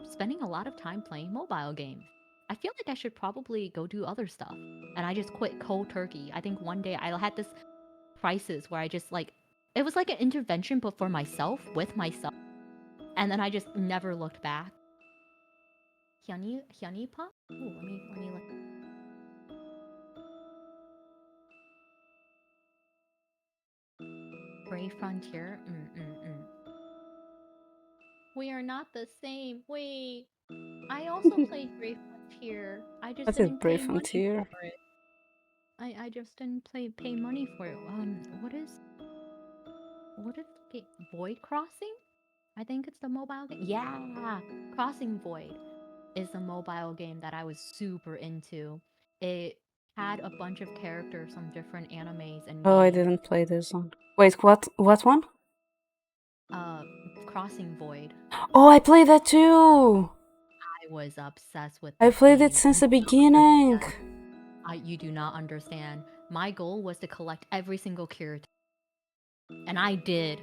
spending a lot of time playing mobile games. I feel like I should probably go do other stuff. And I just quit cold turkey. I think one day I had this crisis where I just like it was like an intervention but for myself, with myself. And then I just never looked back. Hyani pop? Ooh, let me look. Brave Frontier. We are not the same. Wait. I also played Brave Frontier. I just What is didn't Brave pay money Frontier? for it. I just didn't pay money for it. What is the game? Void Crossing? I think it's the mobile game. Yeah, Crossing Void is the mobile game that I was super into. It had a bunch of characters from different animes and Oh, I games. didn't play this one. Wait, what? What one? Uh, Crossing Void. Oh, I played that too. I was obsessed with I this played it game. since You the do not beginning. understand. You do not understand. My goal was to collect every single character, and I did.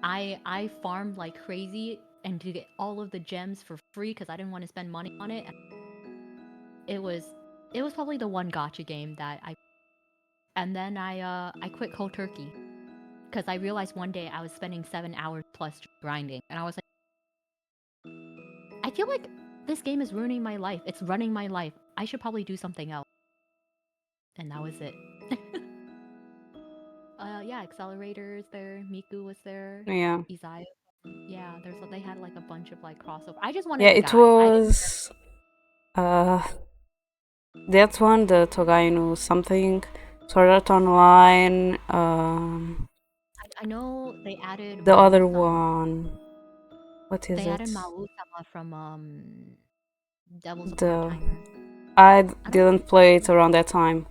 I farmed like crazy and to get all of the gems for free because I didn't want to spend money on it. It was it was probably the one gotcha game that I and then I quit cold turkey because I realized one day I was spending 7 hours plus grinding, and I was like, I feel like this game is ruining my life. It's running my life. I should probably do something else. And that was it. Yeah, accelerators there. Miku was there. Yeah. Izaya. Yeah, they had like a bunch of like crossover. I just wanted Yeah, the it guys. I didn't care. was uh that one, the Togainu something, Sword Art Online, I know they added the other Mawu-sama. one. What is They it? added Mawu-sama from Devils a The Part-Timer. I I don't didn't play it around that time.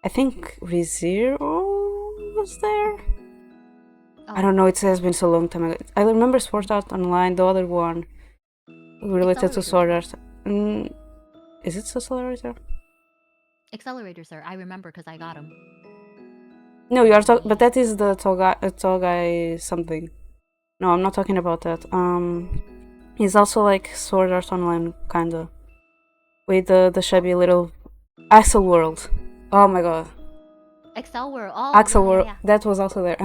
I think ReZero was there. I Oh, don't know. It has been so long time ago. I remember Sword Art Online, the other one related to accelerators. Sword Art. Mm, is it Accelerator? Accelerators, sir. I remember because I got them. No, you are talking, but Wait. that is the Togai something. No, I'm not talking about that. He's also like Sword Art Online, kinda, with the Oh, shabby little Axel World. Oh my god, Excel World. Oh, Axel yeah, yeah, World. yeah. That was also there.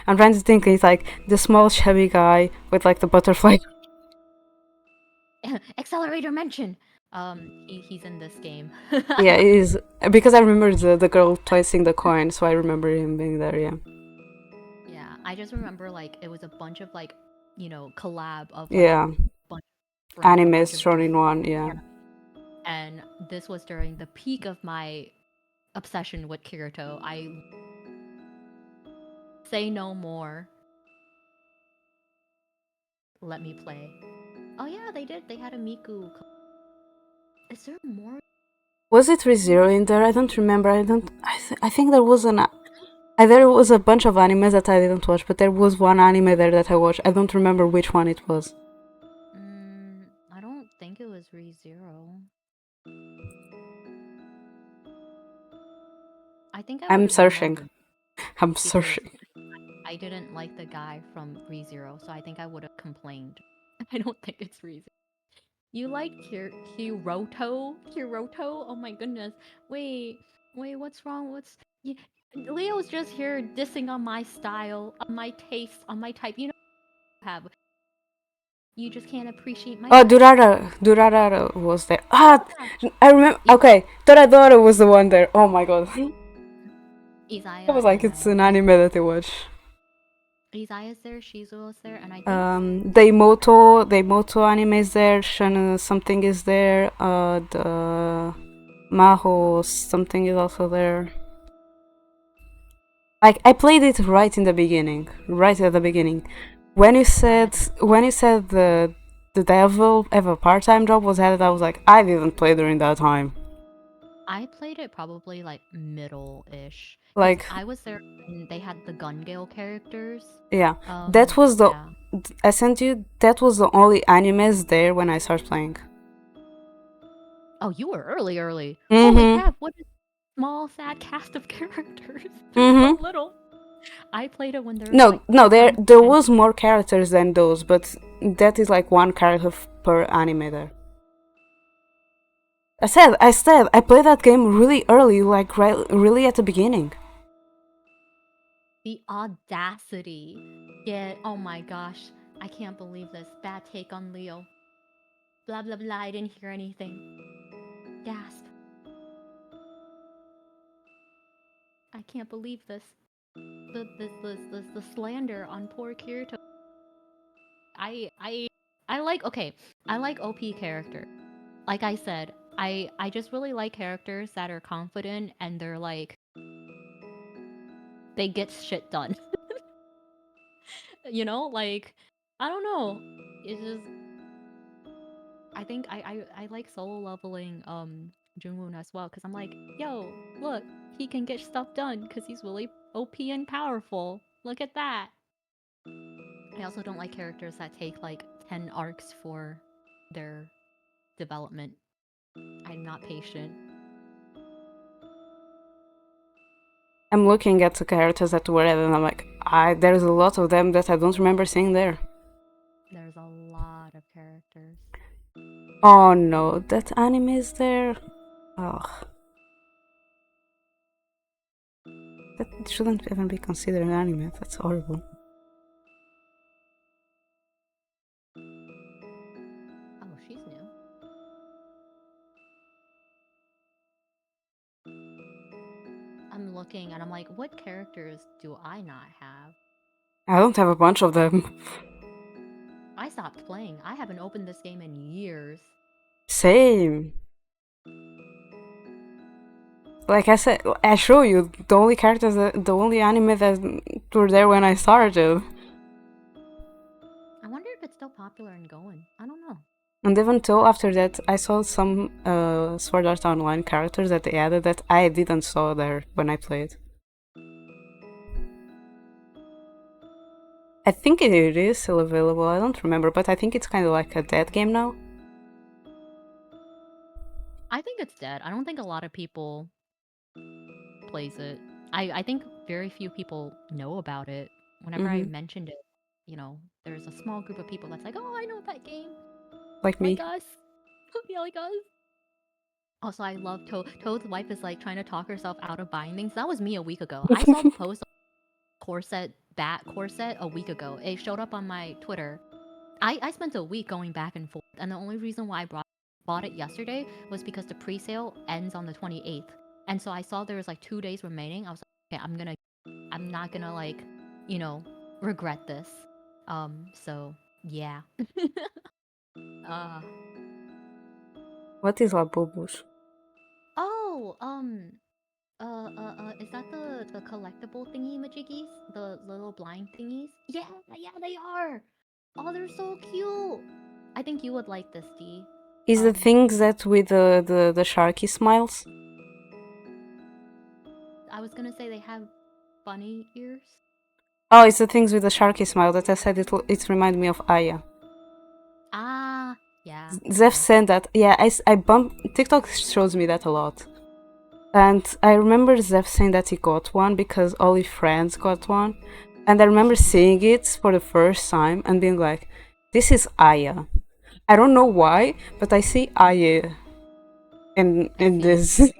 I'm trying to think. He's like the small shabby guy with like the butterfly. Accelerator mention. He's in this game. Yeah, it is because I remember the girl placing the coin, so I remember him being there. Yeah, Yeah, I just remember like it was a bunch of like, collab of like yeah. bunch of friends, a bunch Animes of thrown in different one. Yeah, and this was during the peak of my obsession with Kirito. I say no more. Let me play. Oh yeah, they did. They had a Miku. Is there more? was it ReZero in there? I don't remember. I don't. I think there was an. There was a bunch of animes that I didn't watch, but there was one anime there that I watched. I don't remember which one it was. I don't think it was ReZero. I think I would I'm have searching. remembered I'm because searching. I didn't like the guy from ReZero, so I think I would have complained. I don't think it's ReZero. You like Hiroto? Hiroto? Oh my goodness. Wait, what's wrong? Leo's just here dissing on my style, on my taste, on my type. You know, have You just can't appreciate my Oh, art. Durarara was there. Ah, Yeah. I remember. Okay, Toradora was the one there. Oh my god. I Isaiah was like, and it's an anime that I watch. Isaiah's there, Shizuo's there, and I think Deimoto anime is there. Shana something is there. The Maho something is also there. Like I played it right in the beginning, right at the beginning. that When you said the devil have a part time job was added, I was like, I didn't play during that time. I played it probably like middle-ish because Like I was there when they had the Gun Gale characters. yeah, that was the Yeah. I sent you. That was the only animes there when I started playing. Oh, you were early, early. Holy Mm-hmm. crap! What a small, sad cast of characters. There's so Mm-hmm. little. I played it when there was No, like no, some there and was more characters than those, but that is like one character per anime there. I said, I played that game really early, like right, really at the beginning. the audacity. Yeah. Oh my gosh. I can't believe this. Bad take on Leo. Blah blah blah. I didn't hear anything. Gasp. I can't believe this. The slander on poor Kirito. I I I like okay. I like OP character. Like I said, I just really like characters that are confident and they're like they get shit done. You know, like I don't know. It's just I think I like solo leveling Jungwoon as well because I'm like, yo, look, he can get stuff done because he's really OP and powerful. Look at that. I also don't like characters that take like 10 arcs for their development. I'm not patient. I'm looking at the characters that were added, and I'm like, there's a lot of them that I don't remember seeing there. There's a lot of characters. Oh no, that anime is there. Ugh, that shouldn't even be considered an anime. That's horrible. Oh, she's new. I'm looking and I'm like, what characters do I not have? I don't have a bunch of them. I stopped playing. I haven't opened this game in years. Same. Like I said, I show you the only anime that were there when I started. I wonder if it's still popular and going. I don't know. And even though after that, I saw some Sword Art Online characters that they added that I didn't saw there when I played. I think it is still available. I don't remember, but I think it's kind of like a dead game now. I think it's dead. I don't think a lot of people plays it. I think very few people know about it. Whenever I Mm-hmm. mentioned it, you know, there's a small group of people that's like, "Oh, I know that game." Like Like me. us. Yeah, like us. Also, I love Toad. Toad's wife is like trying to talk herself out of buying things. That was me a week ago. I saw the post corset bat corset a week ago. It showed up on my Twitter. I spent a week going back and forth, and the only reason why bought it yesterday was because the pre-sale ends on the 28th. And so I saw there was like 2 days remaining. I was like, okay, I'm not gonna like, you know, regret this. So yeah. uh What is Labubush? oh, is that the collectible thingy majiggies? The little blind thingies? Yeah, yeah, they are. Oh, they're so cute. I think you would like this, D. Is the Um, things that with the sharky smiles? I was gonna say they have bunny ears. Oh, it's the things with the sharky smile that I said it reminded me of Aya. Ah, yeah, Zeph yeah. said that. Yeah, I bump. TikTok shows me that a lot. And I remember Zeph saying that he got one because all his friends got one. And I remember seeing it for the first time and being like, this is Aya. I don't know why, but I see Aya I in see it this. too.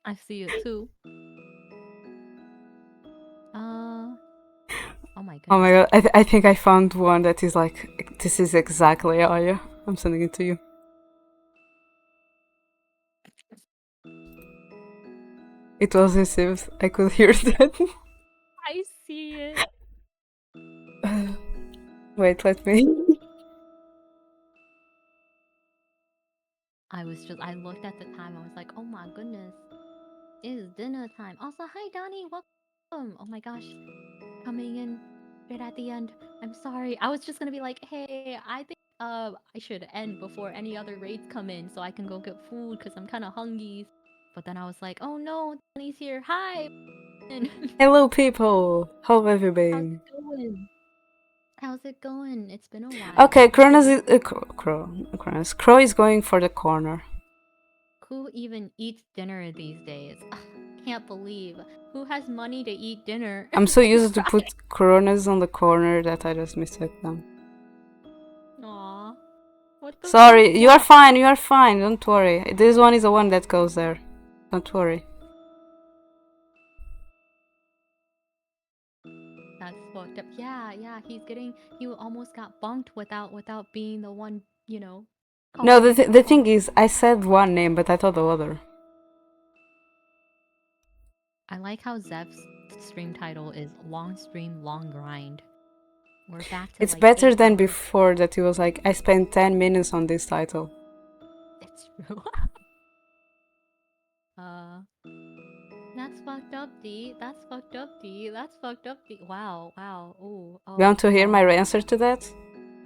I see it too. Uh, oh Oh my Oh my goodness. god, I think I found one that is like, this is exactly Aya. I'm sending it to you. It was received. I could hear that. I see it. Wait, let me. I looked at the time. I was like, oh my goodness, it is dinner time. Also, hi, Donnie. Welcome. Oh my gosh, coming in right at the end. I'm sorry. I was just gonna be like, hey, I think I should end before any other raids come in so I can go get food because I'm kind of hungry. But then I was like, oh no, Donnie's here. Hi. Hello, people. How have you How's been? it going? How's it going? It's been a while. Okay, Kronos is Crow is going for the corner. Who even eats dinner these days? Ugh, can't believe. Who has money to eat dinner I'm so on used to Friday? put Kronos on the corner that I just mistook them. Aw, what the Sorry, you are fuck? fine. You are fine. Don't worry. This one is the one that goes there. Don't worry. That's fucked up. Yeah, he almost got bunked without being the one, No, calling the calling. thing is, I said one name, but I thought the other. I like how Zeph's stream title is Long Stream, Long Grind. We're back to It's like better 8 than hours. before that he was like, I spent 10 minutes on this title. It's true. uh That's fucked up, D. That's fucked up, D. That's fucked up, D. Wow. Ooh, You want to hear my oh. answer to that?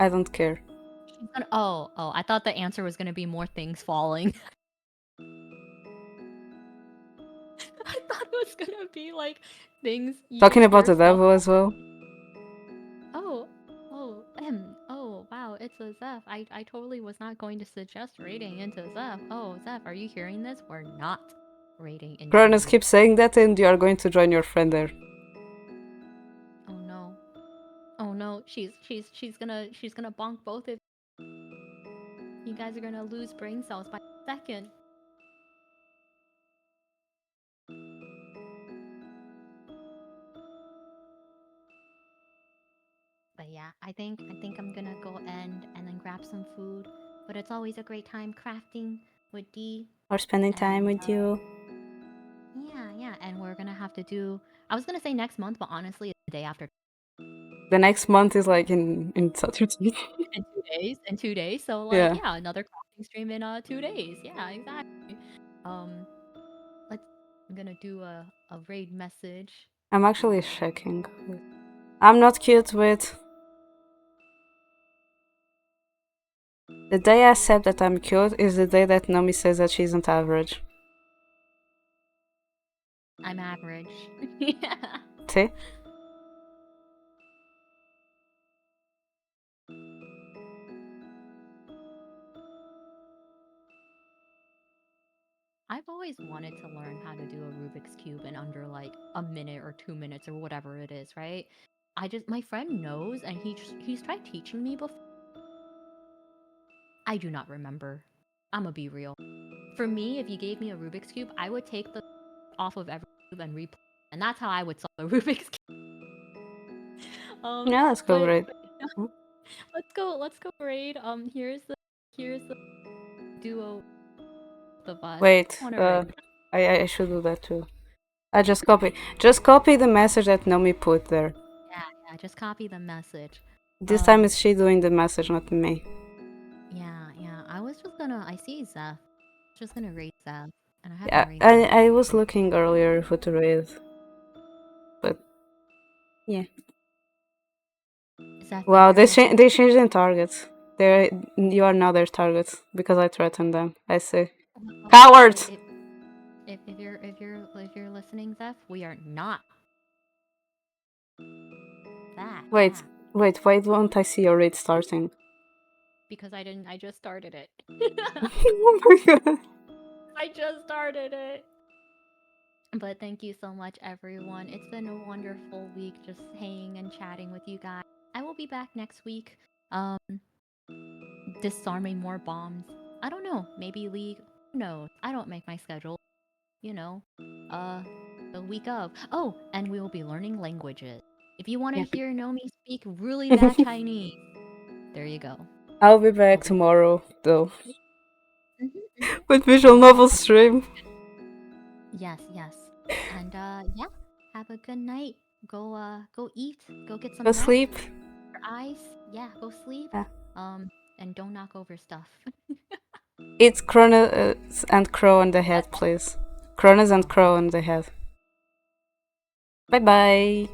I don't care. She's gonna. Oh. I thought the answer was gonna be more things falling. I thought it was gonna be like things Talking you about the yourself. devil as well. Oh, oh, wow. It's a Zeph. I totally was not going to suggest raiding into Zeph. Oh, Zeph, are you hearing this? We're not raiding into Kronos him. keeps saying that, and you are going to join your friend there. Oh no. Oh no. She's gonna bonk both of you guys are gonna lose brain cells by second. But yeah, I think I'm gonna go end and then grab some food. But it's always a great time crafting with D. Or spending time And with you. yeah, and we're gonna have to do. I was gonna say next month, but honestly, it's the day after. The next month is like in Saturday. In 2 days. In 2 days. So like, Yeah. yeah, another crafting stream in 2 days. Yeah, exactly. Um, let's. I'm gonna do a raid message. I'm actually checking. I'm not cute with. The day I accept that I'm cute is the day that Nomii says that she isn't average. I'm average. Yeah. See? I've always wanted to learn how to do a Rubik's Cube in under like a minute or 2 minutes or whatever it is, right? My friend knows and he's tried teaching me before. I do not remember. I'ma be real. For me, if you gave me a Rubik's Cube, I would take the off of every cube and replay. And that's how I would solve a Rubik's Cube. Yeah, let's go But great. let's go raid. Here's the duo of us. Wait, Wanna raid. I should do that too. I just copy the message that Nomii put there. Yeah, just copy the message. This time it's she doing the message, not me. Yeah. I see Zeph. Just gonna raid Zeph. And I Yeah, haven't raided him. I was looking earlier who to raid, but yeah. Zeph, if Wow, you're listening. they changed the targets. You are now their targets because I threatened them. I say, Oh, cowards. if you're listening, Zeph, we are not that. Wait, Yeah. wait, why don't I see your raid starting? Because I just started it. Oh my god. I just started it. But thank you so much, everyone. It's been a wonderful week just hanging and chatting with you guys. I will be back next week. Um, disarming more bombs. I don't know. Maybe League. Who knows? I don't make my schedule. You know. Uh, the week of. Oh, and we will be learning languages. If you want to Yeah. hear Nomii speak really bad Chinese, there you go. I'll be back Okay. tomorrow, though, Mhm. with visual Okay. novel stream. Yes, yes. And yeah, have a good night. Go eat. Go get Go some rest. sleep. Your eyes. Yeah, go sleep. Yeah. And don't knock over stuff. It's Cronus and Crow on the head, please. Cronus and Crow on the head. Bye bye.